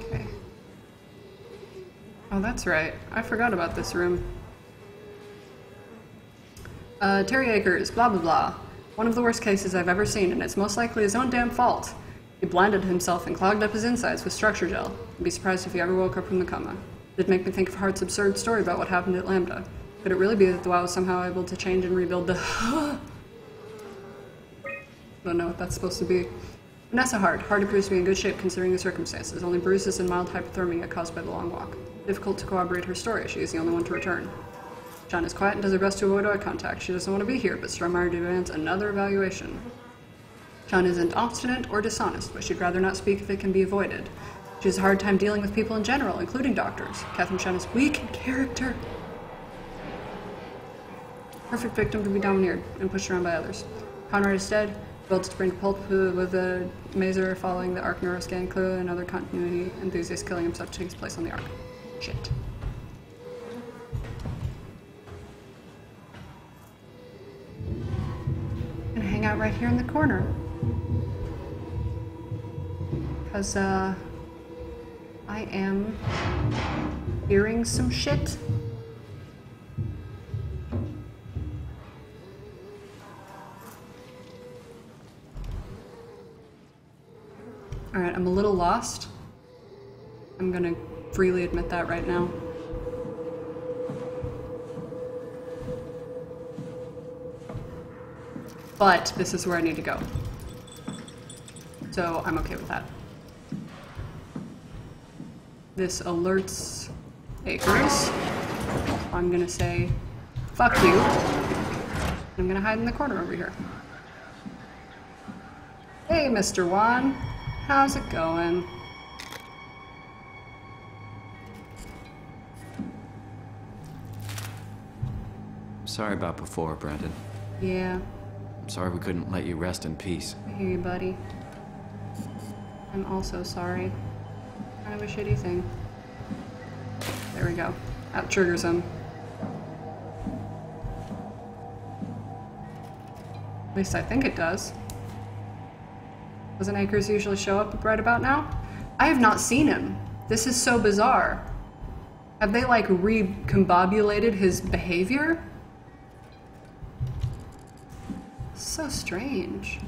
Speaker 1: Okay. Oh, that's right. I forgot about this room. Terry Akers, blah blah blah. One of the worst cases I've ever seen, and it's most likely his own damn fault. He blinded himself and clogged up his insides with structure gel. I'd be surprised if he ever woke up from the coma. It'd make me think of Hart's absurd story about what happened at Lambda. Could it really be that the WoW was somehow able to change and rebuild the Don't know what that's supposed to be. Vanessa Hart. Hart appears to be in good shape considering the circumstances. Only bruises and mild hypothermia caused by the long walk. Difficult to corroborate her story. She is the only one to return. John is quiet and does her best to avoid eye contact. She doesn't want to be here, but Stormire demands another evaluation. John isn't obstinate or dishonest, but she'd rather not speak if it can be avoided. She has a hard time dealing with people in general, including doctors. Catherine Shen is weak in character. Perfect victim to be domineered and pushed around by others. Conrad is dead. Built to bring pulp with a mazer following the Ark neuroscan. Clearly another continuity enthusiast killing himself takes place on the Ark. Shit. Gonna hang out right here in the corner. Because, I am hearing some shit. Alright, I'm a little lost. I'm gonna freely admit that right now. But this is where I need to go. So I'm okay with that. This alerts Akers. I'm gonna say, fuck you. I'm gonna hide in the corner over here. Hey, Mr. Juan. How's it going?
Speaker 3: Sorry about before, Brandon.
Speaker 1: Yeah.
Speaker 3: I'm sorry we couldn't let you rest in peace.
Speaker 1: I hear you, buddy. I'm also sorry. Kind of a shitty thing. There we go. That triggers him. At least I think it does. Doesn't Akers usually show up right about now? I have not seen him. This is so bizarre. Have they, like, recombobulated his behavior? So strange.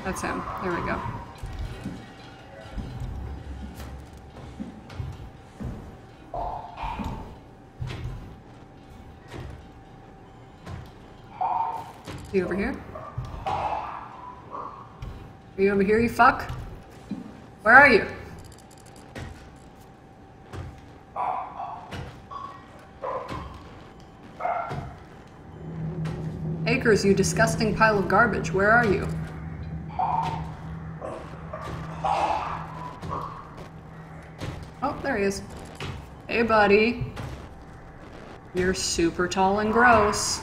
Speaker 1: That's him. There we go. Are you over here? Are you over here, you fuck? Where are you? Akers, you disgusting pile of garbage. Where are you? Oh, there he is. Hey, buddy. You're super tall and gross.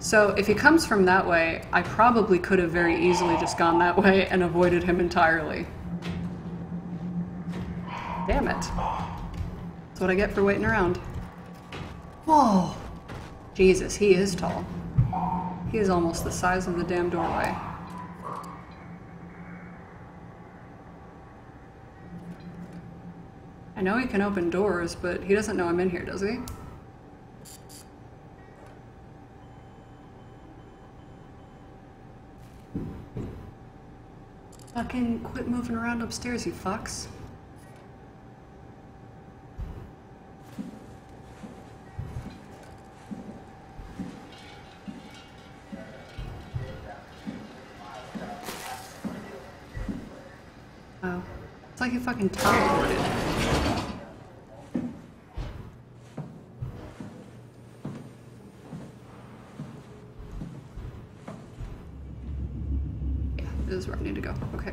Speaker 1: So if he comes from that way, I probably could have very easily just gone that way and avoided him entirely. Damn it. That's what I get for waiting around. Whoa. Jesus, he is tall. He is almost the size of the damn doorway. I know he can open doors, but he doesn't know I'm in here, does he? Fucking quit moving around upstairs, you fucks. Oh. It's like he fucking teleported. Yeah, this is where I need to go. Okay.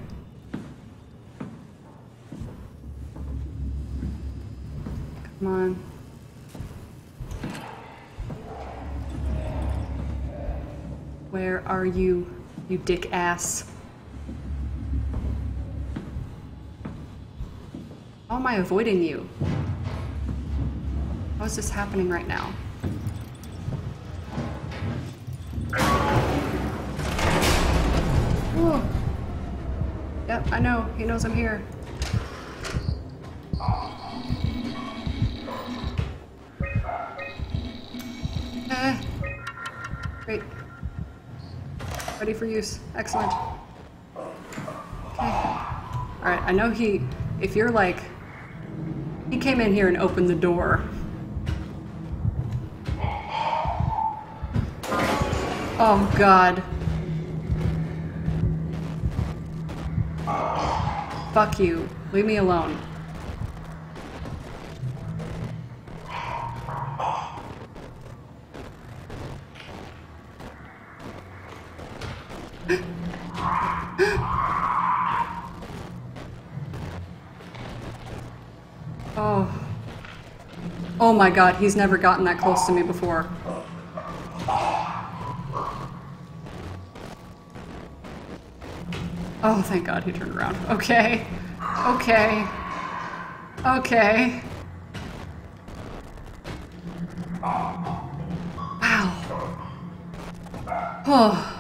Speaker 1: Come on. Where are you, you dick ass? How am I avoiding you? How is this happening right now? Whoa. Yep, I know. He knows I'm here. Great. Ready for use. Excellent. Okay. Alright, I know if you're like... He came in here and opened the door. Oh, God. Fuck you. Leave me alone. Oh. Oh my God, he's never gotten that close to me before. Oh, thank God he turned around. Okay. Okay. Okay. Wow. Oh.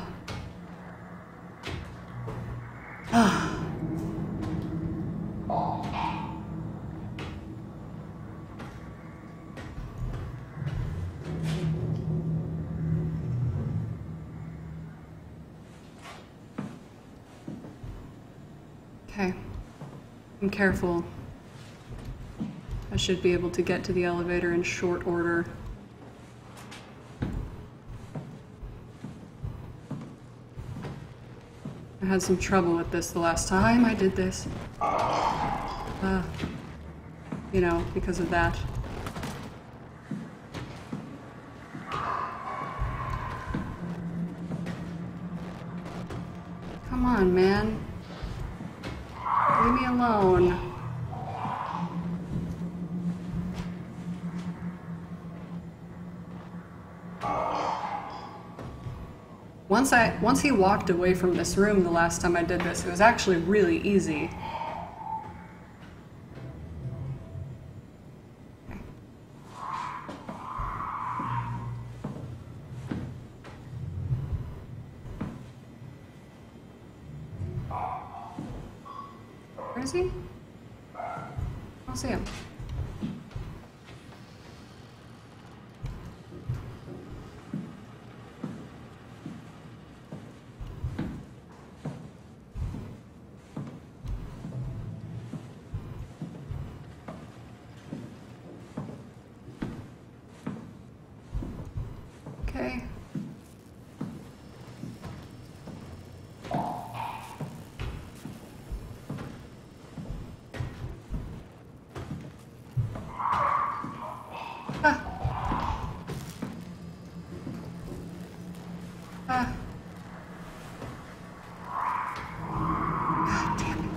Speaker 1: Okay. I'm careful. I should be able to get to the elevator in short order. I had some trouble with this the last time I did this. You know, because of that. Come on, man. Leave me alone. Once he walked away from this room the last time I did this, it was actually really easy. Where is he? I don't see him. Okay. God damn it.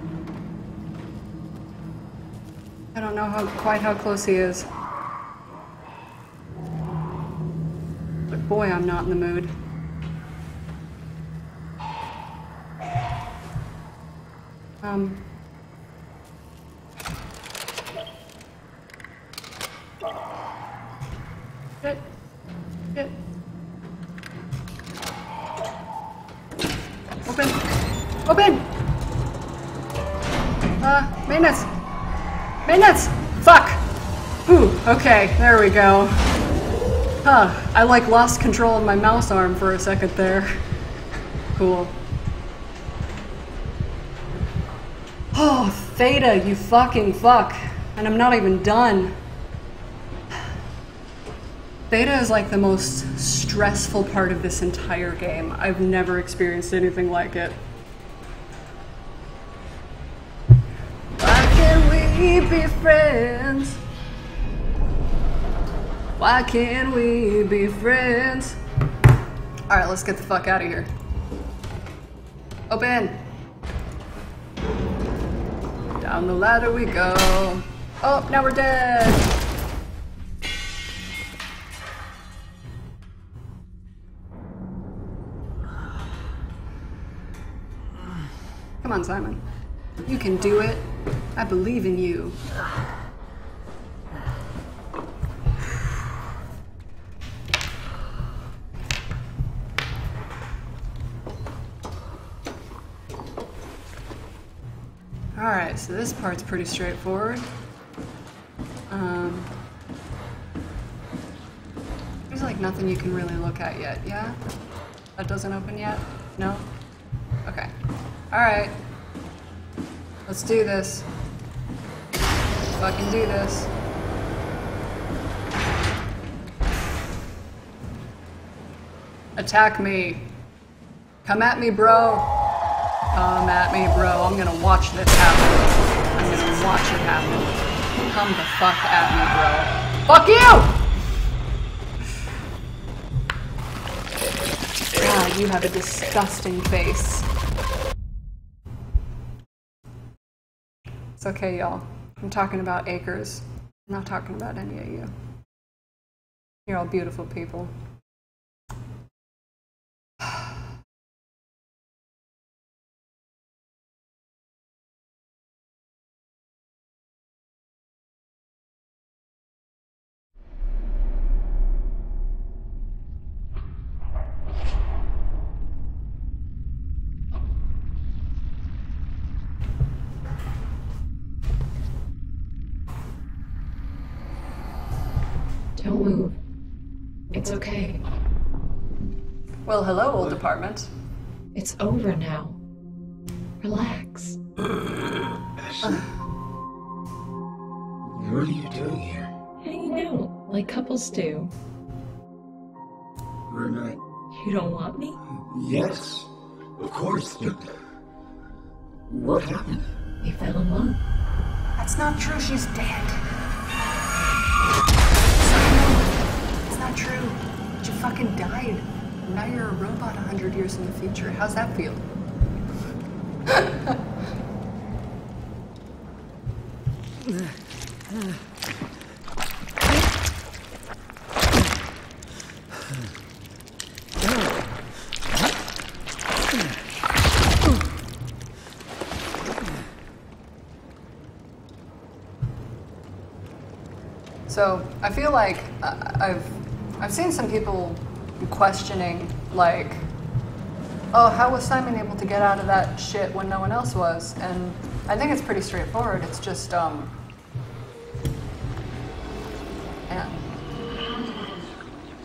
Speaker 1: I don't know quite how close he is. But boy, I'm not in the mood. Shit. Open! Maintenance! Fuck! Ooh, okay, there we go. Huh, I like lost control of my mouse arm for a second there. Cool. Oh, Theta, you fucking fuck. And I'm not even done. Theta is like the most stressful part of this entire game. I've never experienced anything like it. Why can't we be friends? Why can't we be friends? Alright, let's get the fuck out of here. Open! Down the ladder we go. Oh, now we're dead! Come on, Simon. You can do it. I believe in you. Alright, so this part's pretty straightforward. There's like nothing you can really look at yet, yeah? That doesn't open yet? No? Okay. Alright. Let's do this. Fucking do this. Attack me. Come at me, bro. Come at me, bro. I'm gonna watch this happen. I'm gonna watch it happen. Come the fuck at me, bro. Fuck you! God, you have a disgusting face. It's okay, y'all. I'm talking about acres. I'm not talking about any of you. You're all beautiful people.
Speaker 2: Don't move. It's okay.
Speaker 1: Well, hello, old apartment.
Speaker 2: It's over now. Relax.
Speaker 18: What are you doing here?
Speaker 2: Hanging out, like couples do.
Speaker 18: We're not...
Speaker 2: You don't want me?
Speaker 18: Yes, of course, but... What happened?
Speaker 2: We fell in love.
Speaker 1: That's not true, she's dead. It's not true. She fucking died. Now you're a robot 100 years in the future. How's that feel? So I feel like I've seen some people questioning, like, oh, how was Simon able to get out of that shit when no one else was? And I think it's pretty straightforward. It's just man,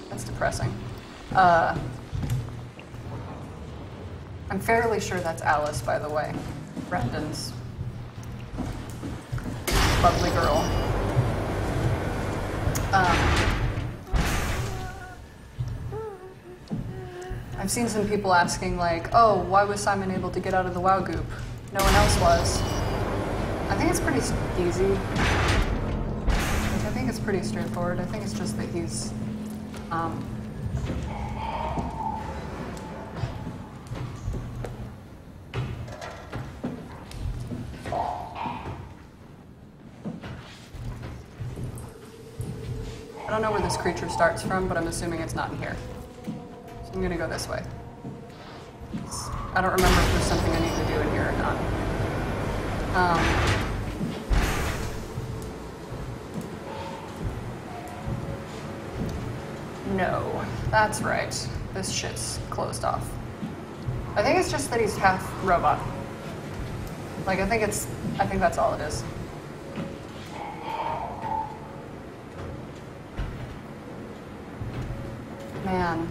Speaker 1: that's depressing. I'm fairly sure that's Alice, by the way, Brendan's lovely girl. I've seen some people asking, like, oh, why was Simon able to get out of the WoW goop? No one else was. I think it's pretty easy. I think it's pretty straightforward. I think it's just that he's, I don't know where this creature starts from, but I'm assuming it's not in here. So I'm gonna go this way. I don't remember if there's something I need to do in here or not. No, that's right. This shit's closed off. I think it's just that he's half robot. Like, I think that's all it is. Man,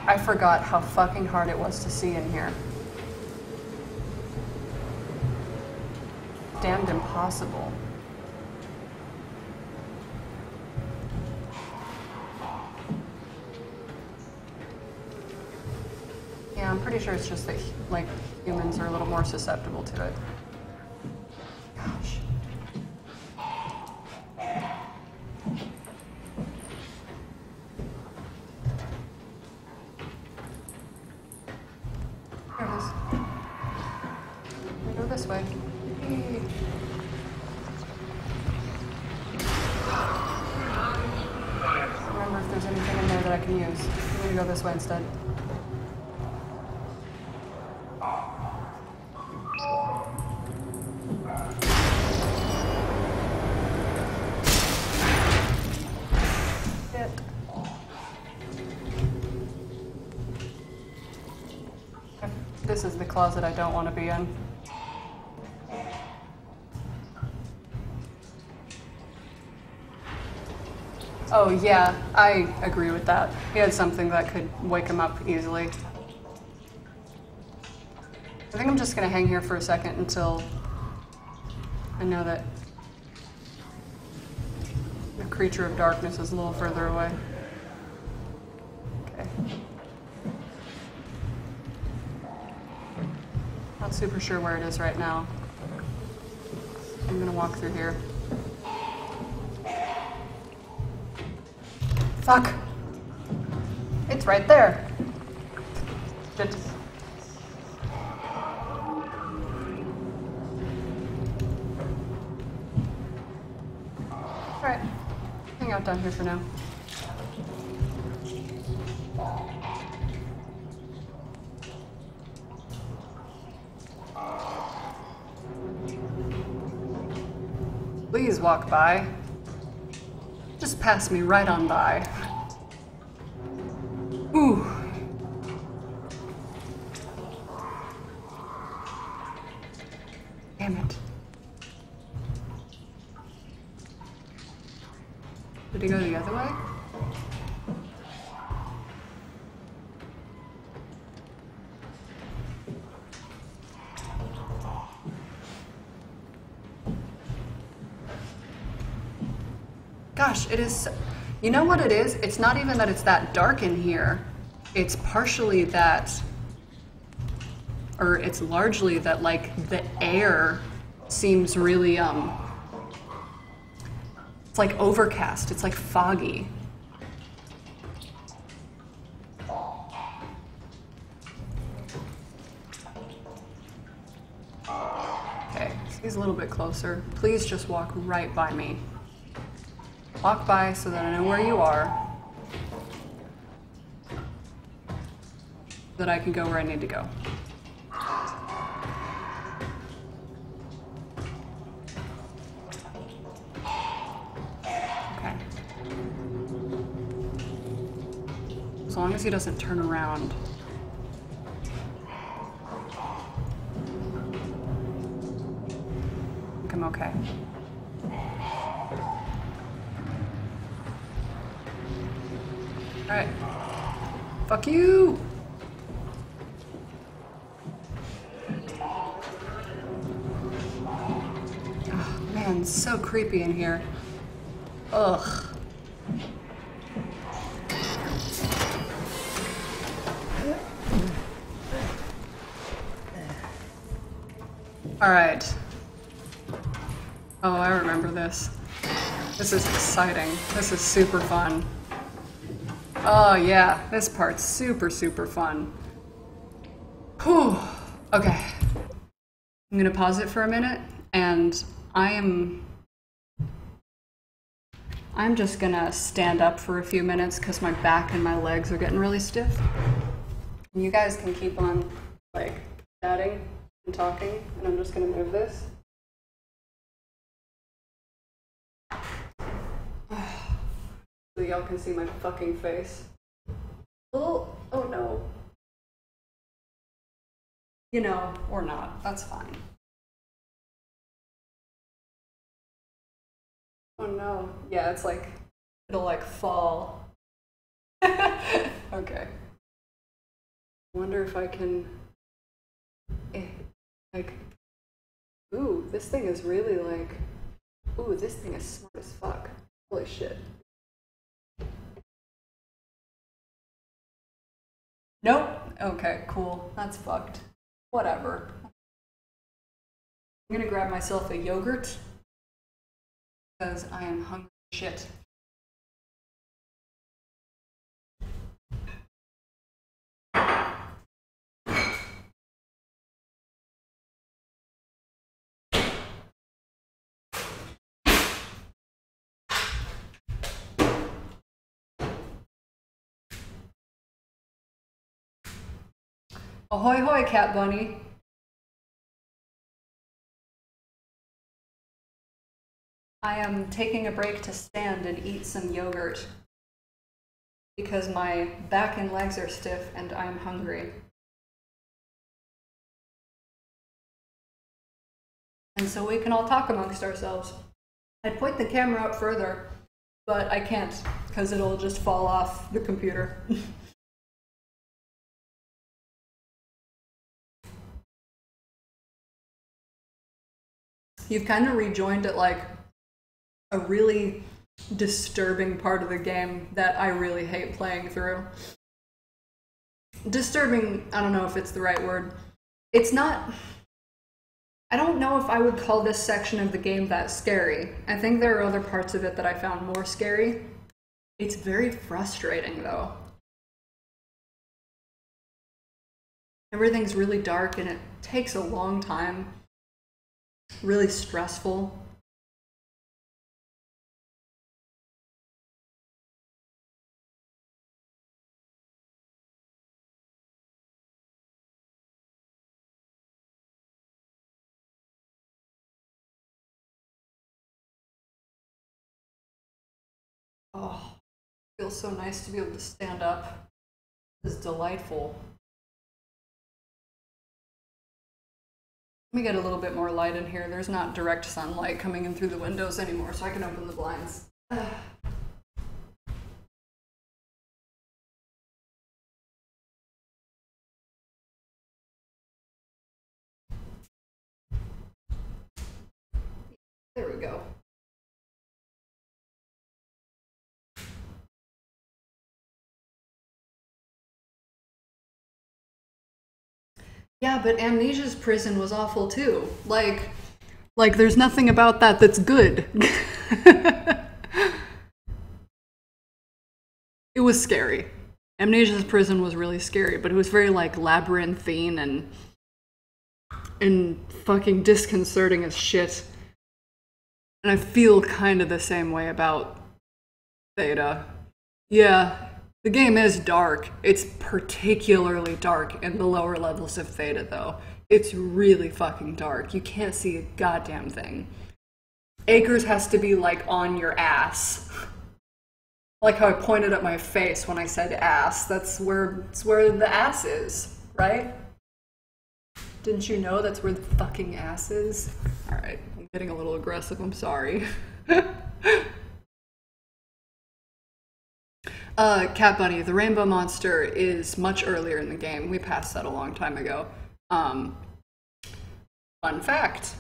Speaker 1: I forgot how fucking hard it was to see in here. Damned impossible. Yeah, I'm pretty sure it's just that, like, humans are a little more susceptible to it. Gosh. There it is. We go this way. Yay. Remember if there's anything in there that I can use. I'm gonna go this way instead. This is the closet I don't want to be in. Oh yeah, I agree with that. He had something that could wake him up easily. I think I'm just gonna hang here for a second until I know that the creature of darkness is a little further away. Okay. Not super sure where it is right now. I'm gonna walk through here. Fuck! It's right there! Shit. Alright. Hang out down here for now. Please walk by. Just pass me right on by. Ooh. Damn it. Did he go the other way? Gosh, it is, you know what it is? It's not even that it's that dark in here. It's partially that, or it's largely that, like, the air seems really, it's like overcast, it's like foggy. Okay, so he's a little bit closer. Please just walk right by me. Walk by so that I know where you are, so that I can go where I need to go. Okay. As long as he doesn't turn around. I think I'm okay. Alright. Fuck you! Oh, man, it's so creepy in here. Ugh. Alright. Oh, I remember this. This is exciting. This is super fun. Oh yeah, this part's super, super fun. Whew. Okay. I'm gonna pause it for a minute, and I'm just gonna stand up for a few minutes because my back and my legs are getting really stiff. And you guys can keep on, like, chatting and talking, and I'm just gonna move this. So y'all can see my fucking face. Oh no. You know, or not. That's fine. Oh no. Yeah, it's like, it'll like fall Okay. Wonder if I can... like... Ooh, this thing is really like... Ooh, this thing is smart as fuck. Holy shit. Nope. Okay, cool. That's fucked. Whatever. I'm gonna grab myself a yogurt because I am hungry as shit. Ahoy hoy, Cat Bunny. I am taking a break to stand and eat some yogurt because my back and legs are stiff and I'm hungry. And so we can all talk amongst ourselves. I'd point the camera up further, but I can't because it'll just fall off the computer. You've kind of rejoined at like a really disturbing part of the game that I really hate playing through. Disturbing, I don't know if it's the right word. It's not... I don't know if I would call this section of the game that scary. I think there are other parts of it that I found more scary. It's very frustrating though. Everything's really dark and it takes a long time. Really stressful. Oh, it feels so nice to be able to stand up. This is delightful. Let me get a little bit more light in here. There's not direct sunlight coming in through the windows anymore, so I can open the blinds. There we go. Yeah, but Amnesia's prison was awful too. Like there's nothing about that that's good. It was scary. Amnesia's prison was really scary, but it was very like labyrinthine and fucking disconcerting as shit. And I feel kind of the same way about Theta. Yeah. The game is dark. It's particularly dark in the lower levels of Theta, though. It's really fucking dark. You can't see a goddamn thing. Acres has to be, like, on your ass. Like how I pointed at my face when I said ass. That's where the ass is, right? Didn't you know that's where the fucking ass is? Alright, I'm getting a little aggressive. I'm sorry. Cat Bunny, the rainbow monster is much earlier in the game. We passed that a long time ago. Fun fact.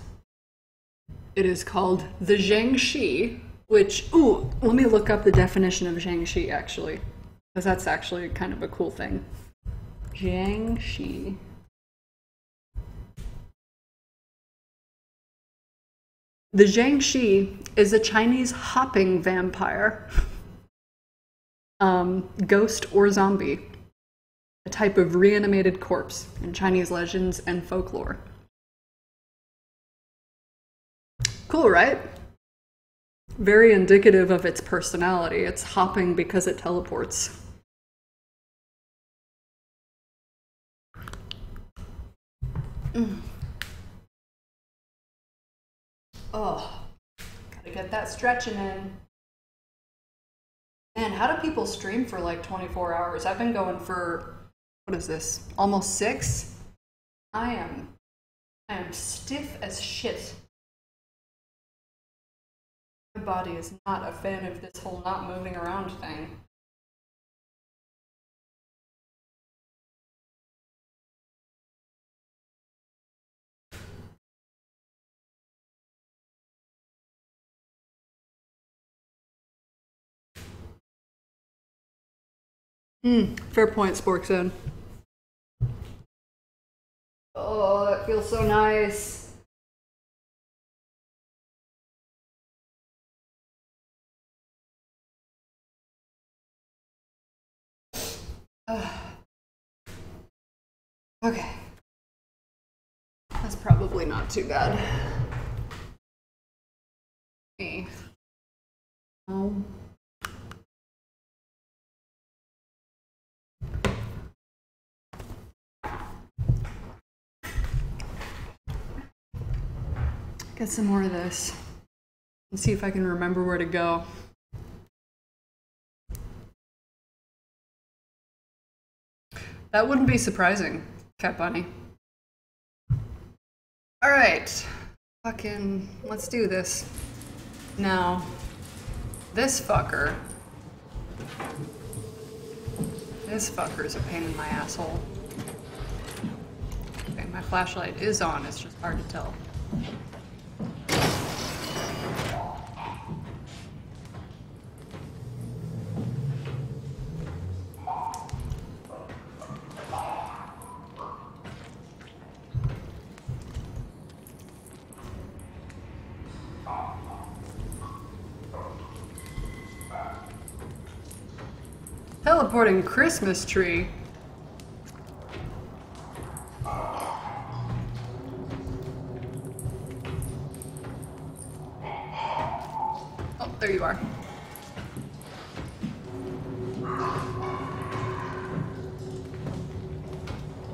Speaker 1: It is called the Zhangxi, which, ooh, let me look up the definition of Zhangxi, actually. Because that's actually kind of a cool thing. Zhangxi. The Zhangxi is a Chinese hopping vampire. Ghost or zombie, a type of reanimated corpse in Chinese legends and folklore. Cool, right? Very indicative of its personality. It's hopping because it teleports. Oh, gotta get that stretching in. Man, how do people stream for like 24 hours? I've been going for, what is this, almost 6? I am stiff as shit. My body is not a fan of this whole not moving around thing. Fair point, Sporkzone. Oh, that feels so nice. Okay. That's probably not too bad. Me. Get some more of this and see if I can remember where to go. That wouldn't be surprising, Cat Bunny. All right, fucking, let's do this. Now, this fucker's a pain in my asshole. Okay, my flashlight is on, it's just hard to tell. Teleporting Christmas tree. Oh, there you are.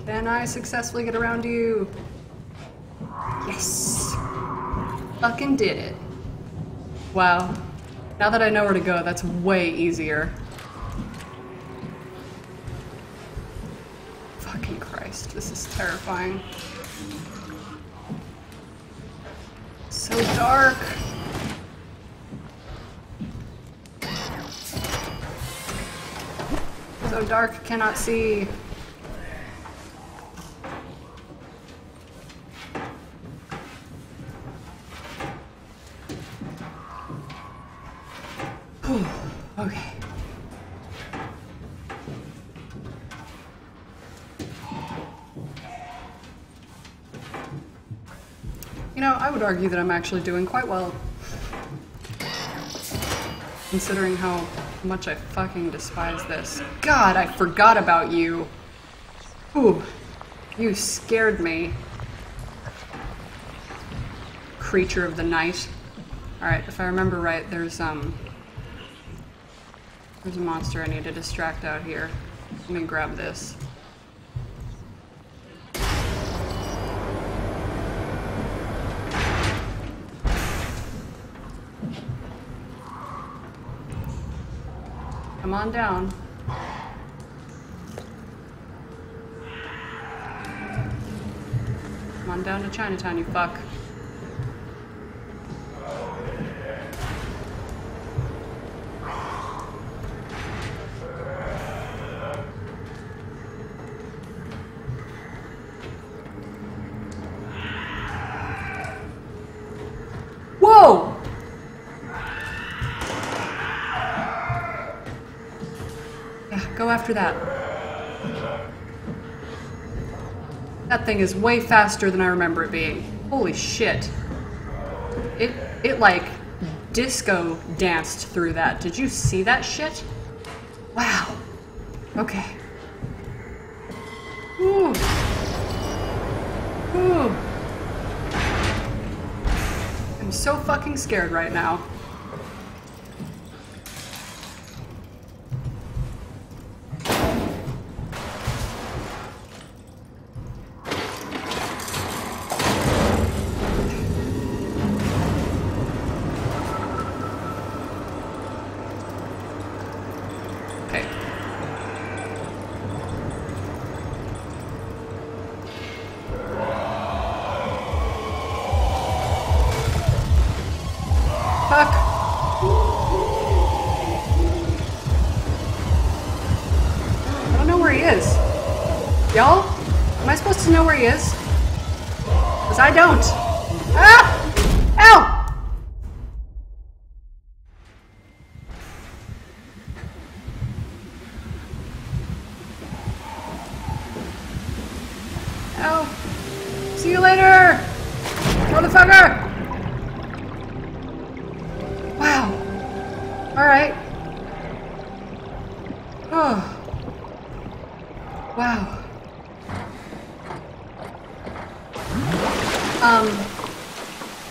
Speaker 1: Can I successfully get around you? Yes. Fucking did it. Wow. Now that I know where to go, that's way easier. Fucking Christ, this is terrifying. So dark. So dark, cannot see. Okay. You know, I would argue that I'm actually doing quite well. Considering how much I fucking despise this. God, I forgot about you. Ooh, you scared me. Creature of the night. Alright, if I remember right, there's a monster I need to distract out here. Let me grab this. Come on down. Come on down to Chinatown, you fuck. Whoa! Go after that. That thing is way faster than I remember it being. Holy shit. It like disco danced through that. Did you see that shit? Wow. Okay. Ooh. Ooh. I'm so fucking scared right now. Y'all? Am I supposed to know where he is? Because I don't. Ah! Ow! Motherfucker! Wow. Alright. Oh. Wow.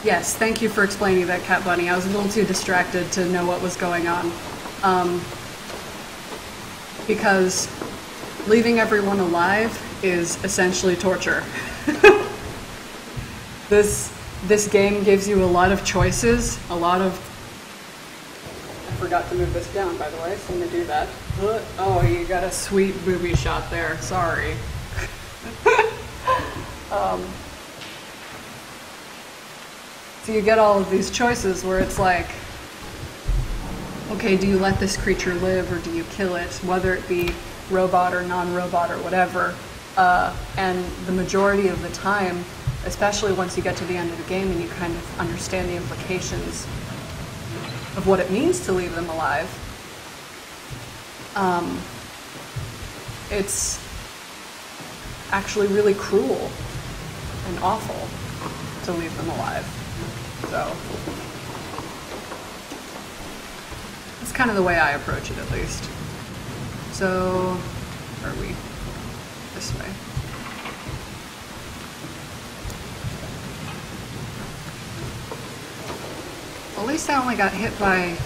Speaker 1: Yes, thank you for explaining that, Cat Bunny. I was a little too distracted to know what was going on. Because leaving everyone alive is essentially torture. This game gives you a lot of choices, a lot of... I forgot to move this down, by the way, so I'm gonna do that. Oh, you got a sweet booby shot there. Sorry. So you get all of these choices where it's like, okay, do you let this creature live or do you kill it, whether it be robot or non-robot or whatever. And the majority of the time, especially once you get to the end of the game and you kind of understand the implications of what it means to leave them alive, it's actually really cruel and awful to leave them alive. So that's kind of the way I approach it, at least. So, where are we? This way. Well, at least I only got hit by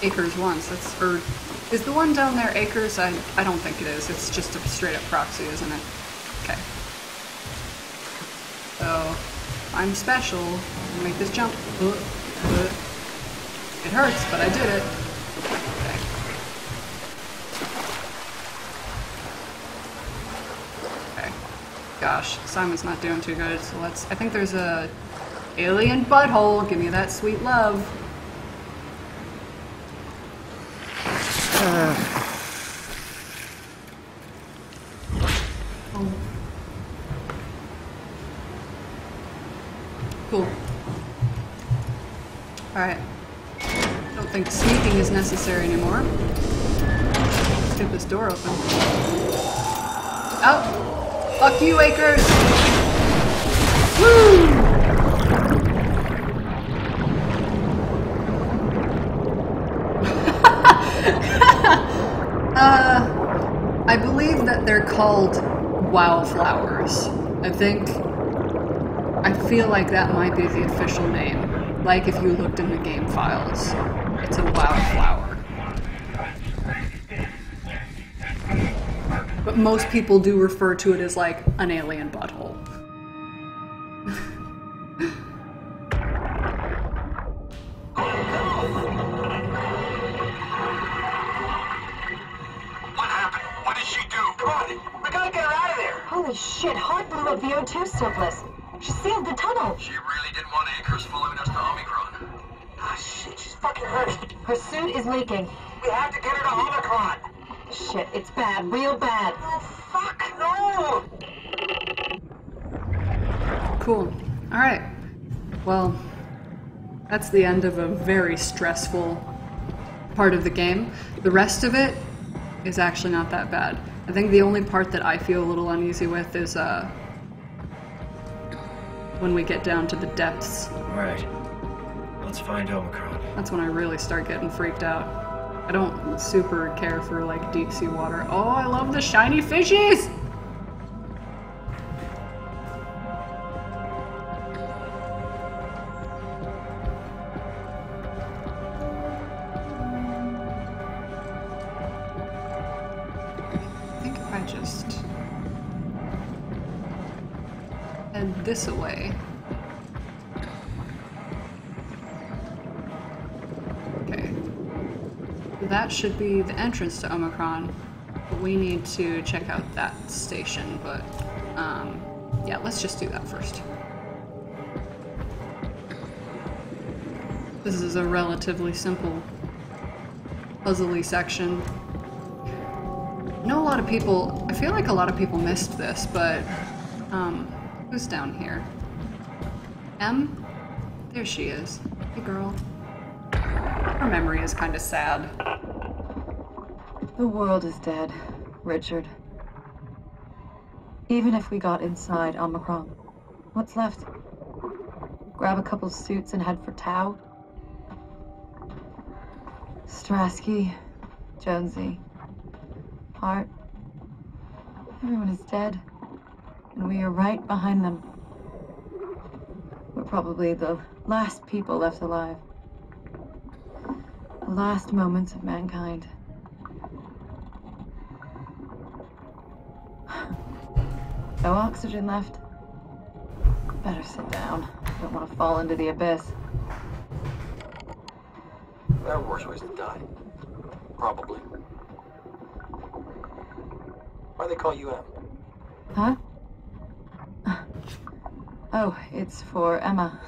Speaker 1: Acres once. That's, or is the one down there Acres? I don't think it is. It's just a straight up proxy, isn't it? Okay. So, I'm special. I'll make this jump. It hurts, but I did it. Okay. Okay. Gosh, Simon's not doing too good, so let's... I think there's a alien butthole. Give me that sweet love. Oh. Cool. Alright. I don't think sneaking is necessary anymore. Let's get this door open. Oh! Fuck you, Acres! Woo! I believe that they're called wildflowers. I feel like that might be the official name. Like if you looked in the game files. It's a wildflower. But most people do refer to it as like an alien butthole.
Speaker 4: Holy shit, Hart blew up the O2 surplus. She sealed the tunnel.
Speaker 22: She really didn't want Acres following us to Omicron.
Speaker 4: Ah, shit, she's fucking hurt. Her suit is leaking.
Speaker 22: We have to get her to Omicron.
Speaker 4: Shit, it's bad, real bad.
Speaker 22: Oh, fuck, no!
Speaker 1: Cool. Alright. Well, that's the end of a very stressful part of the game. The rest of it is actually not that bad. I think the only part that I feel a little uneasy with is when we get down to the depths.
Speaker 16: Alright. Let's find Omicron.
Speaker 1: That's when I really start getting freaked out. I don't super care for like deep sea water. Oh, I love the shiny fishies! This away. Okay. That should be the entrance to Omicron. But we need to check out that station, but yeah, let's just do that first. This is a relatively simple puzzly section. I know a lot of people, I feel like a lot of people missed this, but who's down here? M? There she is. Hey, girl. Her memory is kind of sad.
Speaker 11: The world is dead, Richard. Even if we got inside Omicron, What's left? Grab a couple suits and head for Tau? Strasky, Jonesy, Hart. Everyone is dead. And we are right behind them. We're probably the last people left alive. The last moments of mankind. No oxygen left. Better sit down. Don't want to fall into the abyss.
Speaker 17: There are worse ways to die. Probably. Why do they call you M?
Speaker 11: Huh? Oh, it's for Emma.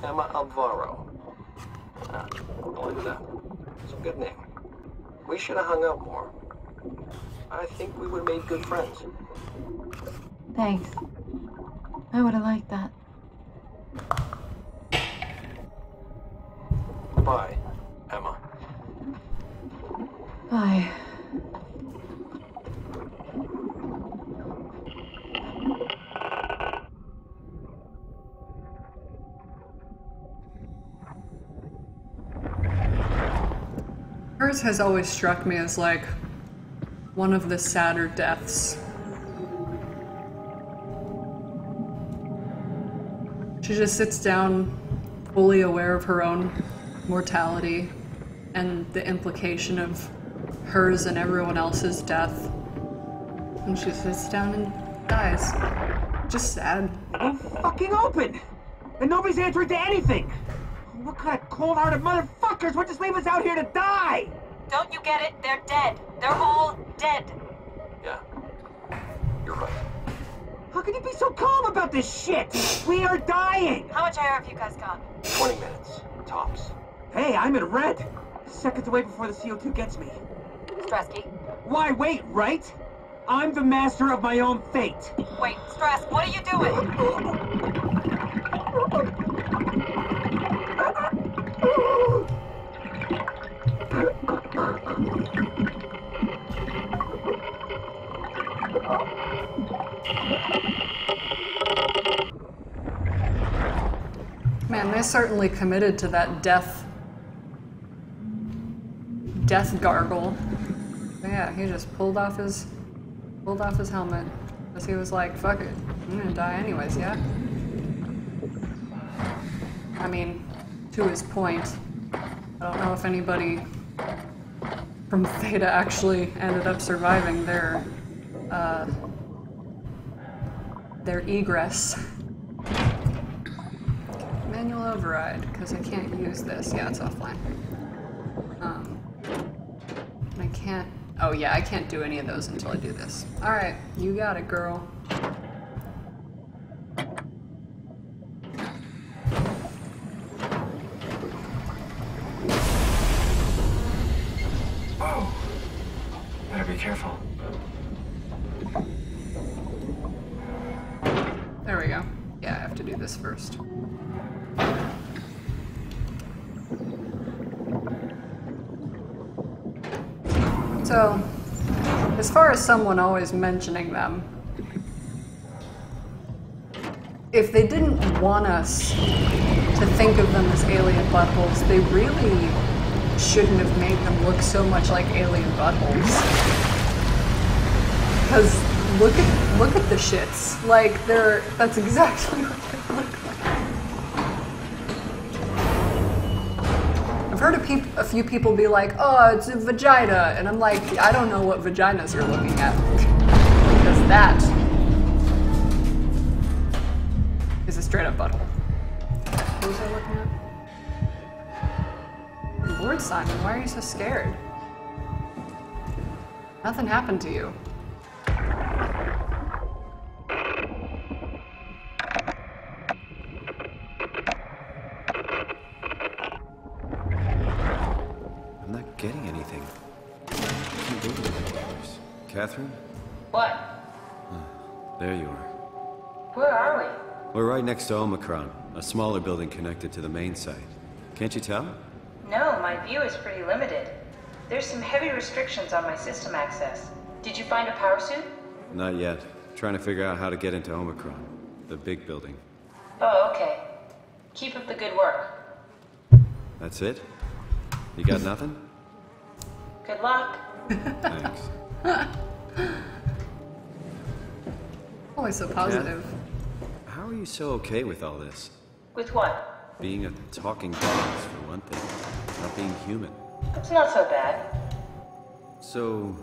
Speaker 17: Emma Alvaro. I like that. It's a good name. We should have hung out more. I think we would have made good friends.
Speaker 11: Thanks. I would have liked that.
Speaker 17: Bye, Emma.
Speaker 11: Bye.
Speaker 1: Hers has always struck me as like one of the sadder deaths. She just sits down fully aware of her own mortality and the implication of hers and everyone else's death. And she sits down and dies. Just sad.
Speaker 20: It won't fucking open! And nobody's answering to anything! What kind of cold-hearted motherfuckers would just leave us out here to die?
Speaker 6: Don't you get it? They're dead. They're all dead.
Speaker 17: Yeah. You're right.
Speaker 20: How can you be so calm about this shit? We are dying!
Speaker 6: How much air have you guys got?
Speaker 17: 20 minutes. Tops.
Speaker 20: Hey, I'm in red. Seconds away before the CO2 gets me.
Speaker 6: Strasky.
Speaker 20: Why wait, right? I'm the master of my own fate.
Speaker 6: Wait, Strask, what are you doing?
Speaker 1: Man, they certainly committed to that death gargle. But yeah, he just pulled off his helmet because he was like, "Fuck it, I'm gonna die anyways." Yeah. I mean, to his point, I don't know if anybody from Theta actually ended up surviving their egress. Manual override, because I can't use this. Yeah, it's offline. I can't... Oh yeah, I can't do any of those until I do this. Alright, you got it, girl.
Speaker 16: Whoa. Better be careful.
Speaker 1: There we go. Yeah, I have to do this first. So, as far as someone always mentioning them, if they didn't want us to think of them as alien buttholes, they really shouldn't have made them look so much like alien buttholes. Because look at the shits. Like, that's exactly what they look like. I've heard a few people be like, "Oh, it's a vagina," and I'm like, I don't know what vaginas you're looking at, because that is a straight up butthole. What was I looking at? Lord Simon, why are you so scared? Nothing happened to you.
Speaker 3: Getting anything. I can't do it. Catherine?
Speaker 6: What?
Speaker 3: There you are.
Speaker 6: Where are we?
Speaker 3: We're right next to Omicron, a smaller building connected to the main site. Can't you tell?
Speaker 6: No, my view is pretty limited. There's some heavy restrictions on my system access. Did you find a power suit?
Speaker 3: Not yet. Trying to figure out how to get into Omicron. The big building.
Speaker 6: Oh, okay. Keep up the good work.
Speaker 3: That's it? You got nothing?
Speaker 6: Good luck.
Speaker 3: Thanks.
Speaker 1: Always so positive.
Speaker 3: Kath, how are you so okay with all this?
Speaker 6: With what?
Speaker 3: Being a talking box, for one thing. Not being human.
Speaker 6: It's not so bad.
Speaker 3: So,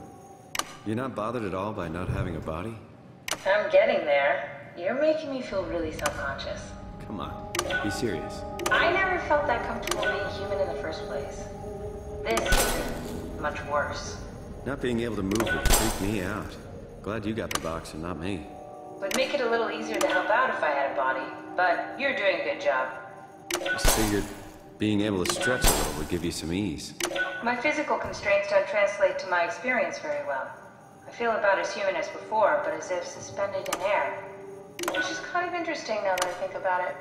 Speaker 3: you're not bothered at all by not having a body?
Speaker 6: I'm getting there. You're making me feel really self-conscious.
Speaker 3: Come on, be serious.
Speaker 6: I never felt that comfortable being human in the first place. This is much worse.
Speaker 3: Not being able to move would freak me out. Glad you got the box and not me.
Speaker 6: Would make it a little easier to help out if I had a body, but you're doing a good job.
Speaker 3: Just figured being able to stretch a little would give you some ease.
Speaker 6: My physical constraints don't translate to my experience very well. I feel about as human as before, but as if suspended in air. Which is kind of interesting now that I think about it.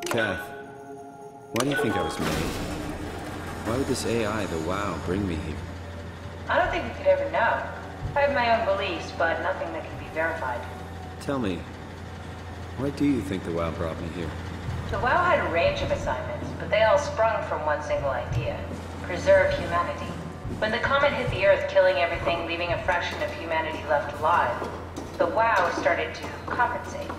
Speaker 3: Kath, why do you think I was made? Why would this AI, the WoW, bring me here?
Speaker 6: I don't think we could ever know. I have my own beliefs, but nothing that can be verified.
Speaker 3: Tell me, why do you think the WoW brought me here?
Speaker 6: The WoW had a range of assignments, but they all sprung from one single idea: preserve humanity. When the comet hit the Earth, killing everything, leaving a fraction of humanity left alive, the WoW started to compensate.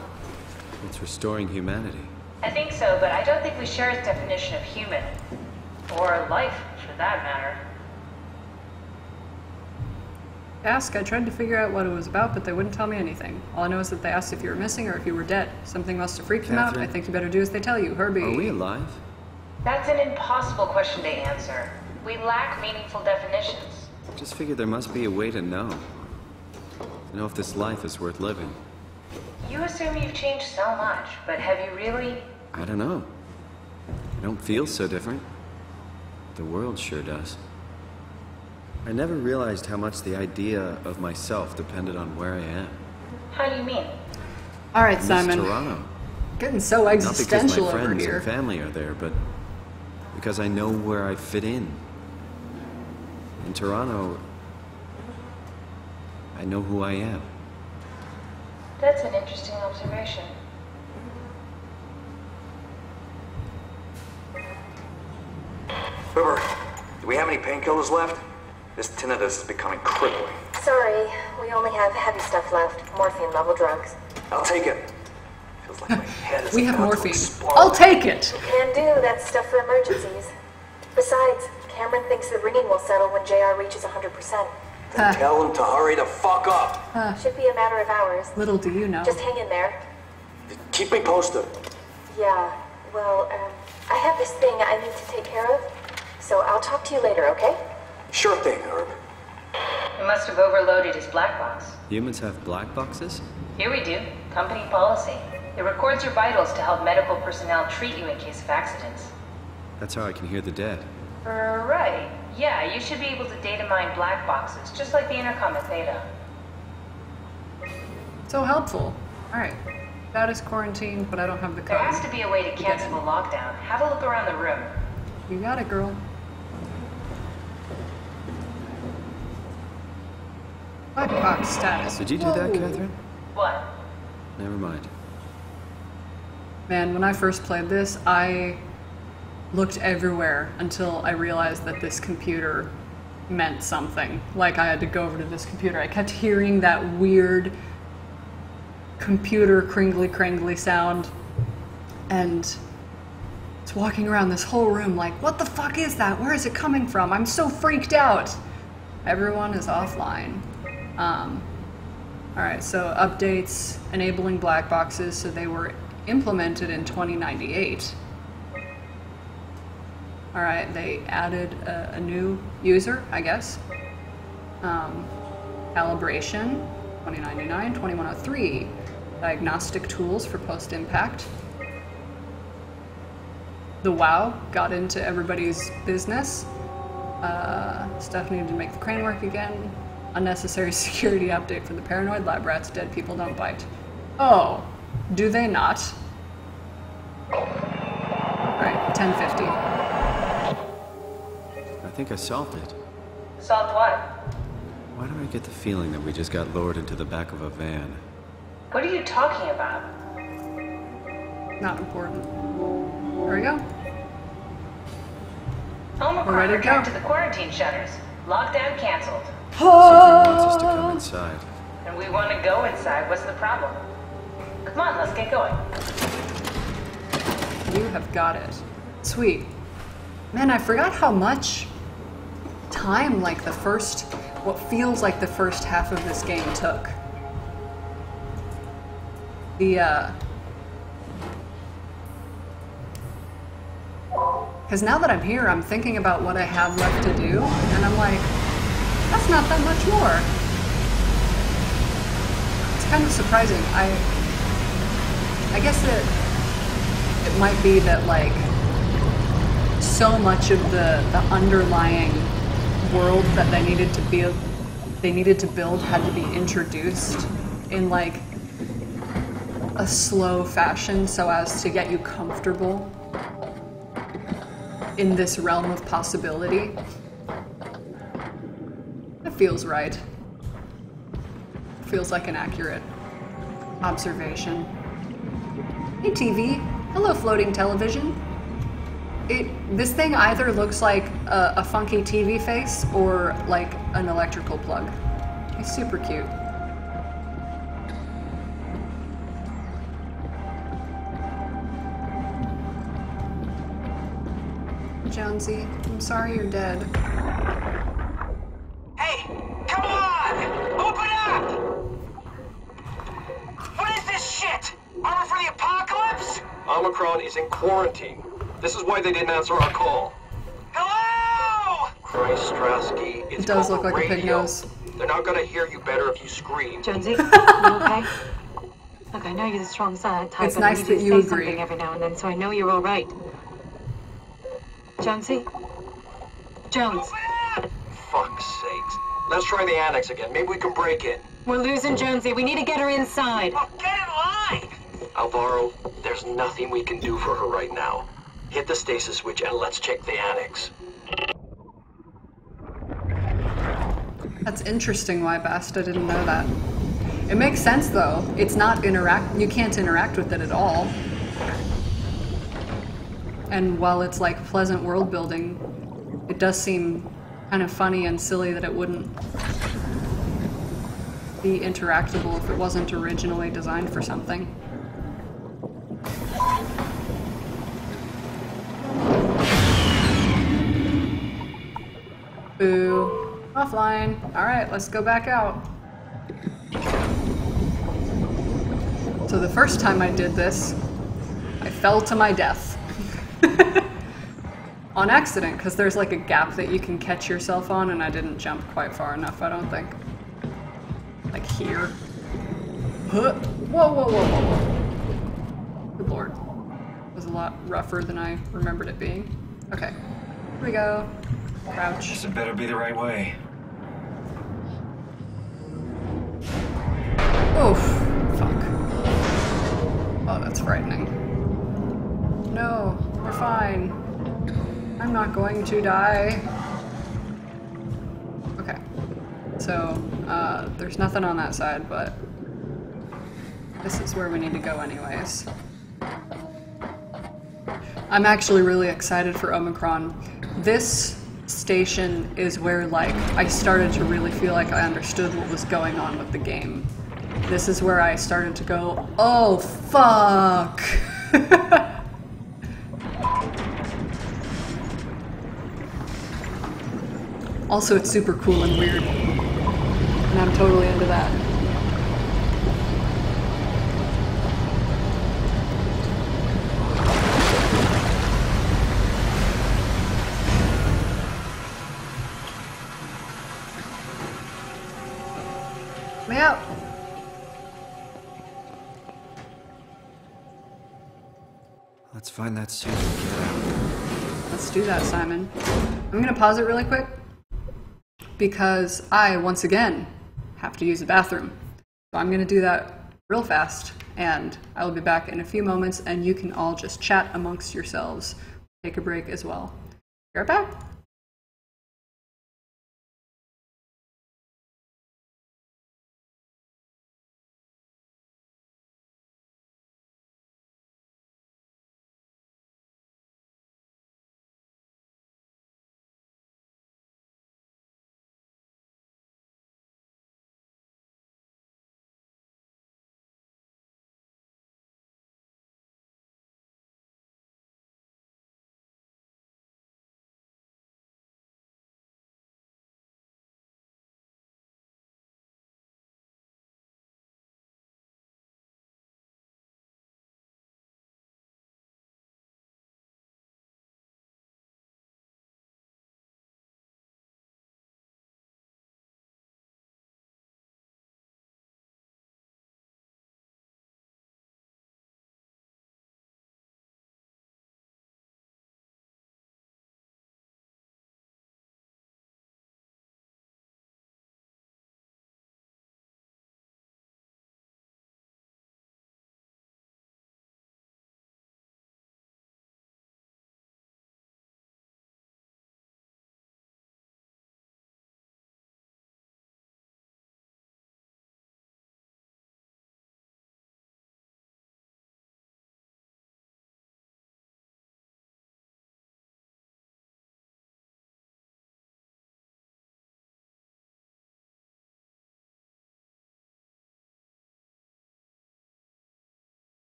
Speaker 3: It's restoring humanity.
Speaker 6: I think so, but I don't think we share its definition of human. Or life, for that matter.
Speaker 1: I tried to figure out what it was about, but they wouldn't tell me anything. All I know is that they asked if you were missing or if you were dead. Something must have freaked them out. I think you better do as they tell you. Herbie.
Speaker 3: Are we alive?
Speaker 6: That's an impossible question to answer. We lack meaningful definitions.
Speaker 3: Just figured there must be a way to know. To know if this life is worth living.
Speaker 6: You assume you've changed so much, but have you really?
Speaker 3: I don't know. I don't feel so different. The world sure does. I never realized how much the idea of myself depended on where I am.
Speaker 6: How do you mean?
Speaker 1: All right, Simon.
Speaker 3: Toronto.
Speaker 1: Getting so existential
Speaker 3: Not because my
Speaker 1: over
Speaker 3: friends
Speaker 1: here.
Speaker 3: and family are there, but because I know where I fit in. In Toronto, I know who I am.
Speaker 6: That's an interesting observation.
Speaker 15: River, do we have any painkillers left? This tinnitus is becoming crippling.
Speaker 12: Sorry, we only have heavy stuff left. Morphine-level drugs.
Speaker 15: I'll take it. Feels like my head is
Speaker 1: We have
Speaker 15: about to
Speaker 1: morphine.
Speaker 15: explode.
Speaker 1: I'll take it!
Speaker 12: Can do, that's stuff for emergencies. Besides, Cameron thinks the ringing will settle when JR reaches 100%.
Speaker 15: Then tell him to hurry the fuck up.
Speaker 12: Should be a matter of hours.
Speaker 1: Little do you know.
Speaker 12: Just hang in there.
Speaker 15: Keep me posted.
Speaker 12: Yeah, well, I have this thing I need to take care of, so I'll talk to you later, okay?
Speaker 15: Sure thing, Herb.
Speaker 6: He must have overloaded his black box.
Speaker 3: Humans have black boxes?
Speaker 6: Here we do. Company policy. It records your vitals to help medical personnel treat you in case of accidents.
Speaker 3: That's how I can hear the dead.
Speaker 6: Right. Yeah, you should be able to data mine black boxes, just like the intercom at Theta.
Speaker 1: So helpful. Alright. That is quarantined, but I don't have the code.
Speaker 6: There has to be a way to cancel the lockdown. Have a look around the room.
Speaker 1: You got it, girl. Black box status.
Speaker 3: Did you do that, Catherine?
Speaker 6: What?
Speaker 3: Never mind.
Speaker 1: Man, when I first played this, I looked everywhere until I realized that this computer meant something. Like, I had to go over to this computer. I kept hearing that weird computer cringly sound, and it's walking around this whole room like, what the fuck is that? Where is it coming from? I'm so freaked out. Everyone is offline. Alright, so updates enabling black boxes, so they were implemented in 2098. Alright, they added a new user, I guess. Calibration, 2099, 2103. Diagnostic tools for post-impact. The WoW got into everybody's business. Stuff needed to make the crane work again. Unnecessary security update for the paranoid lab rats. Dead people don't bite. Oh, do they not? Alright, 1050.
Speaker 3: think I solved it.
Speaker 6: Solved what?
Speaker 3: Why do I get the feeling that we just got lowered into the back of a van?
Speaker 6: What are you talking about?
Speaker 1: Not important. There we go.
Speaker 6: Omicron retracted the quarantine shutters. Lockdown canceled.
Speaker 3: Something wants us to come inside.
Speaker 6: And we want to go inside. What's the problem? Come on, let's get going.
Speaker 1: You have got it. Sweet. Man, I forgot how much time like what feels like the first half of this game took. Because now that I'm here, I'm thinking about what I have left to do, and I'm like, that's not that much more. It's kind of surprising. I guess it might be that, like, so much of the underlying world that they needed to build had to be introduced in, like, a slow fashion so as to get you comfortable in this realm of possibility. That feels right. Feels like an accurate observation. Hey TV, hello floating television. This thing either looks like a funky TV face or like an electrical plug. He's super cute. Jonesy, I'm sorry you're dead.
Speaker 20: Hey, come on! Open up! What is this shit? Armor for the apocalypse?
Speaker 17: Omicron is in quarantine. This is why they didn't answer our call.
Speaker 20: Hello!
Speaker 17: Christ, Strasky, it's
Speaker 1: It does look
Speaker 17: called
Speaker 1: like a pig
Speaker 17: radio.
Speaker 1: nose.
Speaker 17: They're not gonna hear you better if you scream.
Speaker 12: Jonesy, you okay? Look, I know you're the strong silent type,
Speaker 1: It's
Speaker 12: but I
Speaker 1: nice
Speaker 12: need
Speaker 1: that
Speaker 12: to
Speaker 1: you
Speaker 12: say
Speaker 1: agree.
Speaker 12: something every now and then, so I know you're all right. Jonesy? Jones.
Speaker 17: Fuck's sakes. Let's try the annex again. Maybe we can break in.
Speaker 12: We're losing Jonesy. We need to get her inside.
Speaker 20: Oh, get in line!
Speaker 17: Alvaro, there's nothing we can do for her right now. Hit the stasis switch and let's check the annex.
Speaker 1: That's interesting why Basta didn't know that. It makes sense though. It's not you can't interact with it at all. And while it's like pleasant world building, it does seem kind of funny and silly that it wouldn't be interactable if it wasn't originally designed for something. Boo. Offline. Alright, let's go back out. So the first time I did this, I fell to my death. On accident, because there's like a gap that you can catch yourself on, and I didn't jump quite far enough, I don't think. Like here. Huh. Whoa, whoa, whoa, whoa, whoa. Good lord. It was a lot rougher than I remembered it being. Okay. Here we go. Crouch.
Speaker 16: This had better be the right way.
Speaker 1: Oof. Fuck. Oh, that's frightening. No, we're fine. I'm not going to die. Okay. So, there's nothing on that side, but this is where we need to go anyways. I'm actually really excited for Omicron. This station is where, like, I started to really feel like I understood what was going on with the game. This is where I started to go, oh, fuck! Also, it's super cool and weird. And I'm totally into that. Me up!
Speaker 3: Let's find that suit and get out.
Speaker 1: Let's do that, Simon. I'm gonna pause it really quick because I, once again, have to use the bathroom. So I'm gonna do that real fast, and I will be back in a few moments, and you can all just chat amongst yourselves. Take a break as well. Be right back.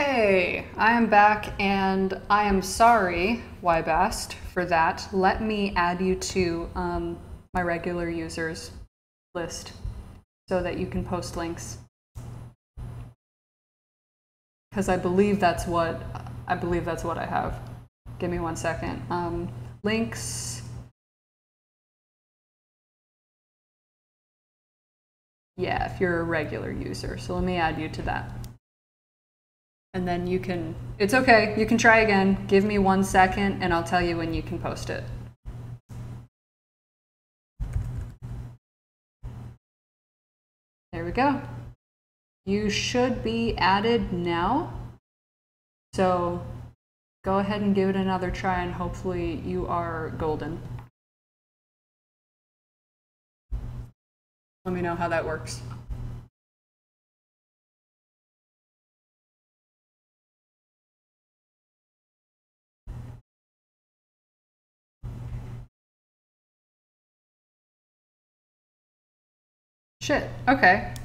Speaker 1: Hey, I am back and I am sorry, Ybast, for that. Let me add you to my regular users list so that you can post links. Because I believe that's what I have. Give me 1 second. Links. Yeah, if you're a regular user. So let me add you to that. And then you can, it's okay, you can try again. Give me 1 second and I'll tell you when you can post it. There we go. You should be added now. So go ahead and give it another try and hopefully you are golden. Let me know how that works. Shit, okay.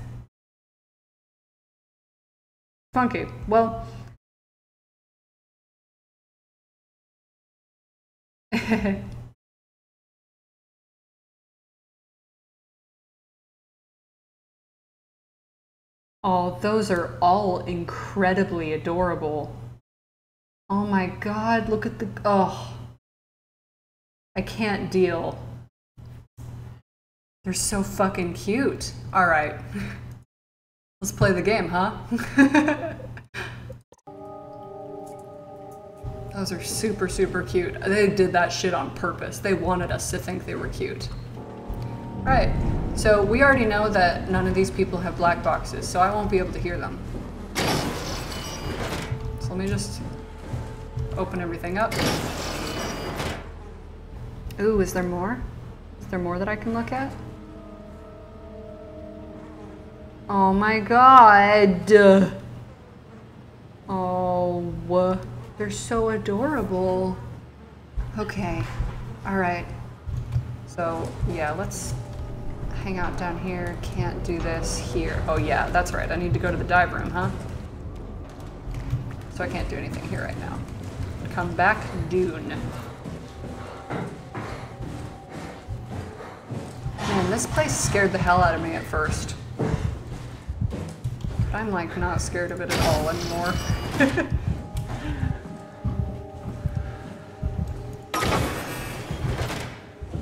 Speaker 1: Funky. Well, oh, those are all incredibly adorable. Oh my god, look at the, oh. I can't deal. They're so fucking cute. All right. Let's play the game, huh? Those are super, super cute. They did that shit on purpose. They wanted us to think they were cute. All right. So we already know that none of these people have black boxes, so I won't be able to hear them. So let me just open everything up. Ooh, is there more? Is there more that I can look at? Oh my god! Oh, they're so adorable. Okay, alright. So, yeah, let's hang out down here. Can't do this here. Oh yeah, that's right. I need to go to the dive room, huh? So I can't do anything here right now. Come back, Dune. Man, this place scared the hell out of me at first. But I'm like not scared of it at all anymore.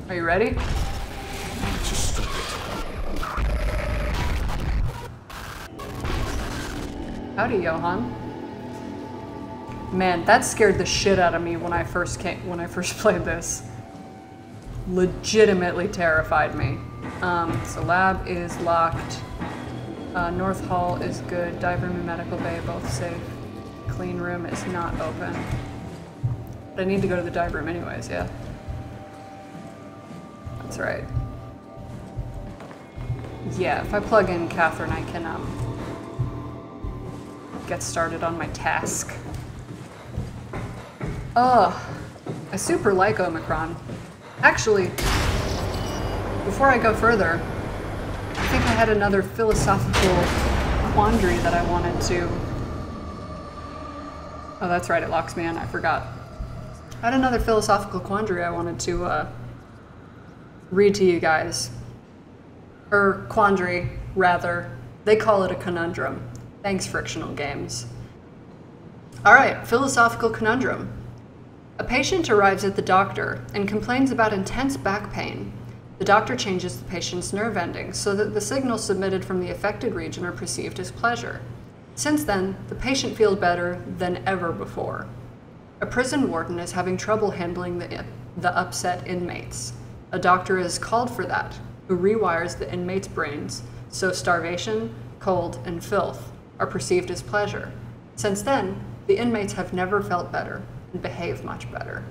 Speaker 1: Are you ready? Howdy, Johan. Man, that scared the shit out of me when I first played this. Legitimately terrified me. So lab is locked. North Hall is good. Dive room and medical bay both safe. Clean room is not open. But I need to go to the dive room anyways, yeah? That's right. Yeah, if I plug in Catherine, I can get started on my task. Ugh, I super like Omicron. Actually, before I go further, I think I had another philosophical quandary that I wanted to... Oh, that's right, it locks me in, I forgot. I had another philosophical quandary I wanted to read to you guys. Or quandary, rather. They call it a conundrum. Thanks, Frictional Games. Alright, philosophical conundrum. A patient arrives at the doctor and complains about intense back pain. The doctor changes the patient's nerve endings so that the signals submitted from the affected region are perceived as pleasure. Since then, the patient feels better than ever before. A prison warden is having trouble handling the upset inmates. A doctor is called for that, who rewires the inmates' brains so starvation, cold, and filth are perceived as pleasure. Since then, the inmates have never felt better and behave much better.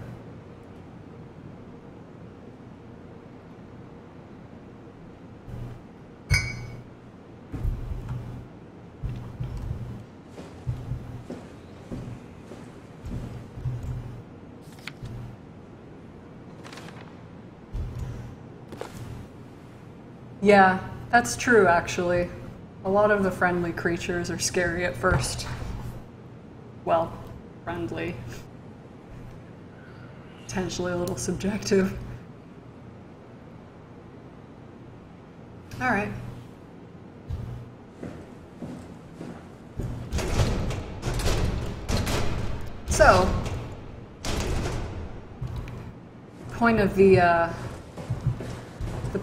Speaker 1: Yeah, that's true actually. A lot of the friendly creatures are scary at first. well, friendly. Potentially a little subjective. Alright. So, point of the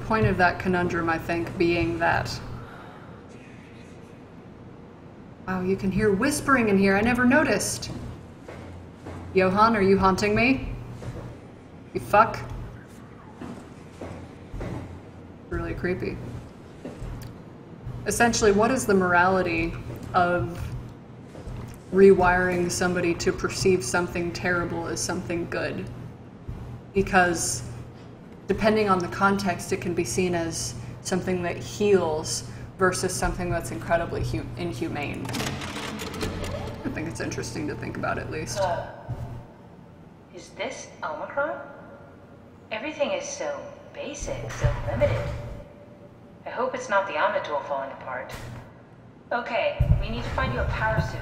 Speaker 1: point of that conundrum, I think, being that... Wow, you can hear whispering in here. I never noticed. Johan, are you haunting me? You fuck. Really creepy. Essentially, what is the morality of rewiring somebody to perceive something terrible as something good? Because depending on the context, it can be seen as something that heals versus something that's incredibly inhumane. I think it's interesting to think about, at least.
Speaker 6: Is this Omicron? Everything is so basic, so limited. I hope it's not the Omnitool falling apart. Okay, we need to find you a power suit.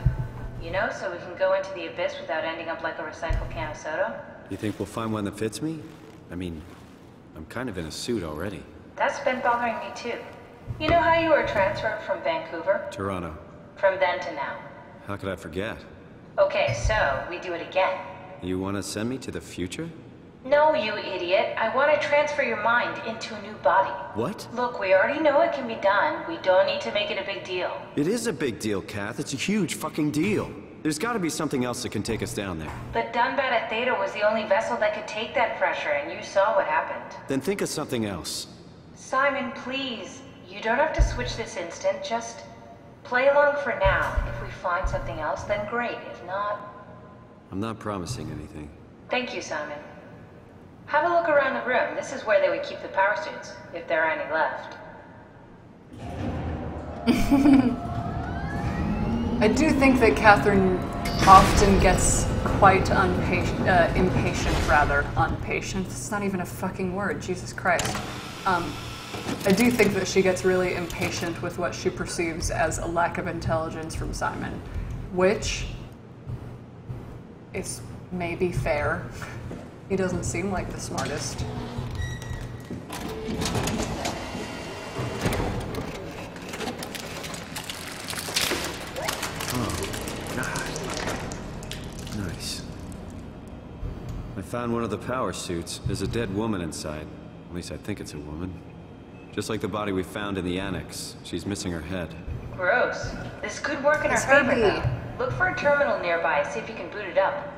Speaker 6: You know, so we can go into the abyss without ending up like a recycled can of soda?
Speaker 3: You think we'll find one that fits me? I mean, I'm kind of in a suit already.
Speaker 6: That's been bothering me too. You know how you were transferred from Vancouver?
Speaker 3: Toronto.
Speaker 6: From then to now.
Speaker 3: How could I forget?
Speaker 6: Okay, so we do it again.
Speaker 3: You want to send me to the future?
Speaker 6: No, you idiot. I want to transfer your mind into a new body.
Speaker 3: What?
Speaker 6: Look, we already know it can be done. We don't need to make it a big deal.
Speaker 3: It is a big deal, Kath. It's a huge fucking deal. There's got to be something else that can take us down there.
Speaker 6: But Dunbat at Theta was the only vessel that could take that pressure, and you saw what happened.
Speaker 3: Then think of something else.
Speaker 6: Simon, please. You don't have to switch this instant. Just play along for now. If we find something else, then great. If not...
Speaker 3: I'm not promising anything.
Speaker 6: Thank you, Simon. Have a look around the room. This is where they would keep the power suits, if there are any left.
Speaker 1: I do think that Catherine often gets quite impatient, rather. Unpatient. It's not even a fucking word, Jesus Christ. I do think that she gets really impatient with what she perceives as a lack of intelligence from Simon, which is maybe fair. He doesn't seem like the smartest.
Speaker 3: Oh, God. Nice. I found one of the power suits. There's a dead woman inside. At least I think it's a woman. Just like the body we found in the annex. She's missing her head.
Speaker 6: Gross. This could work in our favor, though. Look for a terminal nearby, see if you can boot it up.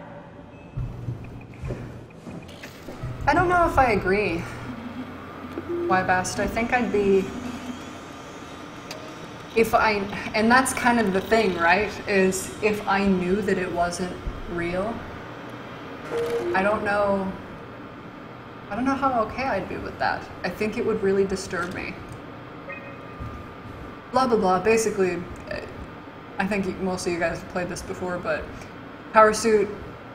Speaker 1: I don't know if I agree. Why, Bast? I think I'd be... And that's kind of the thing, right? Is if I knew that it wasn't real, I don't know how okay I'd be with that. I think it would really disturb me. Blah, blah, blah. Basically, I think most of you guys have played this before, but power suit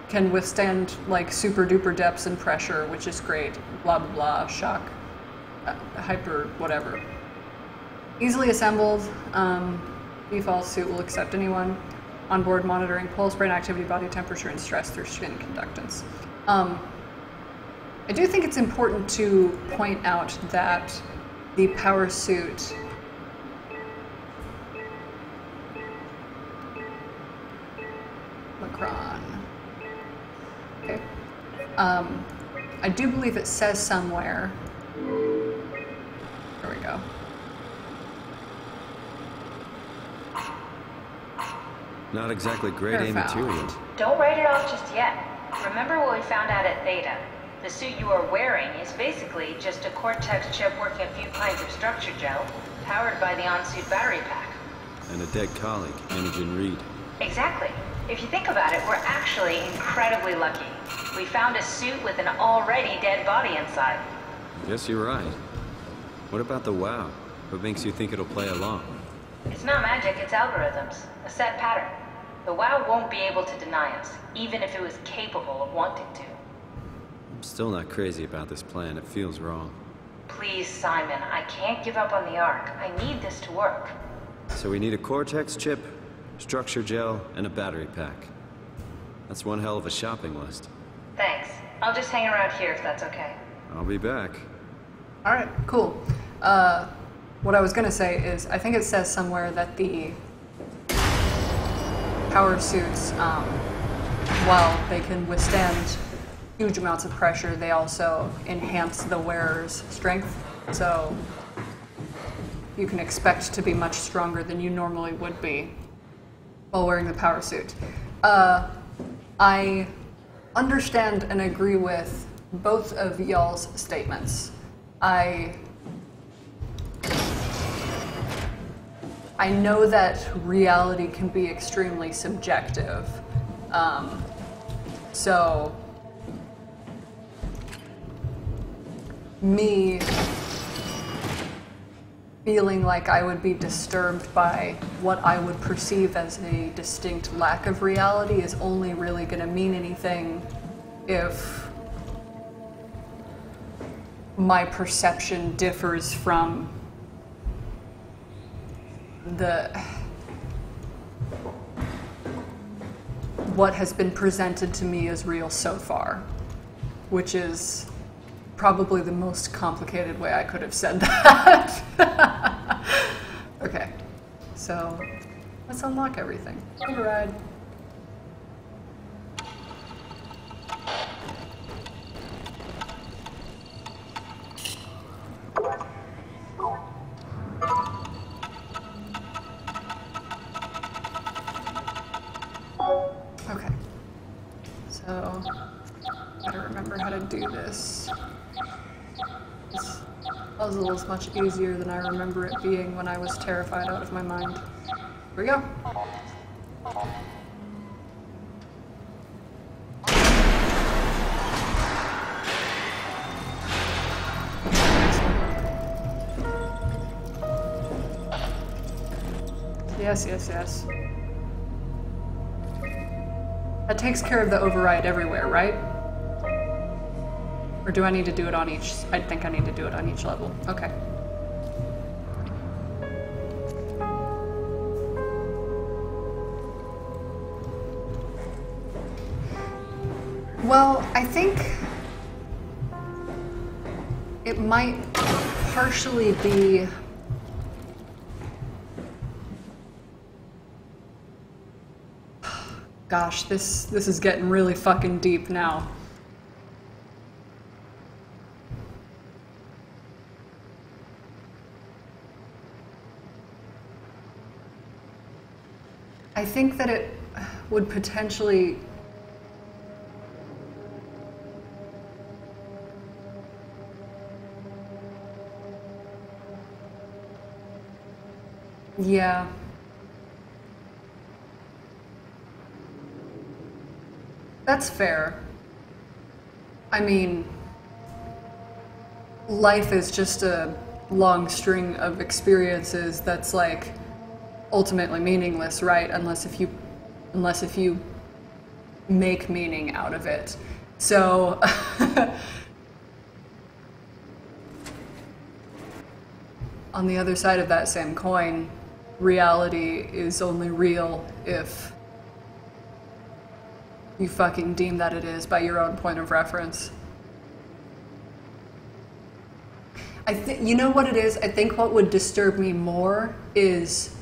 Speaker 1: can withstand like super duper depths and pressure, which is great. Blah, blah, blah. Shock. Hyper, whatever. Easily assembled. Default suit will accept anyone. Onboard monitoring pulse, brain activity, body temperature, and stress through skin conductance. I do think it's important to point out that the power suit Macron. Okay. I do believe it says somewhere. There we go.
Speaker 3: Not exactly grade A material.
Speaker 6: Don't write it off just yet. Remember what we found out at Theta. The suit you are wearing is basically just a Cortex chip working a few pints of structure gel, powered by the on-suit battery pack.
Speaker 3: And a dead colleague, Imogen Reed.
Speaker 6: Exactly. If you think about it, we're actually incredibly lucky. We found a suit with an already dead body inside.
Speaker 3: I guess you're right. What about the WoW? What makes you think it'll play along?
Speaker 6: It's not magic, it's algorithms. A set pattern. The WoW won't be able to deny us, even if it was capable of wanting to.
Speaker 3: I'm still not crazy about this plan. It feels wrong.
Speaker 6: Please, Simon, I can't give up on the Ark. I need this to work.
Speaker 3: So we need a Cortex chip, structure gel, and a battery pack. That's one hell of a shopping list.
Speaker 6: Thanks. I'll just hang around here if that's okay.
Speaker 3: I'll be back.
Speaker 1: Alright, cool. What I was gonna say is, I think it says somewhere that the power suits, while they can withstand huge amounts of pressure, they also enhance the wearer's strength. So you can expect to be much stronger than you normally would be while wearing the power suit. I understand and agree with both of y'all's statements. I know that reality can be extremely subjective. So me feeling like I would be disturbed by what I would perceive as a distinct lack of reality is only really going to mean anything if my perception differs from what has been presented to me as real so far, which is probably the most complicated way I could have said that. Okay, so let's unlock everything. Override. Okay, so gotta remember how to do this. This puzzle is much easier than I remember it being when I was terrified out of my mind. Here we go. Yes, yes, yes. That takes care of the override everywhere, right? Or do I need to do it on each? I think I need to do it on each level. Okay. Well, I think it might partially be gosh, this is getting really fucking deep now. I think that it would potentially yeah. That's fair. I mean, life is just a long string of experiences that's like ultimately meaningless, right? Unless if you make meaning out of it. So on the other side of that same coin, reality is only real if you fucking deem that it is by your own point of reference. I think, you know what it is? I think what would disturb me more is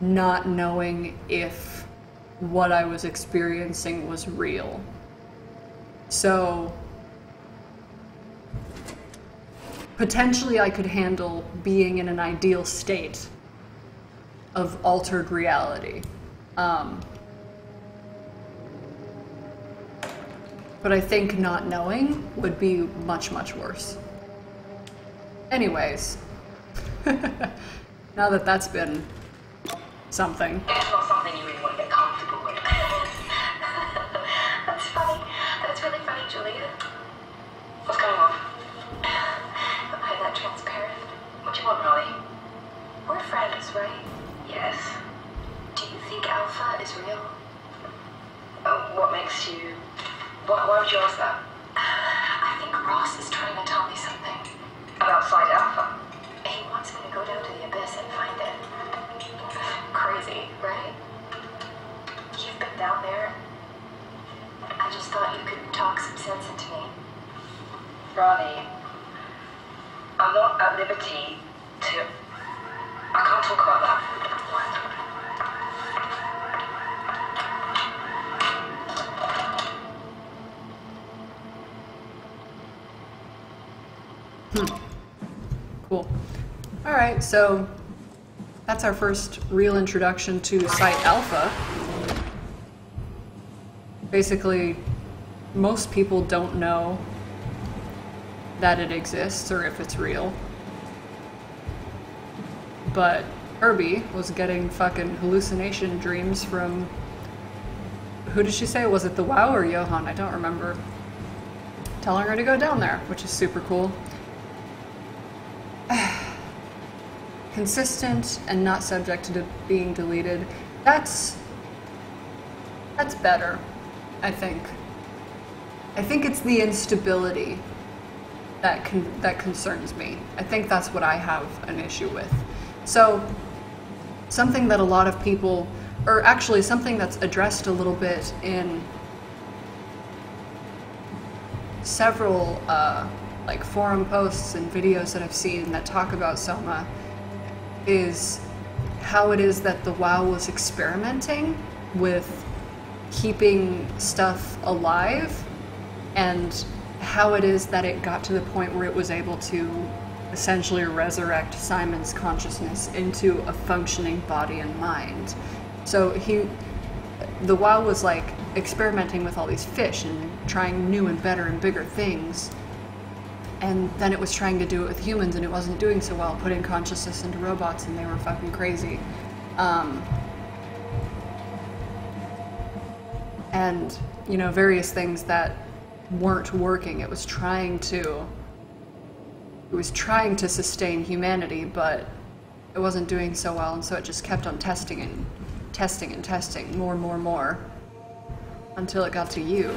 Speaker 1: not knowing if what I was experiencing was real. So potentially I could handle being in an ideal state of altered reality. But I think not knowing would be much, much worse. Anyways, now that that's been something.
Speaker 12: It's not something you really want to get comfortable with. That's funny. That's really funny, Julia. What's going on? Am I that transparent? What do you want, Molly? We're friends, right? Yes. Do you think Alpha is real? What makes you... Why would you ask that? I think Ross is trying to tell me something. About Side Alpha? He wants me to go down to the Abyss and find it. Crazy, right? You've been down there. not at liberty to... I can't talk about that.
Speaker 1: Cool. Alright, so that's our first real introduction to Site Alpha. Basically, most people don't know that it exists or if it's real. But Herbie was getting fucking hallucination dreams from... Who did she say? Was it the WoW or Johan? I don't remember. Telling her to go down there, which is super cool. Consistent and not subject to being deleted. That's better, I think. I think it's the instability that concerns me. I think that's what I have an issue with. So, something that a lot of people, or actually something that's addressed a little bit in several like forum posts and videos that I've seen that talk about Soma, is how it is that the WoW was experimenting with keeping stuff alive, and how it is that it got to the point where it was able to essentially resurrect Simon's consciousness into a functioning body and mind. So the WoW was like experimenting with all these fish and trying new and better and bigger things. And then it was trying to do it with humans, and it wasn't doing so well, putting consciousness into robots, and they were fucking crazy. And, you know, various things that weren't working. It was trying to sustain humanity, but it wasn't doing so well, and so it just kept on testing and testing and testing more, until it got to you.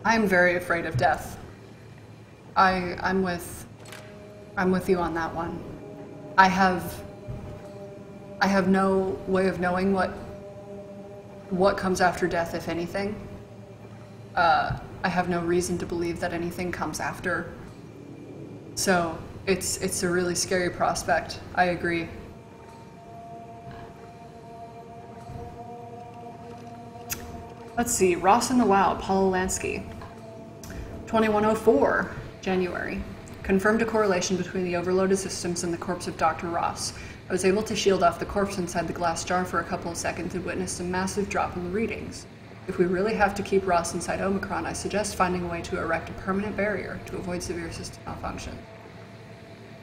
Speaker 1: I'm very afraid of death. I'm with you on that one. I have no way of knowing what comes after death, if anything. I have no reason to believe that anything comes after. So it's a really scary prospect. I agree. Let's see, Ross in the WoW, Paul Lansky. 2104, January. Confirmed a correlation between the overloaded systems and the corpse of Dr. Ross. I was able to shield off the corpse inside the glass jar for a couple of seconds and witnessed a massive drop in the readings. If we really have to keep Ross inside Omicron, I suggest finding a way to erect a permanent barrier to avoid severe system malfunction.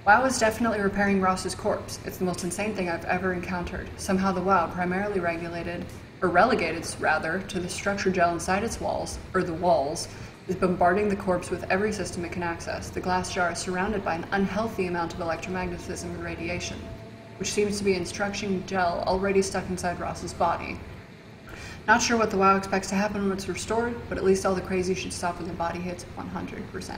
Speaker 1: WoW is definitely repairing Ross's corpse. It's the most insane thing I've ever encountered. Somehow the WoW, primarily relegated to the structure gel inside its walls, or the walls, is bombarding the corpse with every system it can access. The glass jar is surrounded by an unhealthy amount of electromagnetism and radiation, which seems to be instruction gel already stuck inside Ross's body. Not sure what the WoW expects to happen when it's restored, but at least all the crazy should stop when the body hits 100%.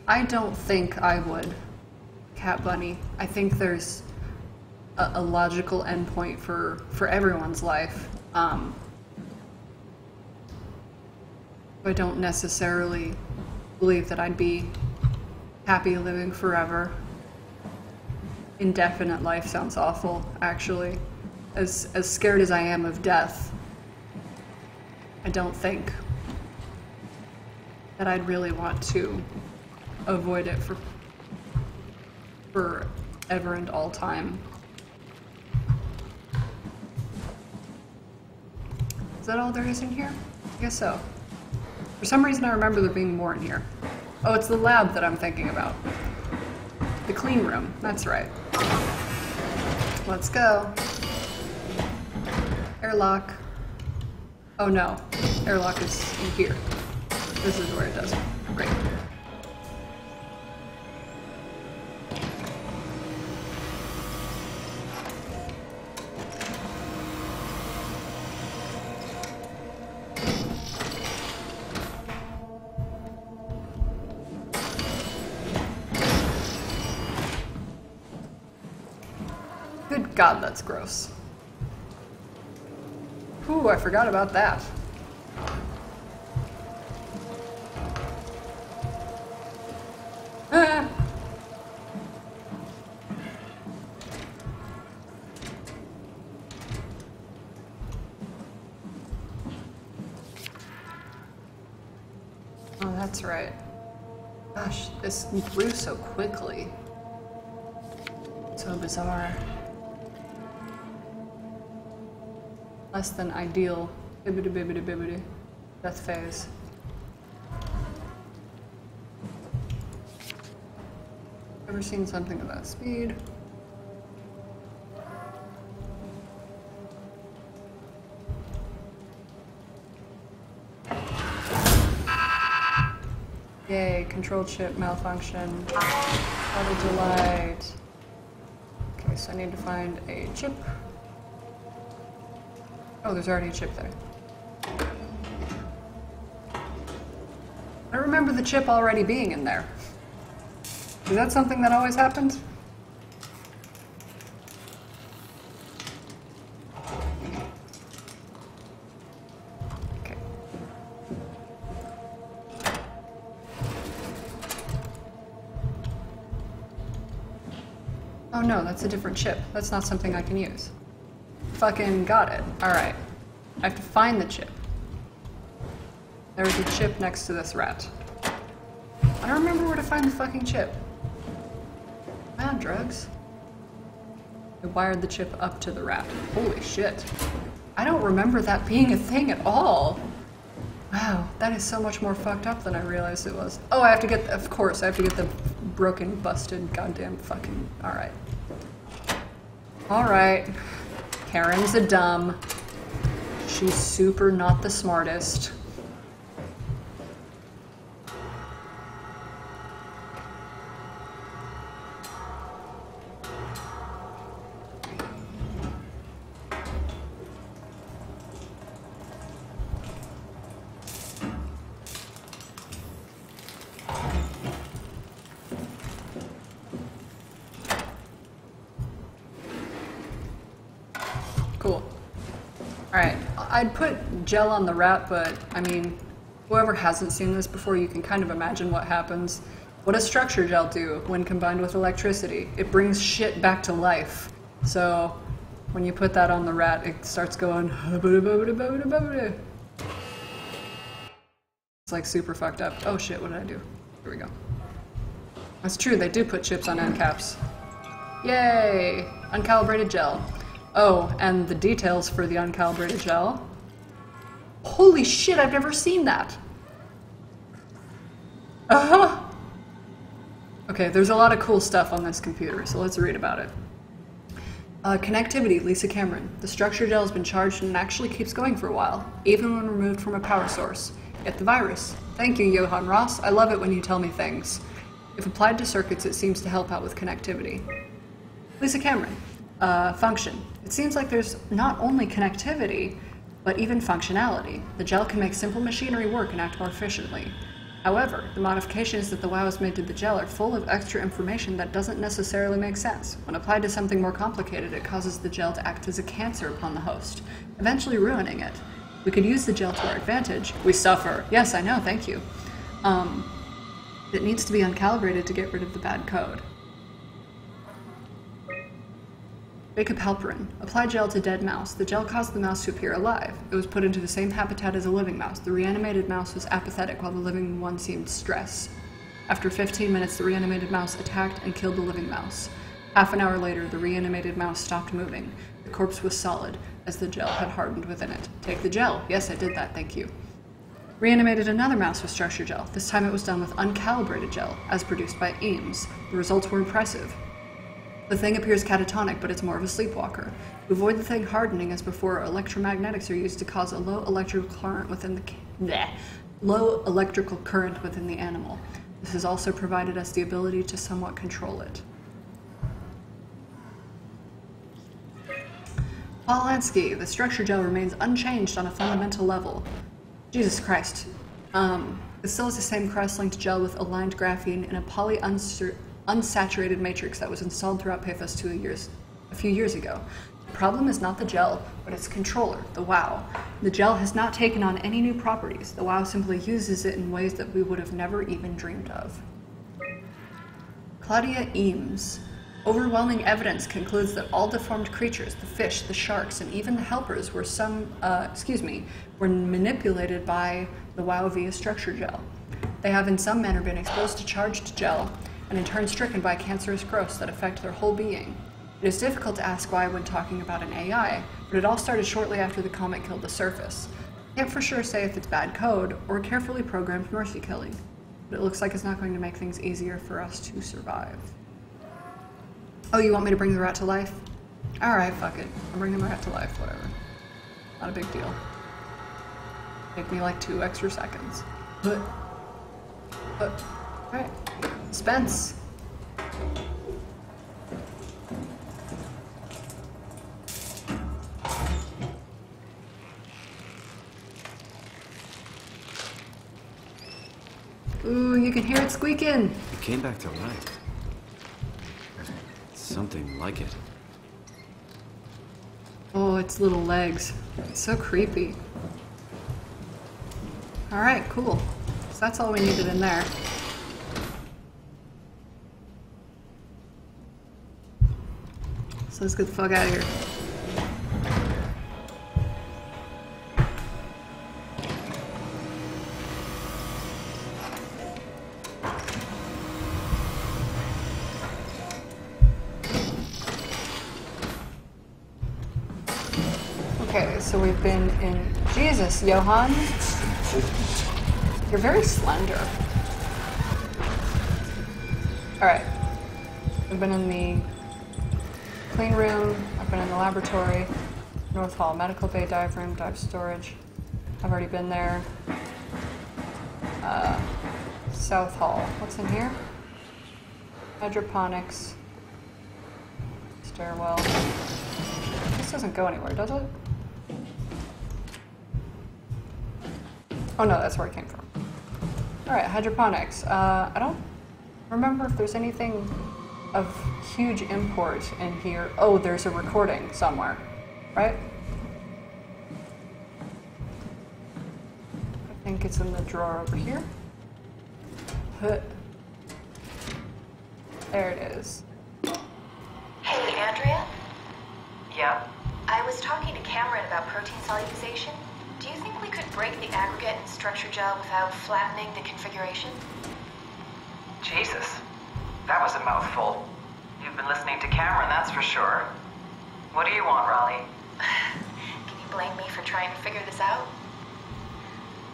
Speaker 1: I don't think I would, Cat Bunny. I think there's a logical endpoint for everyone's life. I don't necessarily believe that I'd be happy living forever. Indefinite life sounds awful, actually. As scared as I am of death, I don't think that I'd really want to avoid it for ever and all time. Is that all there is in here? I guess so. For some reason I remember there being more in here. Oh, it's the lab that I'm thinking about. The clean room, that's right. Let's go. Airlock. Oh no, airlock is in here. This is where it does it. Great. God, that's gross. Ooh, I forgot about that. Ah. Oh, that's right. Gosh, this grew so quickly. So bizarre. Less than ideal. Bibbidi bibbidi bibbidi. Death phase. Ever seen something of that speed? Yay, control chip malfunction. What a delight. Okay, so I need to find a chip. Oh, there's already a chip there. I remember the chip already being in there. Is that something that always happened? Okay. Oh no, that's a different chip. That's not something I can use. Fucking got it. Alright. I have to find the chip. There's a chip next to this rat. I don't remember where to find the fucking chip. Am I on drugs? I wired the chip up to the rat. Holy shit. I don't remember that being a thing at all. Wow, that is so much more fucked up than I realized it was. Oh, I have to get, of course, I have to get the broken, busted, goddamn fucking, alright. Alright. Karen's a dumb. She's super not the smartest. Cool. Alright, I'd put gel on the rat, but I mean, whoever hasn't seen this before, you can kind of imagine what happens. What does structure gel do when combined with electricity? It brings shit back to life. So, when you put that on the rat, it starts going it's like super fucked up. Oh shit, what did I do? Here we go. That's true, they do put chips on end caps. Yay! Uncalibrated gel. Oh, and the details for the uncalibrated gel. Holy shit, I've never seen that! Uh-huh! Okay, there's a lot of cool stuff on this computer, so let's read about it. Connectivity, Lisa Cameron. The structure gel has been charged and actually keeps going for a while, even when removed from a power source. Get the virus. Thank you, Johann Ross. I love it when you tell me things. If applied to circuits, it seems to help out with connectivity. Lisa Cameron. Function. It seems like there's not only connectivity, but even functionality. The gel can make simple machinery work and act more efficiently. However, the modifications that the WoW has made to the gel are full of extra information that doesn't necessarily make sense. When applied to something more complicated, it causes the gel to act as a cancer upon the host, eventually ruining it. We could use the gel to our advantage. We suffer. Yes, I know, thank you. It needs to be uncalibrated to get rid of the bad code. Vacapalparin. Apply gel to dead mouse. The gel caused the mouse to appear alive. It was put into the same habitat as a living mouse. The reanimated mouse was apathetic while the living one seemed stressed. After 15 minutes, the reanimated mouse attacked and killed the living mouse. Half an hour later, the reanimated mouse stopped moving. The corpse was solid, as the gel had hardened within it. Take the gel. Yes, I did that, thank you. Reanimated another mouse with structure gel. This time it was done with uncalibrated gel, as produced by Eames. The results were impressive. The thing appears catatonic, but it's more of a sleepwalker. To avoid the thing hardening as before, electromagnetics are used to cause a low electrical current within the animal. This has also provided us the ability to somewhat control it. Paul Lansky, the structure gel remains unchanged on a fundamental level. Jesus Christ. It still is the same cross-linked gel with aligned graphene in a unsaturated matrix that was installed throughout PATHOS-II a few years ago. The problem is not the gel, but its controller, the WoW. The gel has not taken on any new properties. The WoW simply uses it in ways that we would have never even dreamed of. Claudia Eames. Overwhelming evidence concludes that all deformed creatures, the fish, the sharks, and even the helpers were were manipulated by the WoW via structure gel. They have in some manner been exposed to charged gel, and in turn stricken by cancerous growths that affect their whole being. It is difficult to ask why when talking about an AI, but it all started shortly after the comet killed the surface. Can't for sure say if it's bad code or carefully programmed mercy killing, but it looks like it's not going to make things easier for us to survive. Oh, you want me to bring the rat to life? Alright, fuck it. I'll bring the rat to life, whatever. Not a big deal. Take me like 2 extra seconds. Alright. Spence. Ooh, you can hear it squeaking.
Speaker 3: It came back to life. Something like it.
Speaker 1: Oh, its little legs. It's so creepy. Alright, cool. So that's all we needed in there. So let's get the fuck out of here. Okay, so we've been in... Jesus, Johan. You're very slender. Alright. We've been in the clean room. I've been in the laboratory. North Hall, medical bay, dive room, dive storage. I've already been there. South Hall. What's in here? Hydroponics. Stairwell. This doesn't go anywhere, does it? Oh no, that's where it came from. Alright, hydroponics. I don't remember if there's anything of huge import in here. Oh, there's a recording somewhere, right? I think it's in the drawer over here. There it is.
Speaker 12: Hey, Andrea?
Speaker 19: Yeah?
Speaker 12: I was talking to Cameron about protein solubilization. Do you think we could break the aggregate and structure gel without flattening the configuration?
Speaker 19: Jesus. That was a mouthful. You've been listening to Cameron, that's for sure. What do you want, Raleigh?
Speaker 12: Can you blame me for trying to figure this out?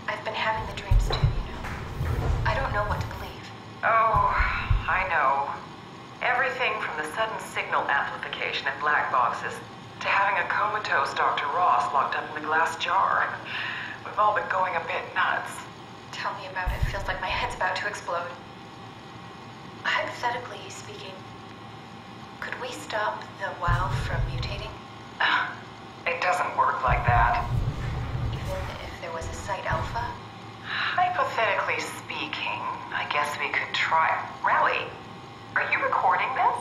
Speaker 12: I've been having the dreams too, you know. I don't know what to believe.
Speaker 19: Oh, I know. Everything from the sudden signal amplification in black boxes to having a comatose Dr. Ross locked up in the glass jar. We've all been going a bit nuts.
Speaker 12: Tell me about it. Feels like my head's about to explode. Hypothetically speaking, could we stop the WoW from mutating?
Speaker 19: It doesn't work like that.
Speaker 12: Even if there was a Site Alpha?
Speaker 19: Hypothetically speaking, I guess we could try. Raleigh, are you recording this?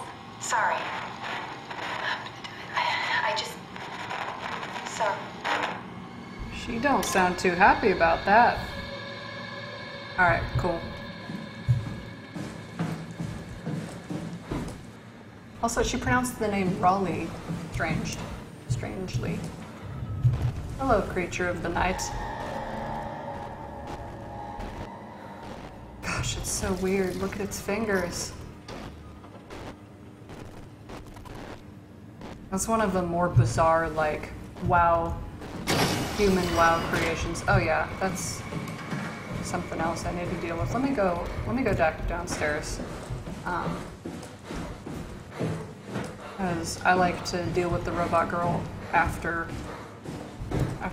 Speaker 12: Sorry. I just... Sorry.
Speaker 1: She don't sound too happy about that. Alright, cool. Also, she pronounced the name Raleigh strangely. Hello, creature of the night. Gosh, it's so weird. Look at its fingers. That's one of the more bizarre, like, WoW, human WoW creations. Oh yeah, that's something else I need to deal with. Let me go downstairs. Because I like to deal with the robot girl after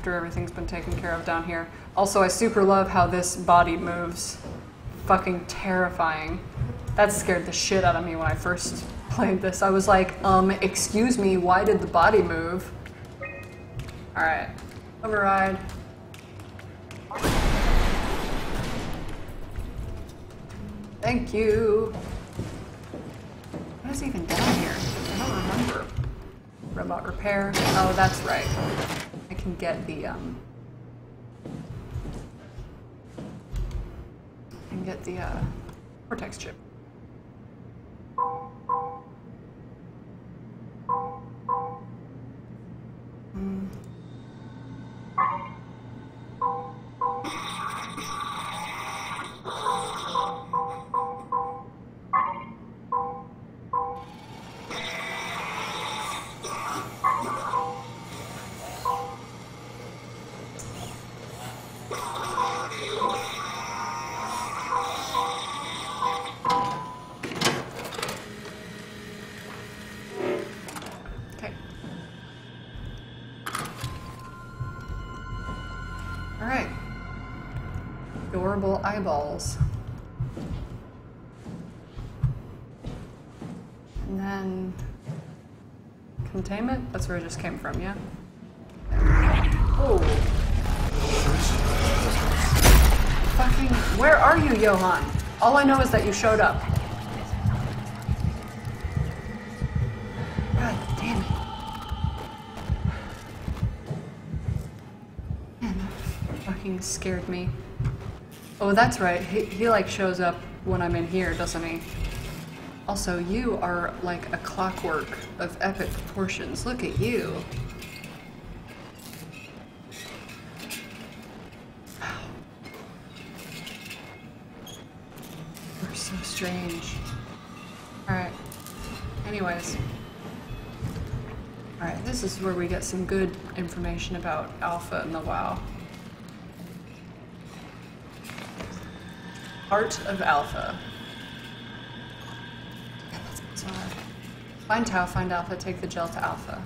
Speaker 1: everything's been taken care of down here. Also, I super love how this body moves. Fucking terrifying. That scared the shit out of me when I first played this. I was like, excuse me, why did the body move? Alright. Override. Thank you. What is even down here? I don't remember. Robot repair. Oh, that's right. I can get the Cortex chip. Alright. Adorable eyeballs. And then... containment? That's where it just came from, yeah? Oh. Fucking... Where are you, Johan? All I know is that you showed up. God damn it. Man, that fucking scared me. Oh, that's right. He like shows up when I'm in here, doesn't he? Also, you are like a clockwork of epic proportions. Look at you. You're so strange. Alright. Anyways. Alright, this is where we get some good information about Alpha and the WoW. Heart of Alpha. Yeah, that's bizarre. Find Tau, find Alpha, take the gel to Alpha.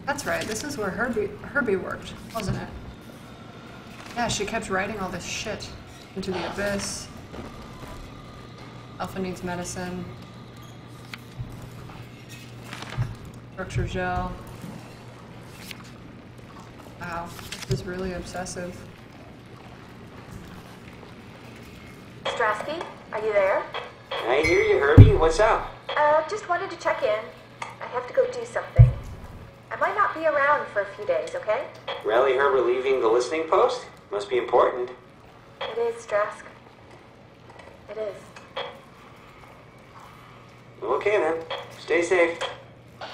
Speaker 1: That's right, this is where Herbie worked, wasn't it? Yeah, she kept writing all this shit into the abyss. Alpha needs medicine. Structure gel. Wow, this is really obsessive.
Speaker 14: Strasky, are you there?
Speaker 21: I hear you, Herbie. What's up?
Speaker 14: Just wanted to check in. I have to go do something. I might not be around for a few days, okay?
Speaker 21: Rally Herbert leaving the listening post? Must be important.
Speaker 14: It is, Strask. It is.
Speaker 21: Okay then. Stay safe.
Speaker 1: I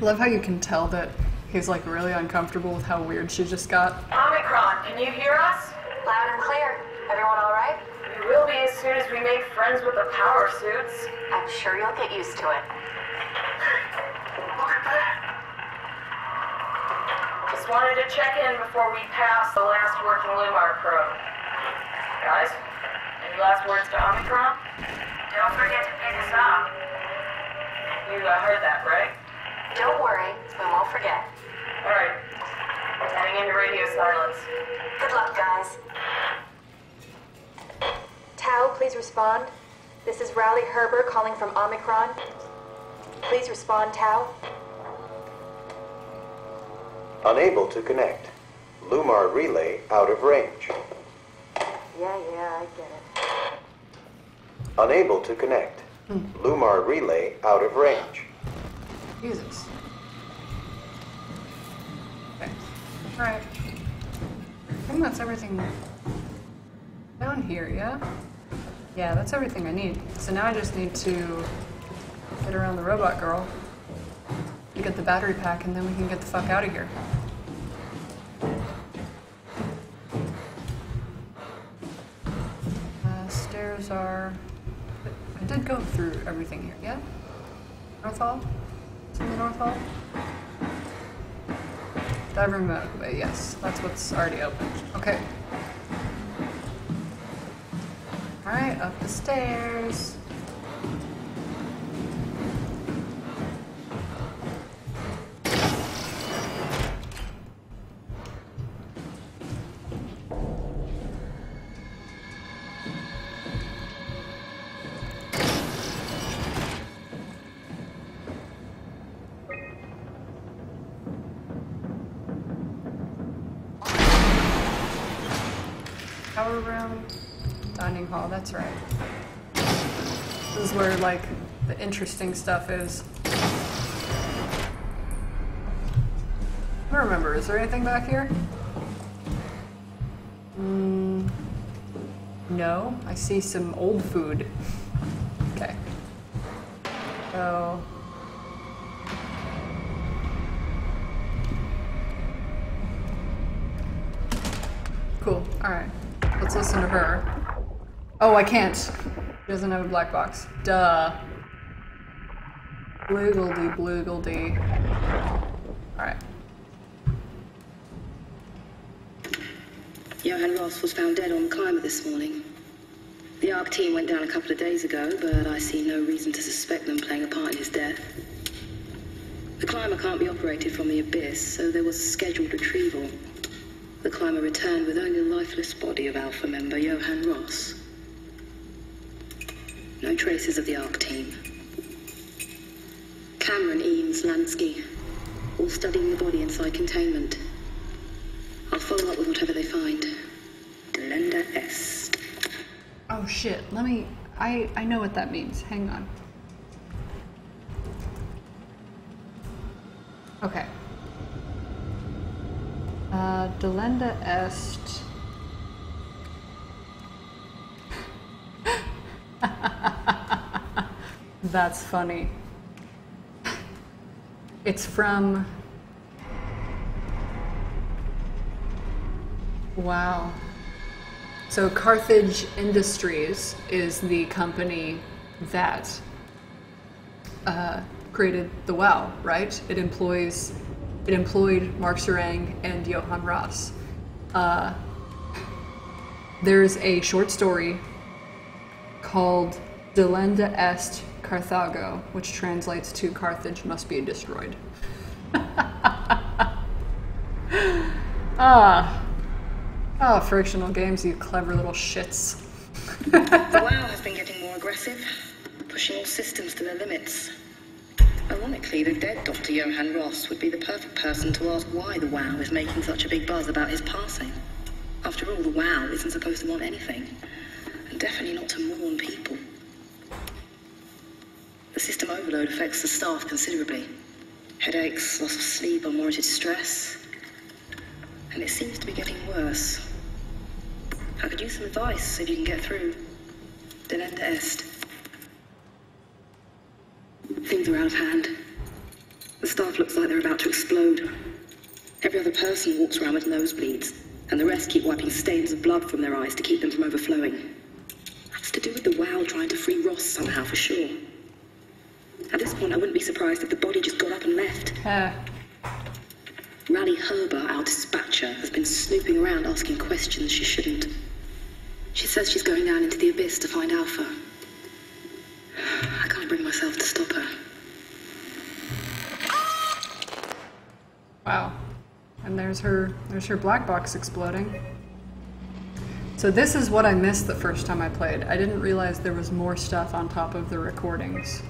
Speaker 1: love how you can tell that he's like really uncomfortable with how weird she just got.
Speaker 7: Omicron, can you hear us?
Speaker 12: Loud and clear. Everyone all right?
Speaker 7: We will be as soon as we make friends with the power suits.
Speaker 12: I'm sure you'll get used to it.
Speaker 7: Look at that. Just wanted to check in before we pass the last working Lumar probe. Guys, any last words to Omicron? Don't forget to pick us up. You heard that, right?
Speaker 12: Don't worry, we won't forget.
Speaker 7: Alright. Heading into radio silence.
Speaker 12: Good luck, guys.
Speaker 14: Tau, please respond. This is Rowley Herbert calling from Omicron. Please respond, Tau.
Speaker 22: Unable to connect. Lumar relay out of range.
Speaker 14: Yeah, I get it.
Speaker 22: Unable to connect. Lumar relay out of range.
Speaker 1: Jesus. Okay. Alright. I think that's everything down here, yeah? Yeah, that's everything I need. So now I just need to get around the robot girl, get the battery pack, and then we can get the fuck out of here. Stairs are... I did go through everything here, yeah? North Hall? It's in the North Hall? Dive room mode, but yes, that's what's already open. Okay. Alright, up the stairs. Power room, dining hall, that's right. This is where, like, the interesting stuff is. I don't remember, is there anything back here? No, I see some old food. Okay. So... Cool, alright. Let's listen to her. Oh, I can't. She doesn't have a black box. Duh. Bloogledy, bloogledy. Alright.
Speaker 8: Johann Ross was found dead on the climber this morning. The ARC team went down a couple of days ago, but I see no reason to suspect them playing a part in his death. The climber can't be operated from the abyss, so there was a scheduled retrieval. The climber returned with only the lifeless body of Alpha member Johann Ross. No traces of the ARC team. Cameron, Eames, Lansky, all studying the body inside containment. I'll follow up with whatever they find. Delenda Est.
Speaker 1: Oh shit, let me... I know what that means. Hang on. Okay. Delenda Est... That's funny. It's from... Wow. So Carthage Industries is the company that created the WoW, right? It employed Mark Serang and Johann Ross. There's a short story called Delenda Est Carthago, which translates to Carthage must be destroyed. Oh, Frictional Games, you clever little shits.
Speaker 8: The WoW has been getting more aggressive, pushing all systems to their limits. Ironically, the dead Dr. Johann Ross would be the perfect person to ask why the WoW is making such a big buzz about his passing. After all, the WoW isn't supposed to want anything, and definitely not to mourn people. The system overload affects the staff considerably. Headaches, loss of sleep, unwarranted stress. And it seems to be getting worse. I could use some advice if you can get through. Delenda Est. Things are out of hand. The staff looks like they're about to explode. Every other person walks around with nosebleeds, and the rest keep wiping stains of blood from their eyes to keep them from overflowing. That's to do with the WoW trying to free Ross somehow, for sure. At this point, I wouldn't be surprised if the body just got up and left. Rally Herber, our dispatcher, has been snooping around asking questions she shouldn't. She says she's going down into the abyss to find Alpha. I can't bring myself to stop her.
Speaker 1: Wow. And there's her black box exploding. So this is what I missed the first time I played. I didn't realize there was more stuff on top of the recordings.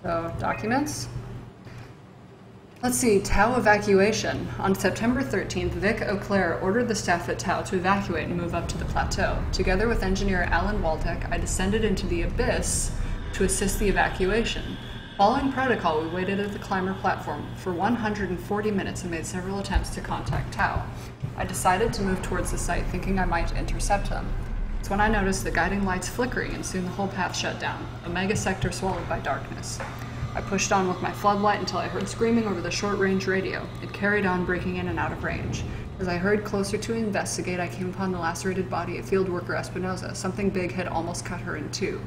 Speaker 1: So, documents. Let's see, Tau evacuation. On September 13th, Vic Auclair ordered the staff at Tau to evacuate and move up to the plateau. Together with engineer Alan Waldeck, I descended into the abyss to assist the evacuation. Following protocol, we waited at the climber platform for 140 minutes and made several attempts to contact Tau. I decided to move towards the site, thinking I might intercept them. It's when I noticed the guiding lights flickering, and soon the whole path shut down, a mega sector swallowed by darkness. I pushed on with my floodlight until I heard screaming over the short-range radio. It carried on, breaking in and out of range. As I hurried closer to investigate, I came upon the lacerated body of field worker Espinosa. Something big had almost cut her in two.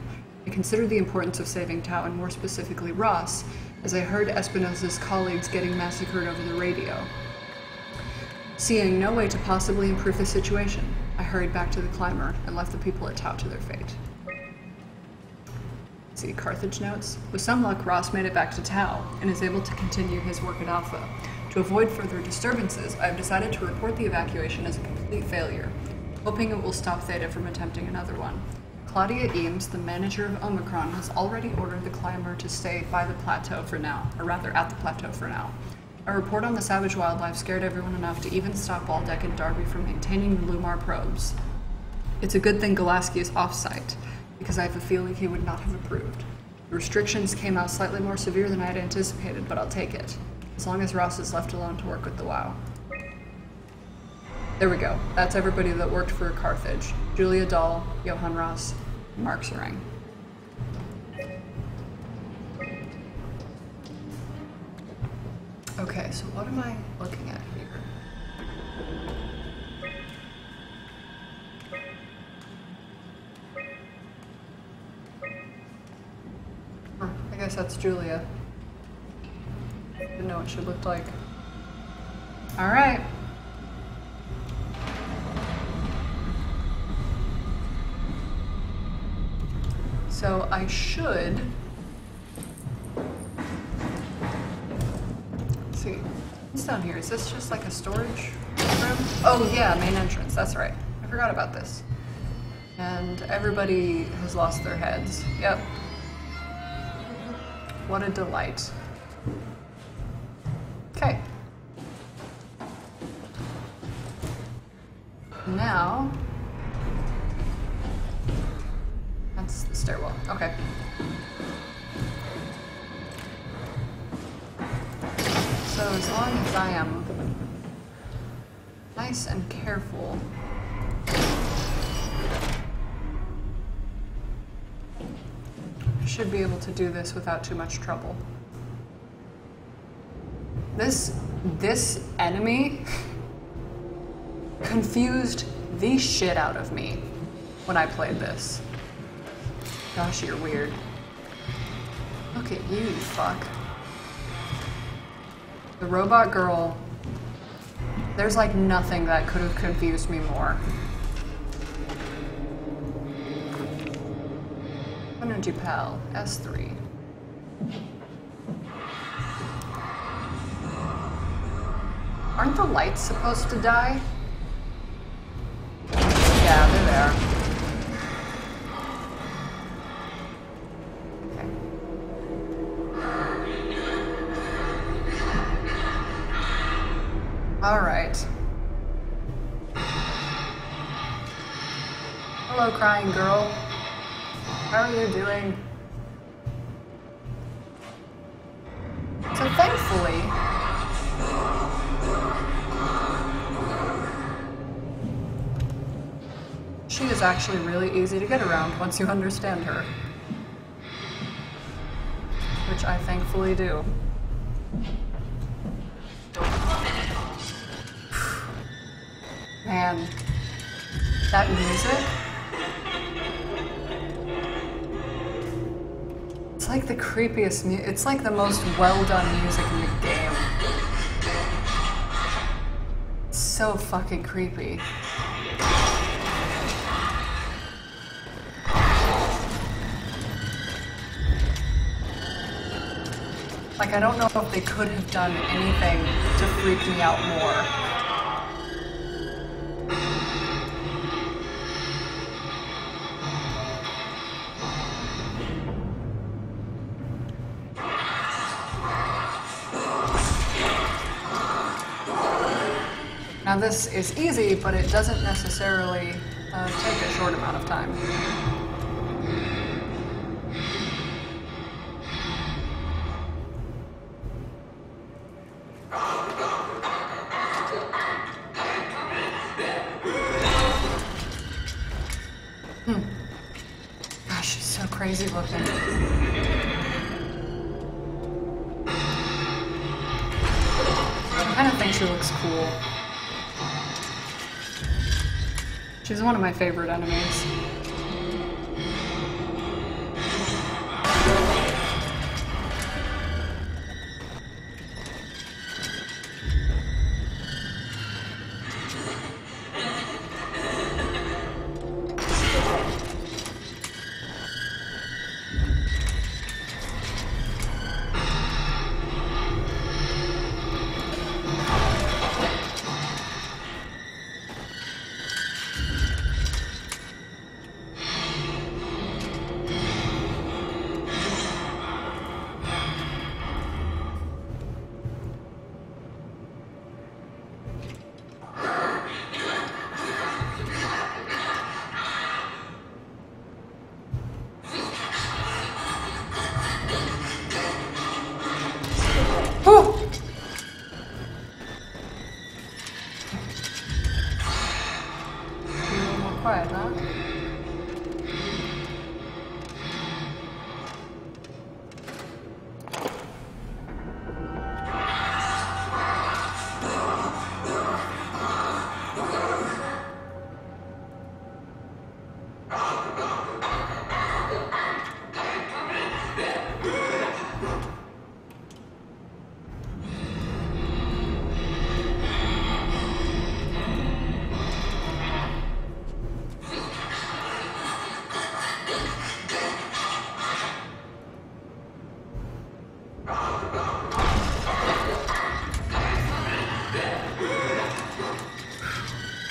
Speaker 1: I considered the importance of saving Tau, and more specifically Ross, as I heard Espinosa's colleagues getting massacred over the radio. Seeing no way to possibly improve the situation, I hurried back to the climber and left the people at Tau to their fate. See Carthage notes. With some luck, Ross made it back to Tau and is able to continue his work at Alpha. To avoid further disturbances, I have decided to report the evacuation as a complete failure, hoping it will stop Theta from attempting another one. Claudia Eames, the manager of Omicron, has already ordered the climber to stay by the plateau for now, or rather at the plateau for now. A report on the savage wildlife scared everyone enough to even stop Waldeck and Darby from maintaining the Lumar probes. It's a good thing Gulaski is off-site, because I have a feeling he would not have approved. The restrictions came out slightly more severe than I had anticipated, but I'll take it. As long as Ross is left alone to work with the WoW. There we go. That's everybody that worked for Carthage. Julia Dahl, Johann Ross, Mark Serang. Okay, so what am I looking at here? I guess that's Julia. Didn't know what she looked like. Alright. So I should... Let's see. What's down here? Is this just like a storage room? Oh yeah, main entrance. That's right. I forgot about this. And everybody has lost their heads. Yep. What a delight. Okay. Now... That's the stairwell. Okay. So as long as I am nice and careful, I should be able to do this without too much trouble. This enemy confused the shit out of me when I played this. Gosh, you're weird. Look at you fuck. The robot girl, there's like nothing that could have confused me more. Energy Pal, S3. Aren't the lights supposed to die? Yeah, they're there. All right. Hello, crying girl. How are you doing? So thankfully, she is actually really easy to get around once you understand her. Which I thankfully do. Man, that music? It's like the creepiest music. It's like the most well-done music in the game. It's so fucking creepy. Like, I don't know if they could have done anything to freak me out more. Now this is easy, but it doesn't necessarily take a short amount of time. Gosh, she's so crazy looking. I kind of think she looks cool. She's one of my favorite enemies. quiet, huh?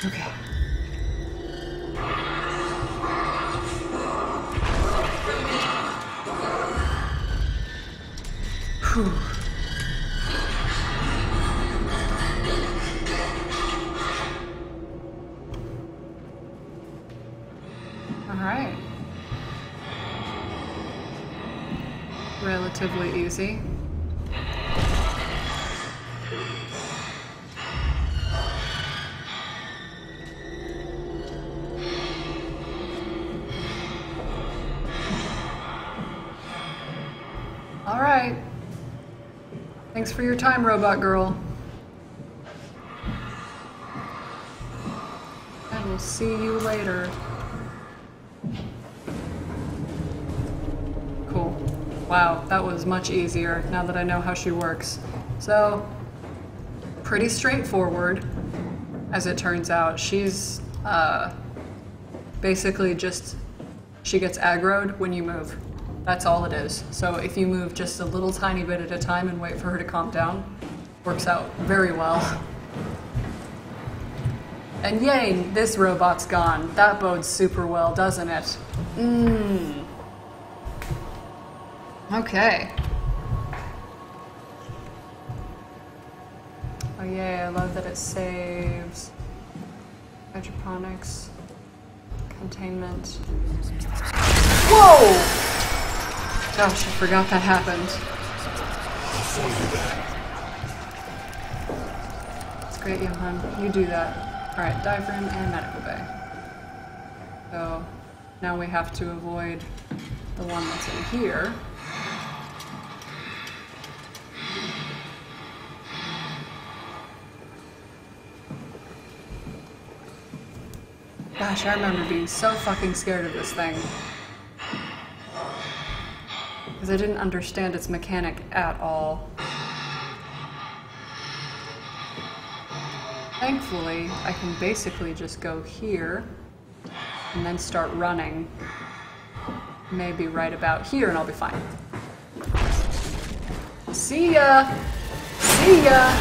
Speaker 1: Okay. Whew. All right. Relatively easy. All right. Thanks for your time, robot girl. I will see you later. Cool. Wow, that was much easier now that I know how she works. So, pretty straightforward, as it turns out. She's basically just, she gets aggroed when you move. That's all it is. So if you move just a little tiny bit at a time and wait for her to calm down, works out very well. And yay, this robot's gone. That bodes super well, doesn't it? Okay. Oh yay, I love that it saves. Hydroponics. Containment. Whoa! Gosh, I forgot that happened. It's great, Johan. You do that. Alright, dive room and medical bay. So, now we have to avoid the one that's in here. Gosh, I remember being so fucking scared of this thing. Because I didn't understand its mechanic at all. Thankfully, I can basically just go here and then start running. Maybe right about here and I'll be fine. See ya! See ya!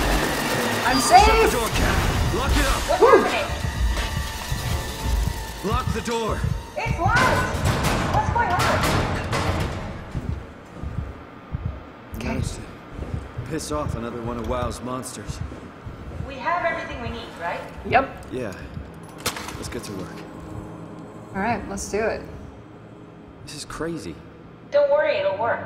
Speaker 1: I'm safe!
Speaker 3: Shut the door, Cat! Lock it up!
Speaker 6: What's happening?
Speaker 3: Lock the door!
Speaker 6: It's locked! What's going on?
Speaker 3: Managed to piss off another one of WoW's monsters.
Speaker 6: We have everything we need, right?
Speaker 1: Yep.
Speaker 3: Yeah. Let's get to work.
Speaker 1: Alright, let's do it.
Speaker 3: This is crazy.
Speaker 6: Don't worry, it'll work.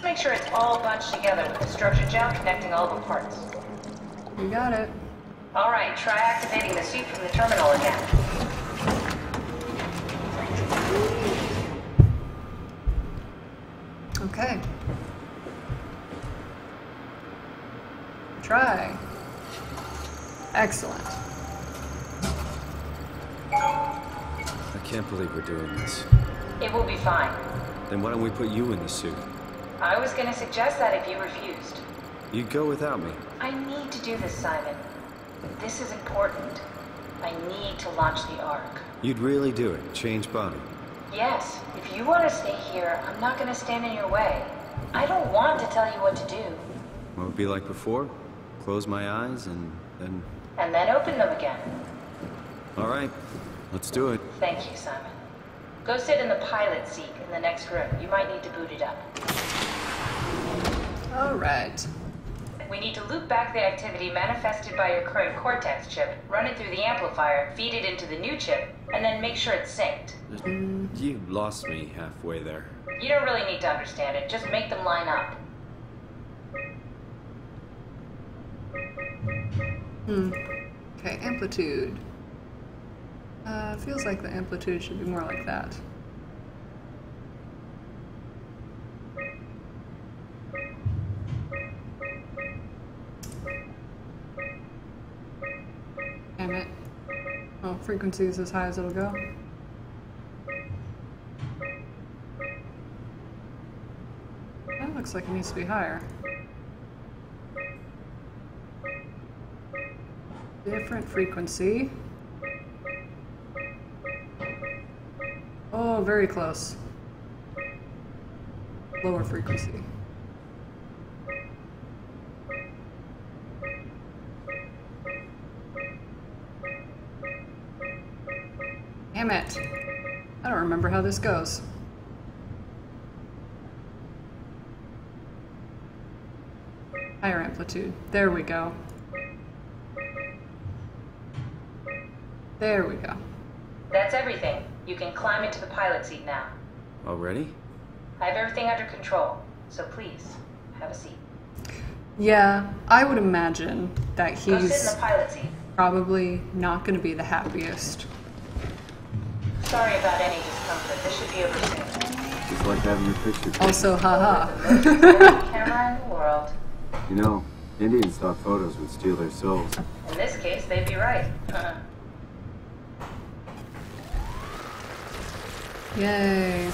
Speaker 6: Make sure it's all bunched together with the structure gel connecting all the parts.
Speaker 1: You got it.
Speaker 6: Alright, try activating the suit from the terminal again.
Speaker 1: Okay. Try. Excellent.
Speaker 3: I can't believe we're doing this.
Speaker 6: It will be fine.
Speaker 3: Then why don't we put you in the suit?
Speaker 6: I was gonna suggest that if you refused.
Speaker 3: You'd go without me.
Speaker 6: I need to do this, Simon. This is important. I need to launch the Ark.
Speaker 3: You'd really do it? Change body?
Speaker 6: Yes. If you want to stay here, I'm not gonna stand in your way. I don't want to tell you what to do.
Speaker 3: What would it be like before? Close my eyes and then...
Speaker 6: And then open them again.
Speaker 3: All right. Let's do it.
Speaker 6: Thank you, Simon. Go sit in the pilot seat in the next room. You might need to boot it up.
Speaker 1: All right.
Speaker 6: We need to loop back the activity manifested by your current Cortex chip, run it through the amplifier, feed it into the new chip, and then make sure it's synced.
Speaker 3: You lost me halfway there.
Speaker 6: You don't really need to understand it. Just make them line up.
Speaker 1: Okay, amplitude. Feels like the amplitude should be more like that. Damn it. Oh, frequency is as high as it'll go. That looks like it needs to be higher. Different frequency. Oh, very close. Lower frequency. Damn it. I don't remember how this goes. Higher amplitude. There we go. There we go.
Speaker 6: That's everything. You can climb into the pilot seat now.
Speaker 3: Already?
Speaker 6: I have everything under control, so please, have a seat.
Speaker 1: Yeah, I would imagine that
Speaker 6: Go sit in
Speaker 1: he's
Speaker 6: the pilot seat.
Speaker 1: probably not going to be the happiest.
Speaker 6: Sorry about any discomfort. This should be over soon.
Speaker 3: Just like having your picture taken.
Speaker 1: Also, haha.
Speaker 6: Camera in the world.
Speaker 3: You know, Indian stock photos would steal their souls.
Speaker 6: In this case, they'd be right.
Speaker 1: Yay.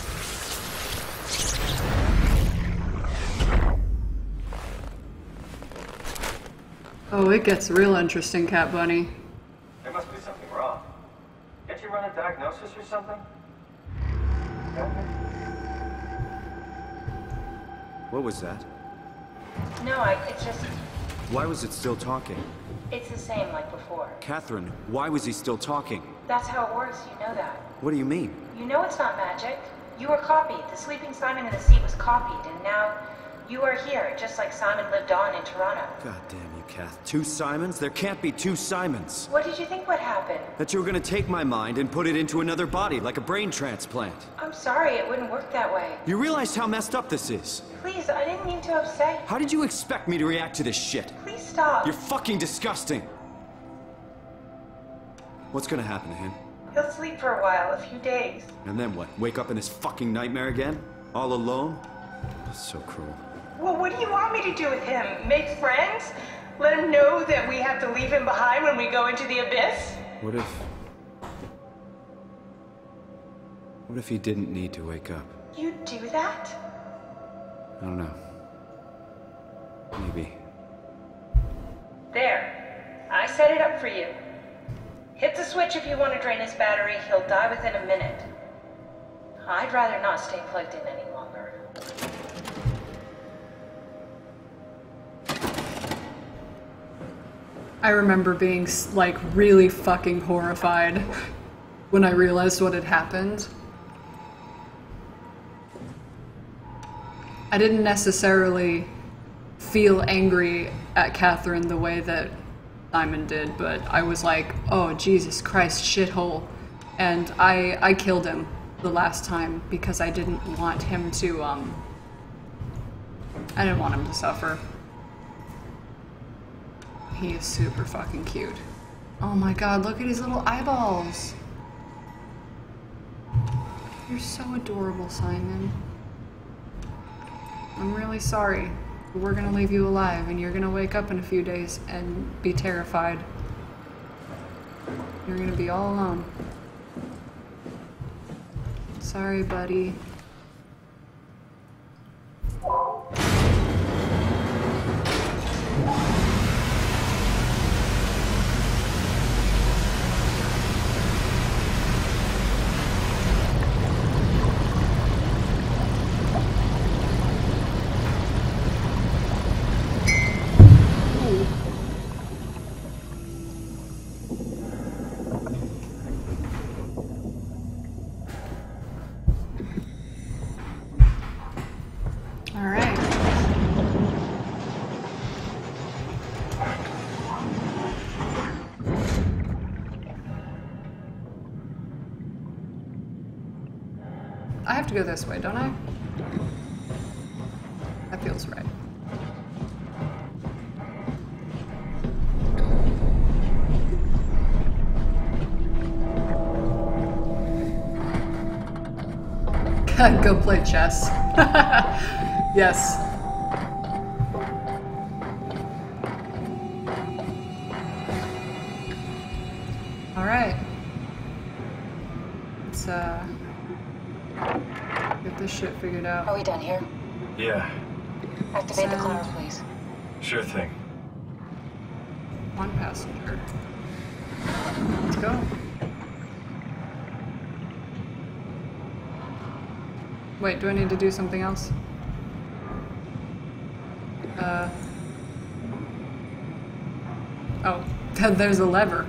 Speaker 1: Oh, it gets real interesting, Cat Bunny.
Speaker 16: There must be something wrong. Can't you run a diagnosis or something?
Speaker 3: What was that?
Speaker 6: No, it's just...
Speaker 3: Why was it still talking?
Speaker 6: It's the same like before.
Speaker 3: Catherine, why was he still talking?
Speaker 6: That's how it works, you know that.
Speaker 3: What do you mean?
Speaker 6: You know it's not magic. You were copied. The sleeping Simon in the seat was copied, and now you are here, just like Simon lived on in Toronto.
Speaker 3: God damn you, Kath. 2 Simons? There can't be 2 Simons.
Speaker 6: What did you think would happen?
Speaker 3: That you were gonna take my mind and put it into another body, like a brain transplant.
Speaker 6: I'm sorry, it wouldn't work that way.
Speaker 3: You realize how messed up this is?
Speaker 6: Please, I didn't mean to upset.
Speaker 3: How did you expect me to react to this shit?
Speaker 6: Please stop.
Speaker 3: You're fucking disgusting. What's gonna happen to him?
Speaker 6: He'll sleep for a while, a few days.
Speaker 3: And then what? Wake up in this fucking nightmare again? All alone? That's so cruel.
Speaker 6: Well, what do you want me to do with him? Make friends? Let him know that we have to leave him behind when we go into the abyss?
Speaker 3: What if he didn't need to wake up?
Speaker 6: You'd do that?
Speaker 3: I don't know. Maybe.
Speaker 6: There. I set it up for you. Hit the switch if you want to drain his battery. He'll die within a minute. I'd rather not stay plugged in any longer.
Speaker 1: I remember being, like, really fucking horrified when I realized what had happened. I didn't necessarily feel angry at Catherine the way that Simon did, but I was like, oh, Jesus Christ, shithole. And I killed him the last time because I didn't want him to, I didn't want him to suffer. He is super fucking cute. Oh my god, look at his little eyeballs. You're so adorable, Simon. I'm really sorry, but we're gonna leave you alive and you're gonna wake up in a few days and be terrified. You're gonna be all alone. Sorry, buddy. I have to go this way, don't I? That feels right. Go play chess. Yes. Alright. Let's get this shit figured out.
Speaker 6: Are we done here?
Speaker 16: Yeah,
Speaker 6: Activate the cloud, please.
Speaker 16: sure thing.
Speaker 1: One passenger. Let's go. Wait, do I need to do something else? Oh, there's a lever.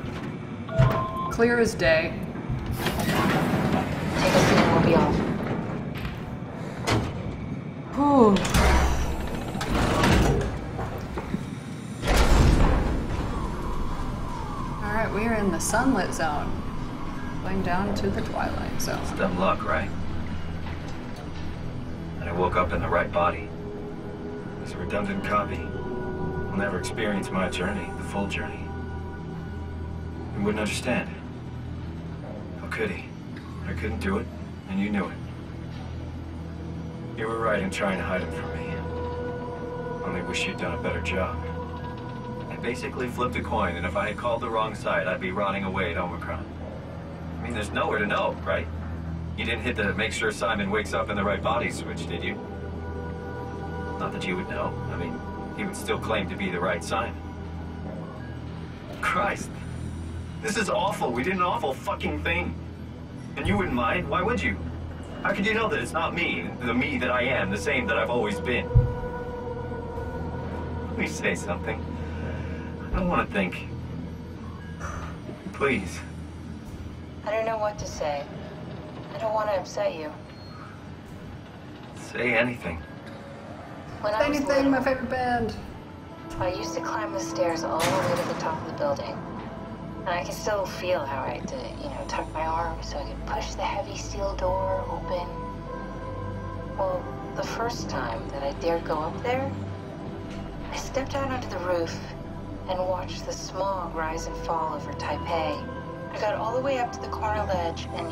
Speaker 1: Clear as day.
Speaker 6: Take us in and we'll be off.
Speaker 1: Ooh. Alright, we are in the sunlit zone. Going down to the twilight zone.
Speaker 16: It's dumb luck, right? And I woke up in the right body. This redundant copy will never experience my journey, the full journey. He wouldn't understand. How could he? I couldn't do it, and you knew it. You were right in trying to hide him from me. Only wish you'd done a better job. I basically flipped a coin, and if I had called the wrong side, I'd be rotting away at Omicron. I mean, there's nowhere to know, right? You didn't hit the make sure Simon wakes up in the right body switch, did you? Not that you would know. I mean, he would still claim to be the right Simon. Christ. This is awful. We did an awful fucking thing. And you wouldn't mind? Why would you? How could you know that it's not me, the me that I am, the same that I've always been? Please say something. I don't want to think. Please.
Speaker 6: I don't know what to say. I don't want to upset you.
Speaker 16: Say anything.
Speaker 6: When
Speaker 1: Say
Speaker 6: I was
Speaker 1: anything,
Speaker 6: little,
Speaker 1: my favorite band.
Speaker 6: I used to climb the stairs all the way to the top of the building. And I can still feel how I had to, tuck my arms so I could push the heavy steel door open. Well, the first time that I dared go up there, I stepped out onto the roof and watched the smog rise and fall over Taipei. I got all the way up to the corner ledge and,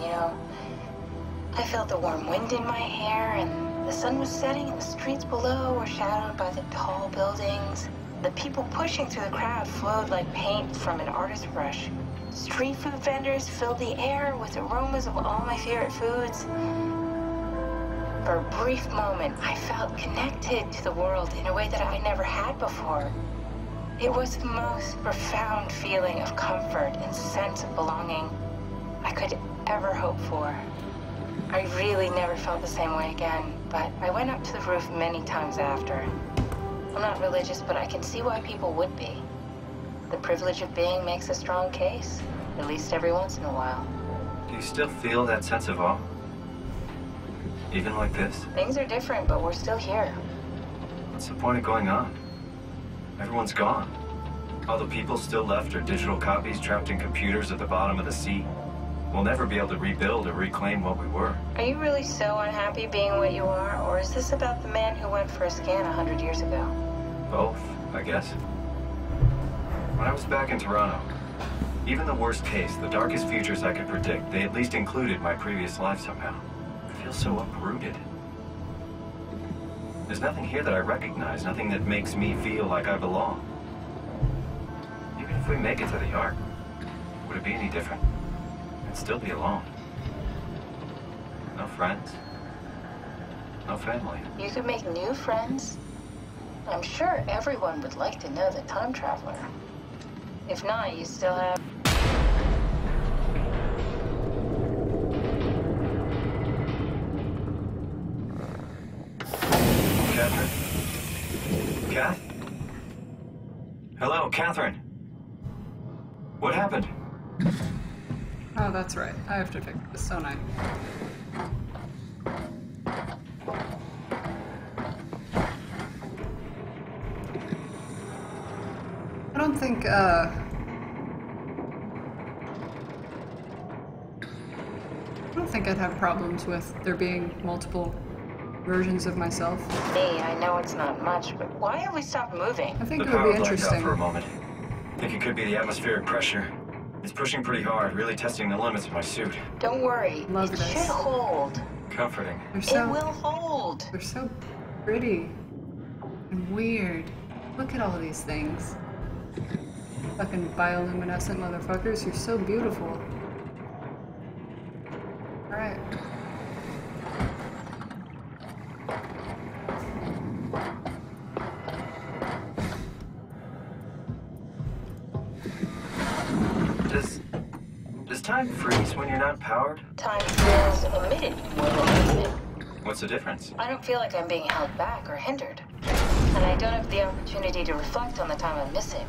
Speaker 6: I felt the warm wind in my hair and the sun was setting and the streets below were shadowed by the tall buildings. The people pushing through the crowd flowed like paint from an artist's brush. Street food vendors filled the air with aromas of all my favorite foods. For a brief moment, I felt connected to the world in a way that I never had before. It was the most profound feeling of comfort and sense of belonging I could ever hope for. I really never felt the same way again, but I went up to the roof many times after. I'm not religious, but I can see why people would be. The privilege of being makes a strong case, at least every once in a while.
Speaker 16: Do you still feel that sense of awe? Even like this?
Speaker 6: Things are different, but we're still here.
Speaker 16: What's the point of going on? Everyone's gone. All the people still left are digital copies trapped in computers at the bottom of the sea. We'll never be able to rebuild or reclaim what we were.
Speaker 6: Are you really so unhappy being what you are, or is this about the man who went for a scan 100 years ago?
Speaker 16: Both, I guess. When I was back in Toronto, even the worst case, the darkest futures I could predict, they at least included my previous life somehow. I feel so uprooted. There's nothing here that I recognize, nothing that makes me feel like I belong. Even if we make it to the Ark, would it be any different? I'd still be alone. No friends. No family.
Speaker 6: You could make new friends. I'm sure everyone would like to know the time traveler. If not, you still have...
Speaker 16: Catherine? Kath? Hello, Catherine. What happened?
Speaker 1: Oh, that's right. I have to fix this, don't I? I don't think, I don't think I'd have problems with there being multiple versions of myself.
Speaker 6: Me, I know it's not much, but why have we stopped moving?
Speaker 1: I think
Speaker 16: The
Speaker 1: it would
Speaker 16: power
Speaker 1: be
Speaker 16: blacked out
Speaker 1: interesting.
Speaker 16: for a moment. Think it could be the atmospheric pressure. It's pushing pretty hard, really testing the limits of my suit.
Speaker 6: Don't worry.
Speaker 1: Love
Speaker 6: it
Speaker 1: this.
Speaker 6: should hold.
Speaker 16: Comforting.
Speaker 6: It will hold.
Speaker 1: They're so pretty and weird. Look at all of these things. Fucking bioluminescent motherfuckers, you're so beautiful. Alright.
Speaker 16: Does time freeze when you're not powered?
Speaker 6: Time feels omitted more than needed.
Speaker 16: What's the difference?
Speaker 6: I don't feel like I'm being held back or hindered. And I don't have the opportunity to reflect on the time I'm missing.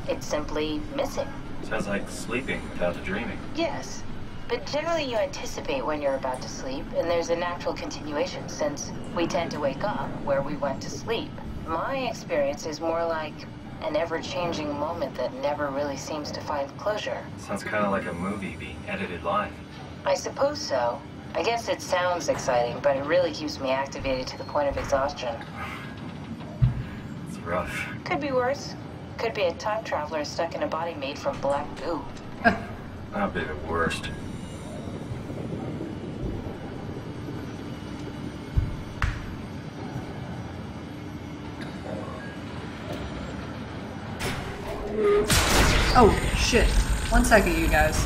Speaker 6: It's simply missing.
Speaker 16: Sounds like sleeping without the dreaming.
Speaker 6: Yes. But generally you anticipate when you're about to sleep, and there's a natural continuation since we tend to wake up where we went to sleep. My experience is more like an ever-changing moment that never really seems to find closure.
Speaker 16: Sounds kind of like a movie being edited live.
Speaker 6: I suppose so. I guess it sounds exciting, but it really keeps me activated to the point of exhaustion.
Speaker 16: It's rough.
Speaker 6: Could be worse. Could be a time traveler stuck in a body made from black goo.
Speaker 16: That'd be the worst.
Speaker 1: Oh, shit. 1 second, you guys.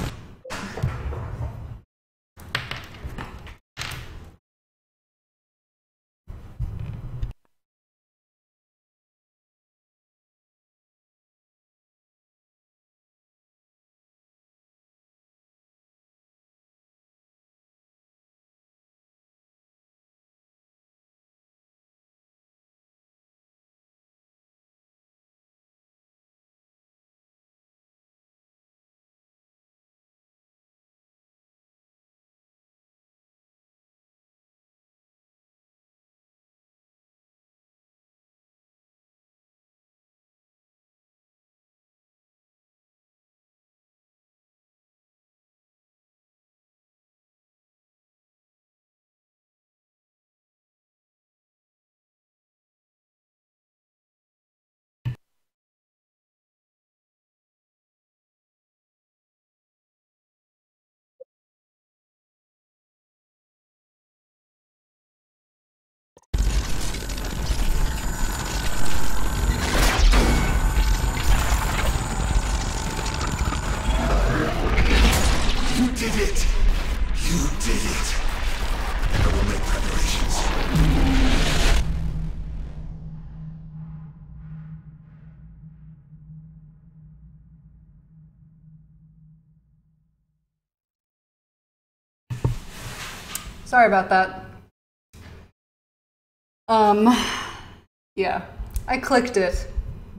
Speaker 5: You did it! You did it! I will make preparations.
Speaker 1: Sorry about that. Yeah. I clicked it,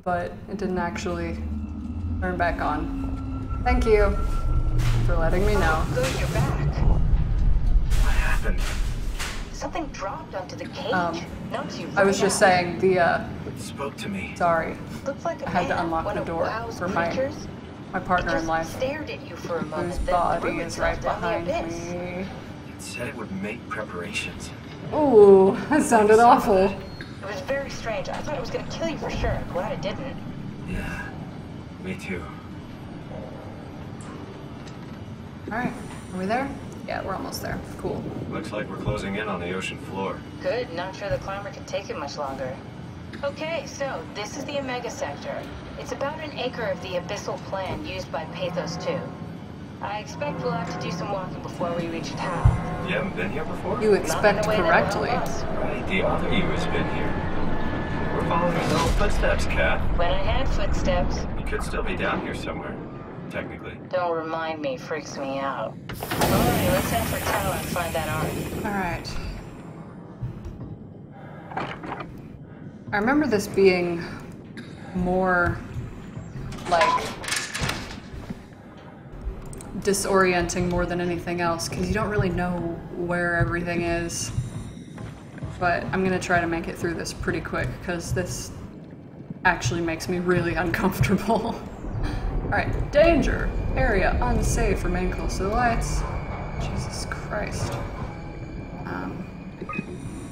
Speaker 1: but it didn't actually turn back on. Thank you for letting me know.
Speaker 6: Oh, good, you're back.
Speaker 16: What happened?
Speaker 6: Something dropped onto the cage.
Speaker 1: I was just saying the
Speaker 16: It spoke to me.
Speaker 1: sorry.
Speaker 6: Looked like a
Speaker 1: I had to
Speaker 6: man,
Speaker 1: unlock
Speaker 6: one
Speaker 1: the
Speaker 6: of
Speaker 1: door
Speaker 6: WoW's
Speaker 1: for
Speaker 6: creatures.
Speaker 1: my partner
Speaker 6: It
Speaker 1: in life,
Speaker 6: just stared at you for a moment,
Speaker 1: whose
Speaker 6: then
Speaker 1: body
Speaker 6: threw
Speaker 1: is
Speaker 6: itself
Speaker 1: right
Speaker 6: down the
Speaker 1: behind
Speaker 6: abyss.
Speaker 1: me.
Speaker 16: It said it would make preparations.
Speaker 1: Ooh, that sounded awful.
Speaker 6: It was very strange. I thought it was going to kill you for sure. I'm glad it didn't.
Speaker 16: Yeah, me too.
Speaker 1: Alright, are we there? Yeah, we're almost there. Cool.
Speaker 16: Looks like we're closing in on the ocean floor.
Speaker 6: Good. Not sure the climber can take it much longer. Okay, so this is the Omega Sector. It's about an acre of the abyssal plan used by PATHOS-II. I expect we'll have to do some walking before we reach town.
Speaker 16: You haven't been here before?
Speaker 1: You expect correctly.
Speaker 16: Right, the other you has been here. We're following your little footsteps, Kat.
Speaker 6: When I had footsteps.
Speaker 16: You could still be down here somewhere, technically.
Speaker 6: Don't remind me, freaks me out. Alright, let's head for town and find that ark.
Speaker 1: Alright. I remember this being more like disorienting more than anything else because you don't really know where everything is. But I'm gonna try to make it through this pretty quick because this actually makes me really uncomfortable. Alright, danger! Area unsafe, remain close to the lights. Jesus Christ.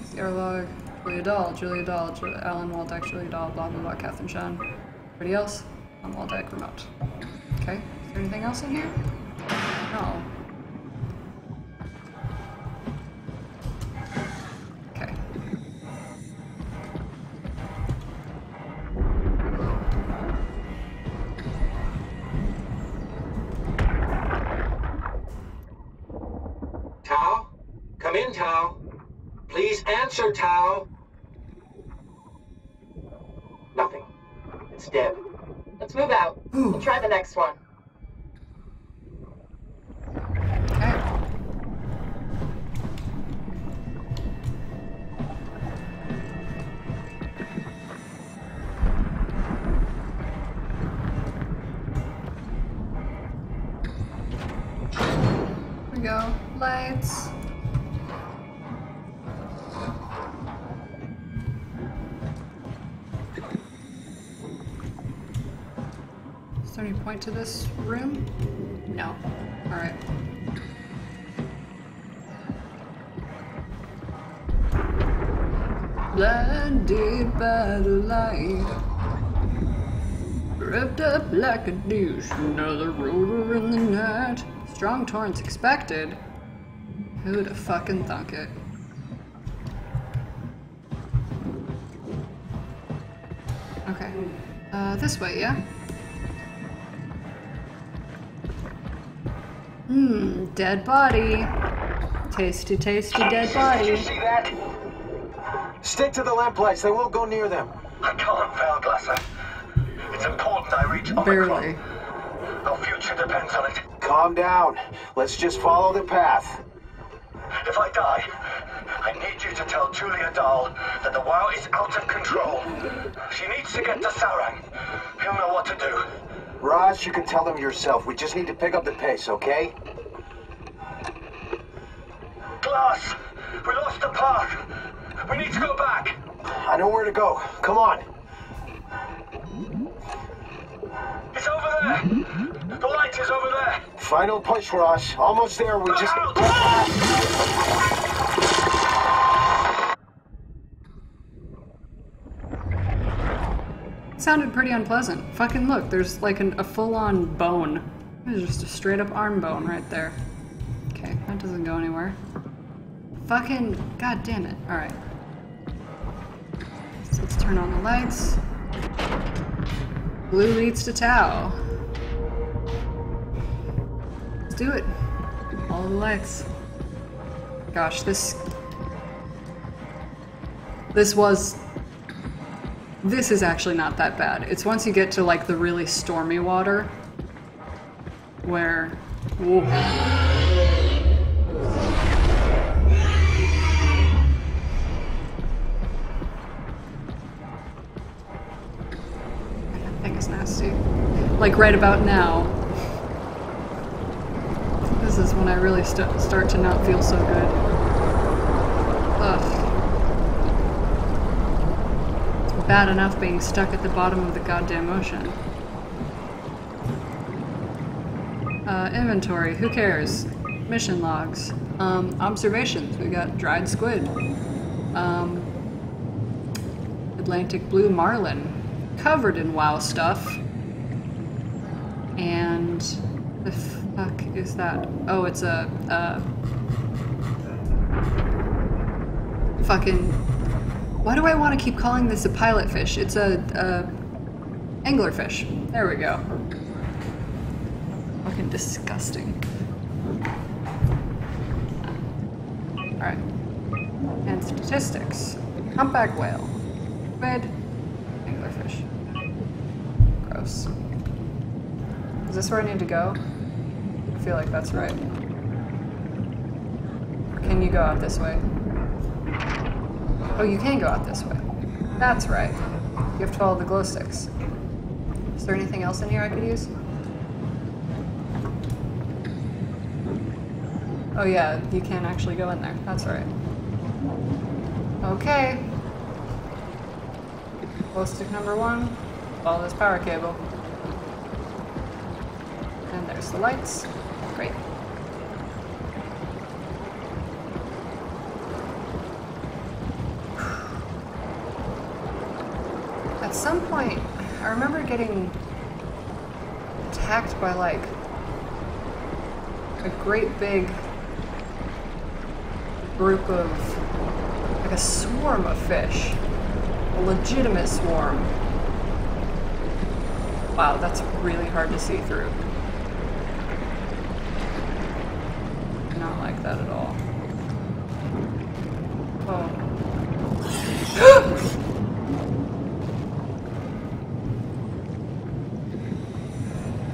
Speaker 1: Sierra Log, Julia Dahl, Alan Waldeck, Julia Dahl, blah blah blah, Catherine Shan. Anybody else? On wall deck remote. Okay. Is there anything else in here? No. Okay.
Speaker 17: Tao? Come in, Tao. Please answer, Tao. Nothing. It's dead.
Speaker 12: Let's move out. We'll try the next one.
Speaker 1: Here we go. Lights. Is there any point to this room? No. Alright. Blinded by the light, wrapped up like a douche, another roller in the night. Strong torrents expected. Who'd have fucking thunk it? Okay. This way, yeah? Dead body. Tasty, tasty dead body.
Speaker 17: See that? Stick to the lamplights, they won't go near them.
Speaker 5: I can't, Valglasser. It's important I reach Omicron.
Speaker 1: Barely.
Speaker 5: Our future depends on it.
Speaker 17: Calm down. Let's just follow the path.
Speaker 5: If I die, I need you to tell Julia Dahl that the WoW is out of control. She needs to get to Sarang. He'll know what to do.
Speaker 17: Raj, you can tell them yourself. We just need to pick up the pace, okay?
Speaker 5: Glass! We lost the path! We need to go back!
Speaker 17: I know where to go. Come on.
Speaker 5: It's over there! The light is over there!
Speaker 17: Final push, Raj. Almost there. We just...
Speaker 1: Sounded pretty unpleasant. Fucking look, there's like a full-on bone. There's just a straight-up arm bone right there. Okay, that doesn't go anywhere. Fucking... God damn it. Alright. So let's turn on the lights. Blue leads to Tao. Let's do it. All the lights. Gosh, this is actually not that bad. It's once you get to like the really stormy water where... Whoa. That thing is nasty. Like right about now. This is when I really start to not feel so good. Ugh. Bad enough being stuck at the bottom of the goddamn ocean. Inventory, who cares? Mission logs. Observations, we got dried squid. Atlantic blue marlin, covered in WoW stuff. And the fuck is that? Oh, it's a fucking... Why do I want to keep calling this a pilot fish? It's a anglerfish. There we go. Fucking disgusting. Alright. And statistics. Humpback whale. Squid. Anglerfish. Gross. Is this where I need to go? I feel like that's right. Or can you go out this way? Oh, you can go out this way. That's right. You have to follow the glow sticks. Is there anything else in here I could use? Oh yeah, you can actually go in there. That's right. Okay. Glow stick number 1. Follow this power cable. And there's the lights. Great. At some point, I remember getting attacked by like a great big group of, like a swarm of fish. A legitimate swarm. Wow, that's really hard to see through. Not like that at all. Oh.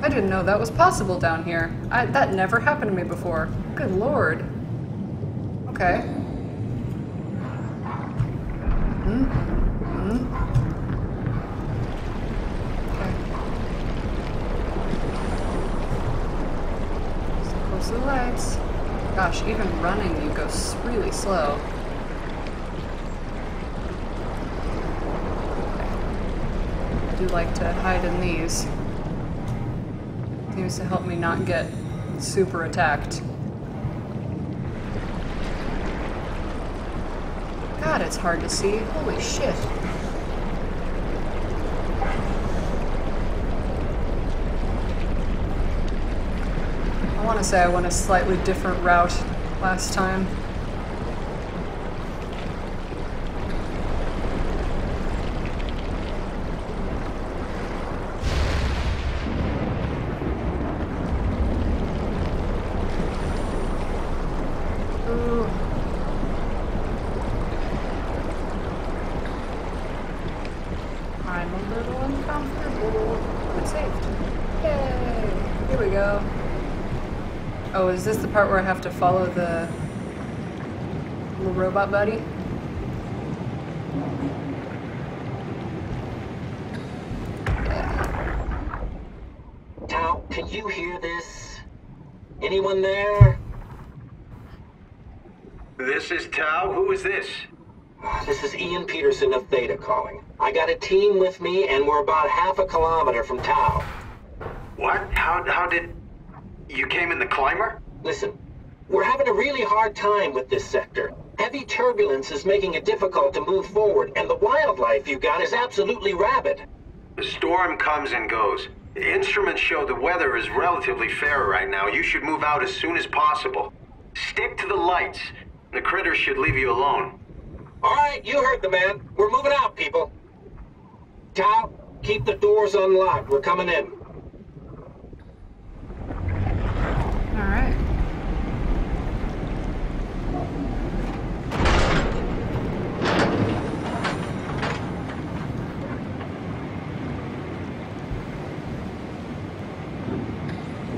Speaker 1: I didn't know that was possible down here. That never happened to me before. Good lord. Okay. Okay. So close to the lights. Gosh, even running you go really slow. I do like to hide in these. Seems to help me not get super attacked. God, it's hard to see. Holy shit. I want to say I went a slightly different route last time. I'm a little uncomfortable. I'm saved. Yay! Here we go. Oh, is this the part where I have to follow the little robot buddy?
Speaker 17: Tao, can you hear this? Anyone there?
Speaker 22: This is Tao. Who is this?
Speaker 17: This is Ian Peterson of Theta calling. I got a team with me, and we're about half a kilometer from Tao.
Speaker 22: What? How did... You came in the climber?
Speaker 17: Listen, we're having a really hard time with this sector. Heavy turbulence is making it difficult to move forward, and the wildlife you got is absolutely rabid.
Speaker 22: The storm comes and goes. The instruments show the weather is relatively fair right now. You should move out as soon as possible. Stick to the lights. The critters should leave you alone.
Speaker 17: All right, you heard the man. We're moving out, people. Tao, keep the doors unlocked. We're coming in.
Speaker 1: All right.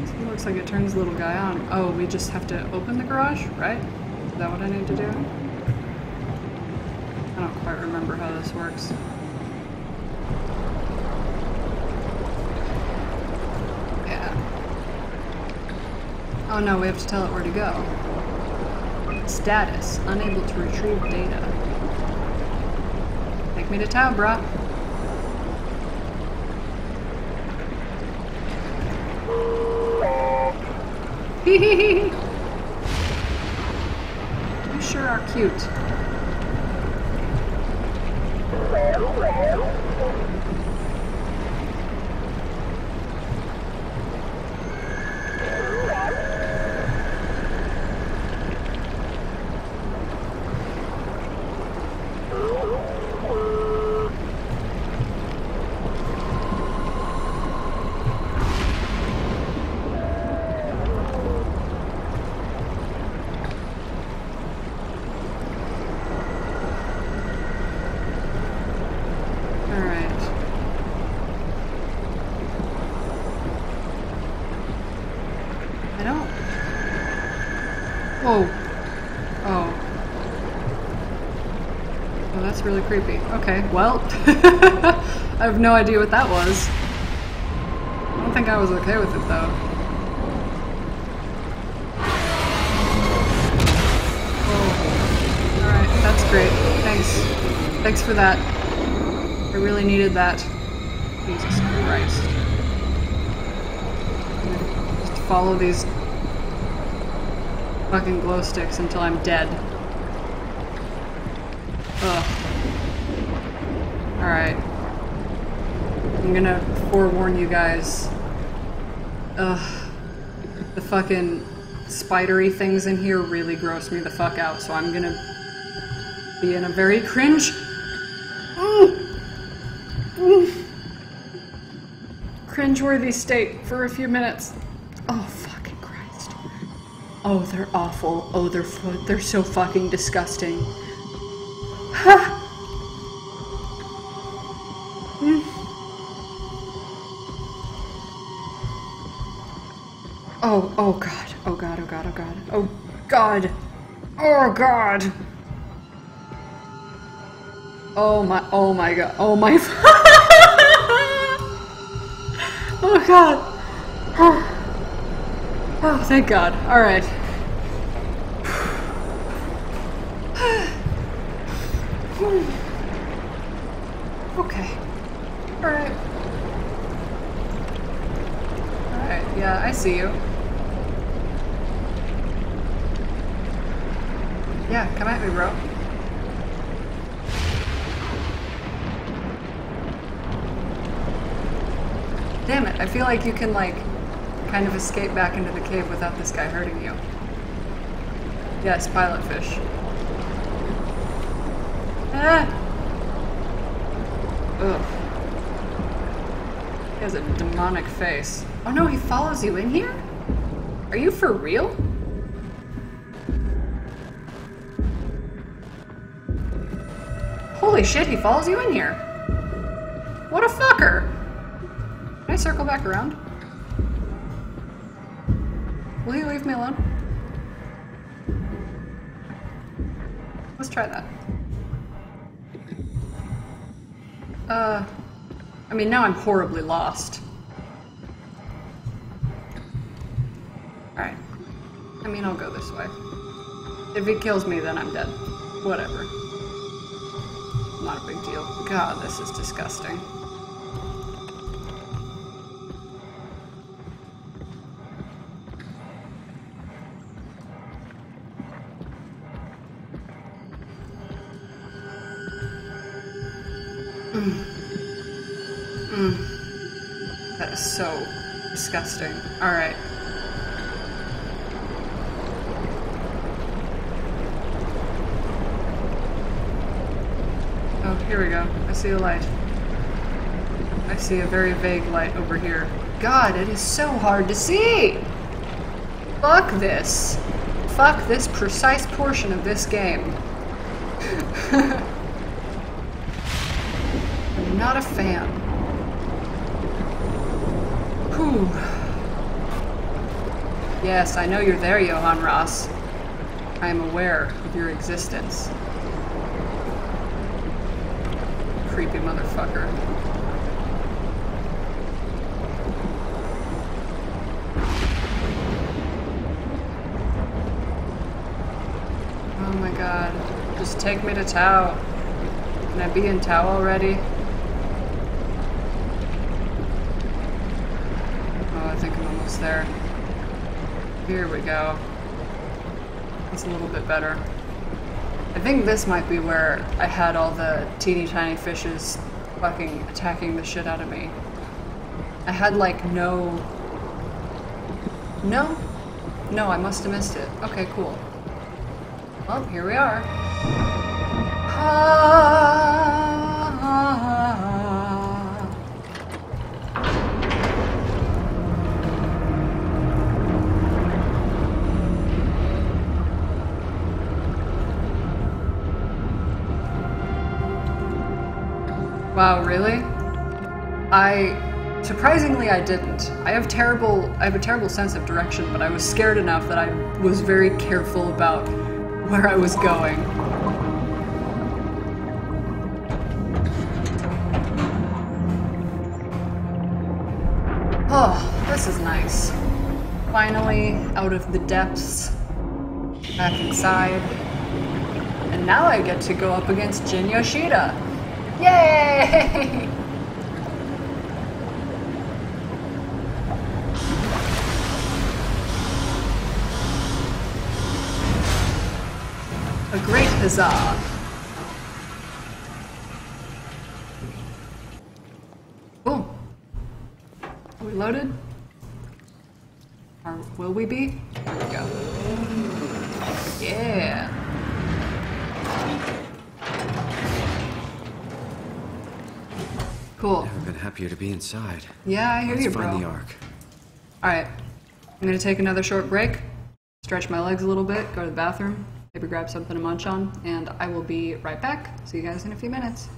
Speaker 1: So it looks like it turns the little guy on. Oh, we just have to open the garage, right? Is that what I need to do? I don't quite remember how this works. Yeah. Oh no, we have to tell it where to go. Status, unable to retrieve data. Take me to Tao, brah. Hehehe. You sure are cute. Whoa. Oh. Oh, that's really creepy. Okay, well. I have no idea what that was. I don't think I was okay with it, though. Oh. Alright, that's great. Thanks. Thanks for that. I really needed that. Jesus Christ. Just follow these fucking glow sticks until I'm dead. Ugh. Alright. I'm gonna forewarn you guys. Ugh. The fucking spidery things in here really gross me the fuck out, so I'm gonna be in a very cringe... cringeworthy state for a few minutes. Oh, fucking Christ. Oh, they're awful. Oh, they're so fucking disgusting. Ha! Oh god. Oh god, oh god, oh god. Oh god. Oh god. Oh my god. Oh my oh god. Oh, thank god. Alright. Okay. Alright. Alright, yeah, I see you. Yeah, come at me, bro. Damn it, I feel like you can, like, kind of escape back into the cave without this guy hurting you. Yes, pilot fish. Ah! Ugh. He has a demonic face. Oh no, he follows you in here? Are you for real? Holy shit, he follows you in here. What a fucker. Can I circle back around? Will you leave me alone? Let's try that. I mean, now I'm horribly lost. Alright. I mean, I'll go this way. If he kills me, then I'm dead. Whatever. Not a big deal. God, this is disgusting. That is so disgusting. Alright. Oh, here we go. I see a light. I see a very vague light over here. God, it is so hard to see! Fuck this. Fuck this precise portion of this game. I'm not a fan. Whew. Yes, I know you're there, Johann Ross. I am aware of your existence. Creepy motherfucker. Oh my god. Just take me to Tau. Can I be in Tau already? Oh, I think I'm almost there. Here we go. That's a little bit better. I think this might be where I had all the teeny tiny fishes fucking attacking the shit out of me. I had like no, I must have missed it. Okay, cool. Well, here we are. Wow, really? Surprisingly I didn't. I have a terrible sense of direction, but I was scared enough that I was very careful about where I was going. Oh, this is nice. Finally, out of the depths, back inside. And now I get to go up against Jin Yoshida. Yay! A great huzzah. Boom. Are we loaded? Or will we be? There we go. Yeah. Cool.
Speaker 3: Never been happier to be inside.
Speaker 1: Yeah, I hear you, bro.
Speaker 3: Let's find the Ark.
Speaker 1: Alright. I'm gonna take another short break, stretch my legs a little bit, go to the bathroom, maybe grab something to munch on, and I will be right back. See you guys in a few minutes.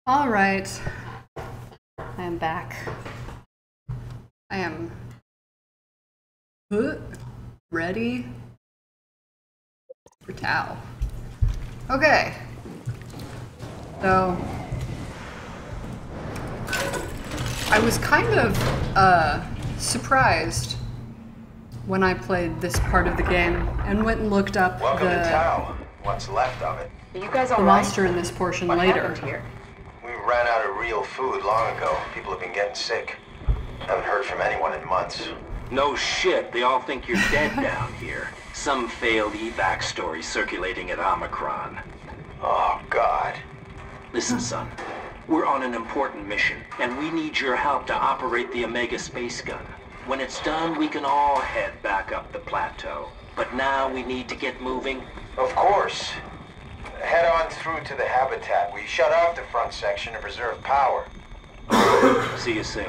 Speaker 1: All right, I am back. I am ready for Tao. Okay, so I was kind of surprised when I played this part of the game and went and looked up
Speaker 22: Welcome to town. What's left of it.
Speaker 6: Are you guys
Speaker 1: the
Speaker 6: all right?
Speaker 1: monster in this portion
Speaker 6: What
Speaker 1: later.
Speaker 6: happened here?
Speaker 22: We ran out of real food long ago. People have been getting sick. Haven't heard from anyone in months.
Speaker 10: No shit, they all think you're dead down here. Some failed evac story circulating at Omicron.
Speaker 22: Oh, God.
Speaker 10: Listen, son. We're on an important mission, and we need your help to operate the Omega space gun. When it's done, we can all head back up the plateau. But now we need to get moving.
Speaker 22: Of course. Head on through to the habitat. We shut off the front section to preserve power.
Speaker 10: See you soon.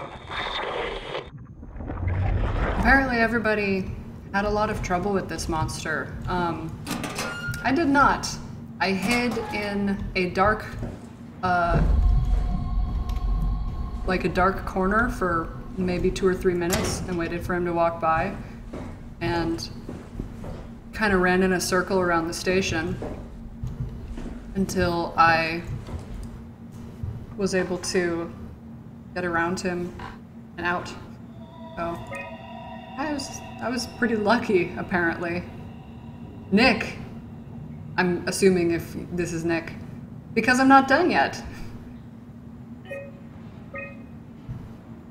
Speaker 1: Apparently everybody had a lot of trouble with this monster. I did not. I hid in a dark, like a dark corner for maybe 2 or 3 minutes and waited for him to walk by and kind of ran in a circle around the station until I was able to get around him and out. So I was pretty lucky, apparently. Nick, I'm assuming if this is Nick, because I'm not done yet.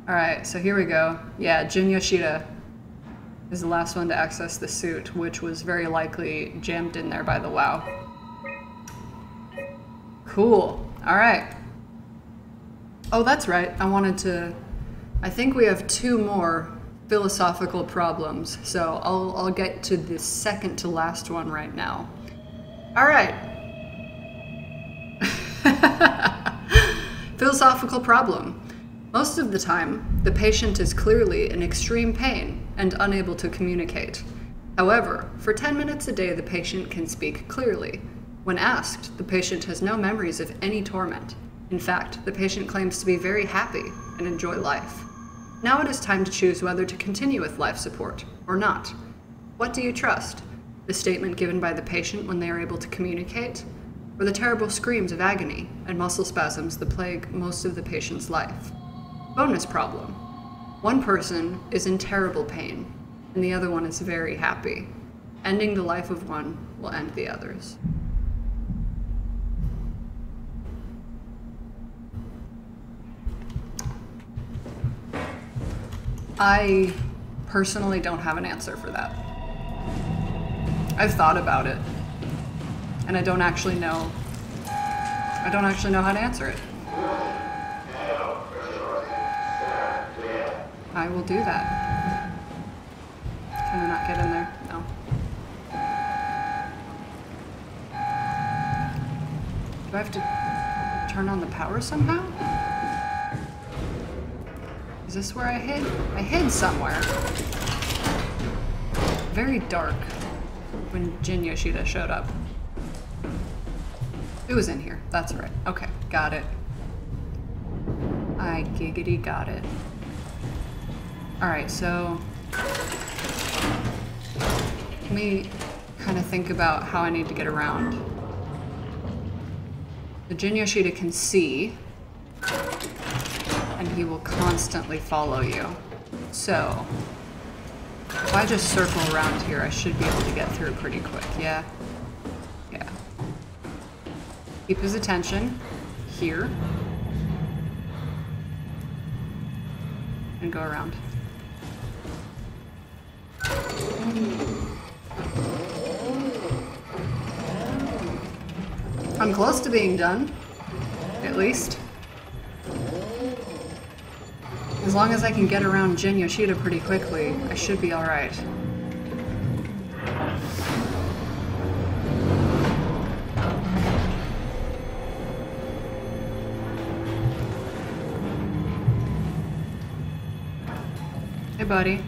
Speaker 1: Alright, so here we go. Yeah, Jin Yoshida is the last one to access the suit, which was very likely jammed in there by the WoW. Cool. Alright. Oh, that's right. I think we have 2 more philosophical problems, so I'll get to the second to last one right now. Alright. Philosophical problem. Most of the time, the patient is clearly in extreme pain and unable to communicate. However, for 10 minutes a day, the patient can speak clearly. When asked, the patient has no memories of any torment. In fact, the patient claims to be very happy and enjoy life. Now it is time to choose whether to continue with life support or not. What do you trust? The statement given by the patient when they are able to communicate? Or the terrible screams of agony and muscle spasms that plague most of the patient's life? Bonus problem. One person is in terrible pain, and the other one is very happy. Ending the life of one will end the others. I personally don't have an answer for that. I've thought about it, and I don't actually know how to answer it. I will do that. Can I not get in there? No. Do I have to turn on the power somehow? Is this where I hid? I hid somewhere. Very dark when Jin Yoshida showed up. It was in here. That's right. Okay, got it. I giggity got it. Alright, so let me kind of think about how I need to get around. The Jin Yoshida can see, and he will constantly follow you. So, if I just circle around here, I should be able to get through pretty quick, yeah? Yeah. Keep his attention here, and go around. I'm close to being done, at least. As long as I can get around Jin Yoshida pretty quickly, I should be alright. Hey, buddy.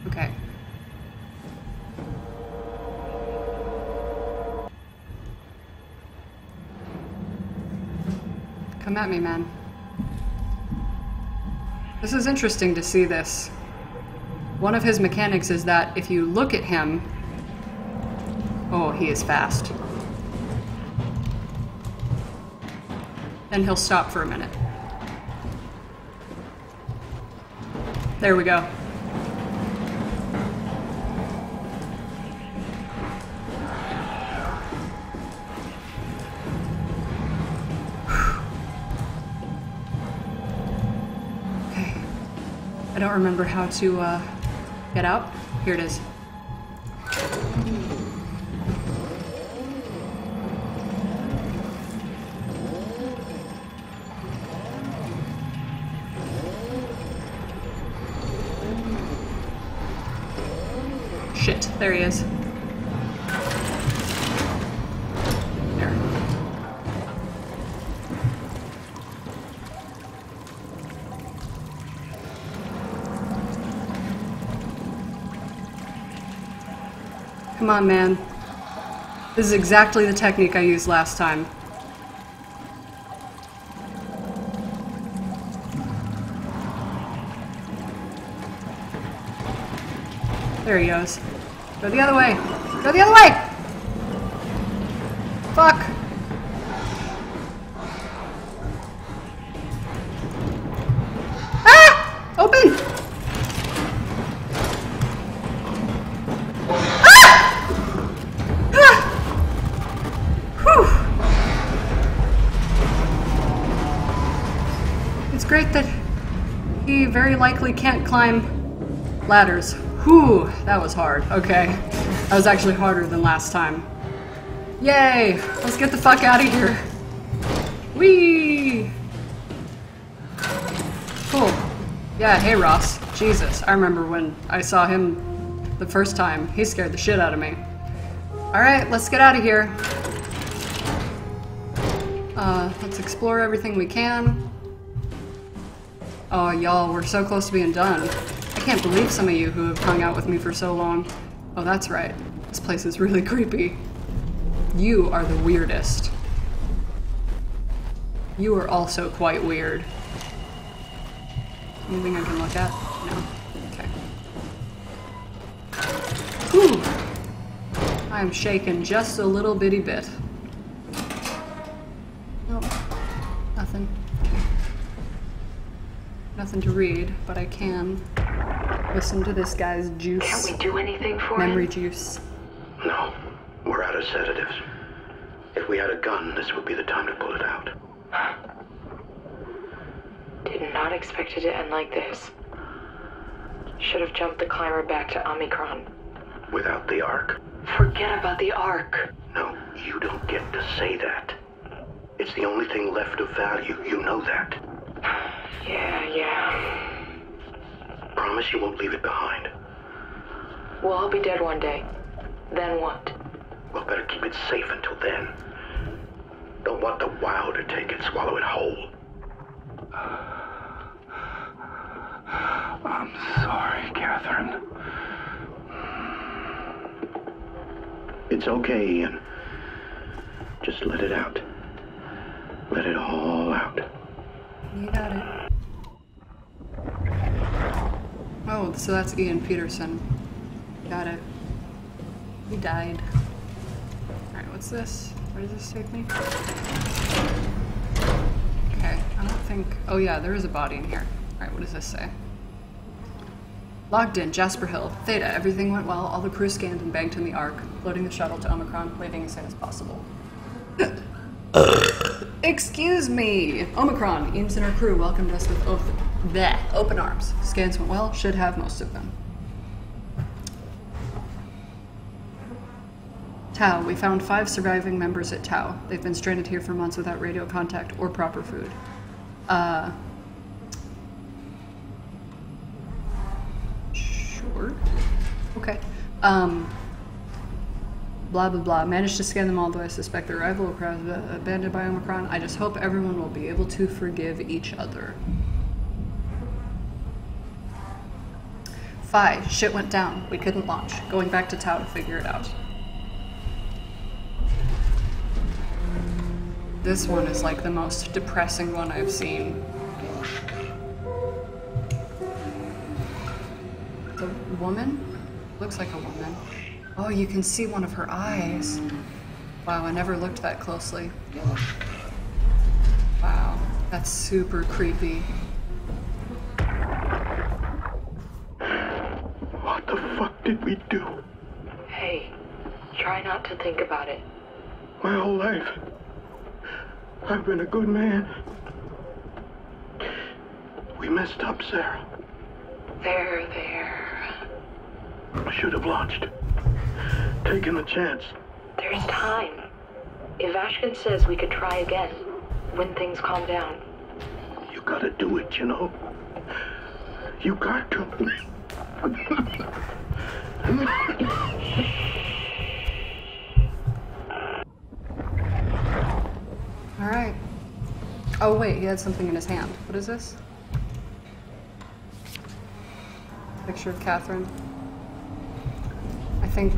Speaker 1: Okay. Come at me, man. This is interesting to see this. One of his mechanics is that if you look at him... Oh, he is fast. Then he'll stop for a minute. there we go. Okay. I don't remember how to get out. Here it is. Shit, there he is. There. Come on, man. This is exactly the technique I used last time. There he goes. Go the other way! Go the other way! Fuck! Ah! Open! Ah! Ah! Whew. It's great that he very likely can't climb ladders. Whew, that was hard. Okay. That was actually harder than last time. Yay! Let's get the fuck out of here. Whee! Cool. Yeah, hey Ross. Jesus, I remember when I saw him the first time. He scared the shit out of me. Alright, let's get out of here. Let's explore everything we can. Oh, y'all, we're so close to being done. I can't believe some of you who have hung out with me for so long. Oh, that's right. This place is really creepy. You are the weirdest. You are also quite weird. Anything I can look at? No. Okay. Whew. I am shaken just a little bitty bit. Nope. Nothing. Okay. Nothing to read, but I can listen to this guy's juice.
Speaker 12: Can't we do anything for
Speaker 1: Memory
Speaker 12: him?
Speaker 1: Juice.
Speaker 9: No, we're out of sedatives. If we had a gun, this would be the time to pull it out.
Speaker 12: Did not expect it to end like this. Should have jumped the climber back to Omicron.
Speaker 9: Without the Ark?
Speaker 12: Forget about the Ark.
Speaker 9: No, you don't get to say that. It's the only thing left of value, you know that.
Speaker 12: Yeah.
Speaker 9: Promise you won't leave it behind.
Speaker 12: Well, I'll be dead one day. Then what?
Speaker 9: Well, better keep it safe until then. Don't want the wow to take it, swallow it whole.
Speaker 16: I'm sorry, Catherine.
Speaker 9: It's okay, Ian. Just let it out. Let it all out.
Speaker 1: You got it. Oh, so that's Ian Peterson. Got it. He died. Alright, what's this? Where does this take me? Okay, I don't think... Oh yeah, there is a body in here. Alright, what does this say? Logged in, Jasper Hill. Theta, everything went well. All the crew scanned and banked in the Ark. Loading the shuttle to Omicron, leaving as soon as possible. Excuse me! Omicron, Eames and her crew welcomed us with open arms. Scans went well, should have most of them. Tau, we found 5 surviving members at Tau. They've been stranded here for months without radio contact or proper food. Sure. Okay. Blah blah blah. Managed to scan them all, though I suspect the arrival will cause abandoned by Omicron. I just hope everyone will be able to forgive each other. 5. Shit went down. We couldn't launch. Going back to Tau to figure it out. This one is like the most depressing one I've seen. The woman? Looks like a woman. Oh, you can see one of her eyes. Wow, I never looked that closely. Wow, that's super creepy.
Speaker 9: did we do?
Speaker 12: Hey, try not to think about it.
Speaker 9: My whole life, I've been a good man. We messed up, Sarah.
Speaker 12: There.
Speaker 9: I should have launched. Taken the chance.
Speaker 12: There's time. If Ashkin says we could try again, when things calm down.
Speaker 9: You gotta do it, you know? You got to.
Speaker 1: Alright. Oh wait, he had something in his hand. What is this? Picture of Catherine. I think...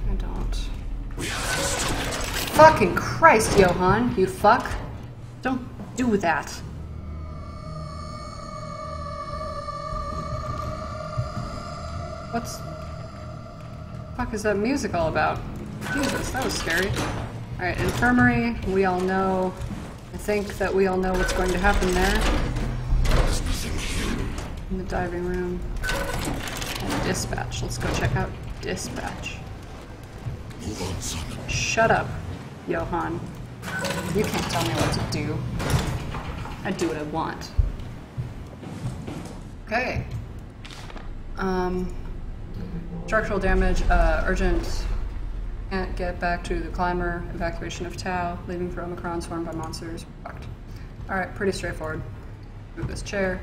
Speaker 1: I don't. Fucking Christ, Johan, you fuck. Don't do that. What's... fuck is that music all about? Jesus, that was scary. Alright, infirmary, we all know. I think that we all know what's going to happen there. In the diving room. And dispatch. Let's go check out dispatch. Shut up, Johan. You can't tell me what to do. I do what I want. Okay. Structural damage, urgent. Can't get back to the climber. Evacuation of Tau. Leaving for Omicron, swarmed by monsters. Fucked. Alright, pretty straightforward. Move this chair.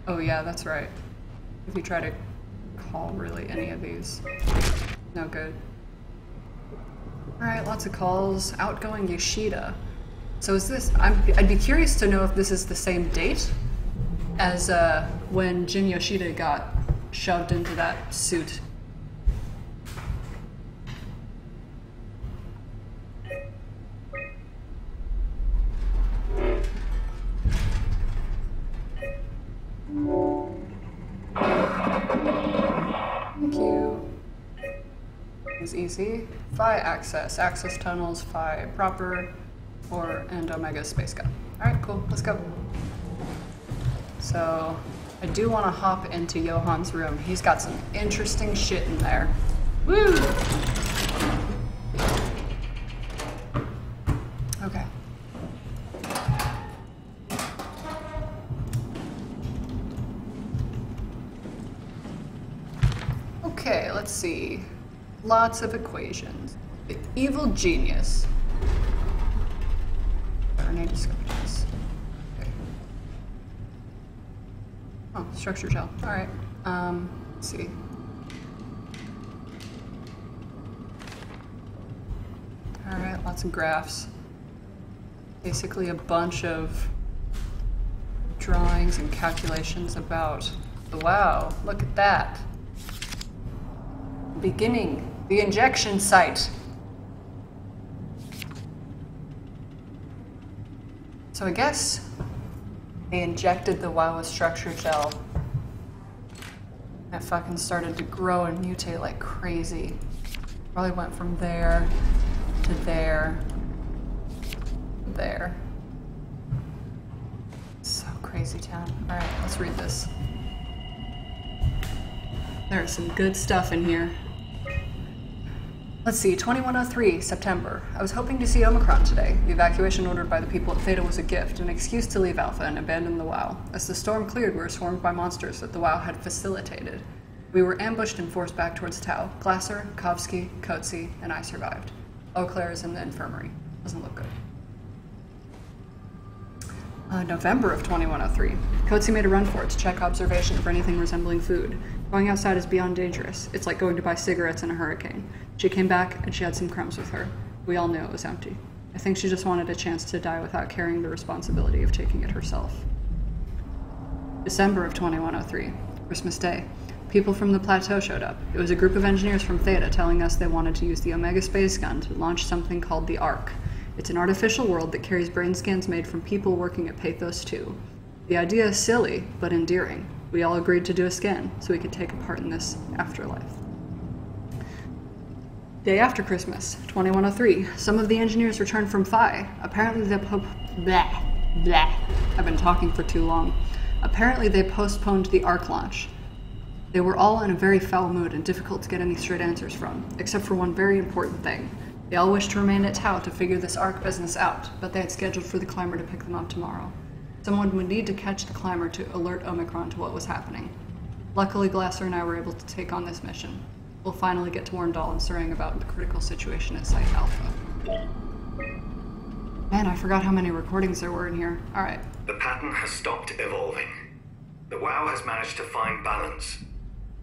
Speaker 1: Oh yeah, that's right. If you try to call really any of these, no good. Alright, lots of calls. Outgoing Yoshida. So is this... I'd be curious to know if this is the same date as when Jin Yoshida got shoved into that suit. Thank you. Is easy. Phi access. Access tunnels, Phi proper, and Omega space gun. Alright, cool. Let's go. So, I do want to hop into Johan's room. He's got some interesting shit in there. Woo! Okay. Okay, let's see. Lots of equations. The evil genius. RNA descriptors. Okay. Oh, structure gel. Alright. Let's see. Alright, lots of graphs. Basically a bunch of drawings and calculations about the wow, look at that. Beginning, the injection site. So I guess they injected the WoW with structure gel. It fucking started to grow and mutate like crazy. Probably went from there to there to there. So crazy town. Alright, let's read this. There's some good stuff in here. Let's see, 2103, September. I was hoping to see Omicron today. The evacuation ordered by the people at Theta was a gift, an excuse to leave Alpha and abandon the WoW. As the storm cleared, we were swarmed by monsters that the WoW had facilitated. We were ambushed and forced back towards Tau. Glasser, Kovsky, Coetzee, and I survived. Eau Claire is in the infirmary. Doesn't look good. November of 2103. Coetzee made a run for it to check observation for anything resembling food. Going outside is beyond dangerous. It's like going to buy cigarettes in a hurricane. She came back and she had some crumbs with her. We all knew it was empty. I think she just wanted a chance to die without carrying the responsibility of taking it herself. December of 2103. Christmas Day. People from the plateau showed up. It was a group of engineers from Theta telling us they wanted to use the Omega space gun to launch something called the Ark. It's an artificial world that carries brain scans made from people working at PATHOS-II. The idea is silly, but endearing. We all agreed to do a scan, so we could take a part in this afterlife. Day after Christmas, 2103. Some of the engineers returned from Phi. Apparently the blah. I've been talking for too long. Apparently they postponed the Ark launch. They were all in a very foul mood and difficult to get any straight answers from, except for one very important thing. They all wished to remain at Tau to figure this Ark business out, but they had scheduled for the climber to pick them up tomorrow. Someone would need to catch the climber to alert Omicron to what was happening. Luckily, Glasser and I were able to take on this mission. We'll finally get to warn Dahl and Suring about the critical situation at Site Alpha. Man, I forgot how many recordings there were in here. Alright.
Speaker 13: The pattern has stopped evolving. The WoW has managed to find balance.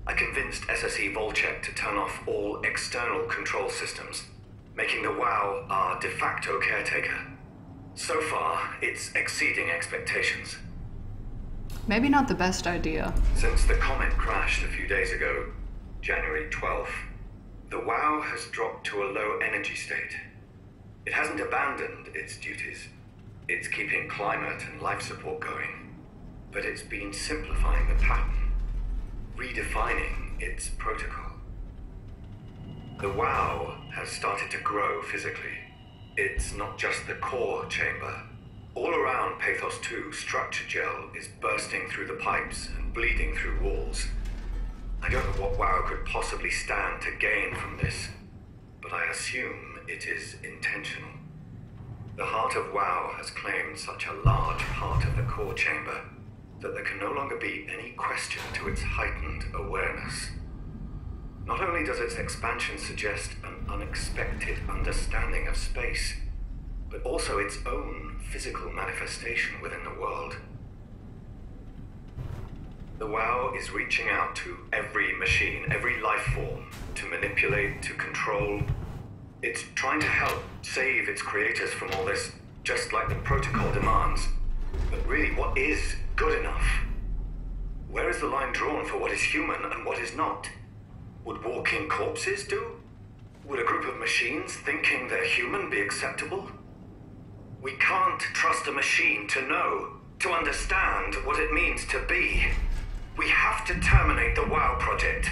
Speaker 13: I convinced SSE Volchek to turn off all external control systems, making the WoW our de facto caretaker. So far, it's exceeding expectations.
Speaker 1: Maybe not the best idea.
Speaker 13: Since the comet crashed a few days ago, January 12th, the WoW has dropped to a low energy state. It hasn't abandoned its duties. It's keeping climate and life support going. But it's been simplifying the pattern, redefining its protocol. The WoW has started to grow physically. It's not just the core chamber. All around PATHOS-II, structure gel is bursting through the pipes and bleeding through walls. I don't know what WoW could possibly stand to gain from this, but I assume it is intentional. The heart of WoW has claimed such a large part of the core chamber that there can no longer be any question to its heightened awareness. Not only does its expansion suggest an unexpected understanding of space, but also its own physical manifestation within the world. The WoW is reaching out to every machine, every life form, to manipulate, to control. It's trying to help save its creators from all this, just like the protocol demands. But really, what is good enough? Where is the line drawn for what is human and what is not? Would walking corpses do? Would a group of machines thinking they're human be acceptable? We can't trust a machine to know, to understand what it means to be. We have to terminate the WoW project.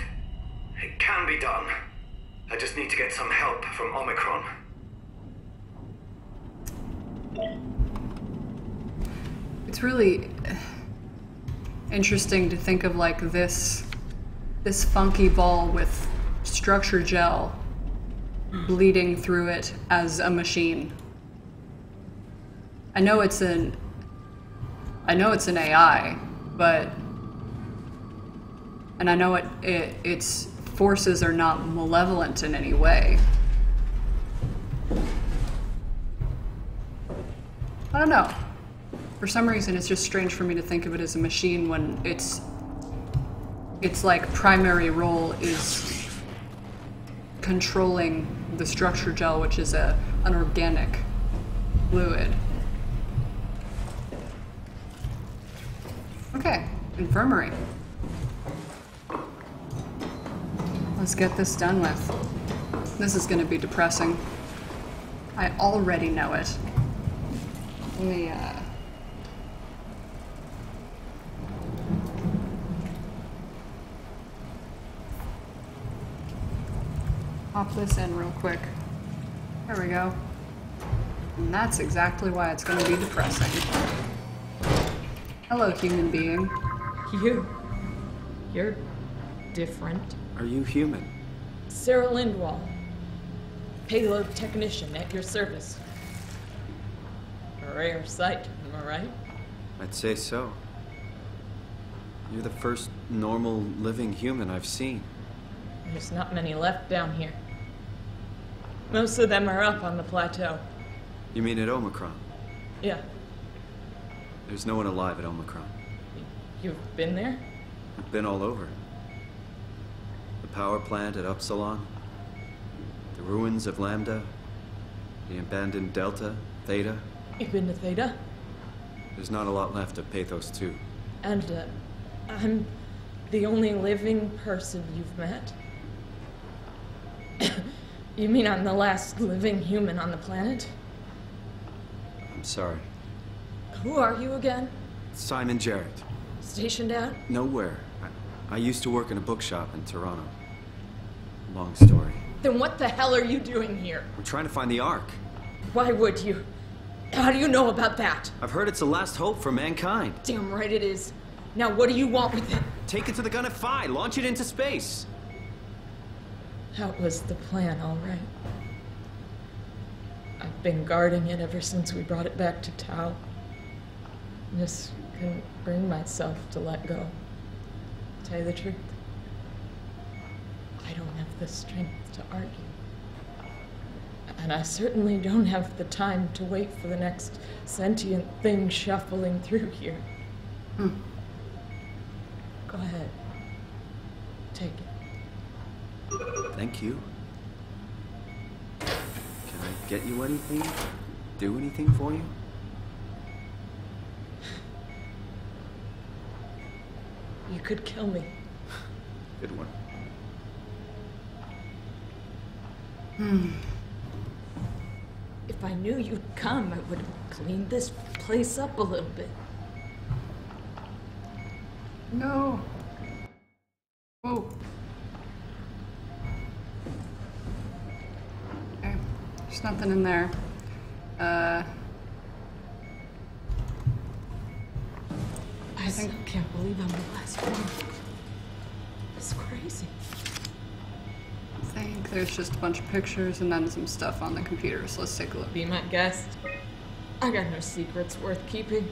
Speaker 13: It can be done. I just need to get some help from Omicron.
Speaker 1: It's really interesting to think of like this funky ball with structure gel bleeding through it as a machine. I know it's an AI, but and I know its forces are not malevolent in any way. I don't know. For some reason, it's just strange for me to think of it as a machine when its like primary role is controlling the structure gel, which is an organic fluid. Okay, infirmary. Let's get this done with. This is gonna be depressing. I already know it. Let me, pop this in real quick. There we go. And that's exactly why it's gonna be depressing. Hello, human being.
Speaker 2: You're different.
Speaker 3: Are you human?
Speaker 2: Sarah Lindwall, payload technician at your service. A rare sight, am I right?
Speaker 3: I'd say so. You're the first normal living human I've seen.
Speaker 2: There's not many left down here. Most of them are up on the plateau.
Speaker 3: You mean at Omicron?
Speaker 2: Yeah.
Speaker 3: There's no one alive at Omicron.
Speaker 2: You've been there?
Speaker 3: I've been all over. The power plant at Upsilon, the ruins of Lambda, the abandoned Delta, Theta.
Speaker 2: You've been to Theta?
Speaker 3: There's not a lot left of PATHOS-II.
Speaker 2: And, I'm the only living person you've met? You mean I'm the last living human on the planet?
Speaker 3: I'm sorry.
Speaker 2: Who are you again?
Speaker 3: Simon Jarrett.
Speaker 2: Stationed out?
Speaker 3: Nowhere. I used to work in a bookshop in Toronto. Long story.
Speaker 2: Then what the hell are you doing here?
Speaker 3: We're trying to find the Ark.
Speaker 2: Why would you? How do you know about that?
Speaker 3: I've heard it's the last hope for mankind.
Speaker 2: Damn right it is. Now what do you want with it?
Speaker 3: Take it to the gun at Phi. Launch it into space.
Speaker 2: That was the plan, all right. I've been guarding it ever since we brought it back to Tau. Just couldn't bring myself to let go. To tell you the truth, I don't have the strength to argue. And I certainly don't have the time to wait for the next sentient thing shuffling through here. Go ahead. Take it.
Speaker 3: Thank you. Can I get you anything? Do anything for you?
Speaker 2: You could kill me.
Speaker 3: Good one.
Speaker 2: If I knew you'd come, I would have cleaned this place up a little bit.
Speaker 1: No. Whoa. Okay. There's nothing in there.
Speaker 2: I still can't believe I'm the last one. It's crazy.
Speaker 1: I think there's just a bunch of pictures and then some stuff on the computer, so let's take a look.
Speaker 2: Be my guest. I got no secrets worth keeping.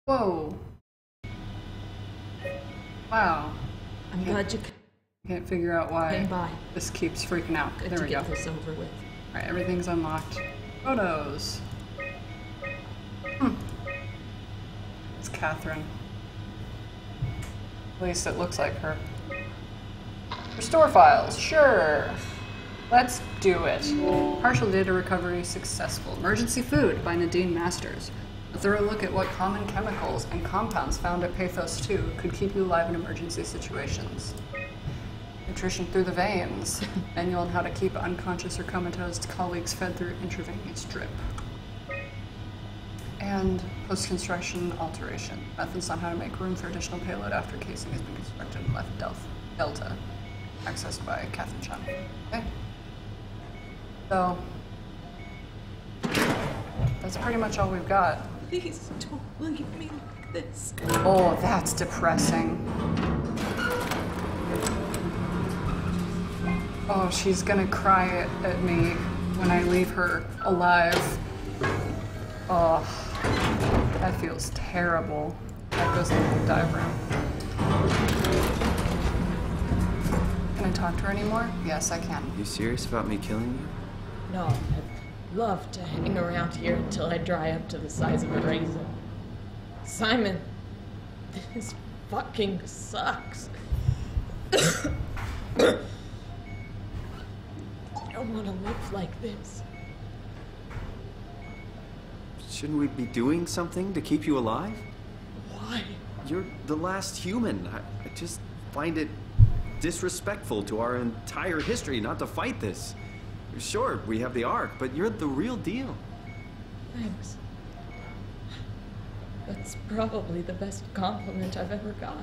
Speaker 1: Whoa. Wow.
Speaker 2: I'm glad you
Speaker 1: can't figure out why
Speaker 2: came by.
Speaker 1: This keeps freaking out.
Speaker 2: Good
Speaker 1: There
Speaker 2: to
Speaker 1: we
Speaker 2: get
Speaker 1: go.
Speaker 2: this over with.
Speaker 1: Alright, everything's unlocked. Photos. It's Catherine. At least it looks like her. Restore files, sure. Let's do it. Partial data recovery successful. Emergency food by Nadine Masters. A thorough look at what common chemicals and compounds found at PATHOS-II could keep you alive in emergency situations. Nutrition through the veins. Manual on how to keep unconscious or comatose colleagues fed through intravenous drip. And post-construction alteration. Methods on how to make room for additional payload after casing has been constructed and left Delta. Accessed by Catherine Chan. Okay. So, that's pretty much all we've got.
Speaker 2: Please don't leave me like this.
Speaker 1: Oh, that's depressing. Oh, she's gonna cry at me when I leave her alive. Oh, that feels terrible. That goes in the dive room. Can I talk to her anymore? Yes, I can.
Speaker 3: You serious about me killing you?
Speaker 2: No, I'd love to hang around here until I dry up to the size of a raisin. Simon, this fucking sucks. I don't want to live like this.
Speaker 3: Shouldn't we be doing something to keep you alive?
Speaker 2: Why?
Speaker 3: You're the last human. I just find it disrespectful to our entire history not to fight this. Sure, we have the Ark, but you're the real deal.
Speaker 2: Thanks. That's probably the best compliment I've ever got.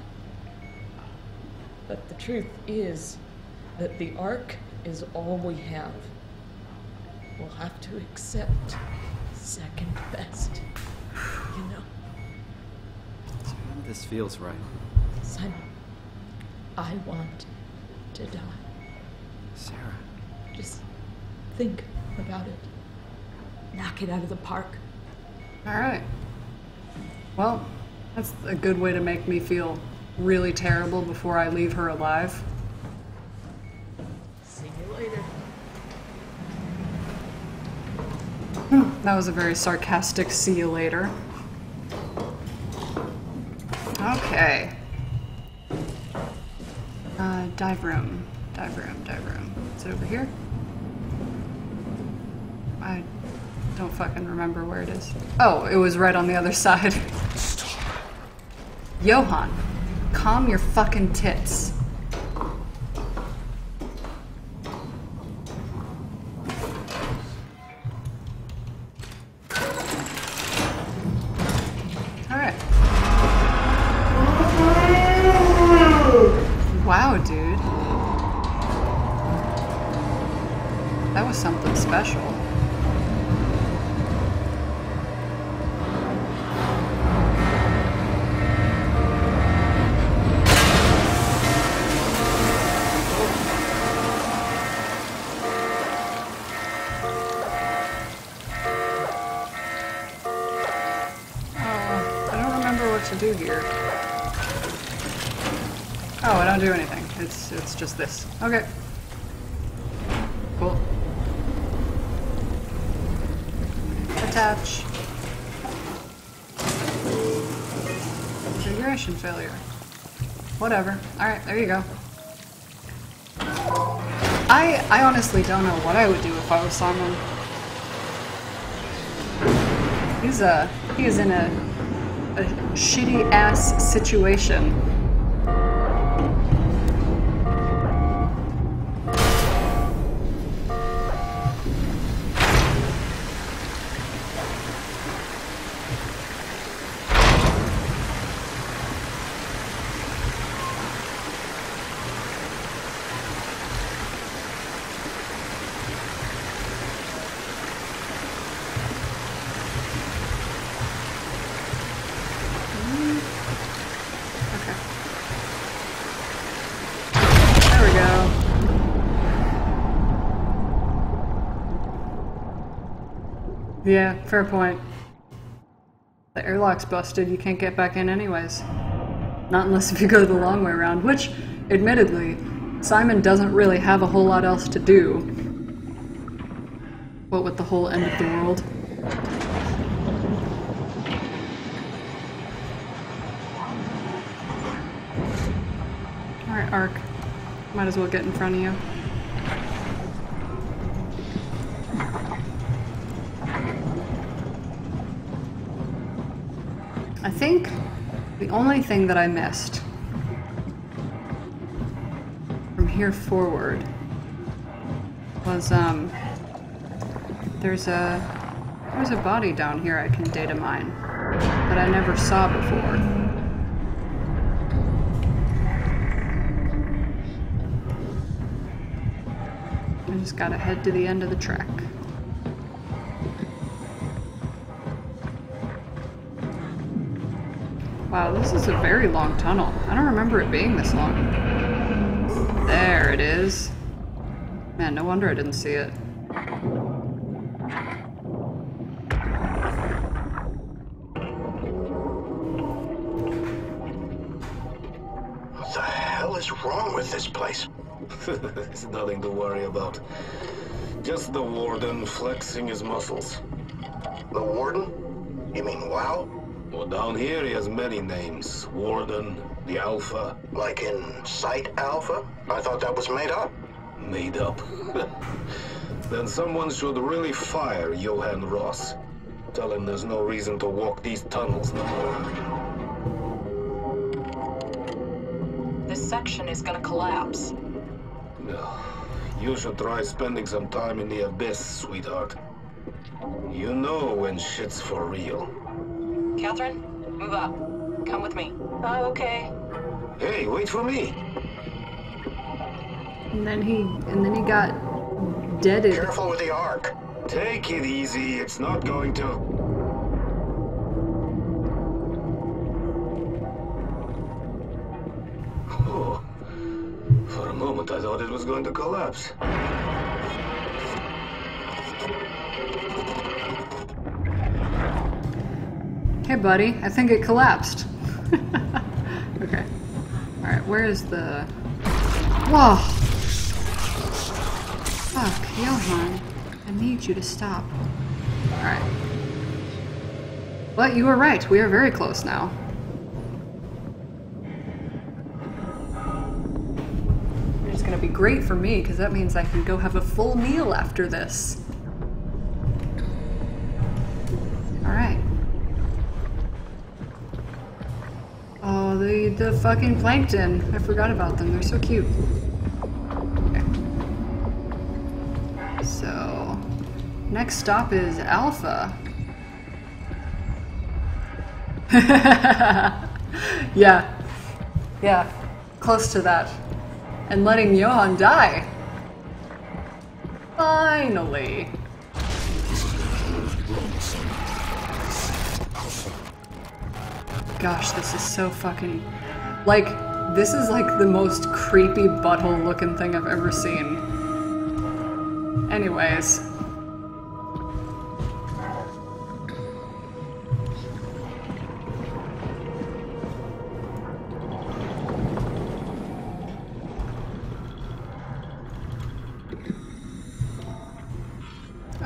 Speaker 2: But the truth is that the Ark is all we have. We'll have to accept second best, you know.
Speaker 3: None of this feels right.
Speaker 2: Simon, I want to die.
Speaker 3: Sarah.
Speaker 2: Just think about it. Knock it out of the park.
Speaker 1: Alright. Well, that's a good way to make me feel really terrible before I leave her alive.
Speaker 2: See you later.
Speaker 1: That was a very sarcastic see you later. Okay. Dive room. Is it over here? I don't fucking remember where it is. Oh, it was right on the other side. Johan, calm your fucking tits. Alright. Wow, dude. That was something special. to do here? Oh, I don't do anything. It's just this. Okay. Cool. Attach. Configuration failure. Whatever. Alright, there you go. I honestly don't know what I would do if I was Simon. He is in a shitty ass situation. Yeah, fair point. The airlock's busted, you can't get back in anyways. Not unless if you go the long way around, which, admittedly, Simon doesn't really have a whole lot else to do. What with the whole end of the world. Alright, Ark. Might as well get in front of you. I think the only thing that I missed from here forward was there's a body down here I can data mine that I never saw before. I just gotta head to the end of the track. Wow, this is a very long tunnel. I don't remember it being this long. There it is. Man, no wonder I didn't see it.
Speaker 22: What the hell is wrong with this place?
Speaker 4: It's nothing to worry about. Just the warden flexing his muscles.
Speaker 22: The warden? You mean WoW?
Speaker 4: Well, down here he has many names. Warden, the Alpha.
Speaker 22: Like in Site Alpha? I thought that was made up.
Speaker 4: Made up. Then someone should really fire Johann Ross. Tell him there's no reason to walk these tunnels no more.
Speaker 8: This section is gonna collapse.
Speaker 4: You should try spending some time in the abyss, sweetheart. You know when shit's for real.
Speaker 8: Catherine, move up. Come with me. Oh, okay.
Speaker 4: Hey, wait for me.
Speaker 1: And then he got deaded.
Speaker 22: Careful with the Ark.
Speaker 4: Take it easy. It's not going to. Oh. For a moment, I thought it was going to collapse.
Speaker 1: Hey buddy, I think it collapsed. Okay. Alright, where is the... Whoa! Fuck, Johann. I need you to stop. Alright. But you were right, we are very close now. It's gonna be great for me, because that means I can go have a full meal after this. Alright. Oh, the fucking plankton. I forgot about them. They're so cute. Okay. So, next stop is Alpha. Yeah. Yeah. Close to that. And letting Johann die. Finally. Gosh, this is so fucking... Like, this is like the most creepy butthole looking thing I've ever seen. Anyways.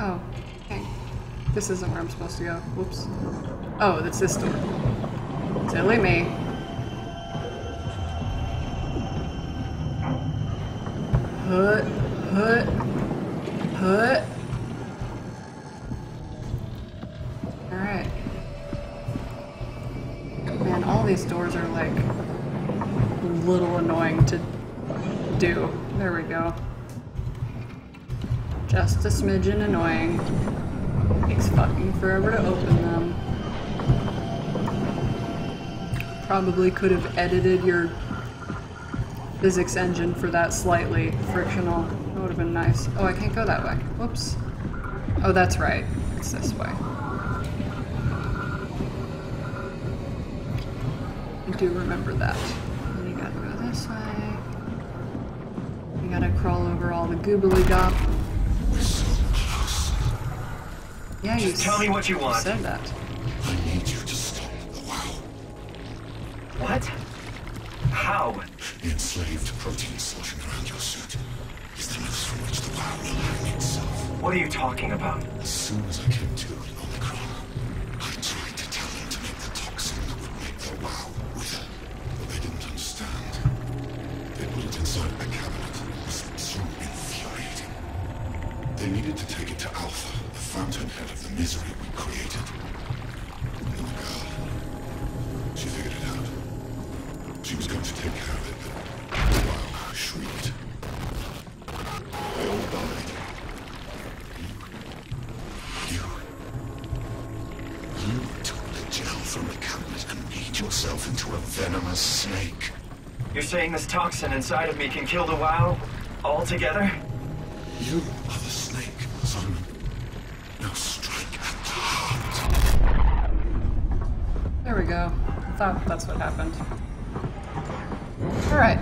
Speaker 1: Oh, okay. This isn't where I'm supposed to go. Whoops. Oh, that's this door. Silly me. Hut, hut, hut. Alright. Man, all these doors are like a little annoying to do. There we go. Just a smidgen annoying. Takes fucking forever to open them. Probably could have edited your physics engine for that slightly. Frictional. That would have been nice. Oh, I can't go that way. Whoops. Oh, that's right. It's this way. I do remember that. And you gotta go this way. You gotta crawl over all the goobly gop. Yeah, you
Speaker 16: just tell me what you want.
Speaker 1: Said that.
Speaker 11: I need you to stop the WoW.
Speaker 16: What? How?
Speaker 11: The enslaved protein sloshing around your suit is the noose from which the WoW will hang itself.
Speaker 16: What are you talking about?
Speaker 11: As soon as I came to Omicron, I tried to tell them to make the toxin that would make their WoW wither, but they didn't understand. They put it inside a cabinet. It was so infuriating. They needed to take it to Alpha, the fountainhead of the misery we created. And the girl, she figured it out. She was going to take care of it, but the WoW shrieked. They all died. You took the gel from the cabinet and made yourself into a venomous snake.
Speaker 16: You're saying this toxin inside of me can kill the WoW altogether?
Speaker 11: You are the snake, Simon. Now strike at the heart.
Speaker 1: There we go. I thought that's what happened. Alright.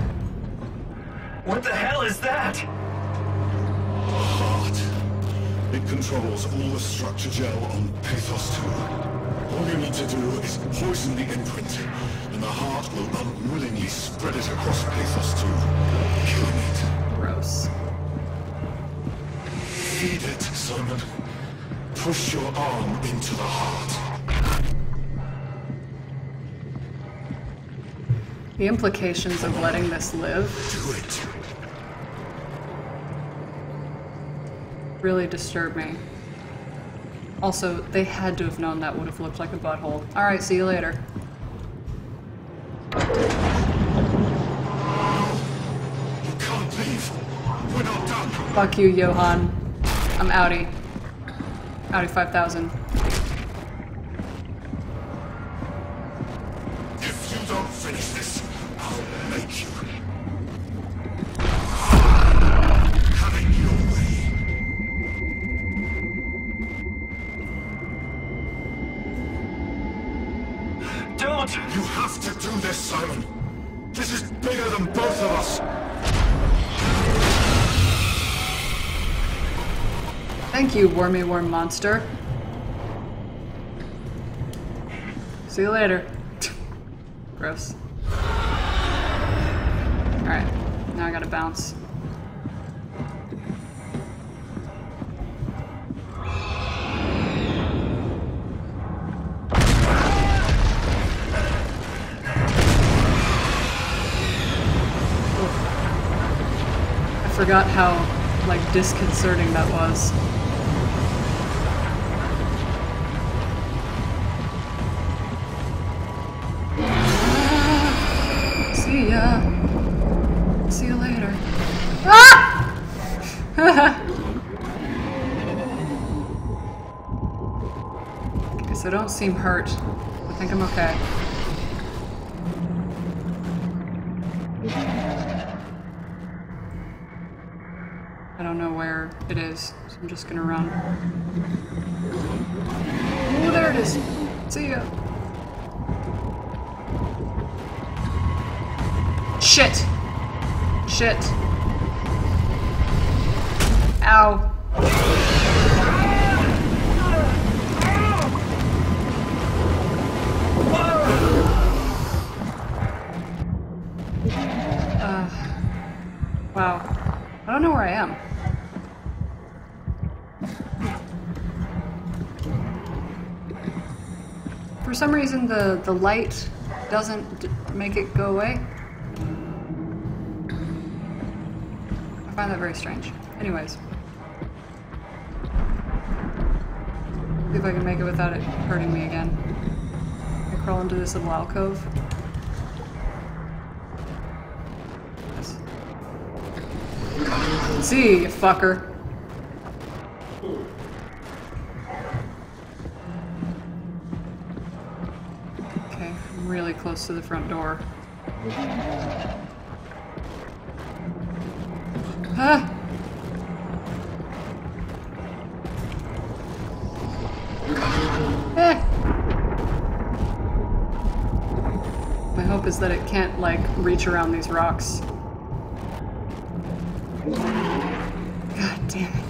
Speaker 16: What the hell is that?
Speaker 11: The heart. It controls all the structure gel on PATHOS-II. All you need to do is poison the imprint, and the heart will unwillingly spread it across PATHOS-II, killing it.
Speaker 1: Gross.
Speaker 11: Feed it, Simon. Push your arm into the heart.
Speaker 1: The implications of letting this live
Speaker 11: do it.
Speaker 1: Really disturb me. Also, they had to have known that would have looked like a butthole. Alright, see you later.
Speaker 11: You can't leave. We're not done.
Speaker 1: Fuck you, Johan. I'm outie. Outie 5000.
Speaker 11: If you don't finish this, I'll make you. Having your way.
Speaker 16: Don't!
Speaker 11: You have to do this, Simon. This is bigger than both of us.
Speaker 1: Thank you, wormy worm monster. See you later. Gross. Alright, now I gotta bounce. I forgot how, like, disconcerting that was. See ya. See you later. Ah! Guess I don't seem hurt. I think I'm okay. I don't know where it is, so I'm just gonna run. Oh, there it is. See ya. Shit! Shit. Ow. Wow. I don't know where I am. For some reason, the light doesn't make it go away. I find that very strange. Anyways. See if I can make it without it hurting me again. I crawl into this little alcove. Yes. See, you fucker. Okay, I'm really close to the front door. Ah! My hope is that it can't, like, reach around these rocks. God damn it.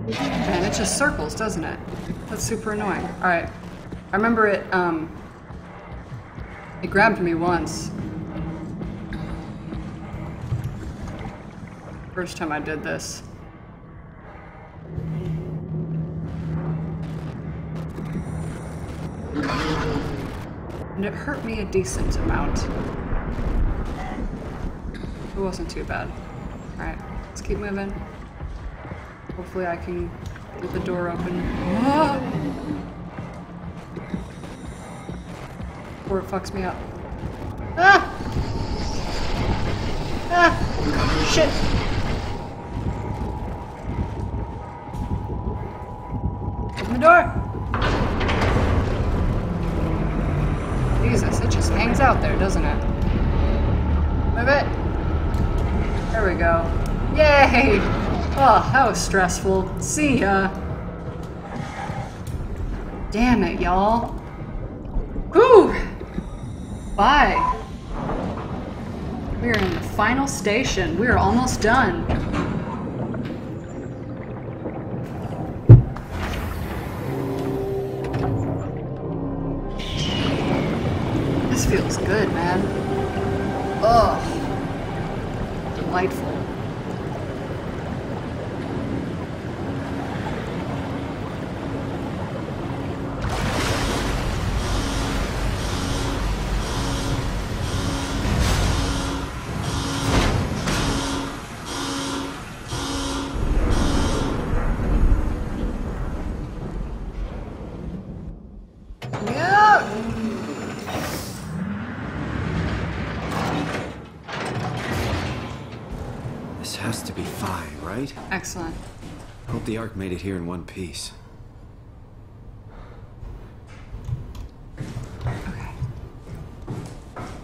Speaker 1: Man, it just circles, doesn't it? That's super annoying. Alright. I remember it grabbed me once. First time I did this. And it hurt me a decent amount. It wasn't too bad. Alright, let's keep moving. Hopefully I can get the door open. Ah! Before it fucks me up. Ah! Ah! Shit! Open the door! Jesus, it just hangs out there, doesn't it? Move it! There we go. Yay! Oh, that was stressful. See ya! Damn it, y'all. Whew! Bye. We are in the final station. We are almost done. This feels good, man. Ugh. Delightful. Excellent.
Speaker 3: Hope the Ark made it here in one piece.
Speaker 1: Okay.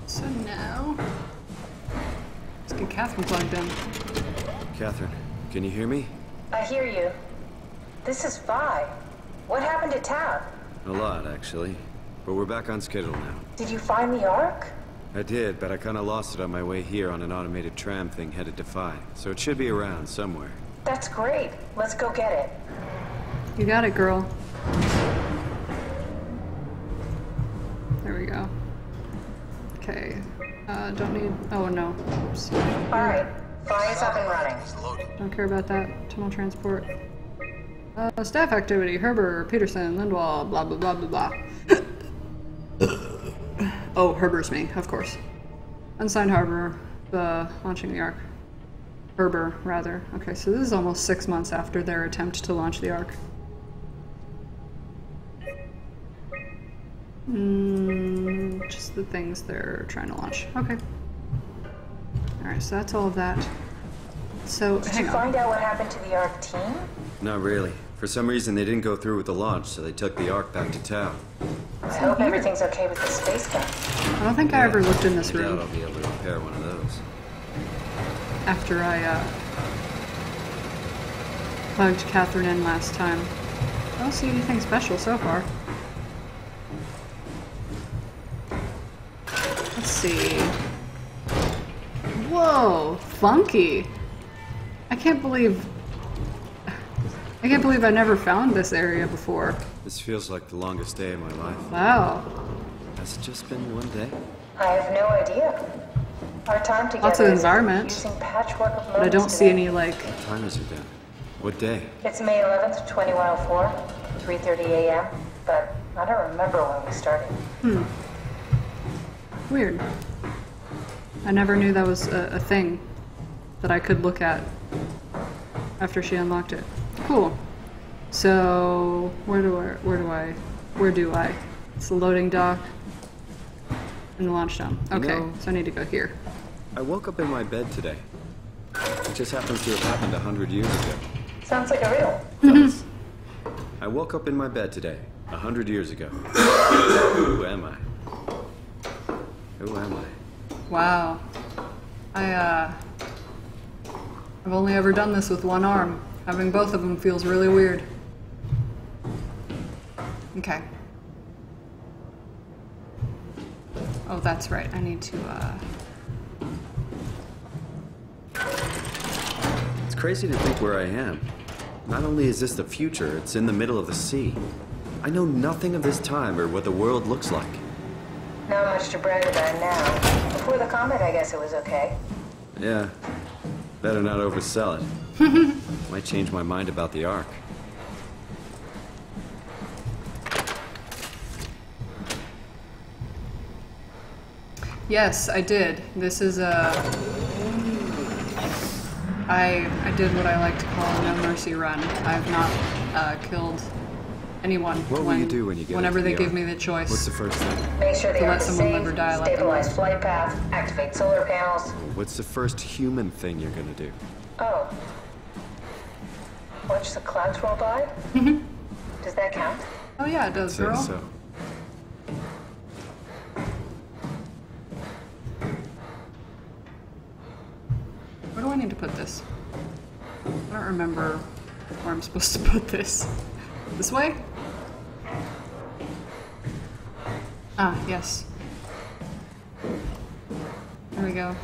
Speaker 1: So now, let's get Catherine plugged in.
Speaker 3: Catherine, can you hear me?
Speaker 6: I hear you. This is Vi. What happened to town?
Speaker 3: A lot, actually. But we're back on schedule now.
Speaker 6: Did you find the Ark?
Speaker 3: I did, but I kinda lost it on my way here on an automated tram thing headed to Phi. So it should be around somewhere.
Speaker 6: That's great. Let's go get it.
Speaker 1: You got it, girl. There we go. Okay. Don't need... Oh, no. Oops.
Speaker 6: Alright. Phi is up and running.
Speaker 1: Don't care about that. Tunnel transport. Staff activity. Herber, Peterson, Lindwall, blah, blah, blah, blah, blah. Oh, Herber's me, of course. Unsigned Harbor. Launching the Ark. Herber, rather. Okay, so this is almost 6 months after their attempt to launch the Ark. Just the things they're trying to launch. Okay. Alright, so that's all of that. So,
Speaker 6: Did you find out what happened to the Ark team?
Speaker 3: Not really. For some reason, they didn't go through with the launch, so they took the Ark back to town.
Speaker 6: I hope everything's okay with the space gun.
Speaker 1: I don't think I ever looked in this
Speaker 3: I doubt
Speaker 1: room
Speaker 3: I'll be able to repair one of those.
Speaker 1: after I plugged Catherine in last time. I don't see anything special so far. Let's see. Whoa, funky. I can't believe I never found this area before.
Speaker 3: This feels like the longest day of my life.
Speaker 1: Wow.
Speaker 3: Has it just been one day?
Speaker 6: I have no idea. Our time together
Speaker 1: Lots of
Speaker 6: is a
Speaker 1: environment.
Speaker 6: confusing patchwork of
Speaker 1: But I don't see any, like...
Speaker 3: What time is it then? What day?
Speaker 6: It's May 11th, 2104, 3:30 a.m., but I don't remember when we started.
Speaker 1: Weird. I never knew that was a thing that I could look at after she unlocked it. Cool. So, where do I? It's the loading dock and the launch dome. Okay, so I need to go here.
Speaker 3: I woke up in my bed today. It just happens to have happened 100 years ago.
Speaker 6: Sounds like a riddle.
Speaker 3: I woke up in my bed today, 100 years ago. Who am I? Who am I?
Speaker 1: Wow. I've only ever done this with one arm. Having both of them feels really weird. Okay. Oh, that's right. I need to,
Speaker 3: It's crazy to think where I am. Not only is this the future, it's in the middle of the sea. I know nothing of this time or what the world looks like.
Speaker 6: Not much to brag about now. Before the comet, I guess it was okay.
Speaker 3: Yeah. Better not oversell it. Might change my mind about the Ark.
Speaker 1: Yes, I did. This is I did what I like to call a no mercy run. I've not killed anyone.
Speaker 3: What will you do when you get
Speaker 1: whenever
Speaker 3: into
Speaker 1: they
Speaker 3: the
Speaker 1: give
Speaker 3: Ark?
Speaker 1: me the choice?
Speaker 3: What's the first thing?
Speaker 6: Make sure the
Speaker 1: To
Speaker 6: Ark
Speaker 1: let
Speaker 6: is
Speaker 1: someone
Speaker 6: safe,
Speaker 1: live or die, let them
Speaker 6: stabilize
Speaker 1: live.
Speaker 6: flight path, activate solar panels.
Speaker 3: What's the first human thing you're gonna do?
Speaker 6: Oh. Watch the clouds roll by? Does that count?
Speaker 1: Oh yeah, it does,
Speaker 3: Say
Speaker 1: girl.
Speaker 3: so.
Speaker 1: Where do I need to put this? I don't remember where I'm supposed to put this. This way? Ah, yes. There we go.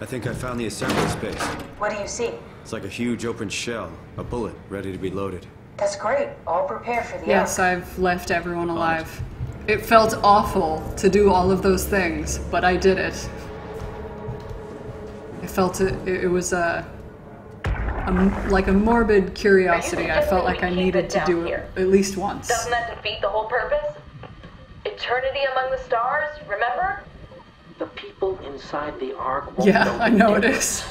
Speaker 3: I think I found the assembly space.
Speaker 6: What do you see?
Speaker 3: It's like a huge open shell, a bullet ready to be loaded.
Speaker 6: That's great. All prepared for the
Speaker 1: Yes,
Speaker 6: Ark.
Speaker 1: I've left everyone alive. It felt awful to do all of those things, but I did it. I felt it was like a morbid curiosity. I felt like I needed to do it at least once.
Speaker 7: Doesn't that defeat the whole purpose? Eternity among the stars, remember?
Speaker 10: The people inside the Ark won't
Speaker 1: Yeah,
Speaker 10: know
Speaker 1: I know it is.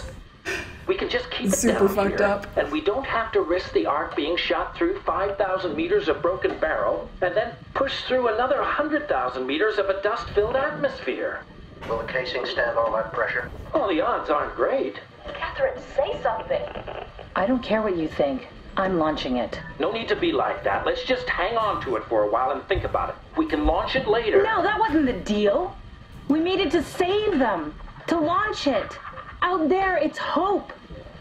Speaker 10: We can just keep
Speaker 1: It's
Speaker 10: it
Speaker 1: super
Speaker 10: down
Speaker 1: fucked
Speaker 10: here,
Speaker 1: up.
Speaker 10: and we don't have to risk the Ark being shot through 5,000 meters of broken barrel, and then push through another 100,000 meters of a dust-filled atmosphere.
Speaker 17: Will the casing stand all that pressure?
Speaker 10: Well, the odds aren't great.
Speaker 7: Catherine, say something.
Speaker 15: I don't care what you think. I'm launching it.
Speaker 10: No need to be like that. Let's just hang on to it for a while and think about it. We can launch it later.
Speaker 15: No, that wasn't the deal. We needed to save them, to launch it. Out there, it's hope.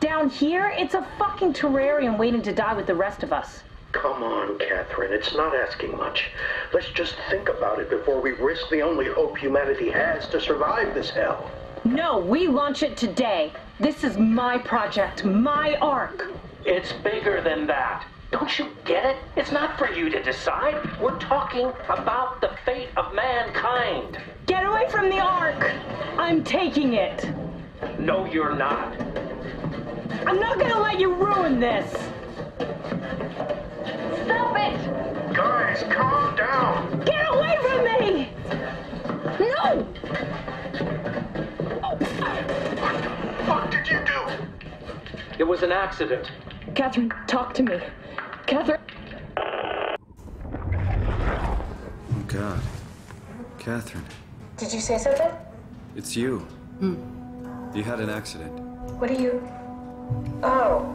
Speaker 15: Down here, it's a fucking terrarium waiting to die with the rest of us.
Speaker 22: Come on, Catherine. It's not asking much. Let's just think about it before we risk the only hope humanity has to survive this hell.
Speaker 15: No, we launch it today. This is my project, my Ark.
Speaker 10: It's bigger than that. Don't you get it? It's not for you to decide. We're talking about the fate of mankind.
Speaker 15: Get away from the Ark! I'm taking it.
Speaker 10: No, you're not.
Speaker 15: I'm not gonna let you ruin this.
Speaker 7: Stop it!
Speaker 22: Guys, calm down.
Speaker 15: Get away from me! No!
Speaker 22: What did you do?
Speaker 10: It was an accident.
Speaker 15: Catherine, talk to me. Catherine.
Speaker 3: Oh God. Catherine,
Speaker 6: Did you say something?
Speaker 3: it's you. You had an accident.
Speaker 6: What are you... Oh.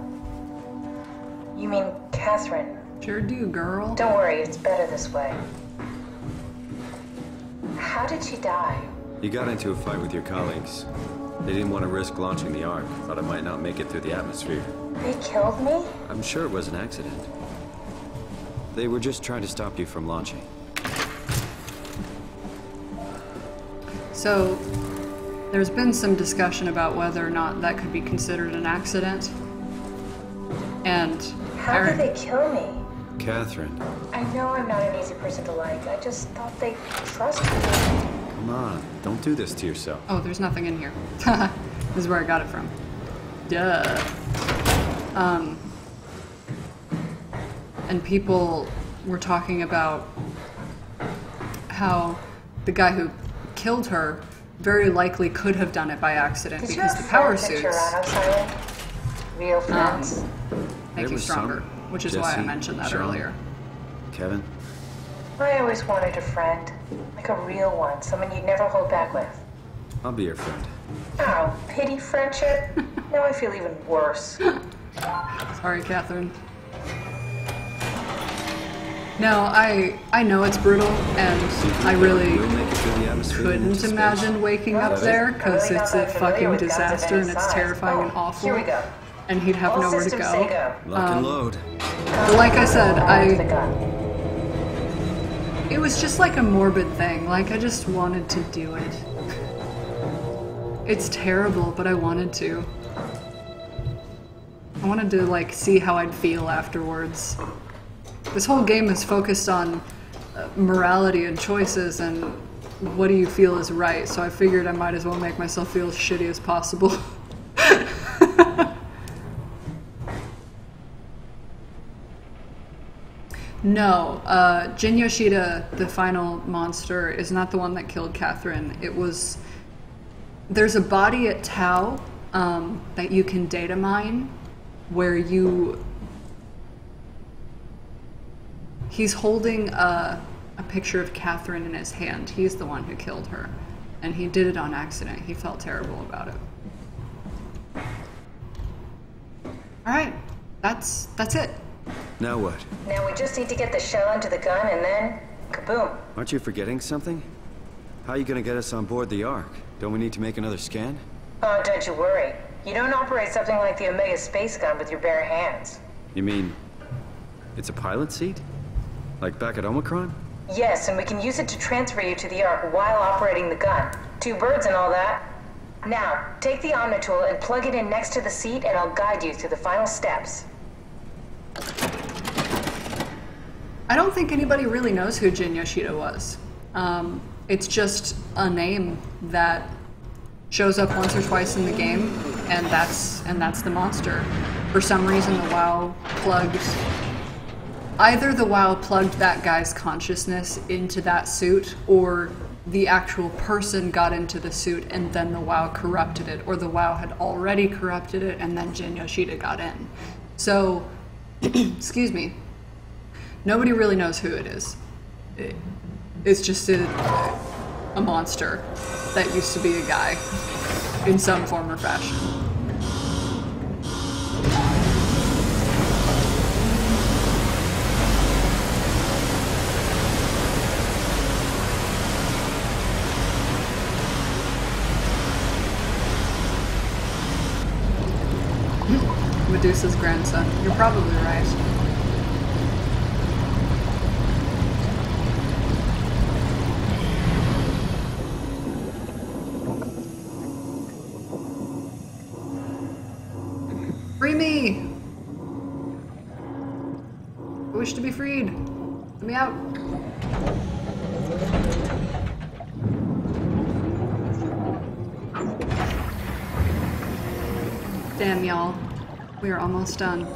Speaker 6: You mean Catherine?
Speaker 1: Sure do, girl.
Speaker 6: Don't worry, it's better this way. How did she die?
Speaker 3: You got into a fight with your colleagues. They didn't want to risk launching the Ark. Thought it might not make it through the atmosphere.
Speaker 6: They killed me?
Speaker 3: I'm sure it was an accident. They were just trying to stop you from launching.
Speaker 1: So, there's been some discussion about whether or not that could be considered an accident. And
Speaker 6: How did they kill me?
Speaker 3: Catherine,
Speaker 6: I know I'm not an easy person to like. I just thought they trusted me.
Speaker 3: come on. Don't do this to yourself.
Speaker 1: oh, there's nothing in here. This is where I got it from. Duh. and people were talking about how the guy who killed her very likely could have done it by accident because the power suits.
Speaker 6: Real friends.
Speaker 1: Make you stronger, which is why I mentioned that earlier.
Speaker 3: Kevin?
Speaker 6: I always wanted a friend. Like a real one. Someone you'd never hold back with.
Speaker 3: I'll be your friend.
Speaker 6: Oh, pity friendship? Now I feel even worse.
Speaker 1: Sorry, Catherine. No, I know it's brutal, and I really couldn't imagine waking up there, because it's a fucking disaster, and it's terrifying and awful, and he'd have nowhere to go.
Speaker 3: Lock and load.
Speaker 1: But like I said, it was just like a morbid thing, like I just wanted to do it. It's terrible, but I wanted to. I wanted to, like, see how I'd feel afterwards. This whole game is focused on morality and choices and what do you feel is right, so I figured I might as well make myself feel as shitty as possible. No, Jin Yoshida, the final monster, is not the one that killed Catherine. It was... There's a body at Tau that you can data mine where you... He's holding a picture of Catherine in his hand. He's the one who killed her. And he did it on accident. He felt terrible about it. Alright, that's it.
Speaker 3: Now what?
Speaker 6: Now we just need to get the shell into the gun and then kaboom.
Speaker 3: Aren't you forgetting something? How are you gonna get us on board the Ark? Don't we need to make another scan?
Speaker 6: Oh, don't you worry. You don't operate something like the Omega space gun with your bare hands.
Speaker 3: You mean it's a pilot seat? Like back at Omicron?
Speaker 6: Yes, and we can use it to transfer you to the Ark while operating the gun. 2 birds and all that. Now, take the Omnitool and plug it in next to the seat and I'll guide you through the final steps.
Speaker 1: I don't think anybody really knows who Jin Yoshida was. It's just a name that shows up once or twice in the game, and that's the monster. For some reason, the WoW plugged... Either the WoW plugged that guy's consciousness into that suit, or the actual person got into the suit and then the WoW corrupted it, or the WoW had already corrupted it and then Jin Yoshida got in. So, excuse me, nobody really knows who it is. It's just a monster that used to be a guy in some form or fashion. Medusa's grandson. You're probably right. Free me! I wish to be freed. Let me out. Damn, y'all. We are almost done.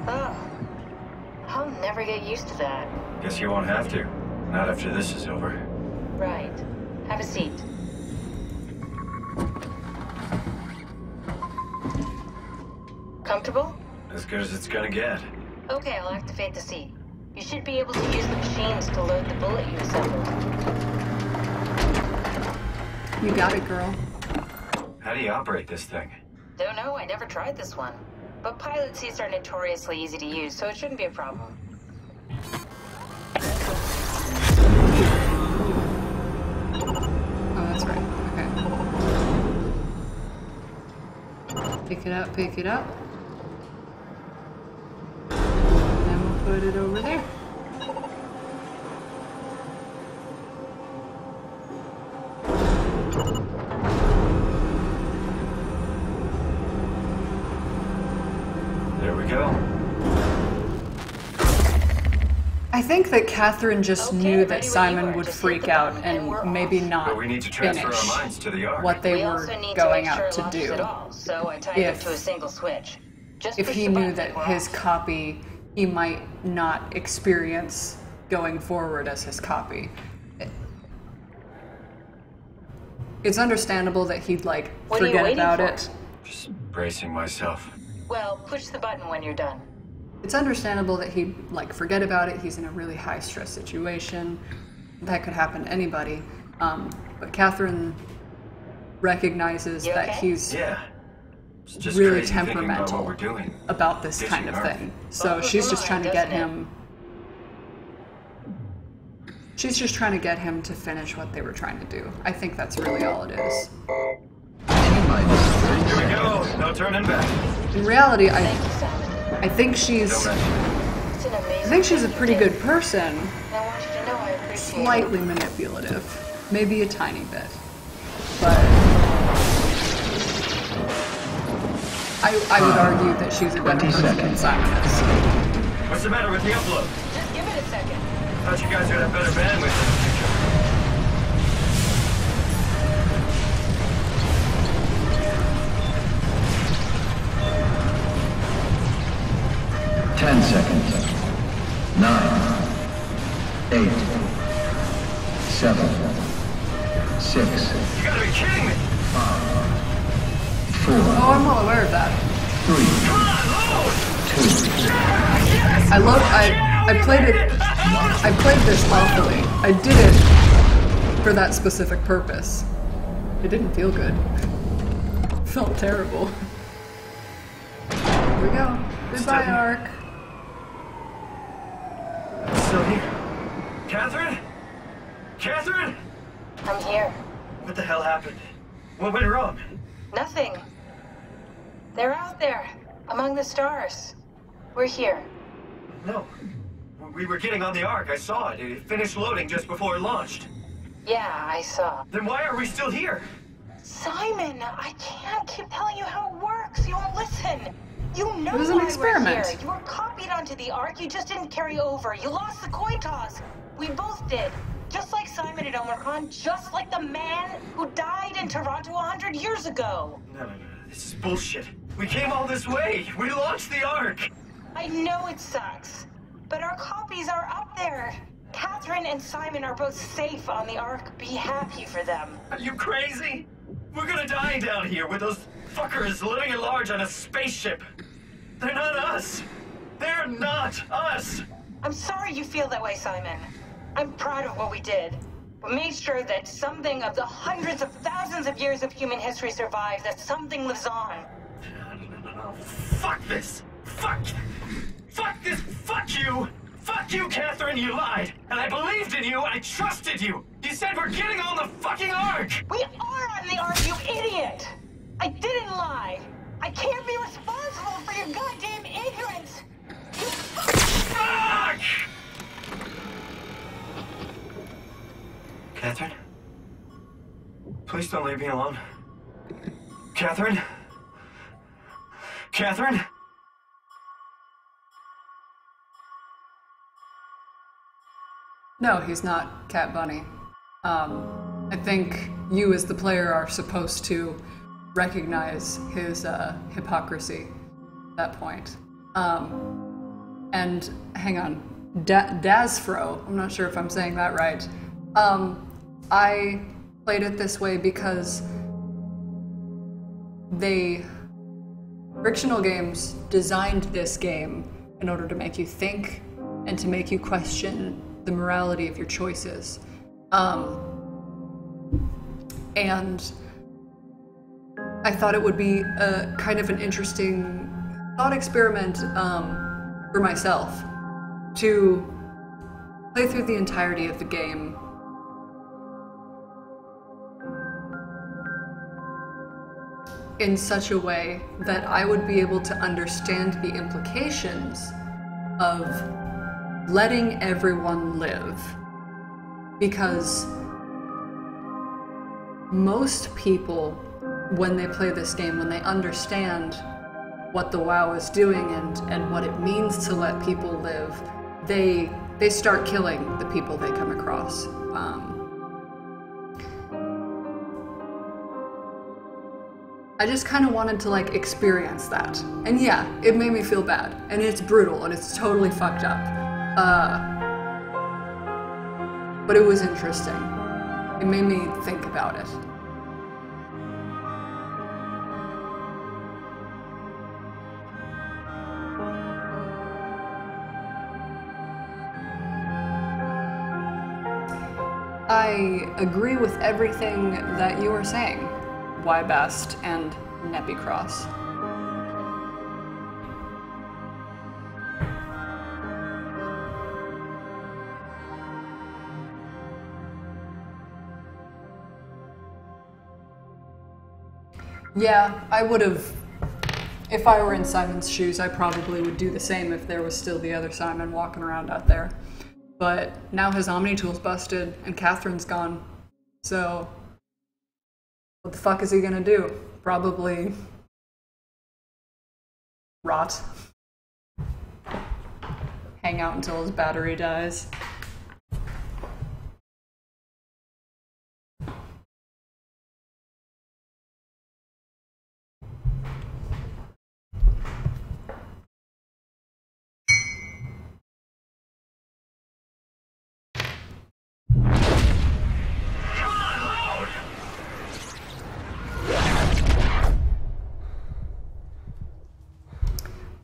Speaker 6: Oh. I'll never get used to that.
Speaker 16: Guess you won't have to. Not after this is over.
Speaker 6: Right. Have a seat. Comfortable?
Speaker 16: As good as it's gonna get.
Speaker 6: Okay, I'll activate the seat. You should be able to use the machines to load the bullet you assembled.
Speaker 1: You got it, girl.
Speaker 16: How do you operate this thing?
Speaker 6: Don't know, I never tried this one. But pilot seats are notoriously easy to use, so it shouldn't be a problem.
Speaker 1: Oh, that's right. Okay. Pick it up, pick it up. And we'll put it over there.
Speaker 16: There we go.
Speaker 1: I think that Catherine just knew that Simon would freak out and maybe not
Speaker 16: we need to transfer
Speaker 1: finish
Speaker 16: our minds to the Ark.
Speaker 1: what they were going out to do.
Speaker 14: So I tied it to a single switch. Just
Speaker 1: If
Speaker 14: push
Speaker 1: he
Speaker 14: the
Speaker 1: knew
Speaker 14: button
Speaker 1: that
Speaker 14: and we're
Speaker 1: his
Speaker 14: off.
Speaker 1: copy, he might not experience going forward as his copy. It's understandable that he'd, like,
Speaker 14: What are you
Speaker 1: forget
Speaker 14: waiting
Speaker 1: about
Speaker 14: for?
Speaker 1: it.
Speaker 16: Just bracing myself.
Speaker 14: Well, push the button when you're done.
Speaker 1: It's understandable that he'd, like, forget about it. He's in a really high-stress situation. That could happen to anybody. But Catherine recognizes that he's
Speaker 16: It's just
Speaker 1: really
Speaker 16: crazy thinking about
Speaker 1: temperamental
Speaker 16: what we're doing.
Speaker 1: about this
Speaker 16: Did
Speaker 1: kind
Speaker 16: you
Speaker 1: of
Speaker 16: know?
Speaker 1: thing. So she's just trying to get him... She's just trying to get him to finish what they were trying to do. I think that's really all it is.
Speaker 16: Here we go. No turning back.
Speaker 1: In reality, I think she's a pretty good person. Slightly manipulative, maybe a tiny bit, but I would argue that she's a better person than Simon is.
Speaker 16: What's the matter with the upload?
Speaker 14: Just give it a second.
Speaker 16: Thought you guys would have better bandwidth in the future.
Speaker 18: Ten seconds. 9, 8, 7, 6.
Speaker 16: You gotta be kidding me!
Speaker 18: 5, 4.
Speaker 1: Oh, I'm well aware of that.
Speaker 18: 3. 2.
Speaker 1: I played this lawfully. I did it for that specific purpose. It didn't feel good. It felt terrible. Here we go. Goodbye, Ark.
Speaker 16: Still here. Catherine? Catherine?
Speaker 14: I'm here.
Speaker 16: What the hell happened? What went wrong?
Speaker 14: Nothing. They're out there, among the stars. We're here.
Speaker 16: No. We were getting on the Ark. I saw it. It finished loading just before it launched.
Speaker 14: Yeah, I saw.
Speaker 16: Then why are we still here?
Speaker 14: Simon, I can't keep telling you how it works. You won't listen. You know
Speaker 1: It was an
Speaker 14: why
Speaker 1: experiment.
Speaker 14: we're here. You were copied onto the Ark. You just didn't carry over. You lost the coin toss. We both did. Just like Simon at Omicron, just like the man who died in Toronto 100 years ago.
Speaker 16: No. This is bullshit. We came all this way. We launched the Ark.
Speaker 14: I know it sucks, but our copies are up there. Catherine and Simon are both safe on the Ark. Be happy for them.
Speaker 16: Are you crazy? We're gonna die down here with those fuckers living at large on a spaceship. They're not us. They're not us.
Speaker 14: I'm sorry you feel that way, Simon. I'm proud of what we did. We made sure that something of the hundreds of thousands of years of human history survives, that something lives on.
Speaker 16: No. Fuck this. Fuck this. Fuck you. Fuck you, Catherine. You lied. And I believed in you. I trusted you. You said we're getting on the fucking Ark.
Speaker 14: We are on the Ark, you idiot. I didn't lie. I can't be responsible for your goddamn ignorance. You
Speaker 16: Fuck! Catherine? Please don't leave me alone. Catherine? Catherine?
Speaker 1: No, he's not Cat Bunny. I think you as the player are supposed to recognize his hypocrisy at that point. And hang on, Dazfro, I'm not sure if I'm saying that right. I played it this way because Frictional Games designed this game in order to make you think and to make you question the morality of your choices. And I thought it would be a kind of an interesting thought experiment for myself to play through the entirety of the game in such a way that I would be able to understand the implications of letting everyone live. Because most people, when they play this game, when they understand what the WoW is doing and what it means to let people live, they they start killing the people they come across. I just kind of wanted to like experience that. And yeah, it made me feel bad. And it's brutal and it's totally fucked up. But it was interesting. It made me think about it. I agree with everything that you were saying. Why Best and Nepicross. Yeah, I would have, if I were in Simon's shoes, I probably would do the same if there was still the other Simon walking around out there. But now his Omni-tool's busted and Catherine's gone, so what the fuck is he gonna do? Probably rot. Hang out until his battery dies.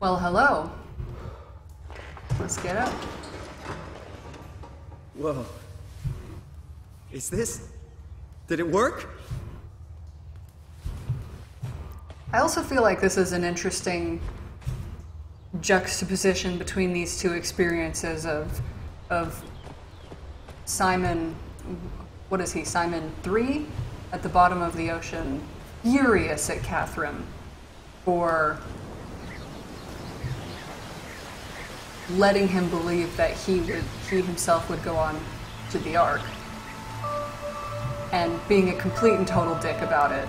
Speaker 1: Well, hello. Let's get up.
Speaker 19: Whoa. Is this... Did it work?
Speaker 1: I also feel like this is an interesting juxtaposition between these two experiences of Simon, what is he, Simon 3? At the bottom of the ocean, furious at Catherine for letting him believe that he himself would go on to the Ark, and being a complete and total dick about it.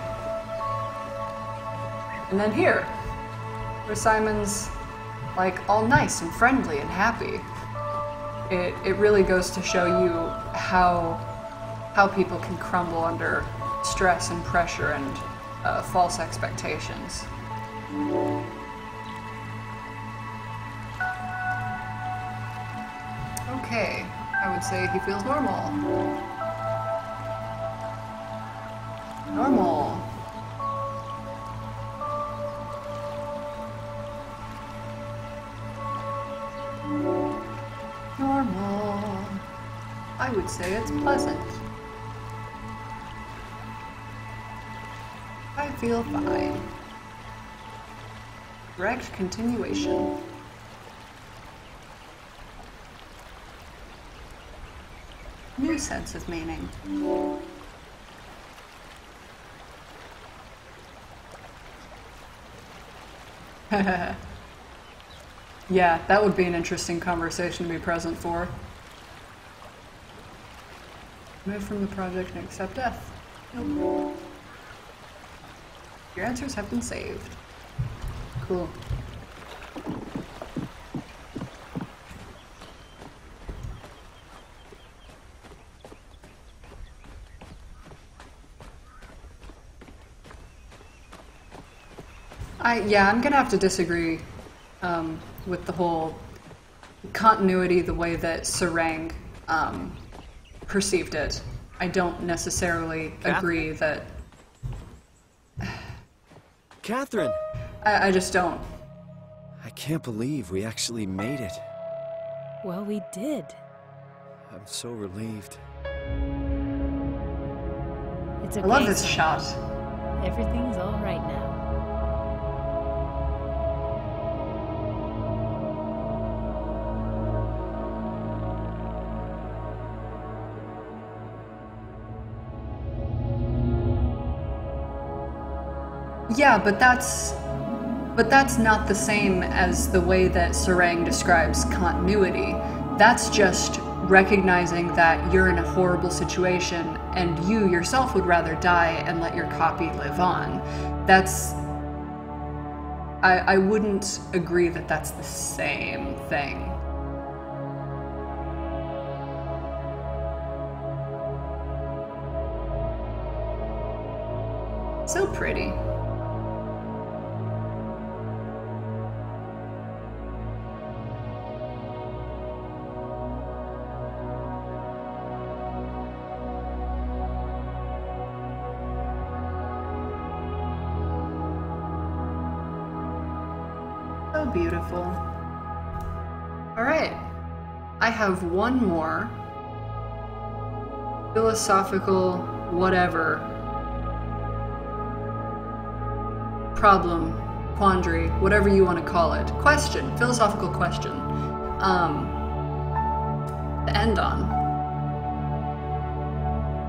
Speaker 1: And then here, where Simon's like all nice and friendly and happy. It really goes to show you how people can crumble under stress and pressure and false expectations. Okay, I would say he feels normal. Normal. Normal. I would say it's pleasant. I feel fine. Direct continuation. New sense of meaning. Yeah, that would be an interesting conversation to be present for. Move from the project and accept death. Nope. Your answers have been saved. Cool. I'm gonna have to disagree with the whole continuity, the way that Sarang perceived it. I don't necessarily agree that...
Speaker 19: Catherine!
Speaker 1: I just don't.
Speaker 19: I can't believe we actually made it.
Speaker 20: Well, we did.
Speaker 19: I'm so relieved.
Speaker 20: It's okay.
Speaker 1: I love this shot.
Speaker 20: Everything's all right now.
Speaker 1: Yeah, but that's not the same as the way that Sarang describes continuity. That's just recognizing that you're in a horrible situation and you yourself would rather die and let your copy live on. I wouldn't agree that that's the same thing. So pretty. So beautiful. All right, I have one more philosophical whatever problem, quandary, whatever you want to call it, question, philosophical question, to end on.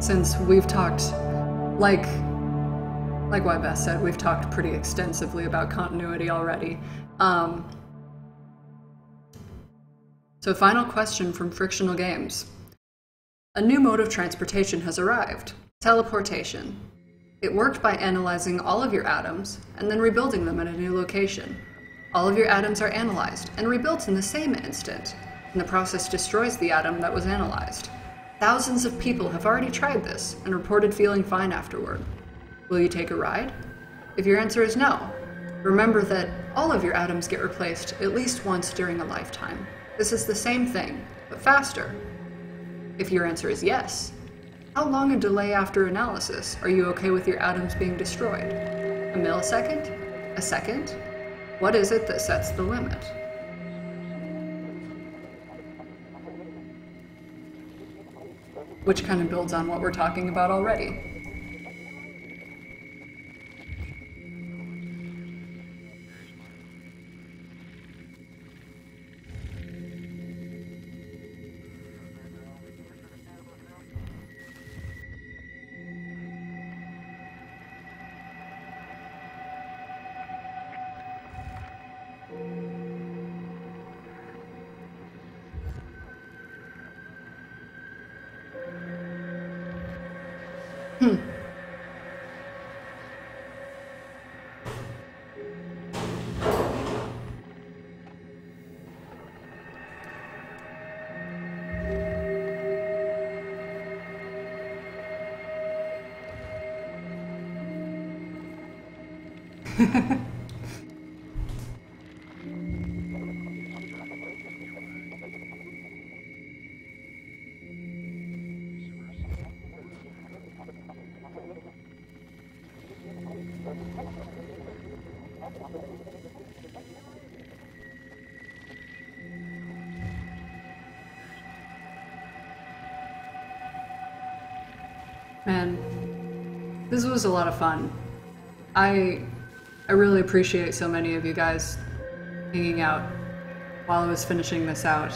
Speaker 1: Since we've talked, like what Beth said, we've talked pretty extensively about continuity already. So final question from Frictional Games. A new mode of transportation has arrived, teleportation. It worked by analyzing all of your atoms and then rebuilding them at a new location. All of your atoms are analyzed and rebuilt in the same instant, and the process destroys the atom that was analyzed. Thousands of people have already tried this and reported feeling fine afterward. Will you take a ride? If your answer is no, remember that all of your atoms get replaced at least once during a lifetime. This is the same thing, but faster. If your answer is yes, how long a delay after analysis are you okay with your atoms being destroyed? A millisecond? A second? What is it that sets the limit? Which kind of builds on what we're talking about already. Man, this was a lot of fun. I really appreciate so many of you guys hanging out while I was finishing this out.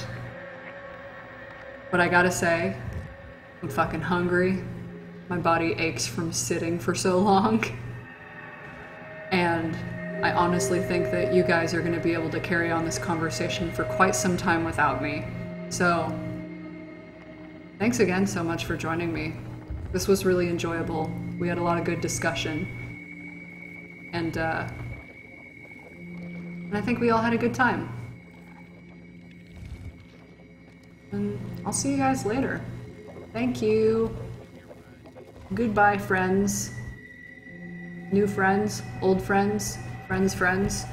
Speaker 1: But I gotta say, I'm fucking hungry. My body aches from sitting for so long. And I honestly think that you guys are gonna be able to carry on this conversation for quite some time without me. So, thanks again so much for joining me. This was really enjoyable. We had a lot of good discussion. And I think we all had a good time. And I'll see you guys later. Thank you. Goodbye, friends. New friends, old friends, friends' friends.